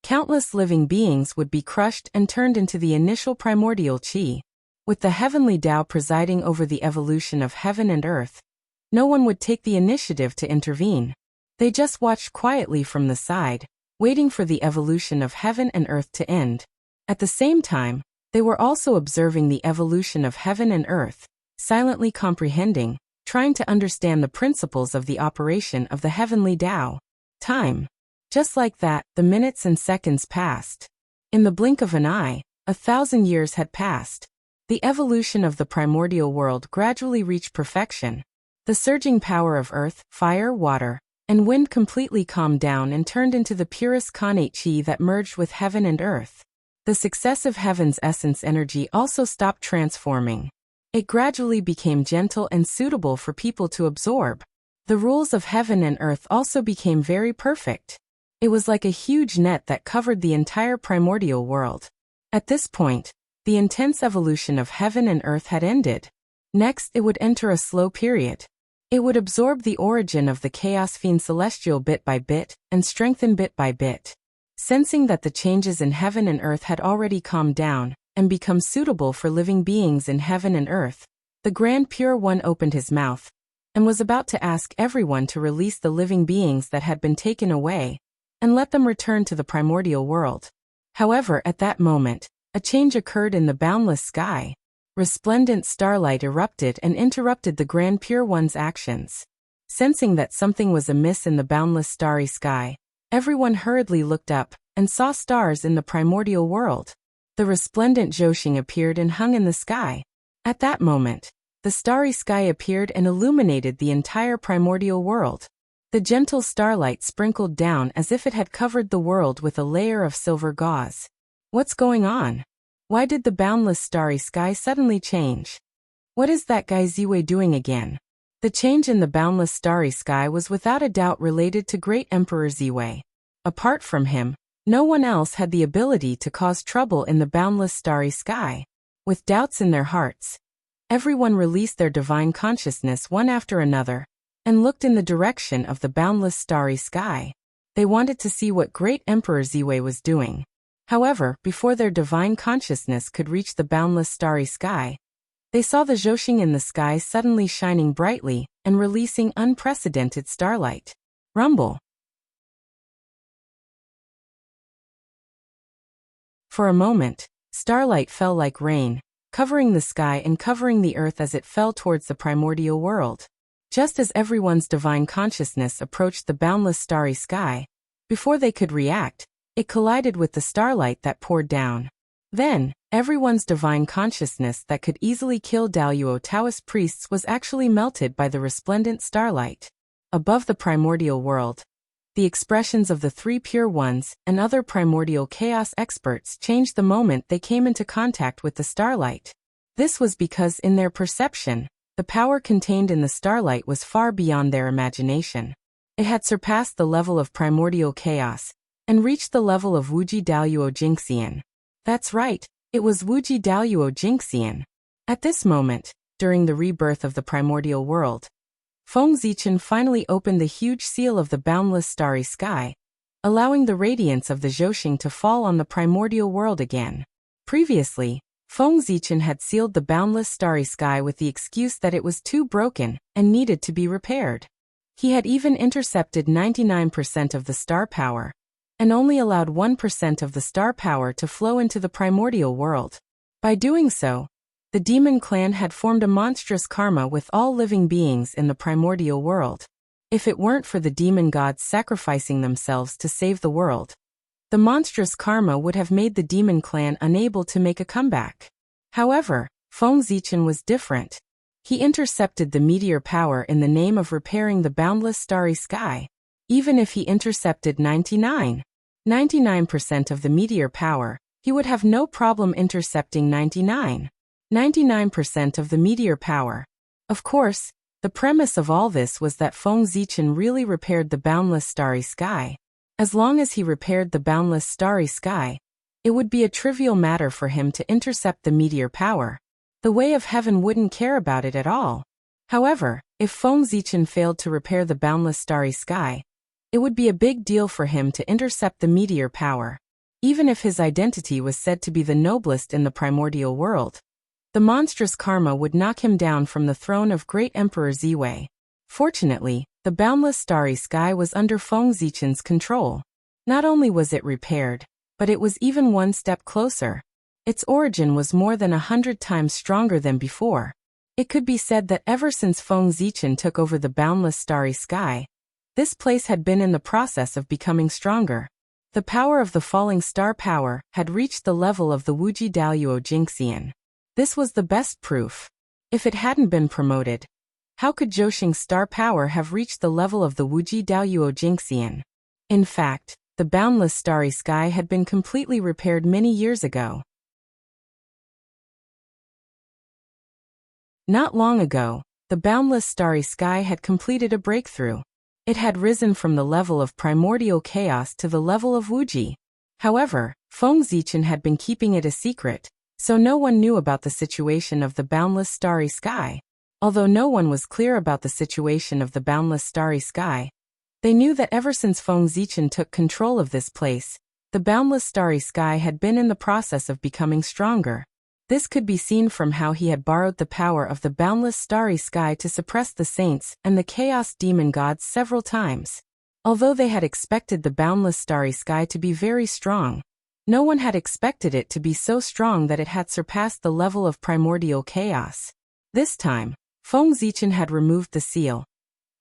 Speaker 1: countless living beings would be crushed and turned into the initial primordial qi. With the heavenly Tao presiding over the evolution of heaven and earth, no one would take the initiative to intervene. They just watched quietly from the side, waiting for the evolution of heaven and earth to end. At the same time, they were also observing the evolution of heaven and earth, silently comprehending, trying to understand the principles of the operation of the heavenly Tao. Time. Just like that, the minutes and seconds passed. In the blink of an eye, 1,000 years had passed. The evolution of the primordial world gradually reached perfection. The surging power of earth, fire, water, and wind completely calmed down and turned into the purest Khanate qi that merged with heaven and earth. The successive heavens' essence energy also stopped transforming. It gradually became gentle and suitable for people to absorb. The rules of heaven and earth also became very perfect. It was like a huge net that covered the entire primordial world. At this point, the intense evolution of heaven and earth had ended. Next, it would enter a slow period. It would absorb the origin of the chaos fiend celestial bit by bit, and strengthen bit by bit. Sensing that the changes in heaven and earth had already calmed down, and become suitable for living beings in heaven and earth, the Grand Pure One opened his mouth, and was about to ask everyone to release the living beings that had been taken away, and let them return to the primordial world. However, at that moment, a change occurred in the boundless sky. Resplendent starlight erupted and interrupted the Grand Pure One's actions. Sensing that something was amiss in the boundless starry sky, everyone hurriedly looked up and saw stars in the primordial world. The resplendent Zhoxing appeared and hung in the sky. At that moment, the starry sky appeared and illuminated the entire primordial world. The gentle starlight sprinkled down as if it had covered the world with a layer of silver gauze. What's going on? Why did the boundless starry sky suddenly change? What is that guy Ziwei doing again? The change in the boundless starry sky was without a doubt related to Great Emperor Ziwei. Apart from him, no one else had the ability to cause trouble in the boundless starry sky. With doubts in their hearts, everyone released their divine consciousness one after another, and looked in the direction of the boundless starry sky. They wanted to see what Great Emperor Ziwei was doing. However, before their divine consciousness could reach the boundless starry sky, they saw the Zhoxing in the sky suddenly shining brightly and releasing unprecedented starlight. Rumble. For a moment, starlight fell like rain, covering the sky and covering the earth as it fell towards the primordial world. Just as everyone's divine consciousness approached the boundless starry sky, before they could react, it collided with the starlight that poured down. Then, everyone's divine consciousness that could easily kill Daoyuo Taoist priests was actually melted by the resplendent starlight. Above the primordial world, the expressions of the three pure ones and other primordial chaos experts changed the moment they came into contact with the starlight. This was because in their perception, the power contained in the starlight was far beyond their imagination. It had surpassed the level of primordial chaos, and reached the level of Wuji Daoyuo Jingxian. That's right, it was Wuji Daoyuo Jingxian. At this moment, during the rebirth of the primordial world, Feng Zichen finally opened the huge seal of the boundless starry sky, allowing the radiance of the Zhoxing to fall on the primordial world again. Previously, Feng Zichen had sealed the boundless starry sky with the excuse that it was too broken and needed to be repaired. He had even intercepted 99% of the star power, and only allowed 1% of the star power to flow into the primordial world. By doing so, the demon clan had formed a monstrous karma with all living beings in the primordial world. If it weren't for the demon gods sacrificing themselves to save the world, the monstrous karma would have made the demon clan unable to make a comeback. However, Feng Zichen was different. He intercepted the meteor power in the name of repairing the boundless starry sky. Even if he intercepted 99% of the meteor power, he would have no problem intercepting 99% of the meteor power. Of course, the premise of all this was that Feng Zichen really repaired the boundless starry sky. As long as he repaired the boundless starry sky, it would be a trivial matter for him to intercept the meteor power. The way of heaven wouldn't care about it at all. However, if Feng Zichen failed to repair the boundless starry sky, it would be a big deal for him to intercept the meteor power. Even if his identity was said to be the noblest in the primordial world, the monstrous karma would knock him down from the throne of Great Emperor Ziwei. Fortunately, the boundless starry sky was under Feng Zichen's control. Not only was it repaired, but it was even one step closer. Its origin was more than 100 times stronger than before. It could be said that ever since Feng Zichen took over the boundless starry sky, this place had been in the process of becoming stronger. The power of the falling star power had reached the level of the Wuji Daoyuo Jingxian. This was the best proof. If it hadn't been promoted, how could Zhoxing's star power have reached the level of the Wuji Daoyuo Jingxian? In fact, the boundless starry sky had been completely repaired many years ago. Not long ago, the boundless starry sky had completed a breakthrough. It had risen from the level of primordial chaos to the level of Wuxia. However, Feng Zichen had been keeping it a secret, so no one knew about the situation of the boundless starry sky. Although no one was clear about the situation of the boundless starry sky, they knew that ever since Feng Zichen took control of this place, the boundless starry sky had been in the process of becoming stronger. This could be seen from how he had borrowed the power of the boundless starry sky to suppress the saints and the chaos demon gods several times. Although they had expected the boundless starry sky to be very strong, no one had expected it to be so strong that it had surpassed the level of primordial chaos. This time, Feng Zichen had removed the seal,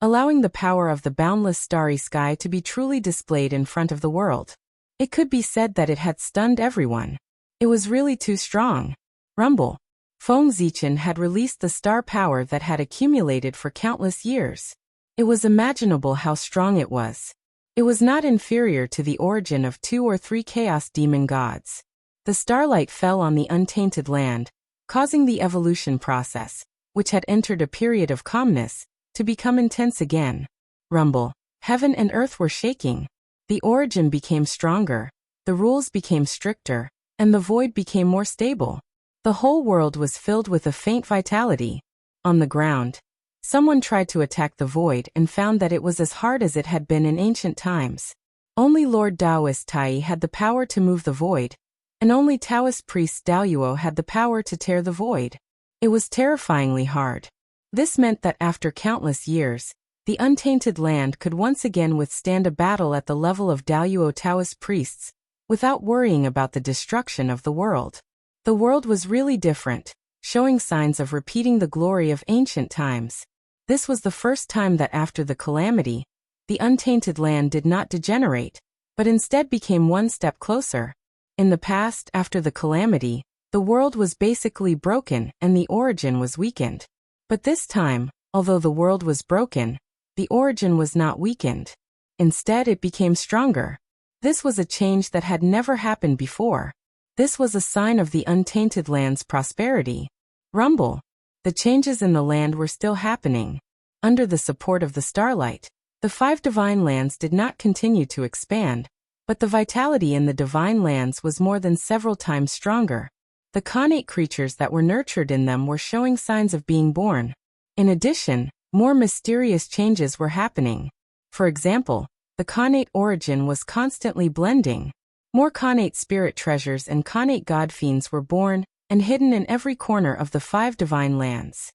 Speaker 1: allowing the power of the boundless starry sky to be truly displayed in front of the world. It could be said that it had stunned everyone. It was really too strong. Rumble. Feng Zichen had released the star power that had accumulated for countless years. It was imaginable how strong it was. It was not inferior to the origin of 2 or 3 chaos demon gods. The starlight fell on the untainted land, causing the evolution process, which had entered a period of calmness, to become intense again. Rumble. Heaven and earth were shaking. The origin became stronger, the rules became stricter, and the void became more stable. The whole world was filled with a faint vitality. On the ground, someone tried to attack the void and found that it was as hard as it had been in ancient times. Only Lord Taoist Tai had the power to move the void, and only Taoist priest Daoyuo had the power to tear the void. It was terrifyingly hard. This meant that after countless years, the untainted land could once again withstand a battle at the level of Daoyuo Taoist priests, without worrying about the destruction of the world. The world was really different, showing signs of repeating the glory of ancient times. This was the first time that after the calamity, the untainted land did not degenerate, but instead became one step closer. In the past, after the calamity, the world was basically broken and the origin was weakened. But this time, although the world was broken, the origin was not weakened. Instead, it became stronger. This was a change that had never happened before. This was a sign of the untainted land's prosperity. Rumble. The changes in the land were still happening. Under the support of the starlight, the 5 divine lands did not continue to expand, but the vitality in the divine lands was more than several times stronger. The connate creatures that were nurtured in them were showing signs of being born. In addition, more mysterious changes were happening. For example, the connate origin was constantly blending. More connate spirit treasures and connate god fiends were born and hidden in every corner of the 5 divine lands.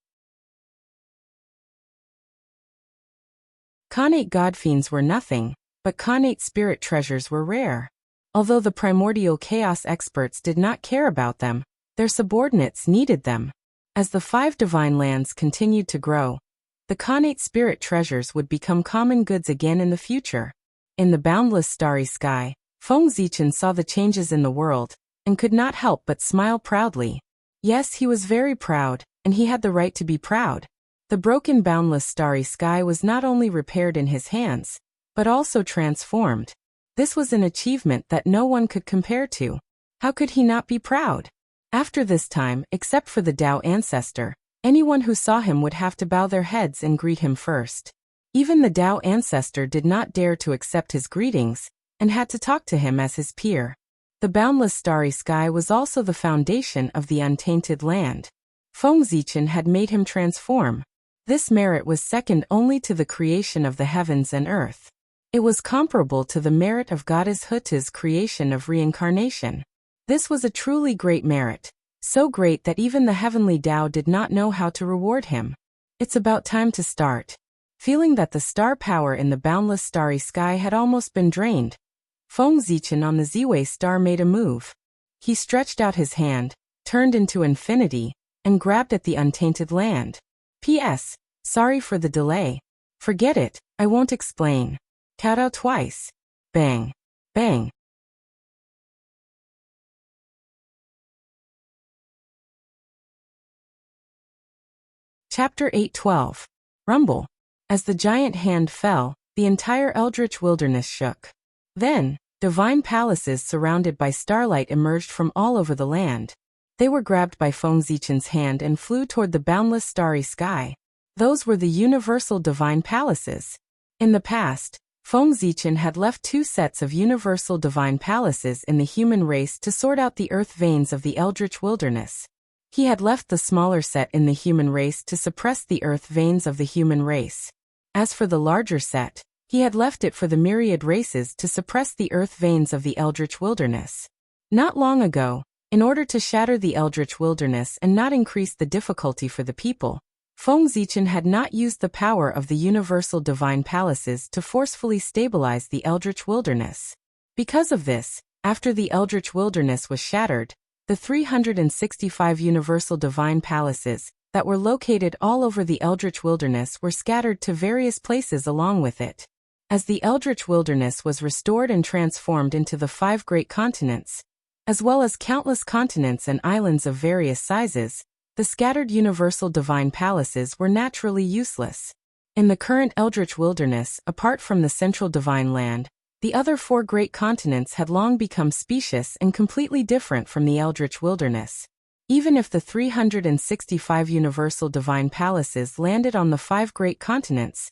Speaker 1: Connate god fiends were nothing, but connate spirit treasures were rare. Although the primordial chaos experts did not care about them, their subordinates needed them. As the 5 divine lands continued to grow, the connate spirit treasures would become common goods again in the future. In the boundless starry sky, Feng Zichen saw the changes in the world, and could not help but smile proudly. Yes, he was very proud, and he had the right to be proud. The broken boundless starry sky was not only repaired in his hands, but also transformed. This was an achievement that no one could compare to. How could he not be proud? After this time, except for the Tao ancestor, anyone who saw him would have to bow their heads and greet him first. Even the Tao ancestor did not dare to accept his greetings, and had to talk to him as his peer. The boundless starry sky was also the foundation of the untainted land. Feng Zichen had made him transform. This merit was second only to the creation of the heavens and earth. It was comparable to the merit of goddess Huta's creation of reincarnation. This was a truly great merit, so great that even the heavenly Tao did not know how to reward him. It's about time to start. Feeling that the star power in the boundless starry sky had almost been drained, Feng Zichen on the Ziwei star made a move. He stretched out his hand, turned into infinity, and grabbed at the untainted land. P.S. Sorry for the delay. Forget it, I won't explain. Kowtow twice. Bang. Bang. Chapter 8:12. Rumble. As the giant hand fell, the entire eldritch wilderness shook. Then, divine palaces surrounded by starlight emerged from all over the land. They were grabbed by Feng Zichen's hand and flew toward the boundless starry sky. Those were the universal divine palaces. In the past, Feng Zichen had left 2 sets of universal divine palaces in the human race to sort out the earth veins of the eldritch wilderness. He had left the smaller set in the human race to suppress the earth veins of the human race. As for the larger set, he had left it for the myriad races to suppress the earth veins of the eldritch wilderness. Not long ago, in order to shatter the eldritch wilderness and not increase the difficulty for the people, Feng Zichen had not used the power of the universal divine palaces to forcefully stabilize the eldritch wilderness. Because of this, after the eldritch wilderness was shattered, the 365 universal divine palaces that were located all over the eldritch wilderness were scattered to various places along with it. As the eldritch wilderness was restored and transformed into the 5 great continents, as well as countless continents and islands of various sizes, the scattered universal divine palaces were naturally useless. In the current eldritch wilderness, apart from the central divine land, the other 4 great continents had long become specious and completely different from the eldritch wilderness. Even if the 365 universal divine palaces landed on the 5 great continents,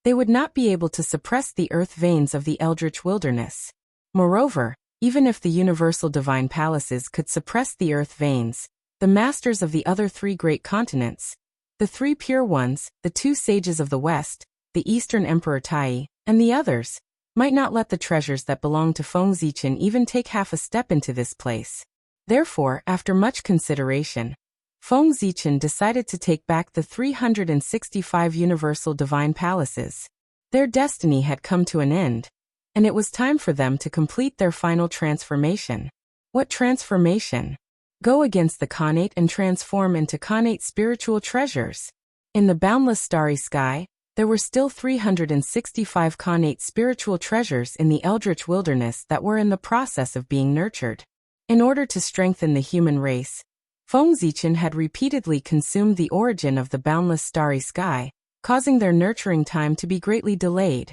Speaker 1: they would not be able to suppress the earth veins of the eldritch wilderness. Moreover, even if the universal divine palaces could suppress the earth veins, the masters of the other 3 great continents, the 3 pure ones, the 2 sages of the West, the Eastern Emperor Tai, and the others, might not let the treasures that belong to Feng Zichen even take half a step into this place. Therefore, after much consideration, Feng Zichen decided to take back the 365 universal divine palaces. Their destiny had come to an end, and it was time for them to complete their final transformation. What transformation? Go against the Khanate and transform into Khanate spiritual treasures. In the boundless starry sky, there were still 365 Khanate spiritual treasures in the eldritch wilderness that were in the process of being nurtured. In order to strengthen the human race, Feng Zichen had repeatedly consumed the origin of the boundless starry sky, causing their nurturing time to be greatly delayed.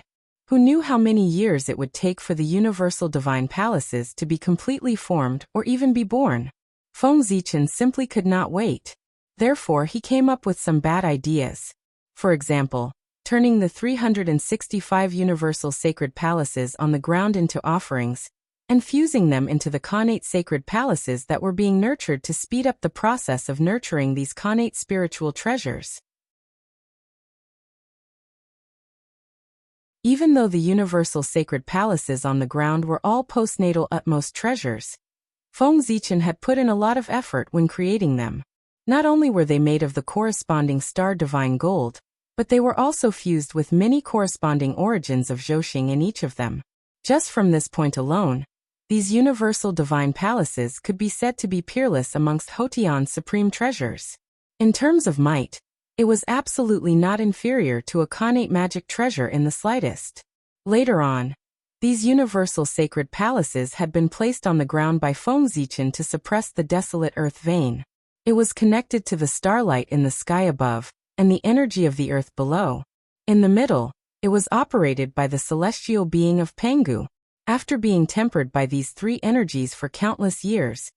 Speaker 1: Who knew how many years it would take for the universal divine palaces to be completely formed or even be born? Feng Zichen simply could not wait. Therefore, he came up with some bad ideas. For example, turning the 365 universal sacred palaces on the ground into offerings, and fusing them into the Khanate sacred palaces that were being nurtured to speed up the process of nurturing these Khanate spiritual treasures. Even though the universal sacred palaces on the ground were all postnatal utmost treasures, Feng Zichen had put in a lot of effort when creating them. Not only were they made of the corresponding star divine gold, but they were also fused with many corresponding origins of Zhouxing in each of them. Just from this point alone, these universal divine palaces could be said to be peerless amongst Hotian's supreme treasures. In terms of might, it was absolutely not inferior to a Khanate magic treasure in the slightest. Later on, these universal sacred palaces had been placed on the ground by Feng Zichen to suppress the desolate earth vein. It was connected to the starlight in the sky above, and the energy of the earth below. In the middle, it was operated by the celestial being of Pangu. After being tempered by these 3 energies for countless years,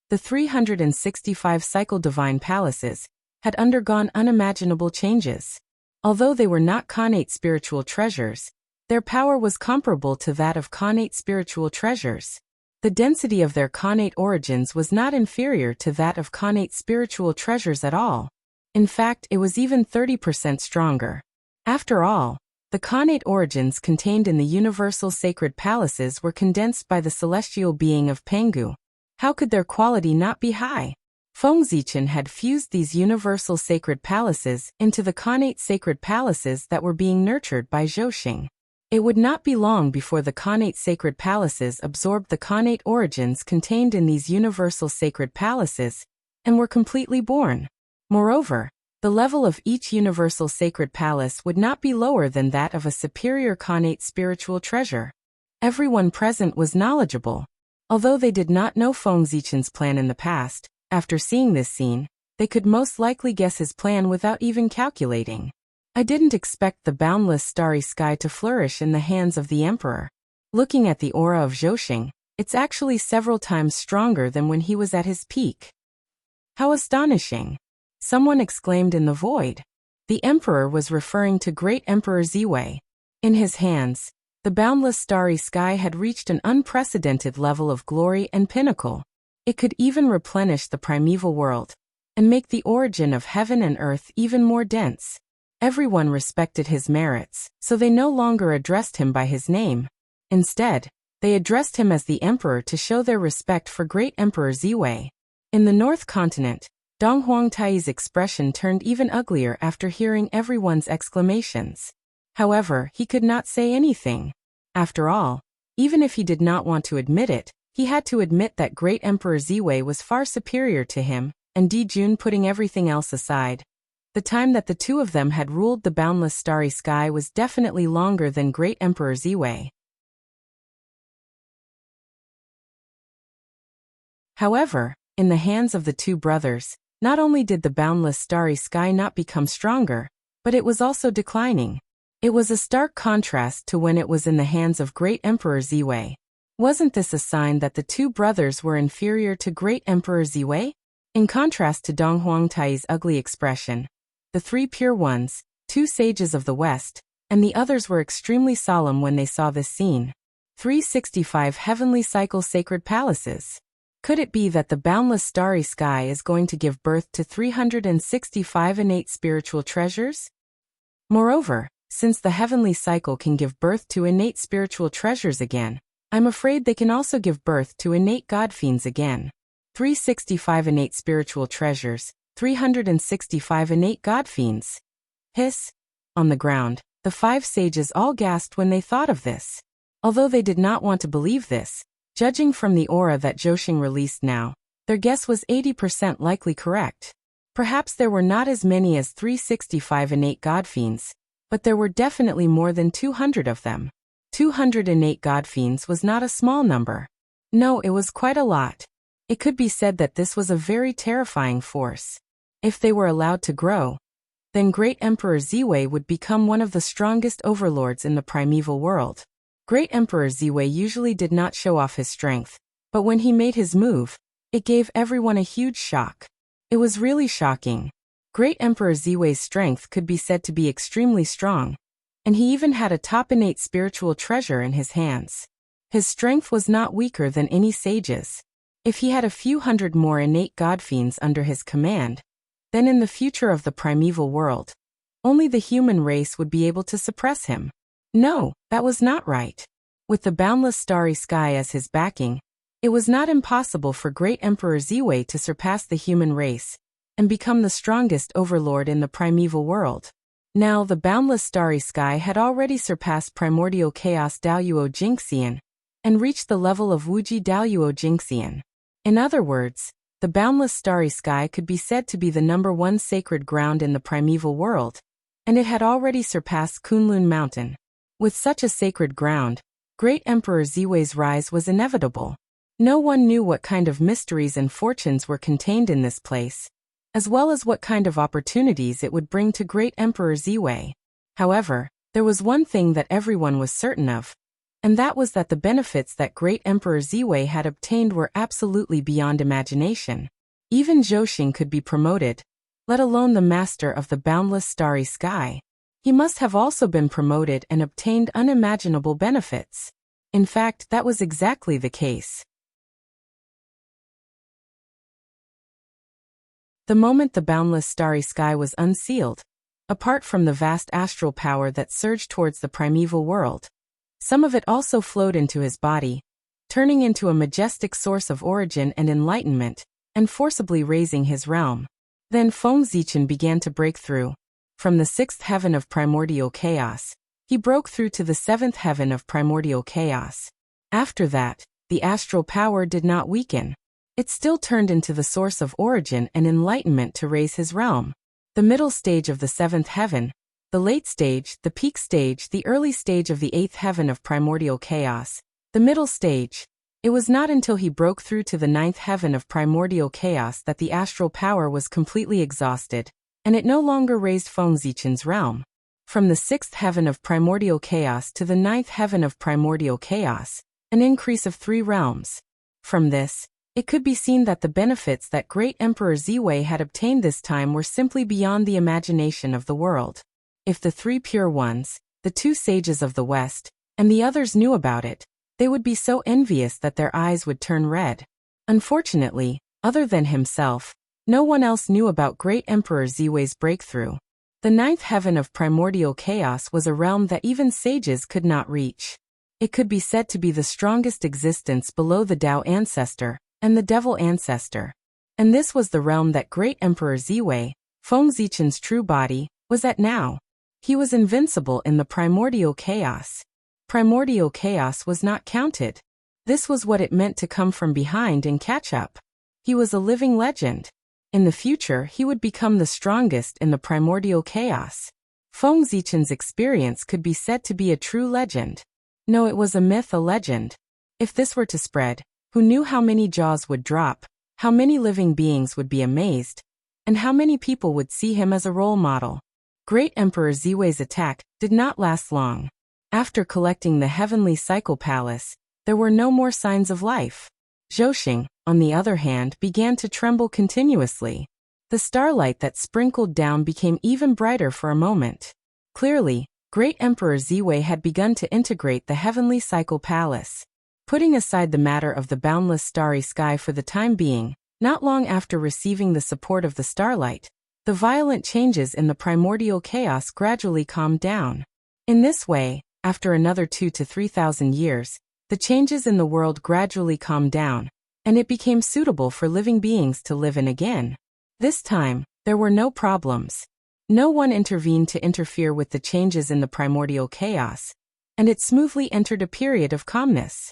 Speaker 1: the 365 cycle divine palaces had undergone unimaginable changes. Although they were not Khanate spiritual treasures, their power was comparable to that of Khanate spiritual treasures. The density of their Khanate origins was not inferior to that of Khanate spiritual treasures at all. In fact, it was even 30% stronger. After all, the Khanate origins contained in the universal sacred palaces were condensed by the celestial being of Pangu. How could their quality not be high? Feng Zichen had fused these universal sacred palaces into the Khanate sacred palaces that were being nurtured by Zhouxing. It would not be long before the Khanate sacred palaces absorbed the Khanate origins contained in these universal sacred palaces, and were completely born. Moreover, the level of each universal sacred palace would not be lower than that of a superior Khanate spiritual treasure. Everyone present was knowledgeable. Although they did not know Feng Zichen's plan in the past, after seeing this scene, they could most likely guess his plan without even calculating. I didn't expect the boundless starry sky to flourish in the hands of the Emperor. Looking at the aura of Zhouxing, it's actually several times stronger than when he was at his peak. How astonishing! Someone exclaimed in the void. The emperor was referring to Great Emperor Ziwei. In his hands, the boundless starry sky had reached an unprecedented level of glory and pinnacle. It could even replenish the primeval world and make the origin of heaven and earth even more dense. Everyone respected his merits, so they no longer addressed him by his name. Instead, they addressed him as the emperor to show their respect for Great Emperor Ziwei. In the North Continent, Dong Huangtai's expression turned even uglier after hearing everyone's exclamations. However, he could not say anything. After all, even if he did not want to admit it, he had to admit that Great Emperor Ziwei was far superior to him, and Di Jun, putting everything else aside, the time that the two of them had ruled the boundless starry sky was definitely longer than Great Emperor Ziwei. However, in the hands of the two brothers, not only did the boundless starry sky not become stronger, but it was also declining. It was a stark contrast to when it was in the hands of Great Emperor Ziwei. Wasn't this a sign that the two brothers were inferior to Great Emperor Ziwei? In contrast to Dong Huangtai's ugly expression, the three pure ones, two sages of the West, and the others were extremely solemn when they saw this scene. 365 heavenly cycle sacred palaces. Could it be that the boundless starry sky is going to give birth to 365 innate spiritual treasures? Moreover, since the heavenly cycle can give birth to innate spiritual treasures again, I'm afraid they can also give birth to innate god fiends again. 365 innate spiritual treasures, 365 innate god fiends. Hiss. On the ground, the five sages all gasped when they thought of this. Although they did not want to believe this, judging from the aura that Zhouxing released now, their guess was 80% likely correct. Perhaps there were not as many as 365 innate god fiends, but there were definitely more than 200 of them. 200 innate god fiends was not a small number. No, it was quite a lot. It could be said that this was a very terrifying force. If they were allowed to grow, then Great Emperor Ziwei would become one of the strongest overlords in the primeval world. Great Emperor Ziwei usually did not show off his strength, but when he made his move, it gave everyone a huge shock. It was really shocking. Great Emperor Ziwei's strength could be said to be extremely strong, and he even had a top innate spiritual treasure in his hands. His strength was not weaker than any sage's. If he had a few hundred more innate god fiends under his command, then in the future of the primeval world, only the human race would be able to suppress him. No, that was not right. With the boundless starry sky as his backing, it was not impossible for Great Emperor Ziwei to surpass the human race and become the strongest overlord in the primeval world. Now the boundless starry sky had already surpassed primordial chaos Daoyuo Jingxian and reached the level of Wuji Daoyuo Jingxian. In other words, the boundless starry sky could be said to be the #1 sacred ground in the primeval world, and it had already surpassed Kunlun Mountain. With such a sacred ground, Great Emperor Ziwei's rise was inevitable. No one knew what kind of mysteries and fortunes were contained in this place, as well as what kind of opportunities it would bring to Great Emperor Ziwei. However, there was one thing that everyone was certain of, and that was that the benefits that Great Emperor Ziwei had obtained were absolutely beyond imagination. Even Zhouxing could be promoted, let alone the master of the boundless starry sky. He must have also been promoted and obtained unimaginable benefits. In fact, that was exactly the case. The moment the boundless starry sky was unsealed, apart from the vast astral power that surged towards the primeval world, some of it also flowed into his body, turning into a majestic source of origin and enlightenment, and forcibly raising his realm. Then Feng Zichen began to break through. From the 6th heaven of primordial chaos, he broke through to the 7th heaven of primordial chaos. After that, the astral power did not weaken. It still turned into the source of origin and enlightenment to raise his realm. The middle stage of the 7th heaven, the late stage, the peak stage, the early stage of the 8th heaven of primordial chaos, the middle stage. It was not until he broke through to the 9th heaven of primordial chaos that the astral power was completely exhausted, and it no longer raised Feng Zichen's realm. From the 6th heaven of primordial chaos to the 9th heaven of primordial chaos, an increase of 3 realms. From this, It could be seen that the benefits that great Emperor Ziwei had obtained this time were simply beyond the imagination of the world. If the three pure ones, the two sages of the West, and the others knew about it, they would be so envious that their eyes would turn red. Unfortunately, other than himself, no one else knew about great Emperor Ziwei's breakthrough. The ninth heaven of primordial chaos was a realm that even sages could not reach. It could be said to be the strongest existence below the Tao ancestor and the devil ancestor. And this was the realm that great Emperor Ziwei, Feng Zichen's true body, was at now. He was invincible in the primordial chaos. Primordial chaos was not counted. This was what it meant to come from behind and catch up. He was a living legend. In the future, he would become the strongest in the primordial chaos. Feng Zichen's experience could be said to be a true legend. No, it was a myth, a legend. If this were to spread, who knew how many jaws would drop, how many living beings would be amazed, and how many people would see him as a role model. Great Emperor Ziwei's attack did not last long. After collecting the heavenly cycle palace, there were no more signs of life. Zhouxing, on the other hand, began to tremble continuously. The starlight that sprinkled down became even brighter for a moment. Clearly, great Emperor Ziwei had begun to integrate the heavenly cycle palace. Putting aside the matter of the boundless starry sky for the time being, not long after receiving the support of the starlight, the violent changes in the primordial chaos gradually calmed down. In this way, after another 2,000 to 3,000 years, the changes in the world gradually calmed down, and it became suitable for living beings to live in again. This time, there were no problems. No one intervened to interfere with the changes in the primordial chaos, and it smoothly entered a period of calmness.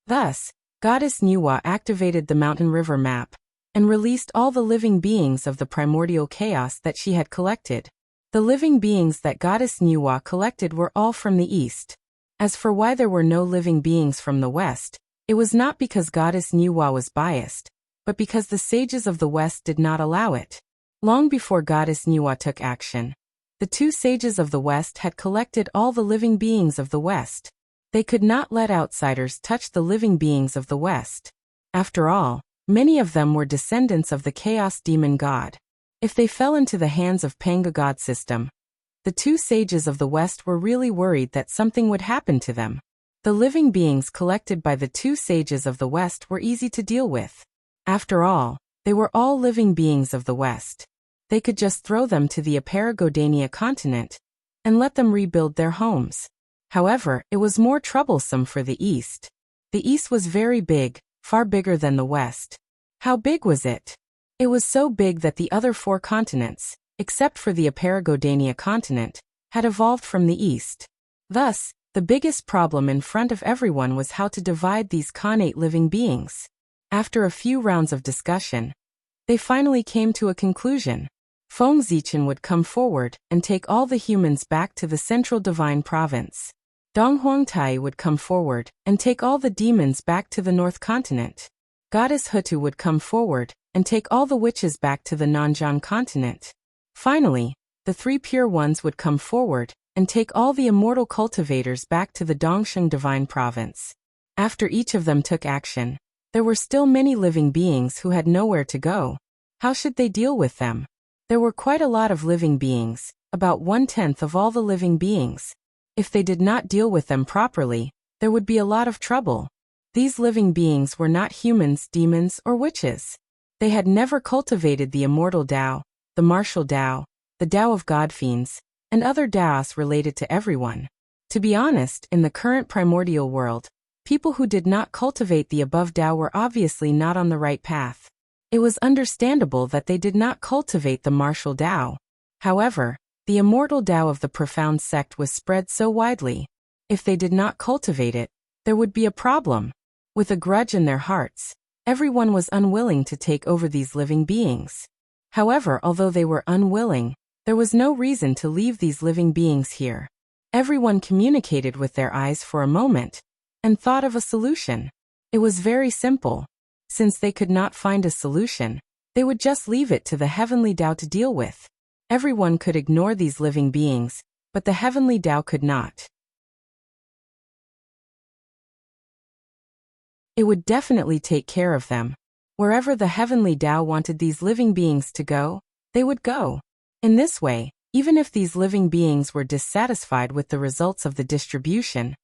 Speaker 1: Thus, Goddess Nuwa activated the mountain river map and released all the living beings of the primordial chaos that she had collected. The living beings that Goddess Nuwa collected were all from the east. As for why there were no living beings from the west, it was not because Goddess Nuwa was biased, but because the sages of the west did not allow it. Long before Goddess Nuwa took action, the two sages of the west had collected all the living beings of the west. They could not let outsiders touch the living beings of the West. After all, many of them were descendants of the Chaos Demon God. If they fell into the hands of Panga God system, the two sages of the West were really worried that something would happen to them. The living beings collected by the two sages of the West were easy to deal with. After all, they were all living beings of the West. They could just throw them to the Aparagodania continent and let them rebuild their homes. However, it was more troublesome for the East. The East was very big, far bigger than the West. How big was it? It was so big that the other four continents, except for the Aparagodania continent, had evolved from the East. Thus, the biggest problem in front of everyone was how to divide these Khanate living beings. After a few rounds of discussion, they finally came to a conclusion. Feng Zichen would come forward and take all the humans back to the central divine province. Dong Huangtai would come forward and take all the demons back to the north continent. Goddess Hutu would come forward and take all the witches back to the Nanjiang continent. Finally, the three pure ones would come forward and take all the immortal cultivators back to the Dongsheng divine province. After each of them took action, there were still many living beings who had nowhere to go. How should they deal with them? There were quite a lot of living beings, about 1/10 of all the living beings. If they did not deal with them properly, there would be a lot of trouble. These living beings were not humans, demons, or witches. They had never cultivated the immortal Tao, the martial Tao, the Tao of God-fiends, and other Taos related to everyone. To be honest, in the current primordial world, people who did not cultivate the above Tao were obviously not on the right path. It was understandable that they did not cultivate the martial Tao. However, the immortal Tao of the profound sect was spread so widely. If they did not cultivate it, there would be a problem. With a grudge in their hearts, everyone was unwilling to take over these living beings. However, although they were unwilling, there was no reason to leave these living beings here. Everyone communicated with their eyes for a moment and thought of a solution. It was very simple. Since they could not find a solution, they would just leave it to the heavenly Tao to deal with. Everyone could ignore these living beings, but the heavenly Tao could not. It would definitely take care of them. Wherever the heavenly Tao wanted these living beings to go, they would go. In this way, even if these living beings were dissatisfied with the results of the distribution,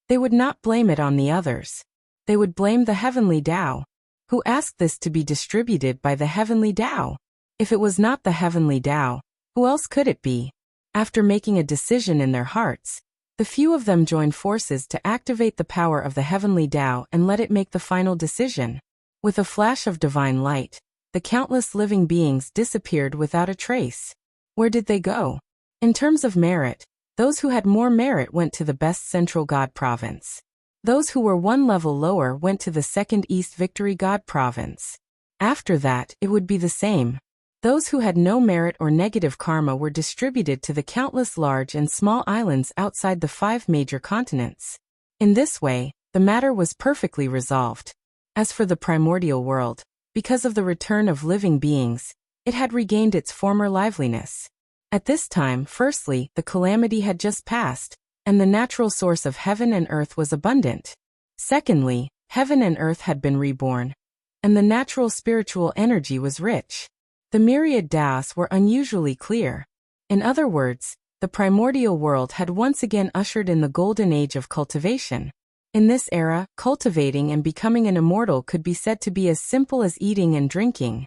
Speaker 1: they would not blame it on the others. They would blame the heavenly Tao, who asked this to be distributed by the heavenly Tao. If it was not the heavenly Tao, who else could it be? After making a decision in their hearts, the few of them joined forces to activate the power of the heavenly Tao and let it make the final decision. With a flash of divine light, the countless living beings disappeared without a trace. Where did they go? In terms of merit, those who had more merit went to the best central God province. Those who were one level lower went to the second East Victory God province. After that, it would be the same. Those who had no merit or negative karma were distributed to the countless large and small islands outside the 5 major continents. In this way, the matter was perfectly resolved. As for the primordial world, because of the return of living beings, it had regained its former liveliness. At this time, firstly, the calamity had just passed, and the natural source of heaven and earth was abundant. Secondly, heaven and earth had been reborn, and the natural spiritual energy was rich. The myriad Taos were unusually clear. In other words, the primordial world had once again ushered in the golden age of cultivation. In this era, cultivating and becoming an immortal could be said to be as simple as eating and drinking.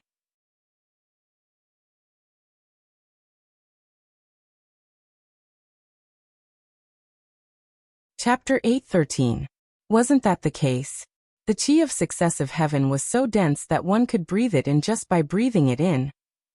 Speaker 1: Chapter 8:13. Wasn't that the case? The chi of successive heaven was so dense that one could breathe it in just by breathing it in,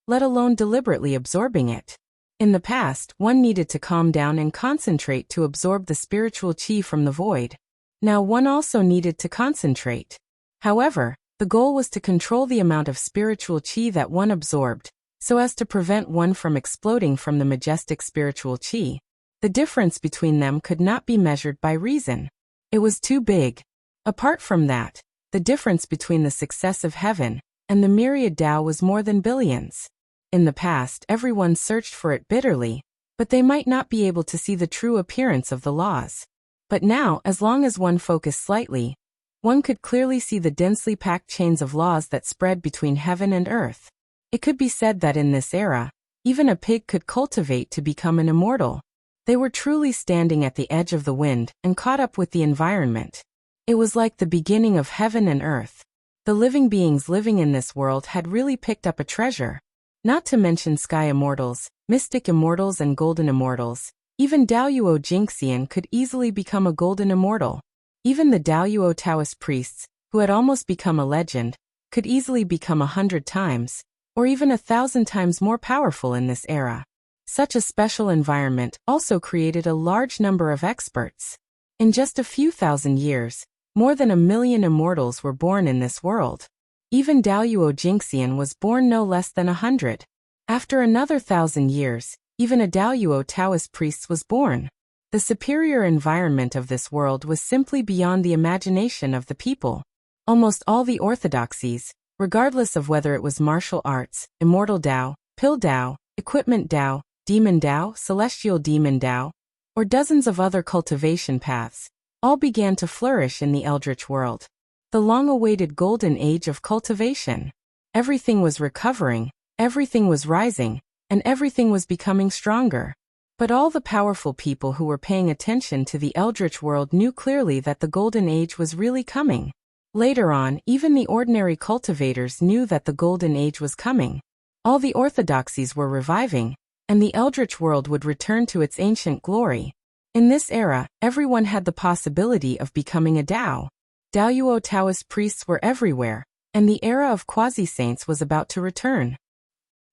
Speaker 1: let alone deliberately absorbing it. In the past, one needed to calm down and concentrate to absorb the spiritual chi from the void. Now one also needed to concentrate. However, the goal was to control the amount of spiritual chi that one absorbed, so as to prevent one from exploding from the majestic spiritual chi. The difference between them could not be measured by reason. It was too big. Apart from that, the difference between the successive heaven and the myriad Tao was more than billions. In the past, everyone searched for it bitterly, but they might not be able to see the true appearance of the laws. But now, as long as one focused slightly, one could clearly see the densely packed chains of laws that spread between heaven and earth. It could be said that in this era, even a pig could cultivate to become an immortal. They were truly standing at the edge of the wind and caught up with the environment. It was like the beginning of heaven and earth. The living beings living in this world had really picked up a treasure. Not to mention sky immortals, mystic immortals and golden immortals. Even Daoyuo Jingxian could easily become a golden immortal. Even the Daoyuo Taoist priests, who had almost become a legend, could easily become 100 times, or even 1,000 times more powerful in this era. Such a special environment also created a large number of experts. In just a few thousand years, more than 1 million immortals were born in this world. Even Daoyuo Jingxian was born no less than 100. After another 1,000 years, even a Daoyuo Taoist priest was born. The superior environment of this world was simply beyond the imagination of the people. Almost all the orthodoxies, regardless of whether it was martial arts, immortal Tao, pill Tao, equipment Tao, demon Tao, celestial demon Tao, or dozens of other cultivation paths, all began to flourish in the Eldritch world. The long-awaited golden age of cultivation. Everything was recovering, everything was rising, and everything was becoming stronger. But all the powerful people who were paying attention to the Eldritch world knew clearly that the golden age was really coming. Later on, even the ordinary cultivators knew that the golden age was coming. All the orthodoxies were reviving, and the Eldritch world would return to its ancient glory. In this era, everyone had the possibility of becoming a Tao. Daoyuo Taoist priests were everywhere, and the era of quasi-saints was about to return.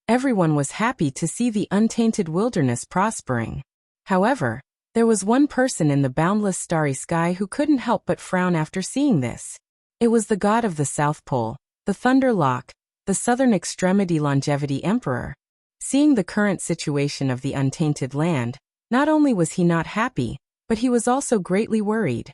Speaker 1: Everyone was happy to see the untainted wilderness prospering. However, there was one person in the boundless starry sky who couldn't help but frown after seeing this. It was the god of the South Pole, the Thunder Lock, the southern extremity longevity emperor. Seeing the current situation of the untainted land, not only was he not happy, but he was also greatly worried.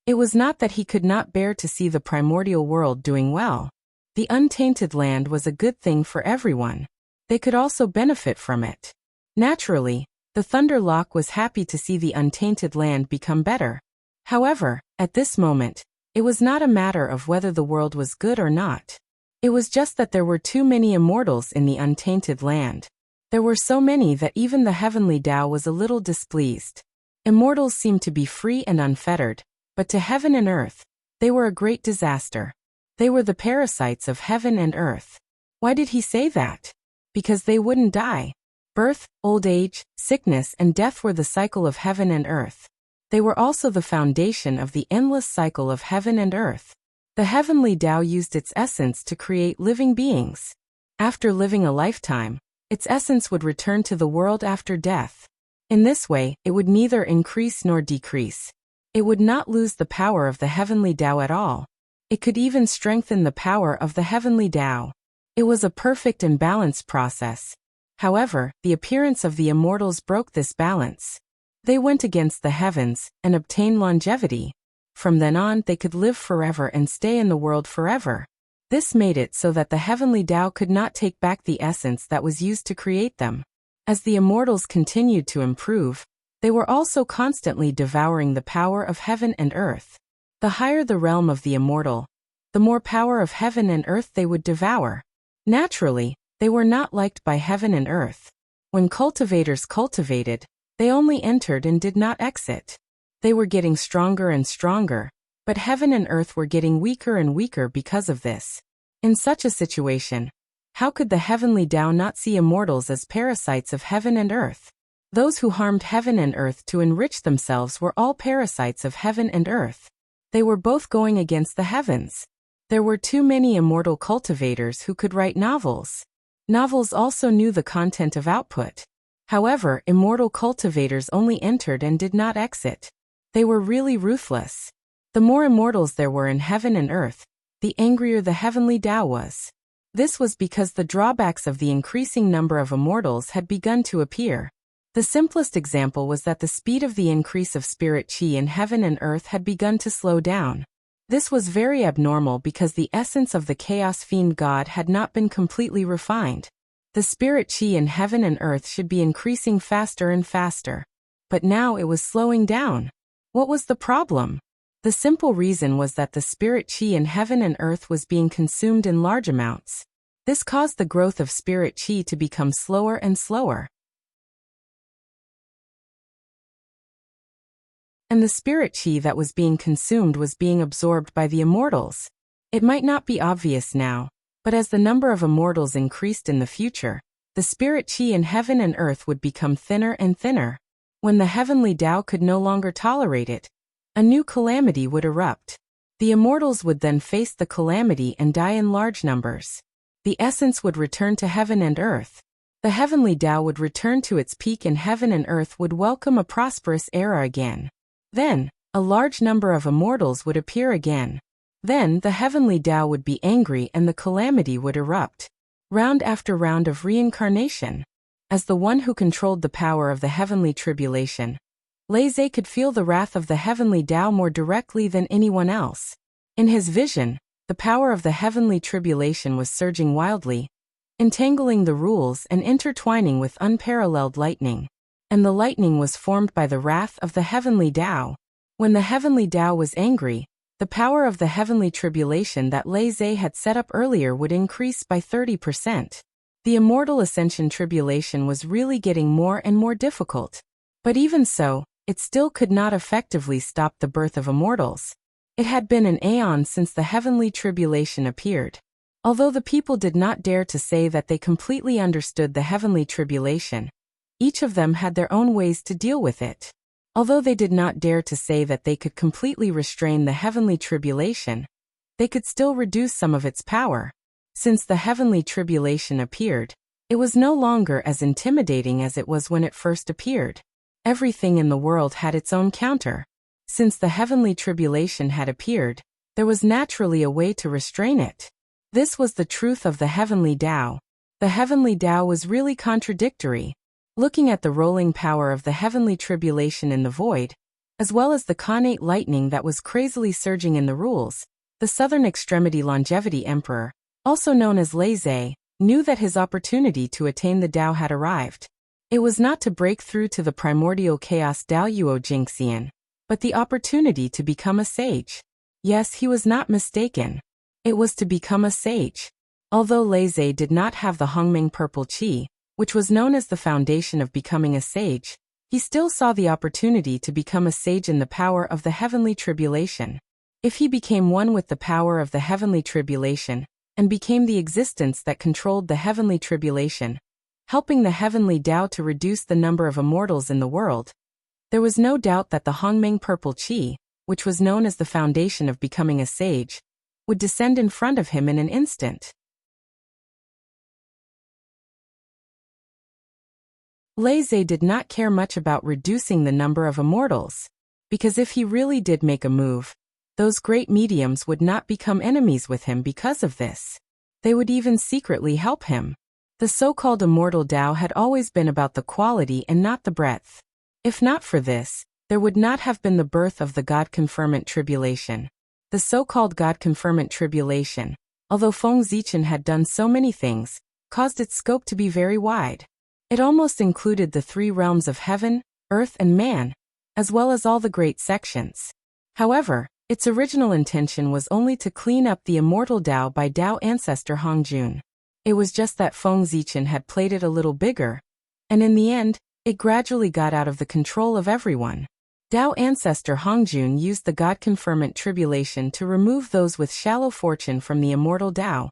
Speaker 1: It was not that he could not bear to see the primordial world doing well. The untainted land was a good thing for everyone. They could also benefit from it. Naturally, The Thunder Lock was happy to see the untainted land become better. However, at this moment, it was not a matter of whether the world was good or not. It was just that there were too many immortals in the untainted land. There were so many that even the heavenly Tao was a little displeased. Immortals seemed to be free and unfettered, but to heaven and earth, they were a great disaster. They were the parasites of heaven and earth. Why did he say that? Because they wouldn't die. Birth, old age, sickness and death were the cycle of heaven and earth. They were also the foundation of the endless cycle of heaven and earth. The heavenly Tao used its essence to create living beings. After living a lifetime, its essence would return to the world after death. In this way, it would neither increase nor decrease. It would not lose the power of the heavenly Tao at all. It could even strengthen the power of the heavenly Tao. It was a perfect and balanced process. However, the appearance of the immortals broke this balance. They went against the heavens and obtained longevity. From then on, they could live forever and stay in the world forever. This made it so that the heavenly Tao could not take back the essence that was used to create them. As the immortals continued to improve, they were also constantly devouring the power of heaven and earth. The higher the realm of the immortal, the more power of heaven and earth they would devour. Naturally, they were not liked by heaven and earth. When cultivators cultivated, they only entered and did not exit. They were getting stronger and stronger, but heaven and earth were getting weaker and weaker because of this. In such a situation, how could the heavenly Tao not see immortals as parasites of heaven and earth? Those who harmed heaven and earth to enrich themselves were all parasites of heaven and earth. They were both going against the heavens. There were too many immortal cultivators who could write novels. Novels also knew the content of output. However, immortal cultivators only entered and did not exit. They were really ruthless. The more immortals there were in heaven and earth, the angrier the heavenly Tao was. This was because the drawbacks of the increasing number of immortals had begun to appear. The simplest example was that the speed of the increase of spirit chi in heaven and earth had begun to slow down. This was very abnormal because the essence of the chaos fiend god had not been completely refined. The spirit chi in heaven and earth should be increasing faster and faster. But now it was slowing down. What was the problem? The simple reason was that the spirit chi in heaven and earth was being consumed in large amounts. This caused the growth of spirit chi to become slower and slower. And the spirit chi that was being consumed was being absorbed by the immortals. It might not be obvious now, but as the number of immortals increased in the future, the spirit chi in heaven and earth would become thinner and thinner. When the heavenly Tao could no longer tolerate it, a new calamity would erupt. The immortals would then face the calamity and die in large numbers. The essence would return to heaven and earth. The heavenly Tao would return to its peak and heaven and earth would welcome a prosperous era again. Then, a large number of immortals would appear again. Then the heavenly Tao would be angry and the calamity would erupt. Round after round of reincarnation. As the one who controlled the power of the heavenly tribulation, Lei could feel the wrath of the heavenly Tao more directly than anyone else. In his vision, the power of the heavenly tribulation was surging wildly, entangling the rules and intertwining with unparalleled lightning. And the lightning was formed by the wrath of the heavenly Tao. When the heavenly Tao was angry, the power of the heavenly tribulation that Lei had set up earlier would increase by 30%. The immortal ascension tribulation was really getting more and more difficult. But even so, it still could not effectively stop the birth of immortals. It had been an aeon since the heavenly tribulation appeared. Although the people did not dare to say that they completely understood the heavenly tribulation, each of them had their own ways to deal with it. Although they did not dare to say that they could completely restrain the heavenly tribulation, they could still reduce some of its power. Since the heavenly tribulation appeared, it was no longer as intimidating as it was when it first appeared. Everything in the world had its own counter. Since the heavenly tribulation had appeared, there was naturally a way to restrain it. This was the truth of the heavenly Tao. The heavenly Tao was really contradictory. Looking at the rolling power of the heavenly tribulation in the void, as well as the connate lightning that was crazily surging in the rules, the southern extremity longevity emperor, also known as Lei, knew that his opportunity to attain the Tao had arrived. It was not to break through to the primordial chaos Daoyuo Jingxian, but the opportunity to become a sage. Yes, he was not mistaken. It was to become a sage. Although Lei did not have the Hongming purple qi, which was known as the foundation of becoming a sage, he still saw the opportunity to become a sage in the power of the heavenly tribulation. If he became one with the power of the heavenly tribulation, and became the existence that controlled the heavenly tribulation, helping the heavenly Tao to reduce the number of immortals in the world, there was no doubt that the Hongming purple qi, which was known as the foundation of becoming a sage, would descend in front of him in an instant. Lei did not care much about reducing the number of immortals, because if he really did make a move, those great mediums would not become enemies with him because of this. They would even secretly help him. The so-called immortal Tao had always been about the quality and not the breadth. If not for this, there would not have been the birth of the God-confirmant tribulation. The so-called God-confirmant tribulation, although Feng Zichen had done so many things, caused its scope to be very wide. It almost included the three realms of heaven, earth and man, as well as all the great sections. However, its original intention was only to clean up the immortal Tao by Tao ancestor Hongjun. It was just that Feng Zichen had played it a little bigger, and in the end, it gradually got out of the control of everyone. Tao ancestor Hongjun used the God-confirmant tribulation to remove those with shallow fortune from the immortal Tao,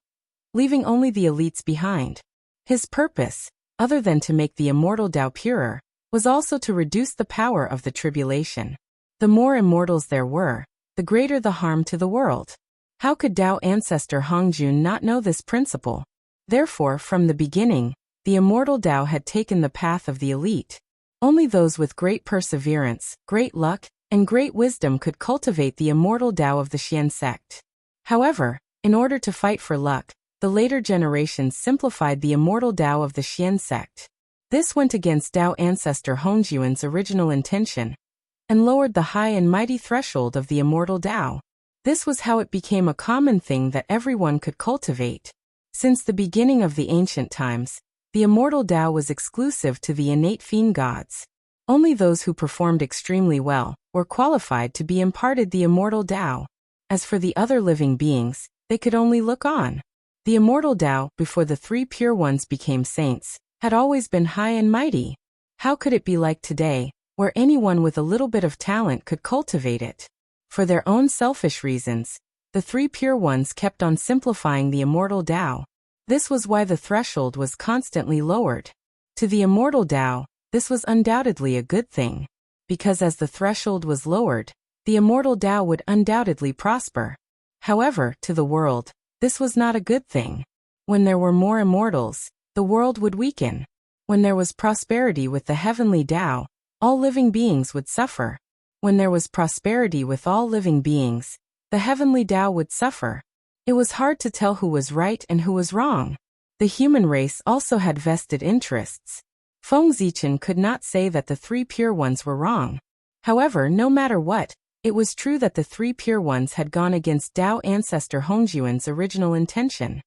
Speaker 1: leaving only the elites behind. His purpose, other than to make the immortal Tao purer, was also to reduce the power of the tribulation. The more immortals there were, the greater the harm to the world. How could Tao ancestor Hongjun not know this principle? Therefore, from the beginning, the immortal Tao had taken the path of the elite. Only those with great perseverance, great luck, and great wisdom could cultivate the immortal Tao of the Xian sect. However, in order to fight for luck, the later generations simplified the immortal Tao of the Xian sect. This went against Tao ancestor Hongjuan's original intention, and lowered the high and mighty threshold of the immortal Tao. This was how it became a common thing that everyone could cultivate. Since the beginning of the ancient times, the immortal Tao was exclusive to the innate fiend gods. Only those who performed extremely well were qualified to be imparted the immortal Tao. As for the other living beings, they could only look on. The immortal Tao, before the three pure ones became saints, had always been high and mighty. How could it be like today, where anyone with a little bit of talent could cultivate it? For their own selfish reasons, the three pure ones kept on simplifying the immortal Tao. This was why the threshold was constantly lowered. To the immortal Tao, this was undoubtedly a good thing, because as the threshold was lowered, the immortal Tao would undoubtedly prosper. However, to the world, this was not a good thing. When there were more immortals, the world would weaken. When there was prosperity with the heavenly Tao, all living beings would suffer. When there was prosperity with all living beings, the heavenly Tao would suffer. It was hard to tell who was right and who was wrong. The human race also had vested interests. Feng Zichen could not say that the three pure ones were wrong. However, no matter what, it was true that the three pure ones had gone against Tao ancestor Hongjuan's original intention.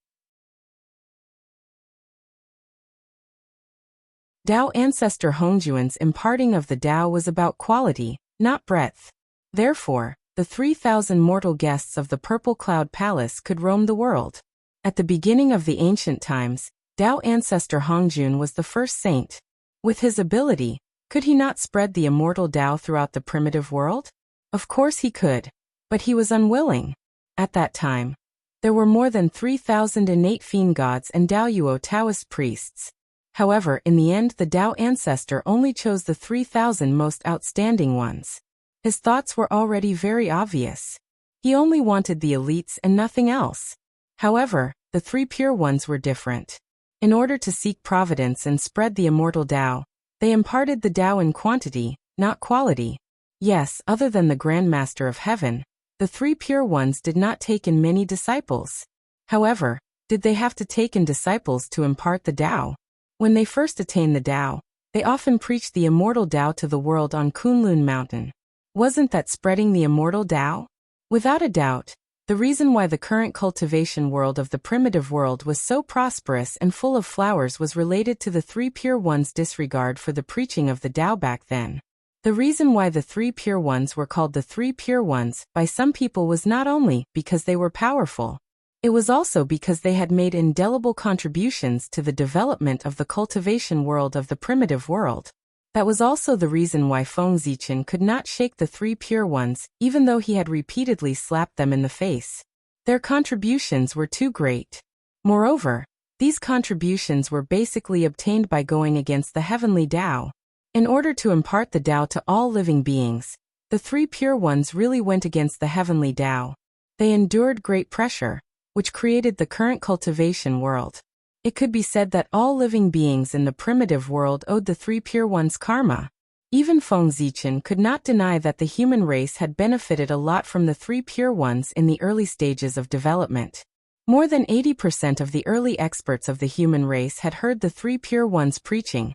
Speaker 1: Tao ancestor Hongjuan's imparting of the Tao was about quality, not breadth. Therefore, the 3,000 mortal guests of the Purple Cloud Palace could roam the world. At the beginning of the ancient times, Tao ancestor Hongjun was the first saint. With his ability, could he not spread the immortal Tao throughout the primitive world? Of course he could, but he was unwilling. At that time, there were more than 3,000 innate fiend gods and Daoyuo Taoist priests. However, in the end the Tao ancestor only chose the 3,000 most outstanding ones. His thoughts were already very obvious. He only wanted the elites and nothing else. However, the three pure ones were different. In order to seek providence and spread the immortal Tao, they imparted the Tao in quantity, not quality. Yes, other than the Grand Master of Heaven, the three pure ones did not take in many disciples. However, did they have to take in disciples to impart the Tao? When they first attained the Tao, they often preached the immortal Tao to the world on Kunlun Mountain. Wasn't that spreading the immortal Tao? Without a doubt, The reason why the current cultivation world of the primitive world was so prosperous and full of flowers was related to the three pure ones' disregard for the preaching of the Tao back then. The reason why the three pure ones were called the three pure ones by some people was not only because they were powerful. It was also because they had made indelible contributions to the development of the cultivation world of the primitive world. That was also the reason why Feng Zichen could not shake the three pure ones, even though he had repeatedly slapped them in the face. Their contributions were too great. Moreover, these contributions were basically obtained by going against the heavenly Tao. In order to impart the Tao to all living beings, the three pure ones really went against the heavenly Tao. They endured great pressure, which created the current cultivation world. It could be said that all living beings in the primitive world owed the three pure ones karma. Even Feng Zichen could not deny that the human race had benefited a lot from the three pure ones in the early stages of development. More than 80% of the early experts of the human race had heard the three pure ones preaching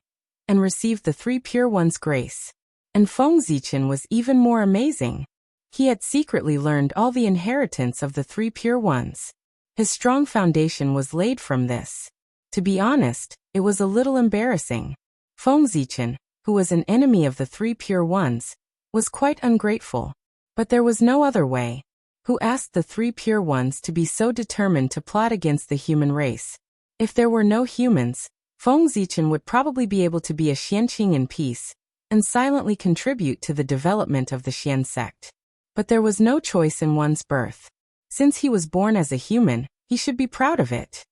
Speaker 1: and received the three pure ones' grace. And Feng Zichen was even more amazing. He had secretly learned all the inheritance of the three pure ones. His strong foundation was laid from this. To be honest, it was a little embarrassing. Feng Zichen, who was an enemy of the three pure ones, was quite ungrateful. But there was no other way. Who asked the three pure ones to be so determined to plot against the human race? If there were no humans, Feng Zichen would probably be able to be a Xianqing in peace, and silently contribute to the development of the Xian sect. But there was no choice in one's birth. Since he was born as a human, he should be proud of it.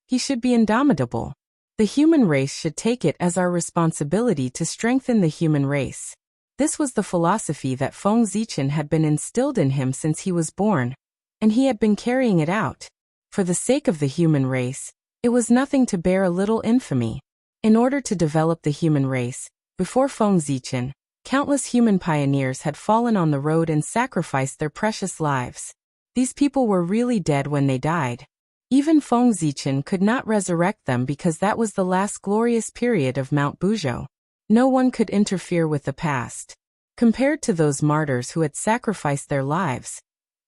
Speaker 1: He should be indomitable. The human race should take it as our responsibility to strengthen the human race. This was the philosophy that Feng Zichen had been instilled in him since he was born, and he had been carrying it out. For the sake of the human race, it was nothing to bear a little infamy. In order to develop the human race, before Feng Zichen, countless human pioneers had fallen on the road and sacrificed their precious lives. These people were really dead when they died. Even Feng Zichen could not resurrect them because that was the last glorious period of Mount Buzhou. No one could interfere with the past. Compared to those martyrs who had sacrificed their lives,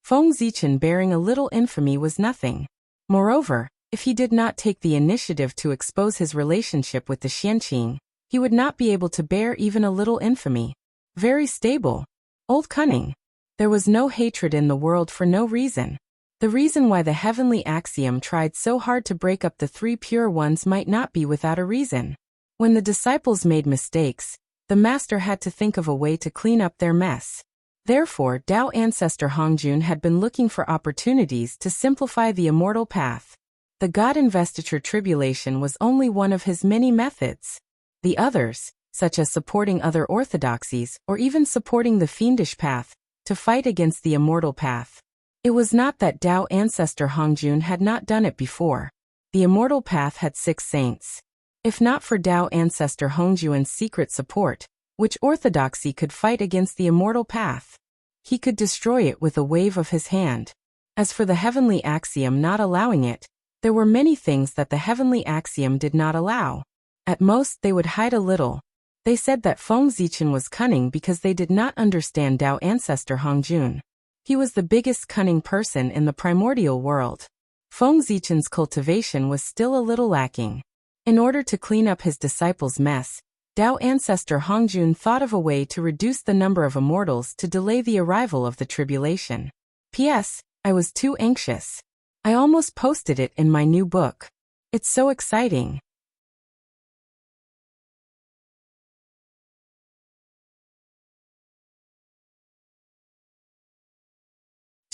Speaker 1: Feng Zichen bearing a little infamy was nothing. Moreover, if he did not take the initiative to expose his relationship with the Xianqing, he would not be able to bear even a little infamy. Very stable. Old cunning. There was no hatred in the world for no reason. The reason why the heavenly axiom tried so hard to break up the three pure ones might not be without a reason. When the disciples made mistakes, the master had to think of a way to clean up their mess. Therefore, Tao ancestor Hongjun had been looking for opportunities to simplify the immortal path. The God investiture tribulation was only one of his many methods. The others, such as supporting other orthodoxies or even supporting the fiendish path, to fight against the immortal path. It was not that Tao ancestor Hongjun had not done it before. The immortal path had 6 saints. If not for Tao ancestor Hongjun's secret support, which orthodoxy could fight against the immortal path? He could destroy it with a wave of his hand. As for the heavenly axiom not allowing it, there were many things that the heavenly axiom did not allow. At most they would hide a little. They said that Feng Zichen was cunning because they did not understand Tao ancestor Hongjun. He was the biggest cunning person in the primordial world. Feng Zichen's cultivation was still a little lacking. In order to clean up his disciples' mess, Tao ancestor Hongjun thought of a way to reduce the number of immortals to delay the arrival of the tribulation. P.S. I was too anxious. I almost posted it in my new book. It's so exciting.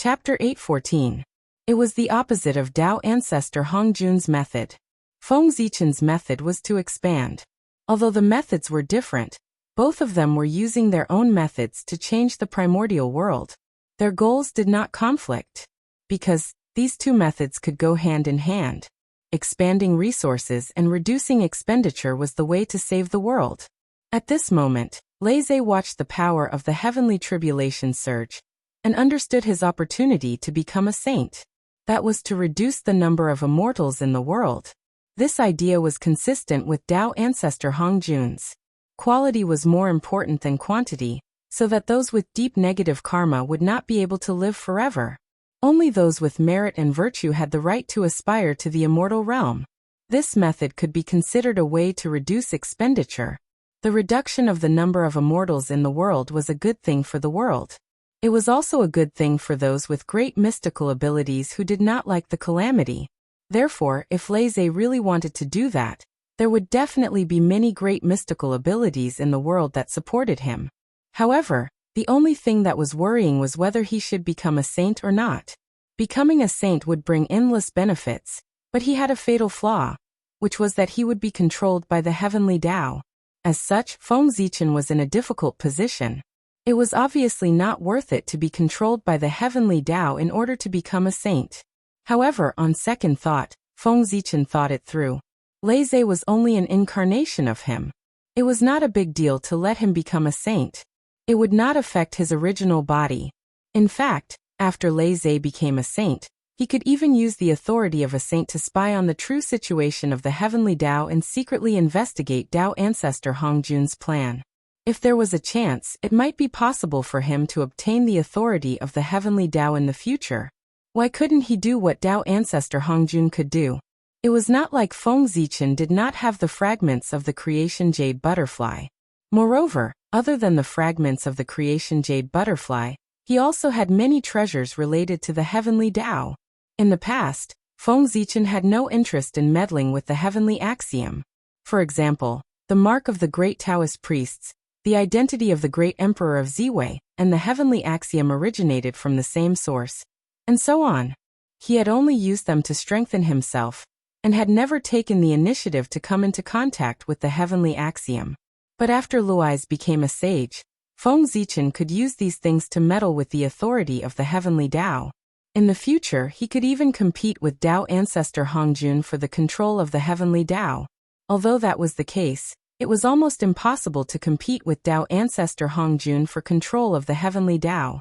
Speaker 1: Chapter 8:14. It was the opposite of Tao ancestor Hongjun's method. Feng Zichen's method was to expand. Although the methods were different, both of them were using their own methods to change the primordial world. Their goals did not conflict, because these two methods could go hand in hand. Expanding resources and reducing expenditure was the way to save the world. At this moment, Laze watched the power of the heavenly tribulation surge, and understood his opportunity to become a saint. That was to reduce the number of immortals in the world. This idea was consistent with Tao ancestor Hongjun's. Quality was more important than quantity, so that those with deep negative karma would not be able to live forever. Only those with merit and virtue had the right to aspire to the immortal realm. This method could be considered a way to reduce expenditure. The reduction of the number of immortals in the world was a good thing for the world. It was also a good thing for those with great mystical abilities who did not like the calamity. Therefore, if Laissez really wanted to do that, there would definitely be many great mystical abilities in the world that supported him. However, the only thing that was worrying was whether he should become a saint or not. Becoming a saint would bring endless benefits, but he had a fatal flaw, which was that he would be controlled by the heavenly Tao. As such, Feng Zichen was in a difficult position. It was obviously not worth it to be controlled by the heavenly Tao in order to become a saint. However, on second thought, Feng Zichen thought it through. Laissez was only an incarnation of him. It was not a big deal to let him become a saint. It would not affect his original body. In fact, after Laissez became a saint, he could even use the authority of a saint to spy on the true situation of the heavenly Tao and secretly investigate Tao ancestor Hongjun's plan. If there was a chance, it might be possible for him to obtain the authority of the heavenly Tao in the future. Why couldn't he do what Tao ancestor Hongjun could do? It was not like Feng Zichen did not have the fragments of the creation jade butterfly. Moreover, other than the fragments of the creation jade butterfly, he also had many treasures related to the heavenly Tao. In the past, Feng Zichen had no interest in meddling with the heavenly axiom. For example, the mark of the great Taoist priests, the identity of the great emperor of Ziwei, and the heavenly axiom originated from the same source, and so on. He had only used them to strengthen himself, and had never taken the initiative to come into contact with the heavenly axiom. But after Luiz became a sage, Feng Zichen could use these things to meddle with the authority of the heavenly Tao. In the future, he could even compete with Tao ancestor Hongjun for the control of the heavenly Tao. Although that was the case, it was almost impossible to compete with Tao ancestor Hongjun for control of the heavenly Tao.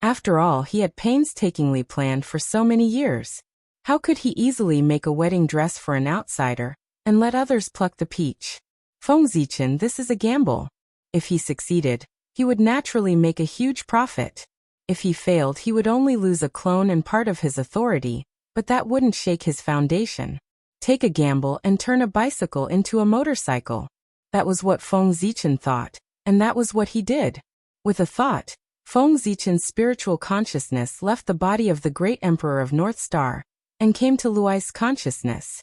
Speaker 1: After all, he had painstakingly planned for so many years. How could he easily make a wedding dress for an outsider, and let others pluck the peach? Feng Zichen, this is a gamble. If he succeeded, he would naturally make a huge profit. If he failed, he would only lose a clone and part of his authority, but that wouldn't shake his foundation. Take a gamble and turn a bicycle into a motorcycle. That was what Feng Zichen thought, and that was what he did. With a thought, Feng Zichen's spiritual consciousness left the body of the great emperor of North Star, and came to Luiz's consciousness.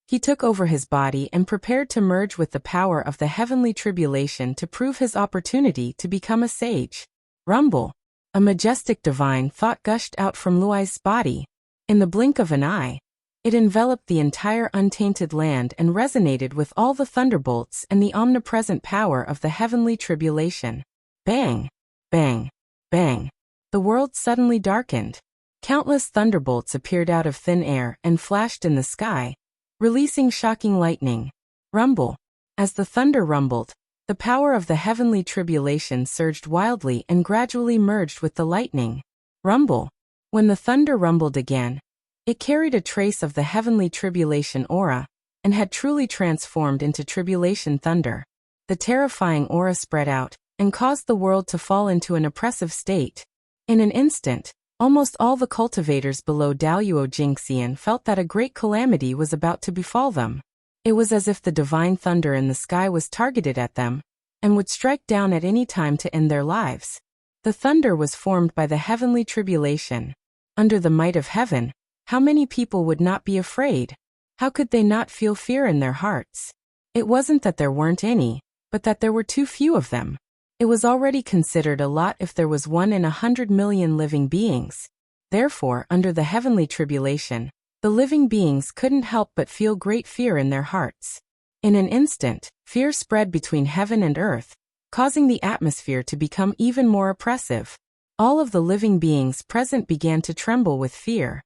Speaker 1: He took over his body and prepared to merge with the power of the heavenly tribulation to prove his opportunity to become a sage. Rumble! A majestic divine thought gushed out from Luiz's body. In the blink of an eye, it enveloped the entire untainted land and resonated with all the thunderbolts and the omnipresent power of the heavenly tribulation. Bang! Bang! Bang! The world suddenly darkened. Countless thunderbolts appeared out of thin air and flashed in the sky, releasing shocking lightning. Rumble! As the thunder rumbled, the power of the heavenly tribulation surged wildly and gradually merged with the lightning. Rumble! When the thunder rumbled again, it carried a trace of the heavenly tribulation aura, and had truly transformed into tribulation thunder. The terrifying aura spread out, and caused the world to fall into an oppressive state. In an instant, almost all the cultivators below Daoyuo Jingxian felt that a great calamity was about to befall them. It was as if the divine thunder in the sky was targeted at them, and would strike down at any time to end their lives. The thunder was formed by the heavenly tribulation. Under the might of heaven, how many people would not be afraid? How could they not feel fear in their hearts? It wasn't that there weren't any, but that there were too few of them. It was already considered a lot if there was 1 in 100 million living beings. Therefore, under the heavenly tribulation, the living beings couldn't help but feel great fear in their hearts. In an instant, fear spread between heaven and earth, causing the atmosphere to become even more oppressive. All of the living beings present began to tremble with fear.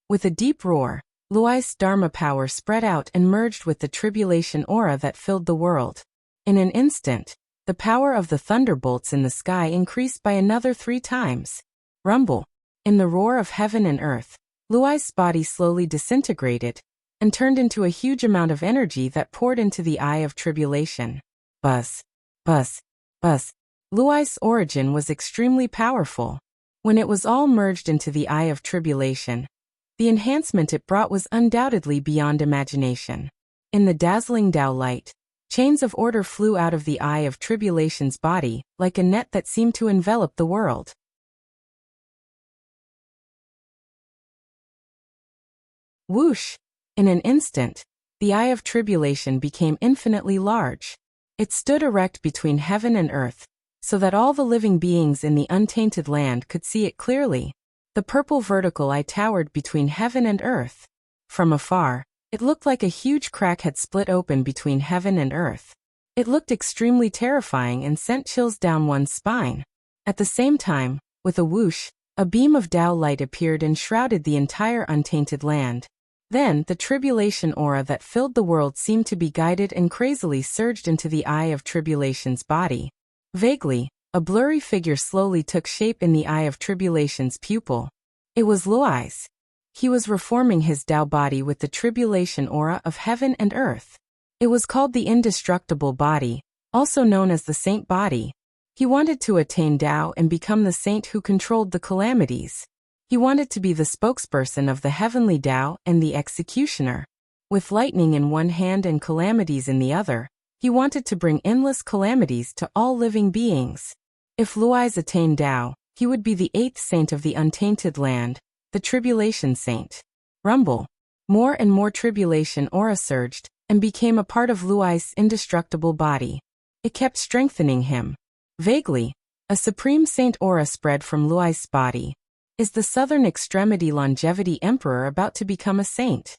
Speaker 1: With a deep roar, Luiz's Dharma power spread out and merged with the tribulation aura that filled the world. In an instant, the power of the thunderbolts in the sky increased by another 3 times. Rumble! In the roar of heaven and earth, Luiz's body slowly disintegrated, and turned into a huge amount of energy that poured into the eye of tribulation. Buzz, buzz, buzz. Luai's origin was extremely powerful. When it was all merged into the eye of tribulation, the enhancement it brought was undoubtedly beyond imagination. In the dazzling Tao light, chains of order flew out of the eye of tribulation's body, like a net that seemed to envelop the world. Whoosh! In an instant, the eye of tribulation became infinitely large. It stood erect between heaven and earth, so that all the living beings in the untainted land could see it clearly. The purple vertical eye towered between heaven and earth. From afar, it looked like a huge crack had split open between heaven and earth. It looked extremely terrifying and sent chills down one's spine. At the same time, with a whoosh, a beam of Tao light appeared and shrouded the entire untainted land. Then, the tribulation aura that filled the world seemed to be guided and crazily surged into the eye of tribulation's body. Vaguely, a blurry figure slowly took shape in the eye of tribulation's pupil. It was Luai's. He was reforming his Tao body with the tribulation aura of heaven and earth. It was called the indestructible body, also known as the saint body. He wanted to attain Tao and become the saint who controlled the calamities. He wanted to be the spokesperson of the heavenly Tao and the executioner. With lightning in one hand and calamities in the other, he wanted to bring endless calamities to all living beings. If Luai's attained Tao, he would be the 8th saint of the untainted land, the tribulation saint. Rumble. More and more tribulation aura surged, and became a part of Luai's indestructible body. It kept strengthening him. Vaguely, a supreme saint aura spread from Luai's body. Is the southern extremity longevity emperor about to become a saint?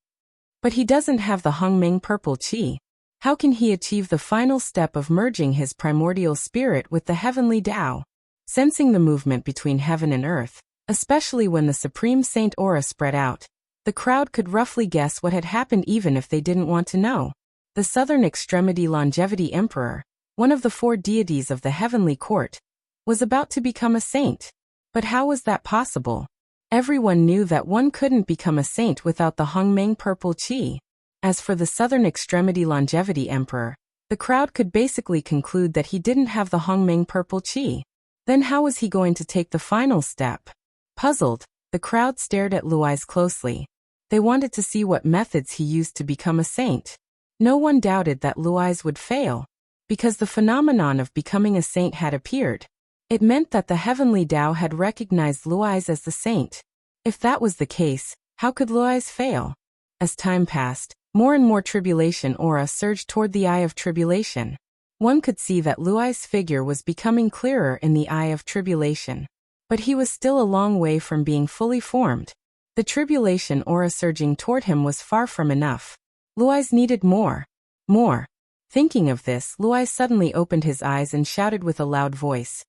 Speaker 1: But he doesn't have the Hongming purple chi. How can he achieve the final step of merging his primordial spirit with the heavenly Tao? Sensing the movement between heaven and earth, especially when the supreme saint aura spread out, the crowd could roughly guess what had happened even if they didn't want to know. The southern extremity longevity emperor, one of the 4 deities of the heavenly court, was about to become a saint. But how was that possible? Everyone knew that one couldn't become a saint without the Hongmeng purple chi. As for the southern extremity longevity emperor, the crowd could basically conclude that he didn't have the Hongmeng purple chi. Then how was he going to take the final step? Puzzled, the crowd stared at Luai's closely. They wanted to see what methods he used to become a saint. No one doubted that Luai's would fail, because the phenomenon of becoming a saint had appeared. It meant that the heavenly Tao had recognized Luai's as the saint. If that was the case, how could Luai's fail? As time passed, more and more tribulation aura surged toward the eye of tribulation. One could see that Luai's figure was becoming clearer in the eye of tribulation. But he was still a long way from being fully formed. The tribulation aura surging toward him was far from enough. Luai's needed more. More. Thinking of this, Luai suddenly opened his eyes and shouted with a loud voice.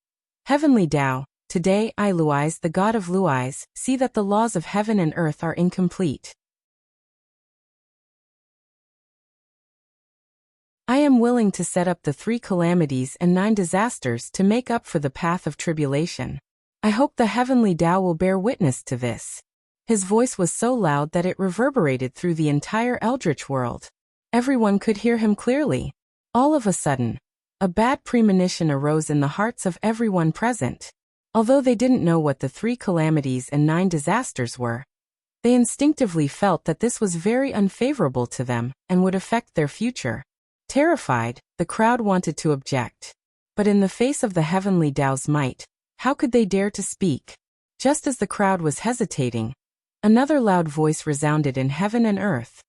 Speaker 1: Heavenly Tao, today I, Luai's, the god of Luai's, see that the laws of heaven and earth are incomplete. I am willing to set up the 3 calamities and 9 disasters to make up for the path of tribulation. I hope the heavenly Tao will bear witness to this. His voice was so loud that it reverberated through the entire eldritch world. Everyone could hear him clearly. All of a sudden, a bad premonition arose in the hearts of everyone present. Although they didn't know what the 3 calamities and 9 disasters were, they instinctively felt that this was very unfavorable to them and would affect their future. Terrified, the crowd wanted to object. But in the face of the heavenly Tao's might, how could they dare to speak? Just as the crowd was hesitating, another loud voice resounded in heaven and earth.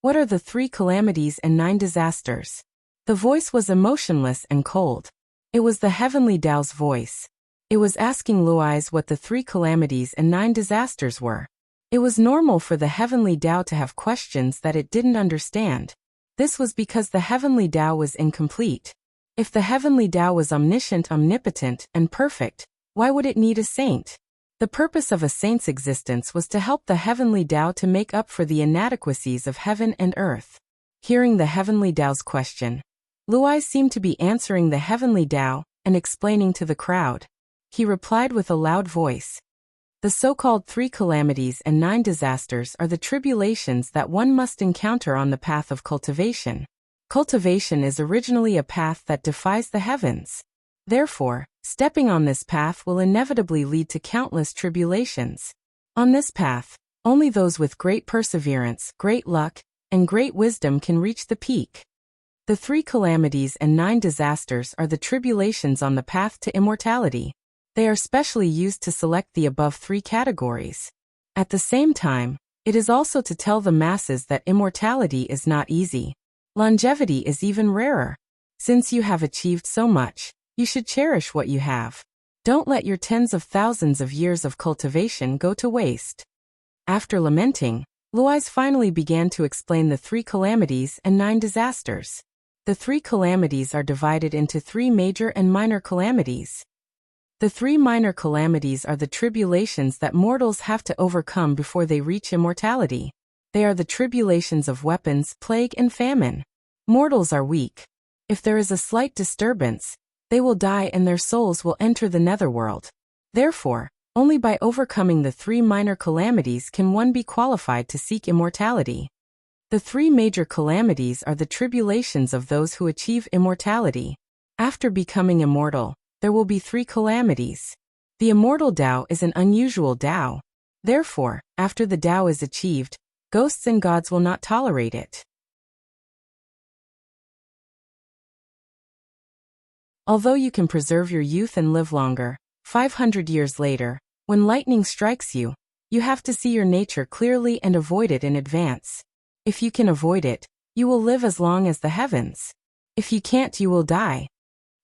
Speaker 1: What are the 3 calamities and 9 disasters? The voice was emotionless and cold. It was the heavenly Tao's voice. It was asking Luai's what the 3 calamities and 9 disasters were. It was normal for the heavenly Tao to have questions that it didn't understand. This was because the heavenly Tao was incomplete. If the heavenly Tao was omniscient, omnipotent, and perfect, why would it need a saint? The purpose of a saint's existence was to help the heavenly Tao to make up for the inadequacies of heaven and earth. Hearing the heavenly Tao's question, Luai seemed to be answering the heavenly Tao and explaining to the crowd. He replied with a loud voice. The so-called 3 calamities and 9 disasters are the tribulations that one must encounter on the path of cultivation. Cultivation is originally a path that defies the heavens. Therefore, stepping on this path will inevitably lead to countless tribulations. On this path, only those with great perseverance, great luck, and great wisdom can reach the peak. The 3 calamities and 9 disasters are the tribulations on the path to immortality. They are specially used to select the above 3 categories. At the same time, it is also to tell the masses that immortality is not easy. Longevity is even rarer. Since you have achieved so much, you should cherish what you have. Don't let your tens of thousands of years of cultivation go to waste. After lamenting, Louise finally began to explain the 3 calamities and 9 disasters. The 3 calamities are divided into 3 major and minor calamities. The 3 minor calamities are the tribulations that mortals have to overcome before they reach immortality. They are the tribulations of weapons, plague, and famine. Mortals are weak. If there is a slight disturbance, they will die and their souls will enter the netherworld. Therefore, only by overcoming the 3 minor calamities can one be qualified to seek immortality. The 3 major calamities are the tribulations of those who achieve immortality. After becoming immortal, there will be 3 calamities. The immortal Tao is an unusual Tao. Therefore, after the Tao is achieved, ghosts and gods will not tolerate it. Although you can preserve your youth and live longer, 500 years later, when lightning strikes you, you have to see your nature clearly and avoid it in advance. If you can avoid it, you will live as long as the heavens. If you can't, you will die.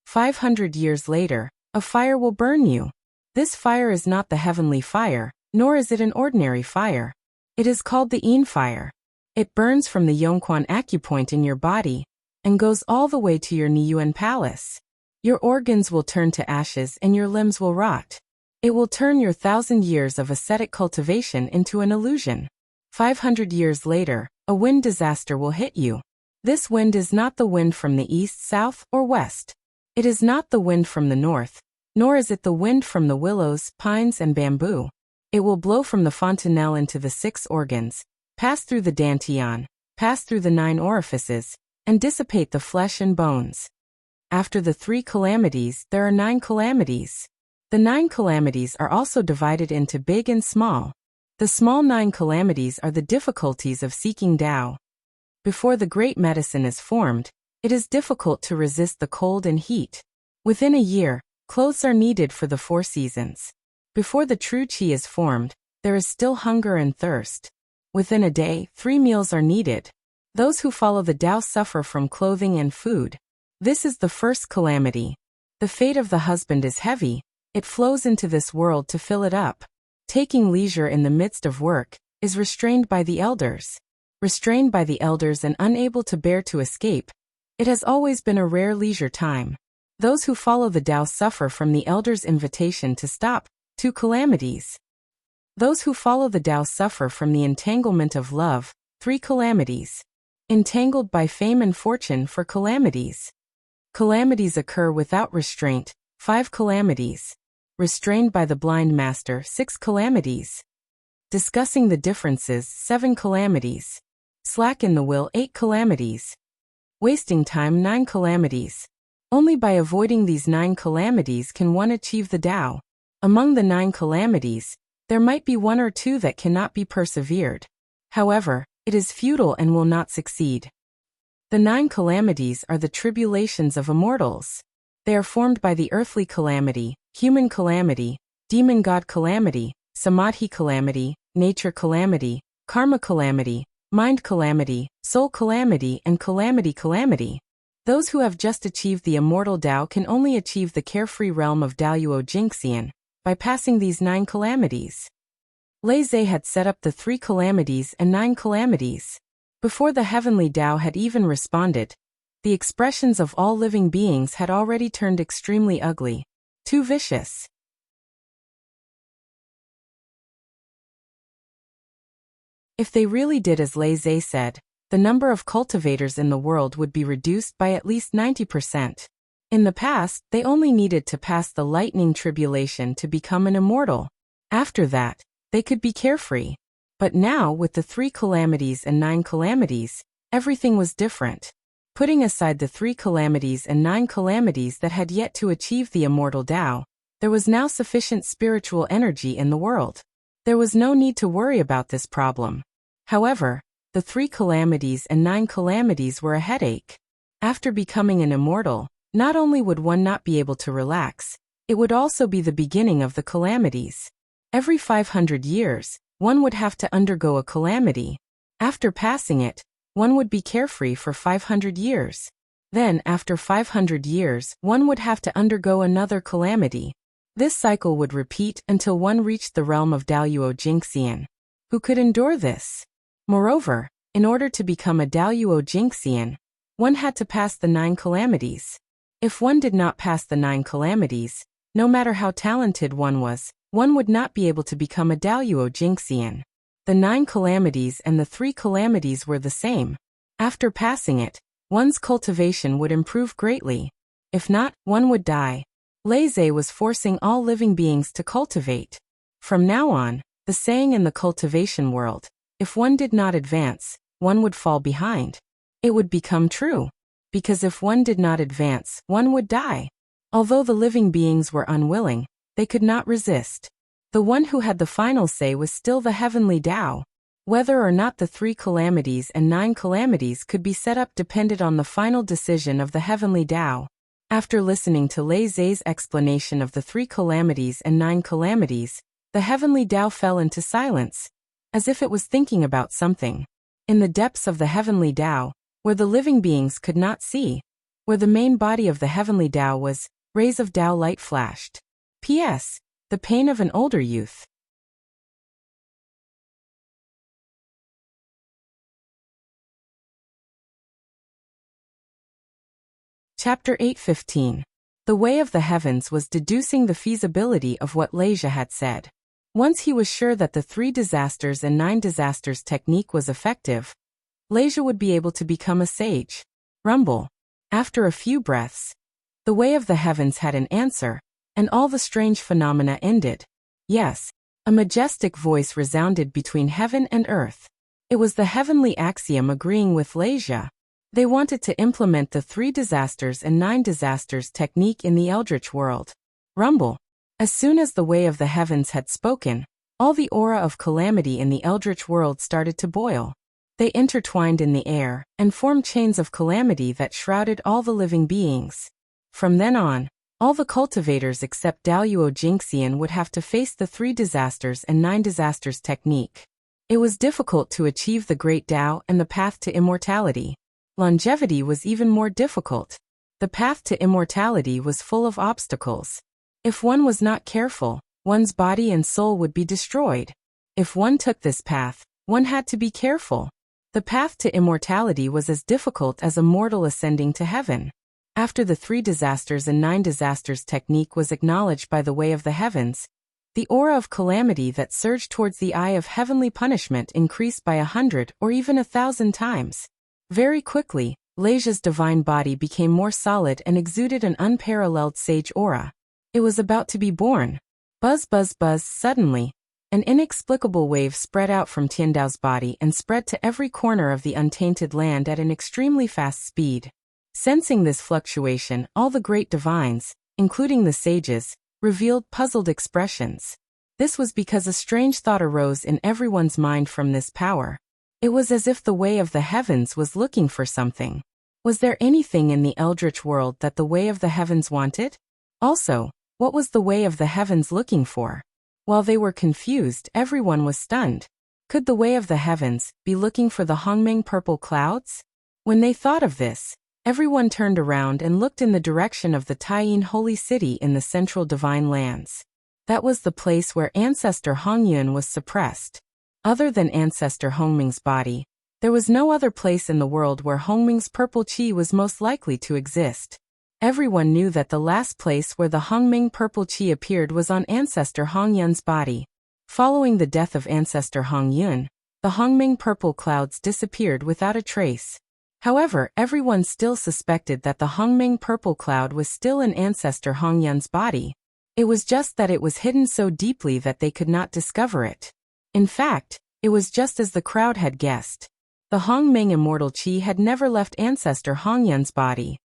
Speaker 1: 500 years later, a fire will burn you. This fire is not the heavenly fire, nor is it an ordinary fire. It is called the Yin fire. It burns from the Yongquan acupoint in your body, and goes all the way to your Niyuan palace. Your organs will turn to ashes and your limbs will rot. It will turn your 1,000 years of ascetic cultivation into an illusion. 500 years later, a wind disaster will hit you. This wind is not the wind from the east, south, or west. It is not the wind from the north, nor is it the wind from the willows, pines, and bamboo. It will blow from the fontanelle into the 6 organs, pass through the dantian, pass through the 9 orifices, and dissipate the flesh and bones. After the 3 calamities, there are 9 calamities. The 9 calamities are also divided into big and small. The small 9 calamities are the difficulties of seeking Tao. Before the great medicine is formed, it is difficult to resist the cold and heat. Within a year, clothes are needed for the 4 seasons. Before the true qi is formed, there is still hunger and thirst. Within a day, 3 meals are needed. Those who follow the Tao suffer from clothing and food. This is the first calamity. The fate of the husband is heavy. It flows into this world to fill it up. Taking leisure in the midst of work is restrained by the elders. Restrained by the elders and unable to bear to escape, it has always been a rare leisure time. Those who follow the Tao suffer from the elders' invitation to stop, 2 calamities. Those who follow the Tao suffer from the entanglement of love, 3 calamities. Entangled by fame and fortune for calamities. Calamities occur without restraint, 5 calamities. Restrained by the blind master, 6 calamities. Discussing the differences, 7 calamities. Slack in the will, 8 calamities. Wasting time, 9 calamities. Only by avoiding these 9 calamities can one achieve the Tao. Among the 9 calamities, there might be 1 or 2 that cannot be persevered. However, it is futile and will not succeed. The 9 calamities are the tribulations of immortals. They are formed by the earthly calamity, human calamity, demon god calamity, samadhi calamity, nature calamity, karma calamity, mind calamity, soul calamity, and calamity. Those who have just achieved the immortal Tao can only achieve the carefree realm of Daoyuo Jingxian by passing these 9 calamities. Lei Zhe had set up the 3 calamities and 9 calamities. Before the heavenly Tao had even responded, the expressions of all living beings had already turned extremely ugly, too vicious. If they really did as Lei Zhe said, the number of cultivators in the world would be reduced by at least 90%. In the past, they only needed to pass the lightning tribulation to become an immortal. After that, they could be carefree. But now, with the 3 calamities and 9 calamities, everything was different. Putting aside the 3 calamities and 9 calamities that had yet to achieve the immortal Tao, there was now sufficient spiritual energy in the world. There was no need to worry about this problem. However, the 3 calamities and 9 calamities were a headache. After becoming an immortal, not only would one not be able to relax, it would also be the beginning of the calamities. Every 500 years, one would have to undergo a calamity. After passing it, one would be carefree for 500 years. Then, after 500 years, one would have to undergo another calamity. This cycle would repeat until one reached the realm of Daluo Jingxian. Who could endure this? Moreover, in order to become a Daluo Jingxian, one had to pass the 9 calamities. If one did not pass the 9 calamities, no matter how talented one would not be able to become a Daluo Jingxian. The 9 calamities and the 3 calamities were the same. After passing it, one's cultivation would improve greatly. If not, one would die. Lei was forcing all living beings to cultivate. From now on, the saying in the cultivation world, if one did not advance, one would fall behind. It would become true. Because if one did not advance, one would die. Although the living beings were unwilling, they could not resist. The one who had the final say was still the heavenly Tao. Whether or not the 3 calamities and 9 calamities could be set up depended on the final decision of the heavenly Tao. After listening to Lei Zhe's explanation of the 3 calamities and 9 calamities, the heavenly Tao fell into silence, as if it was thinking about something. In the depths of the heavenly Tao, where the living beings could not see, where the main body of the heavenly Tao was, rays of Tao light flashed. P.S. The pain of an older youth. Chapter 8:15. The Way of the Heavens was deducing the feasibility of what Leisha had said. Once he was sure that the 3 disasters and 9 disasters technique was effective, Leisha would be able to become a sage. Rumble. After a few breaths, the Way of the Heavens had an answer, and all the strange phenomena ended. Yes, a majestic voice resounded between heaven and earth. It was the heavenly axiom agreeing with Leisha. They wanted to implement the 3 disasters and 9 disasters technique in the Eldritch world. Rumble. As soon as the Way of the Heavens had spoken, all the aura of calamity in the Eldritch world started to boil. They intertwined in the air and formed chains of calamity that shrouded all the living beings. From then on, all the cultivators except Daluo Jingxian would have to face the 3 disasters and 9 disasters technique. It was difficult to achieve the Great Tao and the path to immortality. Longevity was even more difficult. The path to immortality was full of obstacles. If one was not careful, one's body and soul would be destroyed. If one took this path, one had to be careful. The path to immortality was as difficult as a mortal ascending to heaven. After the 3 disasters and 9 disasters technique was acknowledged by the Way of the Heavens, the aura of calamity that surged towards the eye of heavenly punishment increased by 100 or even 1,000 times. Very quickly, Leisha's divine body became more solid and exuded an unparalleled sage aura. It was about to be born. Buzz buzz buzz. Suddenly, an inexplicable wave spread out from Tiandao's body and spread to every corner of the untainted land at an extremely fast speed. Sensing this fluctuation, all the great divines, including the sages, revealed puzzled expressions. This was because a strange thought arose in everyone's mind from this power. It was as if the Way of the Heavens was looking for something. Was there anything in the Eldritch world that the Way of the Heavens wanted? Also, what was the Way of the Heavens looking for? While they were confused, everyone was stunned. Could the Way of the Heavens be looking for the Hongmeng purple clouds? When they thought of this, everyone turned around and looked in the direction of the Taiyin holy city in the central divine lands. That was the place where ancestor Hongyun was suppressed. Other than ancestor Hongmeng's body, there was no other place in the world where Hongmeng's purple qi was most likely to exist. Everyone knew that the last place where the Hongmeng purple qi appeared was on ancestor Hongyun's body. Following the death of ancestor Hongyun, the Hongmeng purple clouds disappeared without a trace. However, everyone still suspected that the Hongmeng purple cloud was still in ancestor Hongyun's body. It was just that it was hidden so deeply that they could not discover it. In fact, it was just as the crowd had guessed. The Hongmeng immortal qi had never left ancestor Hongyun's body.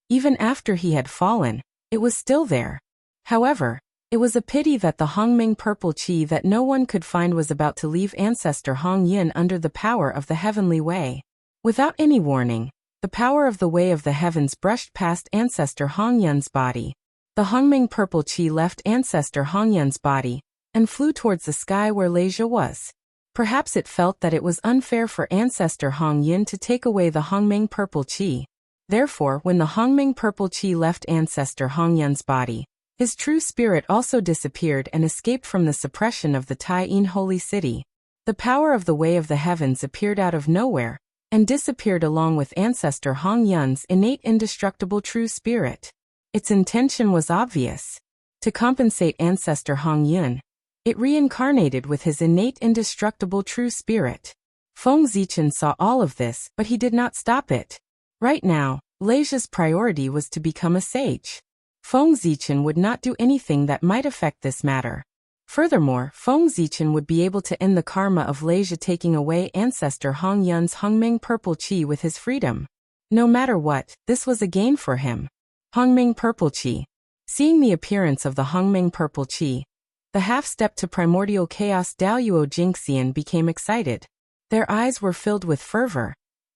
Speaker 1: Even after he had fallen, it was still there. However, it was a pity that the Hongmeng purple qi that no one could find was about to leave ancestor Hong Yun under the power of the heavenly way. Without any warning, the power of the way of the heavens brushed past ancestor Hong Yun's body. The Hongmeng purple qi left ancestor Hong Yun's body and flew towards the sky where Leisha was. Perhaps it felt that it was unfair for ancestor Hong Yun to take away the Hongmeng purple qi. Therefore, when the Hongmeng purple qi left ancestor Hong Yun's body, his true spirit also disappeared and escaped from the suppression of the Tai-In holy city. The power of the way of the heavens appeared out of nowhere and disappeared along with ancestor Hong Yun's innate indestructible true spirit. Its intention was obvious. To compensate ancestor Hong Yun, it reincarnated with his innate indestructible true spirit. Feng Zichen saw all of this, but he did not stop it. Right now, Leisha's priority was to become a sage. Feng Zichen would not do anything that might affect this matter. Furthermore, Feng Zichen would be able to end the karma of Leisha taking away ancestor Hong Yun's Hongmeng purple qi with his freedom. No matter what, this was a gain for him. Hongmeng purple qi. Seeing the appearance of the Hongmeng purple qi, the half-step to primordial chaos Daoyuo Jingxian became excited. Their eyes were filled with fervor,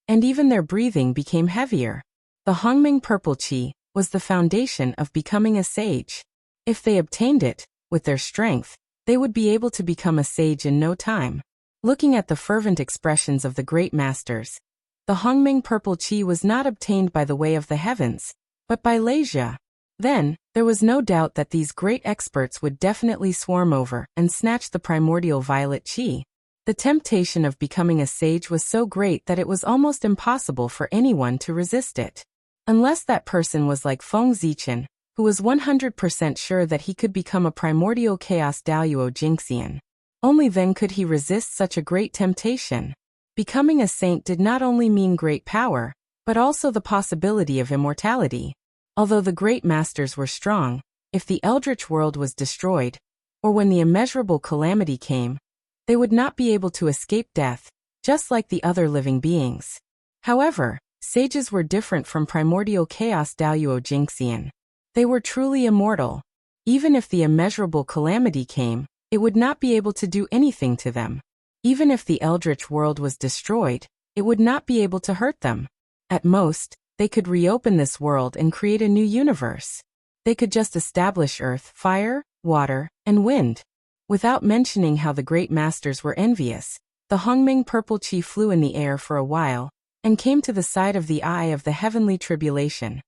Speaker 1: and even their breathing became heavier. The Hongmeng purple qi was the foundation of becoming a sage. If they obtained it, with their strength, they would be able to become a sage in no time. Looking at the fervent expressions of the great masters, the Hongmeng purple qi was not obtained by the way of the heavens, but by Leisha. Then, there was no doubt that these great experts would definitely swarm over and snatch the primordial violet qi. The temptation of becoming a sage was so great that it was almost impossible for anyone to resist it. Unless that person was like Feng Zichen, who was 100% sure that he could become a primordial chaos Daoyuo Jingxian. Only then could he resist such a great temptation. Becoming a saint did not only mean great power, but also the possibility of immortality. Although the great masters were strong, if the eldritch world was destroyed, or when the immeasurable calamity came, they would not be able to escape death, just like the other living beings. However, sages were different from primordial chaos Daoyuo Jingxian. They were truly immortal. Even if the immeasurable calamity came, it would not be able to do anything to them. Even if the eldritch world was destroyed, it would not be able to hurt them. At most, they could reopen this world and create a new universe. They could just establish earth, fire, water, and wind. Without mentioning how the great masters were envious, the Hongmeng purple qi flew in the air for a while, and came to the side of the eye of the heavenly tribulation.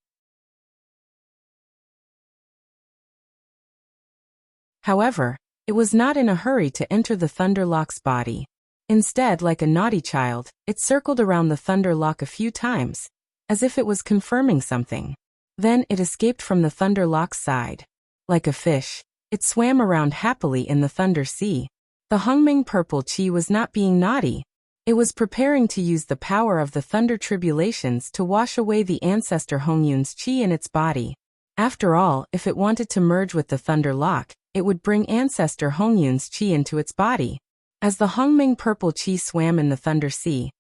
Speaker 1: However, it was not in a hurry to enter the Thunderlock's body. Instead, like a naughty child, it circled around the Thunderlock a few times, as if it was confirming something. Then it escaped from the Thunderlock's side. Like a fish, it swam around happily in the Thunder Sea. The Hongmeng purple qi was not being naughty. It was preparing to use the power of the Thunder Tribulations to wash away the ancestor Hongyun's qi in its body. After all, if it wanted to merge with the Thunderlock, it would bring ancestor Hongyun's qi into its body. As the Hongmeng purple qi swam in the Thunder Sea,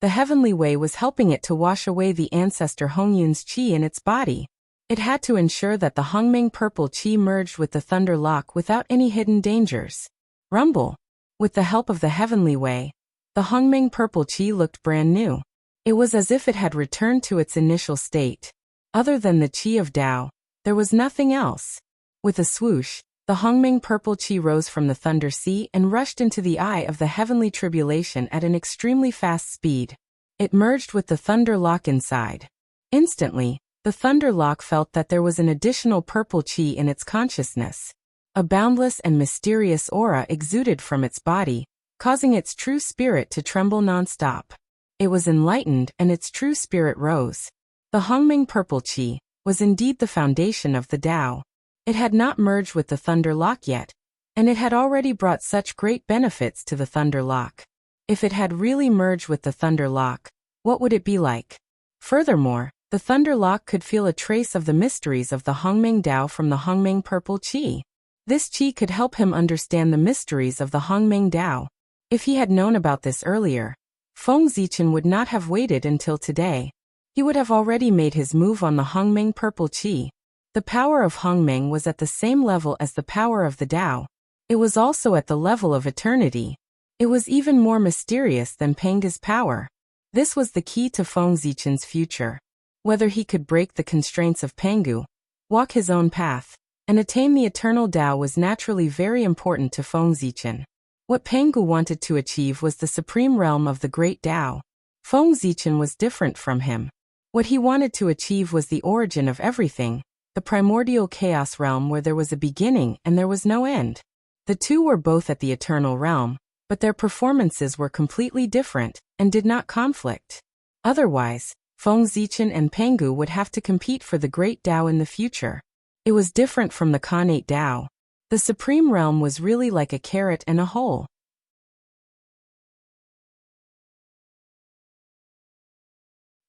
Speaker 1: the heavenly way was helping it to wash away the ancestor Hongyun's qi in its body. It had to ensure that the Hongmeng purple qi merged with the Thunderlock without any hidden dangers. Rumble. With the help of the heavenly way, the Hongmeng purple qi looked brand new. It was as if it had returned to its initial state. Other than the qi of Tao, there was nothing else. With a swoosh, the Hongmeng purple qi rose from the Thunder Sea and rushed into the eye of the heavenly tribulation at an extremely fast speed. It merged with the Thunderlock inside. Instantly, the Thunderlock felt that there was an additional purple qi in its consciousness. A boundless and mysterious aura exuded from its body, causing its true spirit to tremble non-stop. It was enlightened and its true spirit rose. The Hongmeng purple qi was indeed the foundation of the Tao. It had not merged with the Thunderlock yet, and it had already brought such great benefits to the Thunderlock. If it had really merged with the Thunderlock, what would it be like? Furthermore, The Thunderlock could feel a trace of the mysteries of the Hongming Dao from the Hongming Purple Qi. This qi could help him understand the mysteries of the Hongming Dao. If he had known about this earlier, Feng Zichen would not have waited until today. He would have already made his move on the Hongming Purple Qi. The power of Hongming was at the same level as the power of the Dao. It was also at the level of eternity. It was even more mysterious than Pengu's power. This was the key to Feng Zichen's future. Whether he could break the constraints of Pengu, walk his own path, and attain the eternal Dao was naturally very important to Feng Zichen. What Pengu wanted to achieve was the supreme realm of the great Dao. Feng Zichen was different from him. What he wanted to achieve was the origin of everything, the primordial chaos realm where there was a beginning and there was no end. The two were both at the eternal realm, but their performances were completely different and did not conflict. Otherwise, Feng Zichen and Pengu would have to compete for the great Dao in the future. It was different from the Khanate Dao. The supreme realm was really like a carrot and a hole.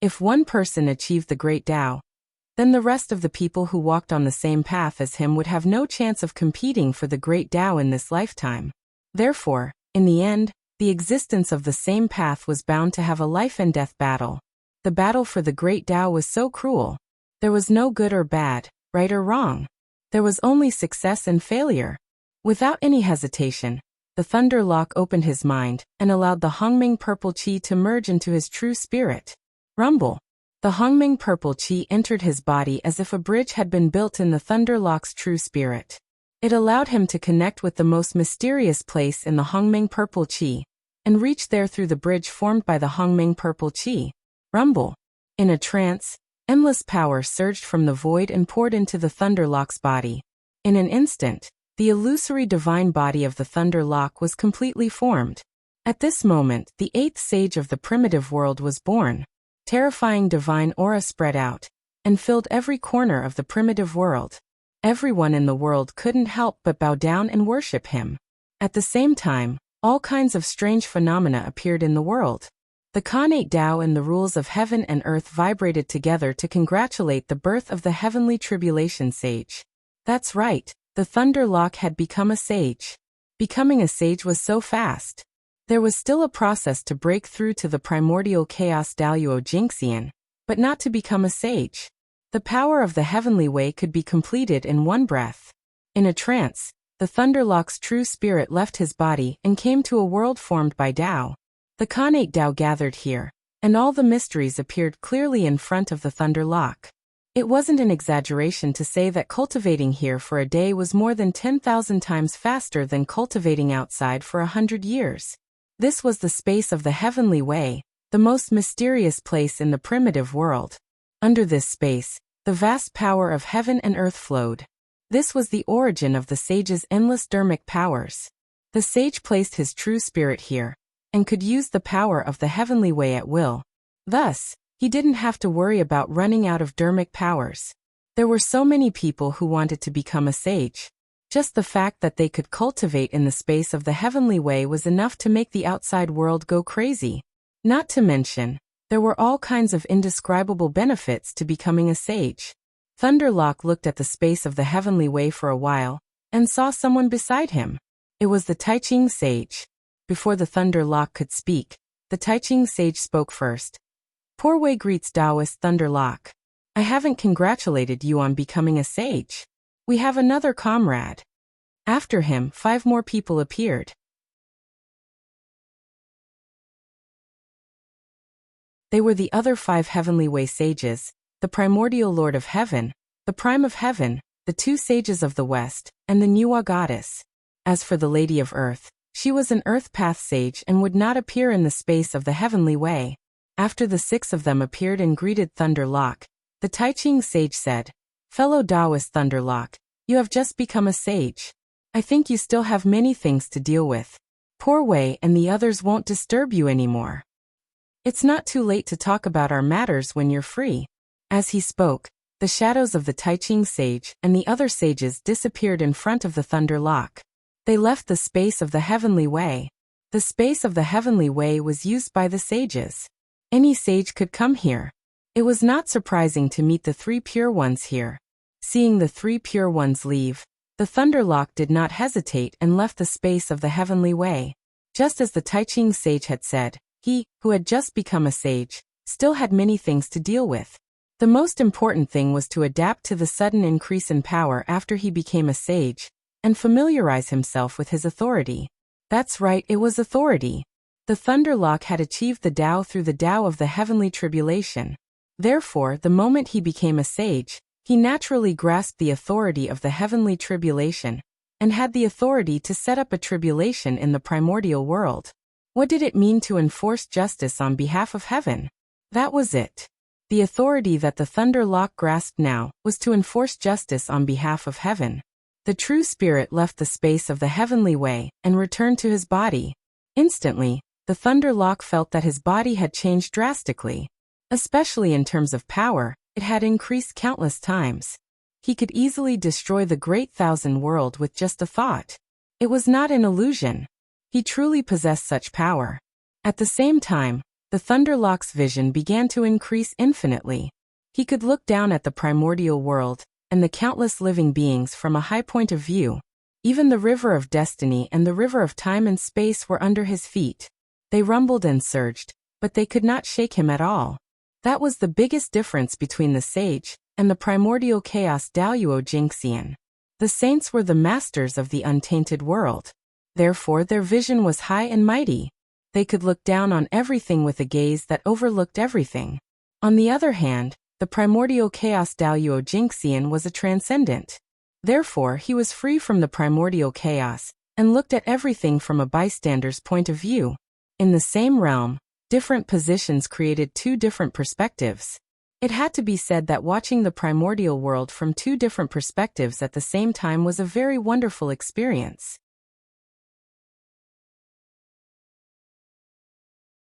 Speaker 1: If one person achieved the great Dao, then the rest of the people who walked on the same path as him would have no chance of competing for the great Dao in this lifetime. Therefore, in the end, the existence of the same path was bound to have a life and death battle. The battle for the great Dao was so cruel. There was no good or bad, right or wrong. There was only success and failure. Without any hesitation, the Thunderlock opened his mind and allowed the Hongming Purple Qi to merge into his true spirit. Rumble. The Hongming Purple Qi entered his body as if a bridge had been built in the Thunderlock's true spirit. It allowed him to connect with the most mysterious place in the Hongming Purple Qi, and reach there through the bridge formed by the Hongming Purple Qi. Rumble. In a trance, endless power surged from the void and poured into the Thunderlock's body. In an instant, the illusory divine body of the Thunderlock was completely formed. At this moment, the eighth sage of the primitive world was born. Terrifying divine aura spread out and filled every corner of the primitive world. Everyone in the world couldn't help but bow down and worship him. At the same time, all kinds of strange phenomena appeared in the world. The Khanate Dao and the rules of heaven and earth vibrated together to congratulate the birth of the heavenly tribulation sage. That's right, the Thunderlock had become a sage. Becoming a sage was so fast. There was still a process to break through to the primordial chaos Daoyuo Jingxian, but not to become a sage. The power of the heavenly way could be completed in one breath. In a trance, the Thunderlock's true spirit left his body and came to a world formed by Dao. The Khanate Dao gathered here, and all the mysteries appeared clearly in front of the Thunderlock. It wasn't an exaggeration to say that cultivating here for a day was more than 10,000 times faster than cultivating outside for 100 years. This was the space of the heavenly way, the most mysterious place in the primitive world. Under this space, the vast power of heaven and earth flowed. This was the origin of the sage's endless dharmic powers. The sage placed his true spirit here, and could use the power of the heavenly way at will. Thus, he didn't have to worry about running out of dharmic powers. There were so many people who wanted to become a sage. Just the fact that they could cultivate in the space of the heavenly way was enough to make the outside world go crazy. Not to mention, there were all kinds of indescribable benefits to becoming a sage. Thunderlock looked at the space of the heavenly way for a while, and saw someone beside him. It was the Taiching sage. Before the Thunderlock could speak, the Taiching sage spoke first. Poor Wei greets Taoist Thunderlock. I haven't congratulated you on becoming a sage. We have another comrade. After him, 5 more people appeared. They were the other 5 heavenly way sages, the primordial lord of heaven, the prime of heaven, the 2 sages of the west, and the Nuwa goddess. As for the lady of earth, she was an earth path sage and would not appear in the space of the heavenly way. After the 6 of them appeared and greeted Thunderlock, the Taiching sage said, Fellow Taoist Thunderlock, you have just become a sage. I think you still have many things to deal with. Poor Wei and the others won't disturb you anymore. It's not too late to talk about our matters when you're free. As he spoke, the shadows of the Taiching sage and the other sages disappeared in front of the Thunderlock. They left the space of the heavenly way. The space of the heavenly way was used by the sages. Any sage could come here. It was not surprising to meet the three pure ones here. Seeing the three pure ones leave, the Thunderlock did not hesitate and left the space of the heavenly way. Just as the Taiching sage had said, he, who had just become a sage, still had many things to deal with. The most important thing was to adapt to the sudden increase in power after he became a sage, and familiarize himself with his authority. That's right, it was authority. The Thunderlock had achieved the Tao through the Tao of the heavenly tribulation. Therefore, the moment he became a sage, he naturally grasped the authority of the heavenly tribulation, and had the authority to set up a tribulation in the primordial world. What did it mean to enforce justice on behalf of heaven? That was it. The authority that the Thunderlock grasped now was to enforce justice on behalf of heaven. The true spirit left the space of the heavenly way and returned to his body. Instantly, the Thunderlock felt that his body had changed drastically. Especially in terms of power, it had increased countless times. He could easily destroy the Great Thousand World with just a thought. It was not an illusion. He truly possessed such power. At the same time, the Thunderlock's vision began to increase infinitely. He could look down at the primordial world and the countless living beings from a high point of view. Even the river of destiny and the river of time and space were under his feet. They rumbled and surged, but they could not shake him at all. That was the biggest difference between the sage and the primordial chaos Daoyuo Jingxian. The saints were the masters of the untainted world. Therefore their vision was high and mighty. They could look down on everything with a gaze that overlooked everything. On the other hand, the primordial chaos Daoyuo Jingxian was a transcendent. Therefore he was free from the primordial chaos, and looked at everything from a bystander's point of view. In the same realm, different positions created two different perspectives. It had to be said that watching the primordial world from two different perspectives at the same time was a very wonderful experience.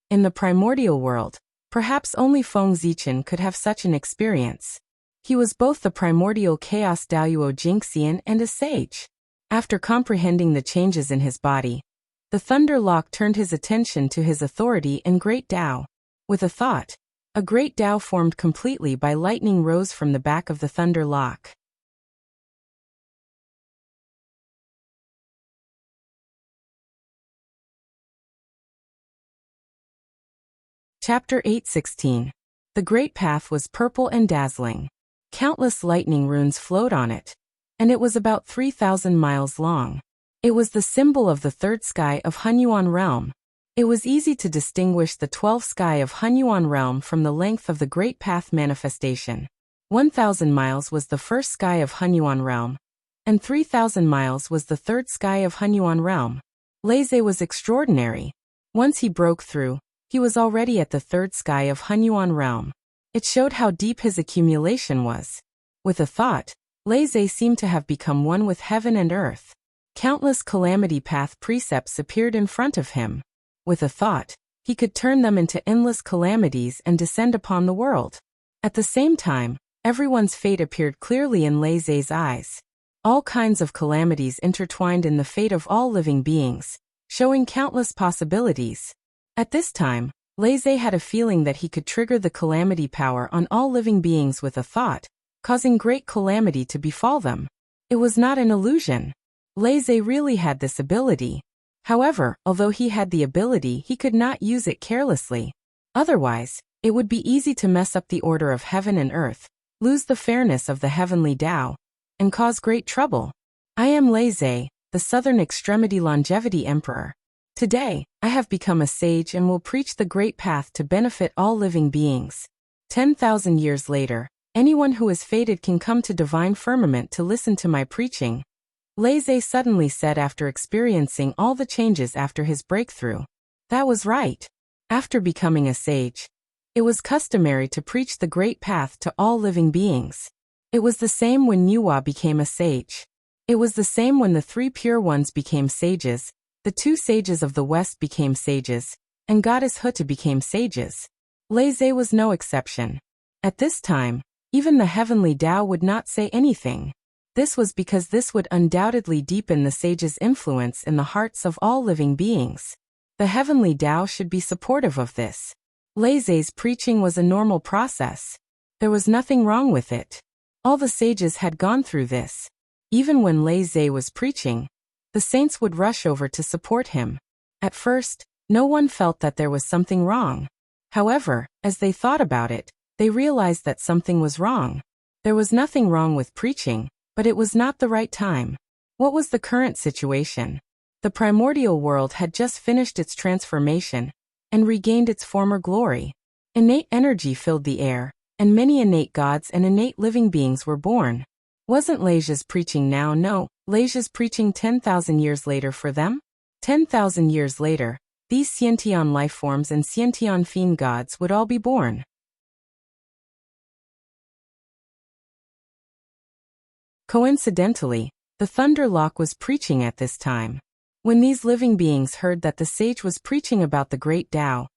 Speaker 1: In the primordial world, perhaps only Feng Zichen could have such an experience. He was both the primordial chaos Daoyuo Jingxian and a sage. After comprehending the changes in his body, the Thunderlock turned his attention to his authority and great Tao. With a thought, a great Tao formed completely by lightning rose from the back of the Thunderlock. Chapter 8:16. The Great Path was purple and dazzling. Countless lightning runes flowed on it, and it was about 3,000 miles long. It was the symbol of the third sky of Hunyuan realm. It was easy to distinguish the 12th sky of Hunyuan realm from the length of the Great Path manifestation. 1,000 miles was the first sky of Hunyuan realm, and 3,000 miles was the third sky of Hunyuan realm. Leize was extraordinary. Once he broke through, he was already at the third sky of Hunyuan realm. It showed how deep his accumulation was. With a thought, Leize seemed to have become one with heaven and earth. Countless calamity path precepts appeared in front of him. With a thought, he could turn them into endless calamities and descend upon the world. At the same time, everyone's fate appeared clearly in Leize's eyes. All kinds of calamities intertwined in the fate of all living beings, showing countless possibilities. At this time, Leize had a feeling that he could trigger the calamity power on all living beings with a thought, causing great calamity to befall them. It was not an illusion. Leize really had this ability. However, although he had the ability, he could not use it carelessly. Otherwise, it would be easy to mess up the order of heaven and earth, lose the fairness of the heavenly Tao, and cause great trouble. I am Leize, the Southern Extremity Longevity Emperor. Today, I have become a sage and will preach the great path to benefit all living beings. 10,000 years later, anyone who is fated can come to divine firmament to listen to my preaching. Leize suddenly said after experiencing all the changes after his breakthrough. That was right. After becoming a sage, it was customary to preach the great path to all living beings. It was the same when Nuwa became a sage. It was the same when the three pure ones became sages. The two sages of the West became sages, and Goddess Huta became sages. Leize was no exception. At this time, even the heavenly Tao would not say anything. This was because this would undoubtedly deepen the sage's influence in the hearts of all living beings. The heavenly Tao should be supportive of this. Leise's preaching was a normal process. There was nothing wrong with it. All the sages had gone through this. Even when Leise was preaching, the saints would rush over to support him. At first, no one felt that there was something wrong. However, as they thought about it, they realized that something was wrong. There was nothing wrong with preaching, but it was not the right time. What was the current situation? The primordial world had just finished its transformation and regained its former glory. Innate energy filled the air, and many innate gods and innate living beings were born. Wasn't Leise's preaching now? No, Leise's preaching 10,000 years later for them? 10,000 years later, these Sciention lifeforms and Sciention fiend gods would all be born. Coincidentally, the Thunderlock was preaching at this time. When these living beings heard that the sage was preaching about the great Tao,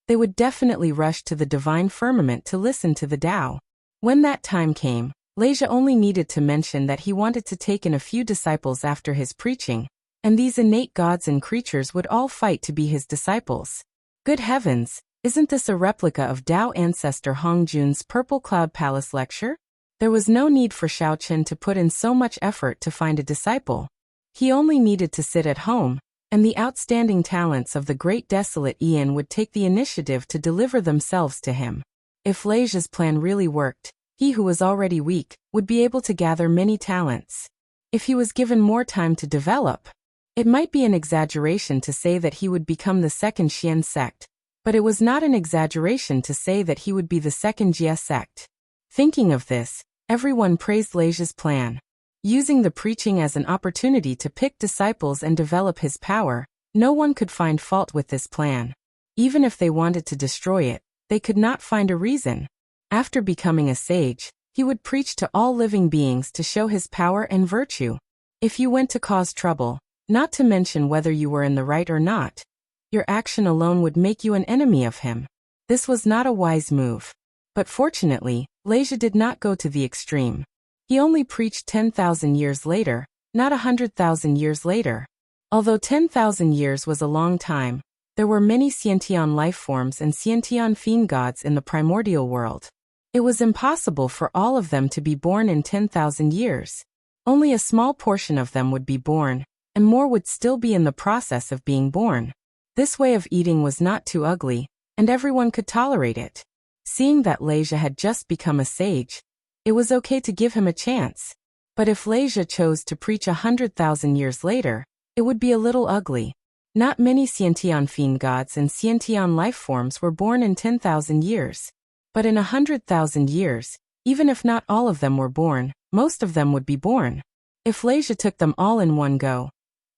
Speaker 1: they would definitely rush to the divine firmament to listen to the Tao. When that time came, Leise only needed to mention that he wanted to take in a few disciples after his preaching, and these innate gods and creatures would all fight to be his disciples. Good heavens, isn't this a replica of Tao ancestor Hong Jun's Purple Cloud Palace lecture? There was no need for Xiaoqian to put in so much effort to find a disciple. He only needed to sit at home, and the outstanding talents of the great desolate Ian would take the initiative to deliver themselves to him. If Leise's plan really worked, he who was already weak would be able to gather many talents. If he was given more time to develop, it might be an exaggeration to say that he would become the second Xian sect, but it was not an exaggeration to say that he would be the second Jia sect. Thinking of this, everyone praised Leise's plan. Using the preaching as an opportunity to pick disciples and develop his power, no one could find fault with this plan. Even if they wanted to destroy it, they could not find a reason. After becoming a sage, he would preach to all living beings to show his power and virtue. If you went to cause trouble, not to mention whether you were in the right or not, your action alone would make you an enemy of him. This was not a wise move. But fortunately, Leise did not go to the extreme. He only preached 10,000 years later, not 100,000 years later. Although 10,000 years was a long time, there were many Sciention lifeforms and Sciention fiend gods in the primordial world. It was impossible for all of them to be born in 10,000 years. Only a small portion of them would be born, and more would still be in the process of being born. This way of eating was not too ugly, and everyone could tolerate it. Seeing that Leise had just become a sage, it was okay to give him a chance. But if Leise chose to preach 100,000 years later, it would be a little ugly. Not many Sciention fiend gods and Sciention lifeforms were born in 10,000 years. But in 100,000 years, even if not all of them were born, most of them would be born. If Leise took them all in one go,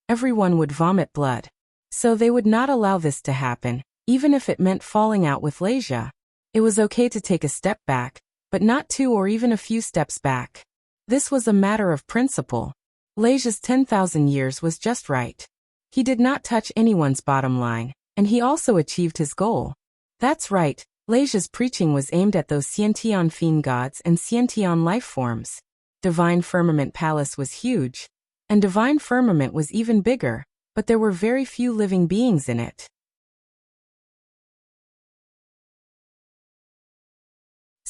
Speaker 1: everyone would vomit blood. So they would not allow this to happen, even if it meant falling out with Leise. It was okay to take a step back, but not 2 or even a few steps back. This was a matter of principle. Leise's 10,000 years was just right. He did not touch anyone's bottom line, and he also achieved his goal. That's right, Leise's preaching was aimed at those Sciention fiend gods and Sciention lifeforms. Divine Firmament Palace was huge, and Divine Firmament was even bigger, but there were very few living beings in it.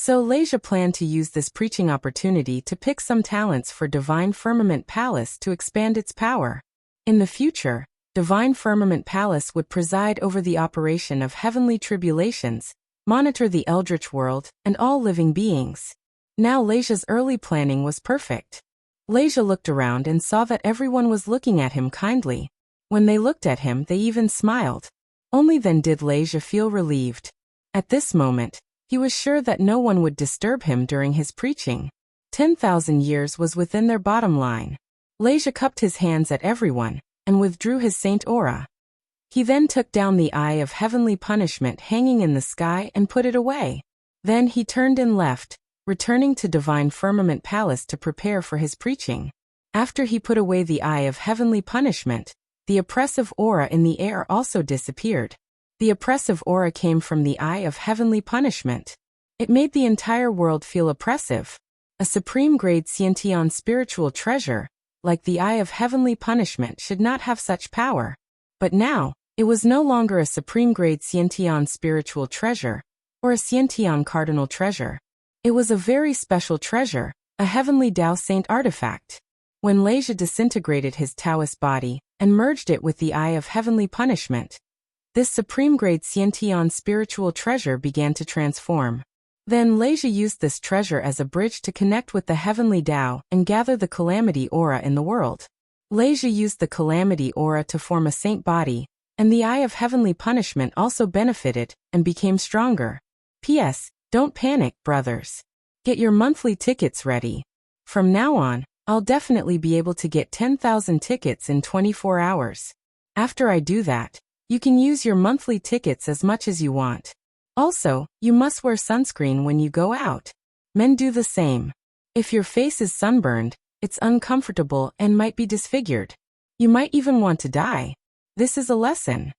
Speaker 1: So Leise planned to use this preaching opportunity to pick some talents for Divine Firmament Palace to expand its power. In the future, Divine Firmament Palace would preside over the operation of heavenly tribulations, monitor the eldritch world, and all living beings. Now Leise's early planning was perfect. Leise looked around and saw that everyone was looking at him kindly. When they looked at him, they even smiled. Only then did Leise feel relieved. At this moment, he was sure that no one would disturb him during his preaching. 10,000 years was within their bottom line. Leise cupped his hands at everyone, and withdrew his saint aura. He then took down the eye of heavenly punishment hanging in the sky and put it away. Then he turned and left, returning to Divine Firmament Palace to prepare for his preaching. After he put away the eye of heavenly punishment, the oppressive aura in the air also disappeared. The oppressive aura came from the eye of heavenly punishment. It made the entire world feel oppressive. A supreme-grade Sciention spiritual treasure, like the eye of heavenly punishment, should not have such power. But now, It was no longer a supreme-grade Xiantian spiritual treasure, or a Xiantian cardinal treasure. It was a very special treasure, a heavenly Tao Saint artifact. When Leisha disintegrated his Taoist body and merged it with the Eye of Heavenly Punishment, this supreme-grade Xiantian spiritual treasure began to transform. Then Leisha used this treasure as a bridge to connect with the heavenly Tao and gather the calamity aura in the world. Leisha used the calamity aura to form a saint body, and the Eye of Heavenly Punishment also benefited and became stronger. P.S. Don't panic, brothers. Get your monthly tickets ready. From now on, I'll definitely be able to get 10,000 tickets in 24 hours. After I do that, you can use your monthly tickets as much as you want. Also, you must wear sunscreen when you go out. Men do the same. If your face is sunburned, it's uncomfortable and might be disfigured. You might even want to die. This is a lesson.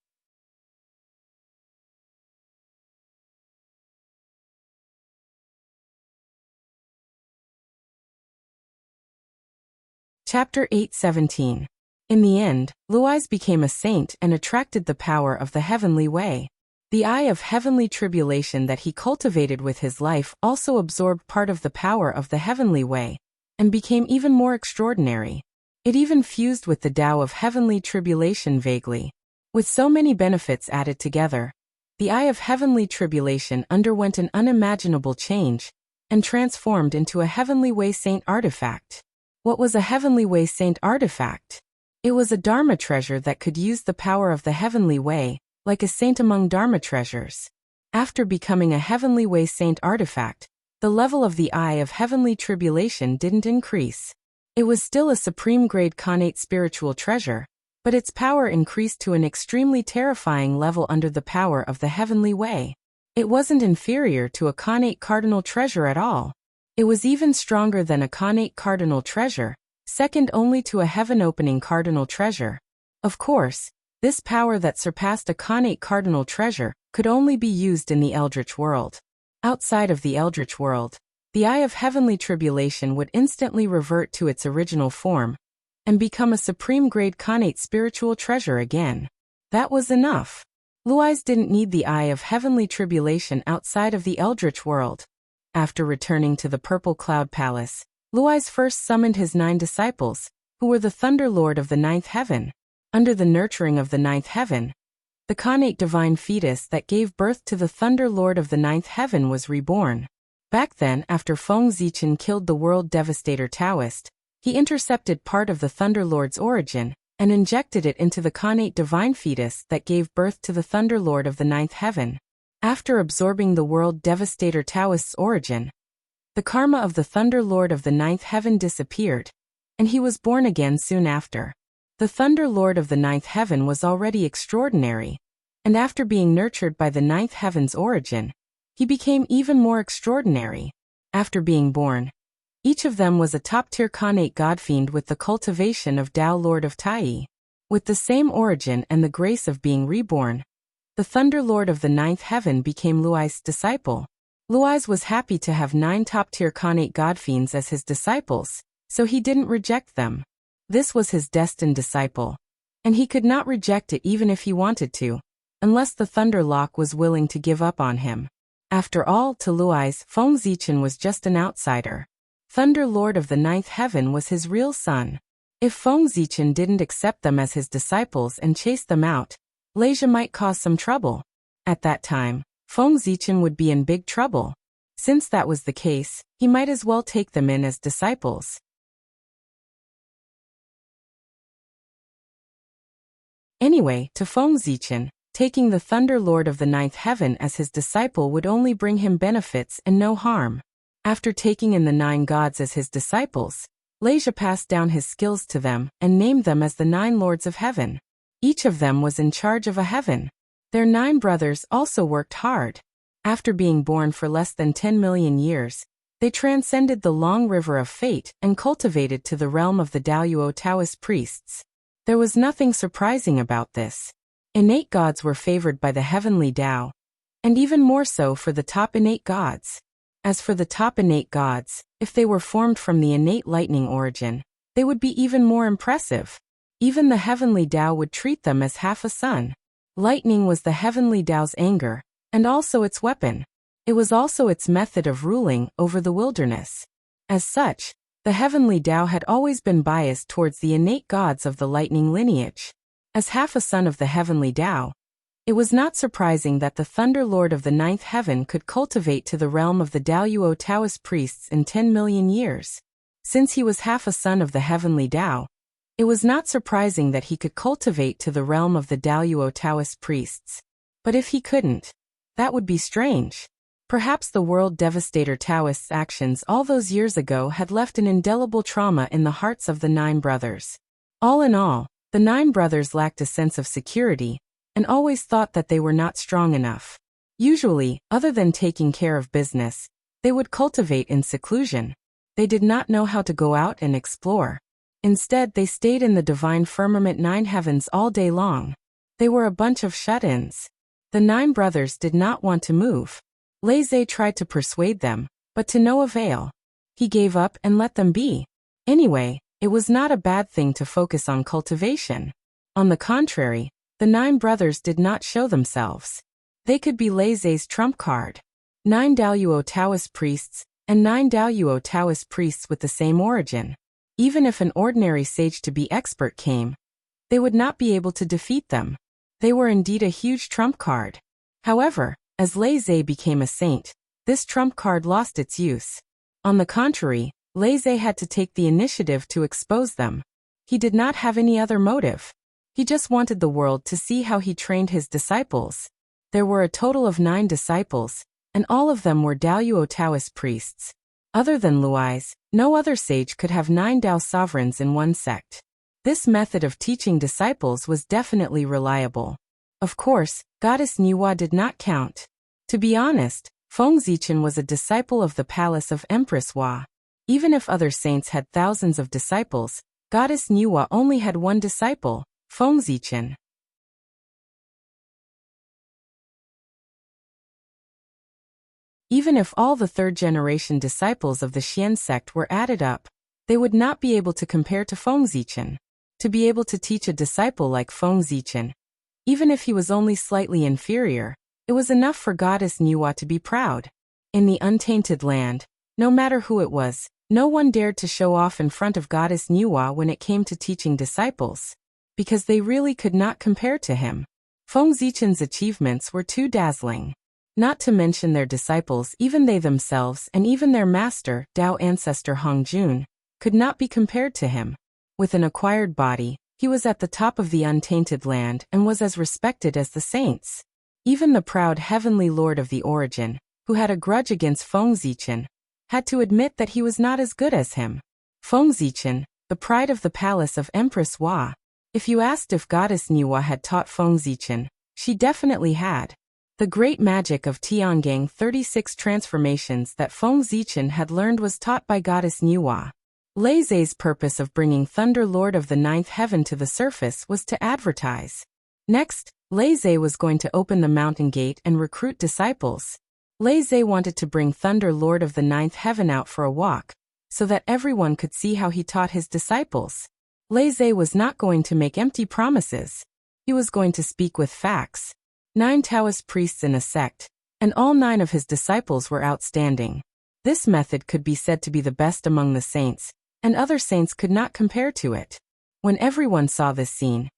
Speaker 1: Chapter 8:17. In the end, Luiz became a saint and attracted the power of the heavenly way. The Eye of Heavenly Tribulation that he cultivated with his life also absorbed part of the power of the heavenly way, and became even more extraordinary. It even fused with the Tao of Heavenly Tribulation vaguely. With so many benefits added together, the Eye of Heavenly Tribulation underwent an unimaginable change, and transformed into a Heavenly Way Saint artifact. What was a Heavenly Way Saint artifact? It was a Dharma treasure that could use the power of the heavenly way, like a saint among Dharma treasures. After becoming a Heavenly Way Saint artifact, the level of the Eye of Heavenly Tribulation didn't increase. It was still a supreme-grade Khanate spiritual treasure, but its power increased to an extremely terrifying level under the power of the heavenly way. It wasn't inferior to a Khanate cardinal treasure at all. It was even stronger than a Khanate cardinal treasure, second only to a heaven-opening cardinal treasure. Of course, this power that surpassed a Khanate cardinal treasure could only be used in the Eldritch world. Outside of the Eldritch world, the Eye of Heavenly Tribulation would instantly revert to its original form, and become a supreme-grade Khanate spiritual treasure again. That was enough. Luiz didn't need the Eye of Heavenly Tribulation outside of the Eldritch world. After returning to the Purple Cloud Palace, Luiz first summoned his 9 disciples, who were the Thunder Lord of the 9th heaven. Under the nurturing of the 9th heaven, the Khanate divine fetus that gave birth to the Thunder Lord of the 9th heaven was reborn. Back then, after Feng Zichen killed the world devastator Taoist, he intercepted part of the Thunder Lord's origin, and injected it into the Khanate divine fetus that gave birth to the Thunder Lord of the 9th heaven. After absorbing the world devastator Taoist's origin, the karma of the Thunder Lord of the 9th heaven disappeared, and he was born again soon after. The Thunder Lord of the 9th heaven was already extraordinary, and after being nurtured by the 9th heaven's origin, he became even more extraordinary. After being born, each of them was a top-tier Khanate godfiend with the cultivation of Tao Lord of Tai. With the same origin and the grace of being reborn, the Thunder Lord of the 9th heaven became Luiz's disciple. Luiz was happy to have 9 top-tier Khanate godfiends as his disciples, so he didn't reject them. This was his destined disciple, and he could not reject it even if he wanted to, unless the Thunder Lock was willing to give up on him. After all, to Luiz, Feng Zichen was just an outsider. Thunder Lord of the 9th heaven was his real son. If Feng Zichen didn't accept them as his disciples and chase them out, Leisha might cause some trouble. At that time, Feng Zichen would be in big trouble. Since that was the case, he might as well take them in as disciples. Anyway, to Feng Zichen, taking the Thunder Lord of the 9th heaven as his disciple would only bring him benefits and no harm. After taking in the 9 gods as his disciples, Leisha passed down his skills to them and named them as the 9 Lords of Heaven. Each of them was in charge of a heaven. Their 9 brothers also worked hard. After being born for less than 10 million years, they transcended the long river of fate and cultivated to the realm of the Daoyuo Taoist priests. There was nothing surprising about this. Innate gods were favored by the heavenly Tao, and even more so for the top innate gods. As for the top innate gods, if they were formed from the innate lightning origin, they would be even more impressive. Even the heavenly Tao would treat them as half a sun. Lightning was the heavenly Tao's anger, and also its weapon. It was also its method of ruling over the wilderness. As such, the heavenly Tao had always been biased towards the innate gods of the lightning lineage. As half a son of the heavenly Tao, it was not surprising that the Thunder Lord of the ninth heaven could cultivate to the realm of the Daoyuo Taoist priests in 10 million years. Since he was half a son of the heavenly Tao, it was not surprising that he could cultivate to the realm of the Daoyuo Taoist priests. But if he couldn't, that would be strange. Perhaps the world devastator Taoists' actions all those years ago had left an indelible trauma in the hearts of the 9 brothers. All in all, the 9 brothers lacked a sense of security, and always thought that they were not strong enough. Usually, other than taking care of business, they would cultivate in seclusion. They did not know how to go out and explore. Instead, they stayed in the divine firmament 9 heavens all day long. They were a bunch of shut-ins. The 9 brothers did not want to move. Lei tried to persuade them, but to no avail. He gave up and let them be. Anyway, it was not a bad thing to focus on cultivation. On the contrary, the 9 brothers did not show themselves. They could be Lei's trump card. 9 Daoyuo Taoist priests, and 9 Daoyuo Taoist priests with the same origin. Even if an ordinary sage-to-be expert came, they would not be able to defeat them. They were indeed a huge trump card. However, as Lei became a saint, this trump card lost its use. On the contrary, Lei had to take the initiative to expose them. He did not have any other motive. He just wanted the world to see how he trained his disciples. There were a total of 9 disciples, and all of them were Daoyuo Taoist priests. Other than Lui's, no other sage could have 9 Tao sovereigns in one sect. This method of teaching disciples was definitely reliable. Of course, Goddess Niwa did not count. To be honest, Feng Zichen was a disciple of the palace of Empress Hua. Even if other saints had thousands of disciples, Goddess Niwa only had one disciple, Feng Zichen. Even if all the third-generation disciples of the Xian sect were added up, they would not be able to compare to Feng Zichen. To be able to teach a disciple like Feng Zichen, even if he was only slightly inferior, it was enough for Goddess Niwa to be proud. In the untainted land, no matter who it was, no one dared to show off in front of Goddess Niwa when it came to teaching disciples, because they really could not compare to him. Feng Zichen's achievements were too dazzling. Not to mention their disciples, even they themselves and even their master, Tao ancestor Hongjun, could not be compared to him. With an acquired body, he was at the top of the untainted land and was as respected as the saints. Even the proud heavenly lord of the origin, who had a grudge against Feng Zichen, had to admit that he was not as good as him. Feng Zichen, the pride of the palace of Empress Hua. If you asked if Goddess Niwa had taught Feng Zichen, she definitely had. The great magic of Tiangang 36 transformations that Feng Zichen had learned was taught by Goddess Niwa. Lei's purpose of bringing Thunder Lord of the Ninth Heaven to the surface was to advertise. Next, Lei was going to open the mountain gate and recruit disciples. Lei wanted to bring Thunder Lord of the Ninth Heaven out for a walk, so that everyone could see how he taught his disciples. Lei was not going to make empty promises. He was going to speak with facts. 9 Taoist priests in a sect, and all 9 of his disciples were outstanding. This method could be said to be the best among the saints, and other saints could not compare to it. When everyone saw this scene,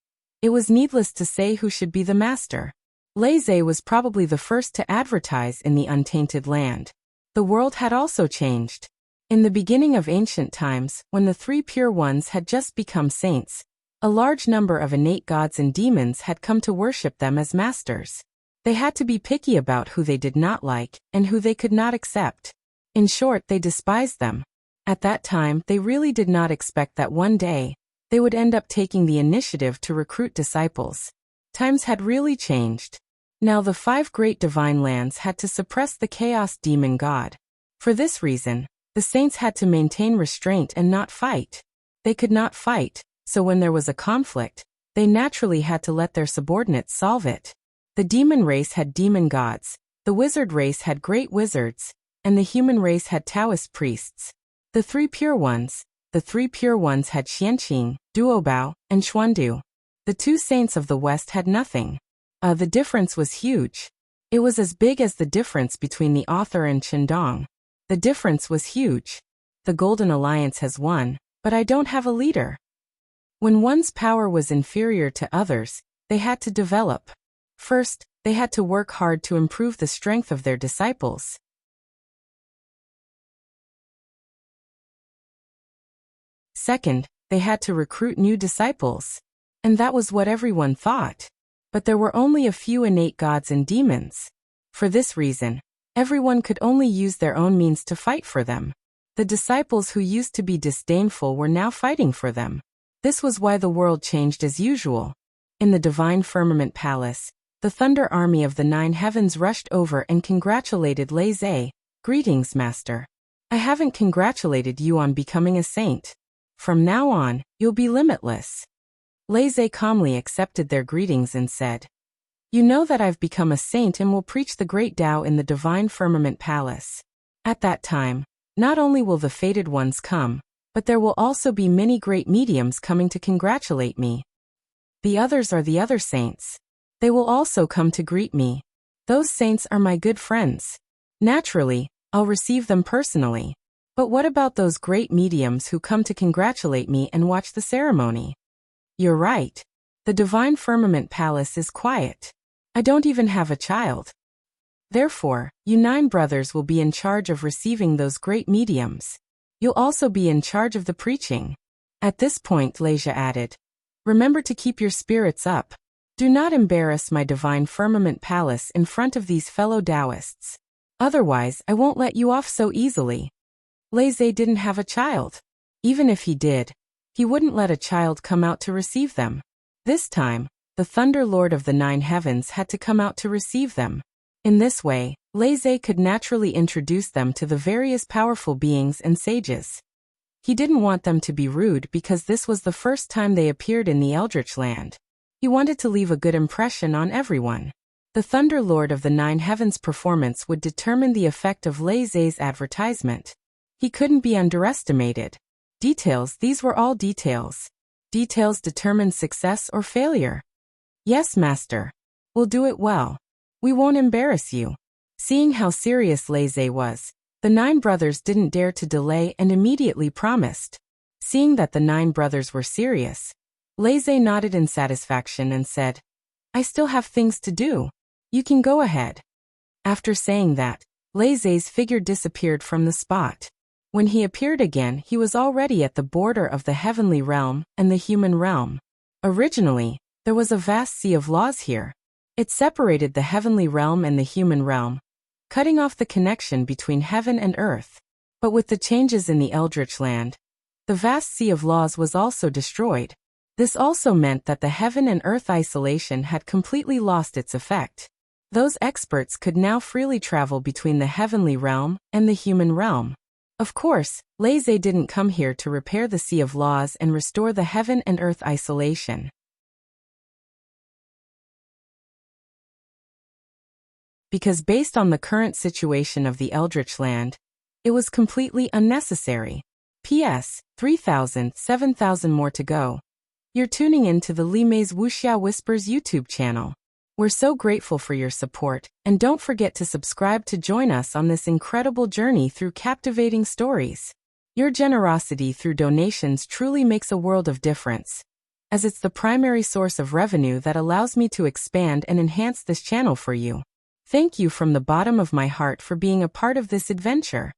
Speaker 1: it was needless to say who should be the master. Lei was probably the first to advertise in the untainted land. The world had also changed. In the beginning of ancient times, when the 3 pure ones had just become saints, a large number of innate gods and demons had come to worship them as masters. They had to be picky about who they did not like and who they could not accept. In short, they despised them. At that time, they really did not expect that one day, they would end up taking the initiative to recruit disciples. Times had really changed. Now the 5 great divine lands had to suppress the chaos demon god. For this reason, the saints had to maintain restraint and not fight. They could not fight, so when there was a conflict, they naturally had to let their subordinates solve it. The demon race had demon gods, the wizard race had great wizards, and the human race had Taoist priests. The 3 pure ones had Xianqing, Duobao, and Xuandu. The 2 saints of the West had nothing. The difference was huge. It was as big as the difference between the author and Chendong. The difference was huge. The Golden Alliance has won, but I don't have a leader. When one's power was inferior to others, they had to develop. First, they had to work hard to improve the strength of their disciples. Second, they had to recruit new disciples. And that was what everyone thought. But there were only a few innate gods and demons. For this reason, everyone could only use their own means to fight for them. The disciples who used to be disdainful were now fighting for them. This was why the world changed as usual. In the divine firmament palace, the thunder army of the 9 heavens rushed over and congratulated Lei Zhe. Greetings, Master. I haven't congratulated you on becoming a saint. From now on, you'll be limitless. Lei Zhe calmly accepted their greetings and said, You know that I've become a saint and will preach the great Tao in the divine firmament palace. At that time, not only will the fated ones come, but there will also be many great mediums coming to congratulate me. The others are the other saints. They will also come to greet me. Those saints are my good friends. Naturally, I'll receive them personally. But what about those great mediums who come to congratulate me and watch the ceremony? You're right. The divine firmament palace is quiet. I don't even have a child. Therefore, you 9 brothers will be in charge of receiving those great mediums. You'll also be in charge of the preaching. At this point, Lei Zhe added, Remember to keep your spirits up. Do not embarrass my divine firmament palace in front of these fellow Taoists. Otherwise, I won't let you off so easily. Lei Zhe didn't have a child. Even if he did, he wouldn't let a child come out to receive them. This time, the Thunder Lord of the 9 heavens had to come out to receive them. In this way, Lei Zhe could naturally introduce them to the various powerful beings and sages. He didn't want them to be rude because this was the first time they appeared in the Eldritch Land. He wanted to leave a good impression on everyone. The Thunder Lord of the 9 heavens' performance would determine the effect of Lei Zhe's advertisement. He couldn't be underestimated. Details, these were all details. Details determined success or failure. Yes, Master. We'll do it well. We won't embarrass you. Seeing how serious Lei Zhe was, the 9 brothers didn't dare to delay and immediately promised. Seeing that the 9 brothers were serious, Lei Zhe nodded in satisfaction and said, I still have things to do. You can go ahead. After saying that, Lei Zhe's figure disappeared from the spot. When he appeared again, he was already at the border of the heavenly realm and the human realm. Originally, there was a vast sea of laws here. It separated the heavenly realm and the human realm, cutting off the connection between heaven and earth. But with the changes in the Eldritch Land, the vast sea of laws was also destroyed. This also meant that the heaven and earth isolation had completely lost its effect. Those experts could now freely travel between the heavenly realm and the human realm. Of course, Lei Zhe didn't come here to repair the sea of laws and restore the heaven and earth isolation. Because based on the current situation of the Eldritch Land, it was completely unnecessary. P.S. 3,000, 7,000 more to go. You're tuning in to the Li Mei's Wuxia Whispers YouTube channel. We're so grateful for your support, and don't forget to subscribe to join us on this incredible journey through captivating stories. Your generosity through donations truly makes a world of difference, as it's the primary source of revenue that allows me to expand and enhance this channel for you. Thank you from the bottom of my heart for being a part of this adventure.